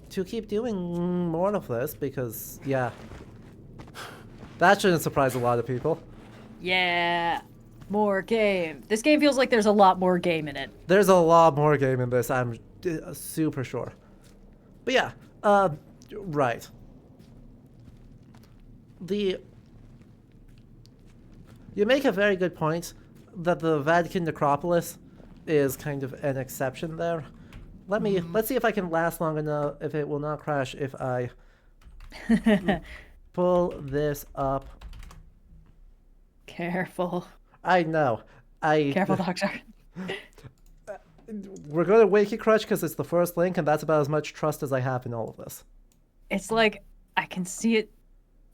to keep doing more of this because, yeah, that shouldn't surprise a lot of people. Yeah, more game. This game feels like there's a lot more game in it. There's a lot more game in this, I'm super sure. But yeah, right. You make a very good point that the Vatican necropolis is kind of an exception there. Let's see if I can last long enough, if it will not crash if I pull this up. Careful. I know. Careful, Doctor. We're going to Wiki Crutch because it's the first link, and that's about as much trust as I have in all of this. It's like I can see it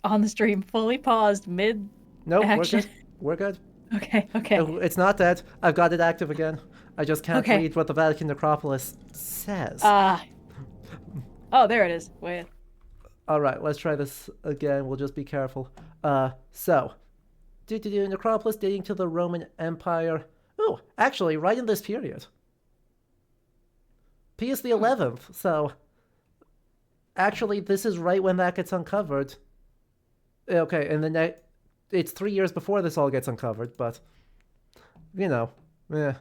on the stream, fully paused, mid action. We're good. Okay. It's not dead. I've got it active again. I just can't read what the Vatican necropolis says. Oh, there it is. Wait. All right, let's try this again. We'll just be careful. So, necropolis dating to the Roman Empire. Oh, actually, right in this period. Pius the 11th. So, actually, this is right when that gets uncovered. Okay, and it's 3 years before this all gets uncovered, but, you know, yeah.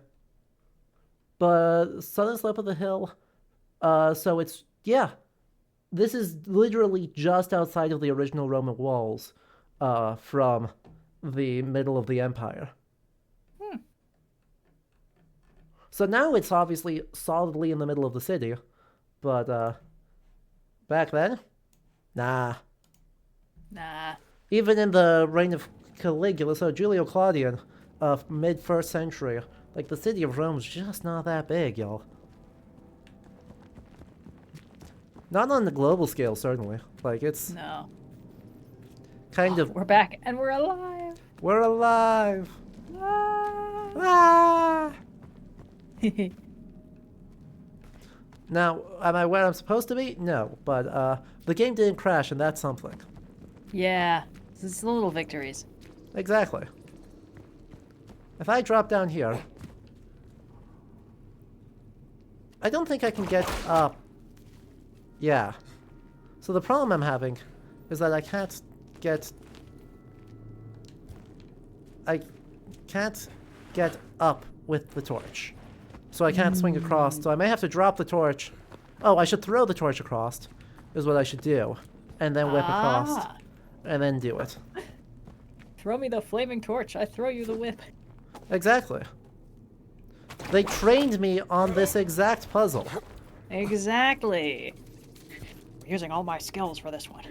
But southern slope of the hill, so it's, yeah. This is literally just outside of the original Roman walls, from the middle of the empire. So now it's obviously solidly in the middle of the city, but, back then? Nah. Even in the reign of Caligula, so Julio Claudian, of mid-1st century, like, the city of Rome's just not that big, y'all. Not on the global scale, certainly. Like, it's... No. Kind of... We're back, and we're alive! We're alive! Now, am I where I'm supposed to be? No, but, the game didn't crash, and that's something. Yeah. It's the little victories. Exactly. If I drop down here... I don't think I can get up. Yeah. So the problem I'm having is that I can't get up with the torch. So I can't swing across, so I may have to drop the torch. Oh, I should throw the torch across, is what I should do. And then whip across. And then do it. Throw me the flaming torch, I throw you the whip. Exactly. They trained me on this exact puzzle. Exactly. I'm using all my skills for this one.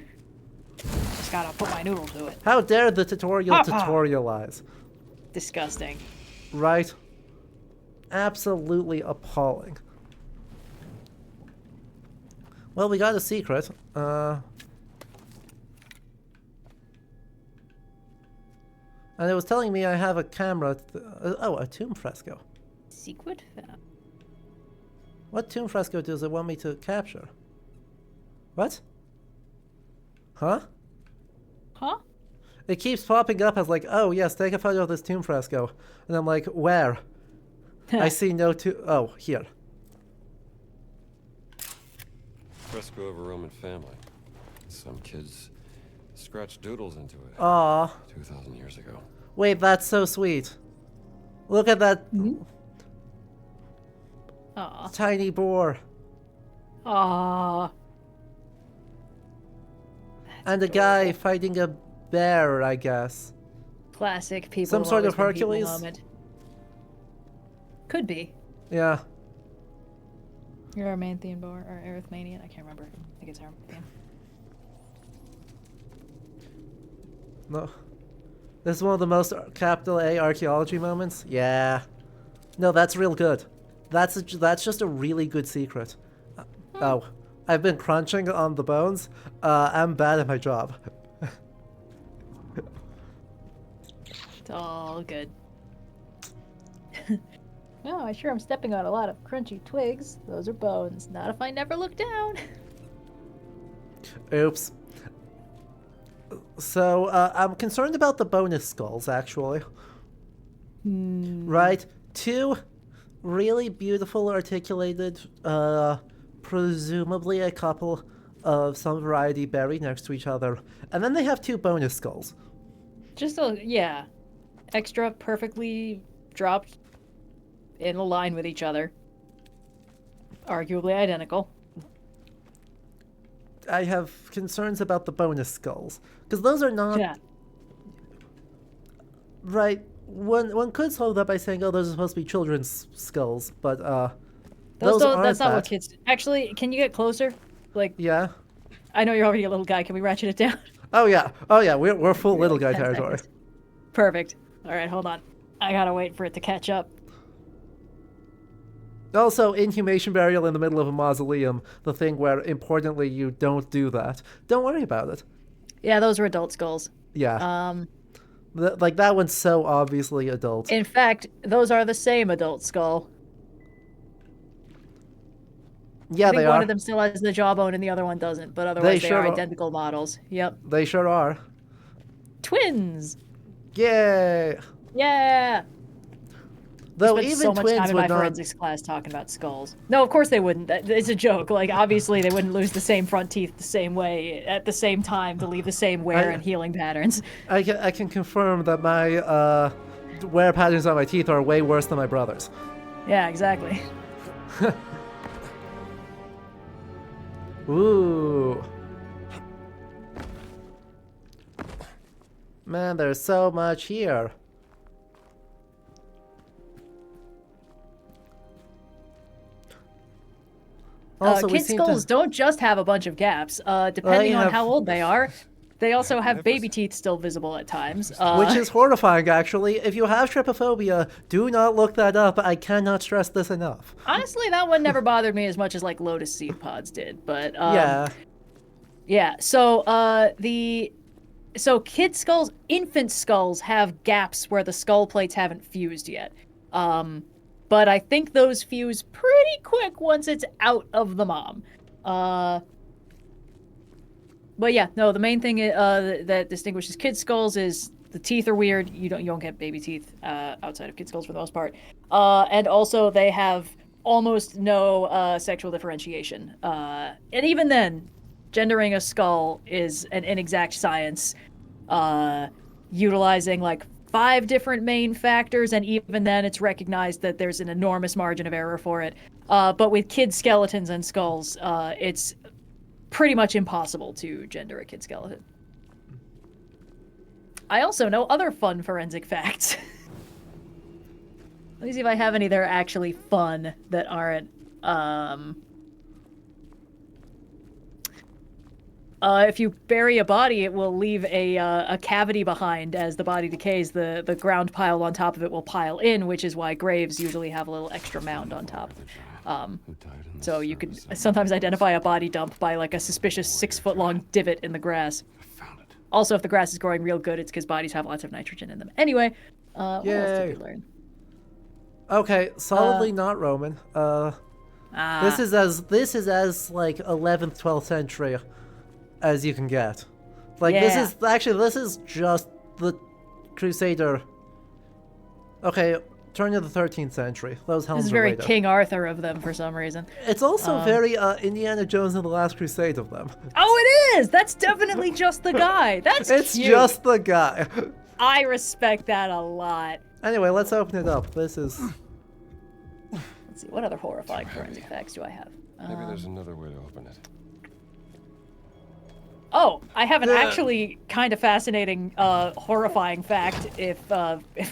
Just gotta put my noodle to it. How dare the tutorial tutorialize? Disgusting. Right? Absolutely appalling. Well, we got a secret. And it was telling me I have a camera. Oh, a tomb fresco. Secret found. What tomb fresco does it want me to capture? What? Huh? Huh? It keeps popping up as like, oh yes, take a photo of this tomb fresco. And I'm like, where? I see no oh, here. Fresco of a Roman family. Some kids scratched doodles into it. Aww. 2,000 years ago. Wait, that's so sweet. Look at that tiny boar. Aww. And a guy fighting a bear, I guess. Classic people. Some sort of Hercules? Moment. Could be. Yeah. You're Armanthian bar or Arithmanian? I can't remember. I think it's Armanthian. No. This is one of the most capital A archaeology moments. Yeah. No, that's real good. That's just a really good secret. Oh, I've been crunching on the bones. I'm bad at my job. It's all good. No, I sure am stepping on a lot of crunchy twigs. Those are bones. Not if I never look down. Oops. So, I'm concerned about the bonus skulls, actually. Right? 2 really beautiful articulated, presumably a couple of some variety buried next to each other. And then they have 2 bonus skulls. Just yeah. Extra perfectly dropped in a line with each other. Arguably identical. I have concerns about the bonus skulls. Because those are not... Yeah. Right. One could solve that by saying, oh, those are supposed to be children's skulls, but, that's not what kids... Actually, can you get closer? Like... Yeah? I know you're already a little guy. Can we ratchet it down? Oh, yeah. Oh, yeah. We're full little guy 10 territory. seconds. Perfect. Alright, hold on. I gotta wait for it to catch up. Also, inhumation burial in the middle of a mausoleum, the thing where, importantly, you don't do that. Don't worry about it. Yeah, those are adult skulls. Yeah. Like, that one's so obviously adult. In fact, those are the same adult skull. Yeah, I think they one are. of them still has the jawbone and the other one doesn't, but otherwise they are identical models. Yep. They sure are. Twins! Yay! Yeah! Though I spent even so much twins time in would my not... forensics class talking about skulls. No, of course they wouldn't. It's a joke. Like, obviously they wouldn't lose the same front teeth the same way at the same time to leave the same wear and healing patterns. I can confirm that my wear patterns on my teeth are way worse than my brother's. Yeah, exactly. Ooh. Man, there's so much here. Also, kid skulls don't just have a bunch of gaps. Depending on how old they are, they also have baby teeth still visible at times. Which is horrifying, actually. If you have trypophobia, do not look that up. I cannot stress this enough. Honestly, that one never bothered me as much as, like, lotus seed pods did. But, yeah. Yeah, so, So kid skulls, infant skulls have gaps where the skull plates haven't fused yet. But I think those fuse pretty quick once it's out of the mom. But yeah, no, the main thing that distinguishes kid skulls is the teeth are weird. You don't get baby teeth outside of kid skulls for the most part. And also they have almost no sexual differentiation. And even then, gendering a skull is an inexact science, utilizing like 5 different main factors, and even then it's recognized that there's an enormous margin of error for it. But with kid skeletons and skulls, it's pretty much impossible to gender a kid skeleton. I also know other fun forensic facts. Let me see if I have any that are actually fun that aren't, if you bury a body, it will leave a cavity behind as the body decays. The ground pile on top of it will pile in, which is why graves usually have a little extra mound on top. So you could sometimes identify a body dump by like a suspicious 6-foot-long divot in the grass. Also, if the grass is growing real good, it's because bodies have lots of nitrogen in them. Anyway, what else did we learn? Okay, solidly not Roman. This is as like 11th, 12th century as you can get. Like, this is just the Crusader. Okay, turn of the 13th century. Those helms This is are very later. King Arthur of them for some reason. It's also very Indiana Jones and the Last Crusade of them. Oh, it is! That's definitely just the guy. That's It's cute. just the guy. I respect that a lot. Anyway, let's open it up. This is... Let's see, what other horrifying forensic facts do I have? Maybe there's another way to open it. Oh, I have an actually kind of fascinating, horrifying fact if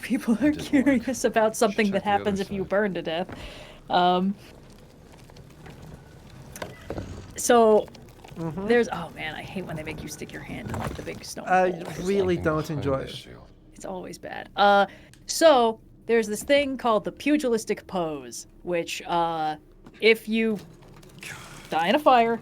people are curious about something that happens if you burn to death. There's, oh man, I hate when they make you stick your hand in like the big stone I hole. really don't enjoy it. It's always bad. So there's this thing called the pugilistic pose, which if you die in a fire,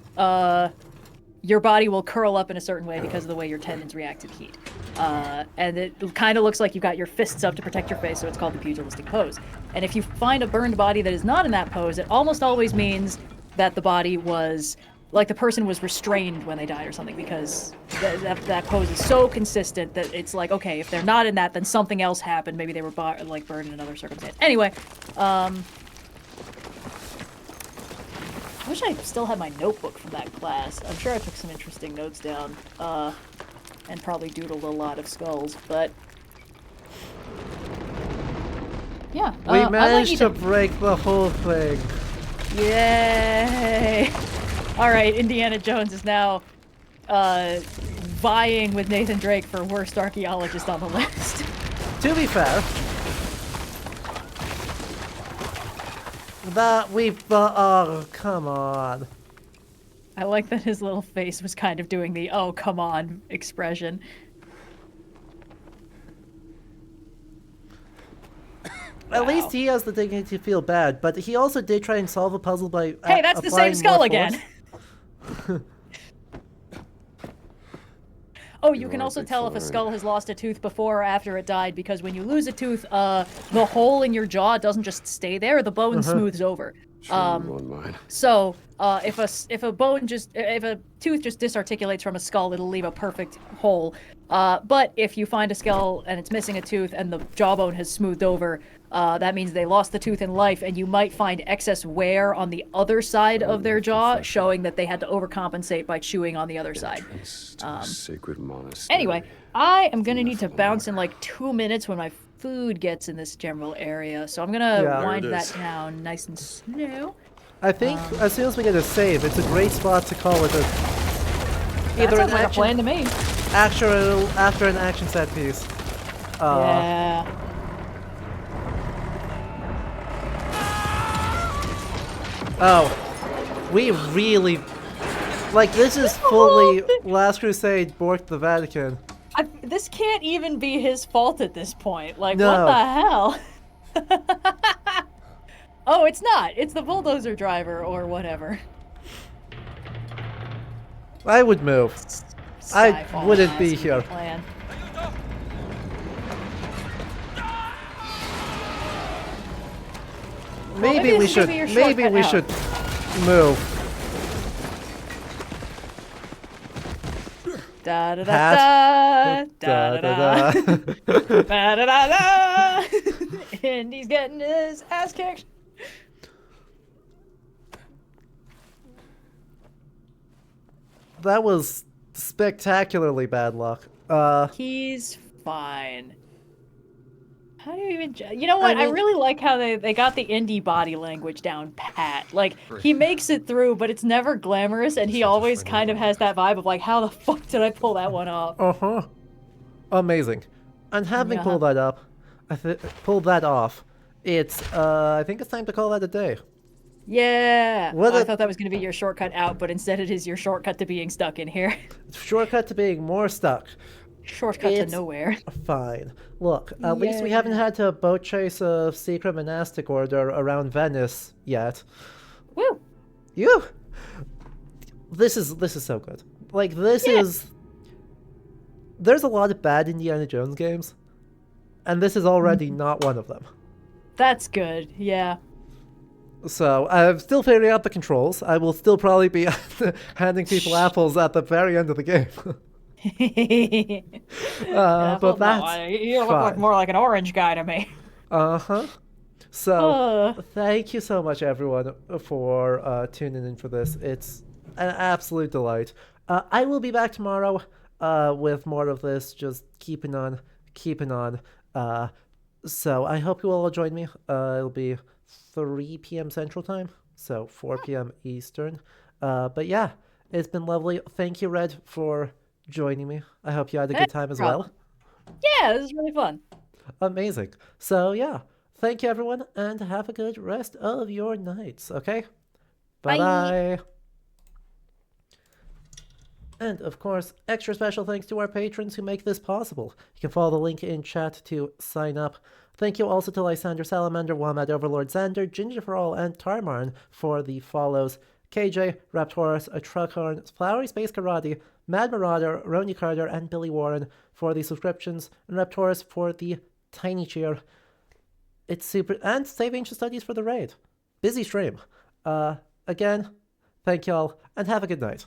your body will curl up in a certain way because of the way your tendons react to the heat. And it kind of looks like you've got your fists up to protect your face, so it's called the pugilistic pose. And if you find a burned body that is not in that pose, it almost always means that the body was, like the person was restrained when they died or something, because that pose is so consistent that it's like, okay, if they're not in that, then something else happened. Maybe they were like burned in another circumstance. Anyway, I wish I still had my notebook from that class. I'm sure I took some interesting notes down, and probably doodled a lot of skulls, but yeah. We managed to break the whole thing. Yay! All right, Indiana Jones is now vying with Nathan Drake for worst archaeologist on the list. To be fair, oh, come on. I like that his little face was kind of doing the "oh, come on" expression. At least he has the dignity to feel bad, but he also did try and solve a puzzle by hey, that's the same skull again. Oh, you can also tell if a skull has lost a tooth before or after it died, because when you lose a tooth, the hole in your jaw doesn't just stay there; the bone smooths over. So if a tooth just disarticulates from a skull, it'll leave a perfect hole. But if you find a skull and it's missing a tooth and the jawbone has smoothed over, that means they lost the tooth in life, and you might find excess wear on the other side of their jaw, showing that they had to overcompensate by chewing on the other side. Sacred monastery. Anyway, I am gonna need to bounce in like 2 minutes when my food gets in this general area, so I'm gonna wind that down nice and slow. I think as soon as we get a save, it's a great spot to call it That sounds like a plan to me. After an action set piece. Yeah. Oh, we really, like, this is fully Last Crusade borked the Vatican. This can't even be his fault at this point. Like, No. what the hell? Oh, it's not. It's the bulldozer driver or whatever. I would move. I wouldn't be here. Plan. Maybe we should. Maybe we should move. Da da da da da da da da da. And he's getting his ass kicked. That was spectacularly bad luck. He's fine. How do you even... You know what? I really like how they got the indie body language down pat. Like, he makes it through, but it's never glamorous, and he always kind of has that vibe of like, how the fuck did I pull that one off? Uh-huh. Amazing. And having pulled that off, it's, I think it's time to call that a day. Yeah! I thought that was going to be your shortcut out, but instead it is your shortcut to being stuck in here. Shortcut to being more stuck. Shortcut to nowhere. Fine. Look, at least we haven't had to boat chase a secret monastic order around Venice yet. Woo! You. This is so good. Like, this is... There's a lot of bad Indiana Jones games, and this is already not one of them. That's good, yeah. So, I'm still figuring out the controls. I will still probably be handing people apples at the very end of the game. But that's you look like more like an orange guy to me. Uh-huh. So, thank you so much, everyone, for tuning in for this. It's an absolute delight. I will be back tomorrow with more of this, just keeping on. So, I hope you all will join me. It'll be 3 p.m. Central Time, so 4 p.m. Eastern. But yeah, it's been lovely. Thank you, Red, for joining me. I hope you had a good time as well. Yeah, this is really fun. Amazing. So yeah, thank you everyone, and have a good rest of your nights, okay? Bye-bye. And of course, extra special thanks to our patrons who make this possible. You can follow the link in chat to sign up. Thank you also to Lysander Salamander, Womad Overlord Xander, Ginger for All, and Tarmarn for the follows. KJ, Raptorus, Truckhorn, Flowery Space Karate, Mad Marauder, Roni Carter, and Billy Warren for the subscriptions, and Raptorus for the tiny cheer. It's super, and Save Ancient Studies for the raid. Busy stream. Again, thank y'all, and have a good night.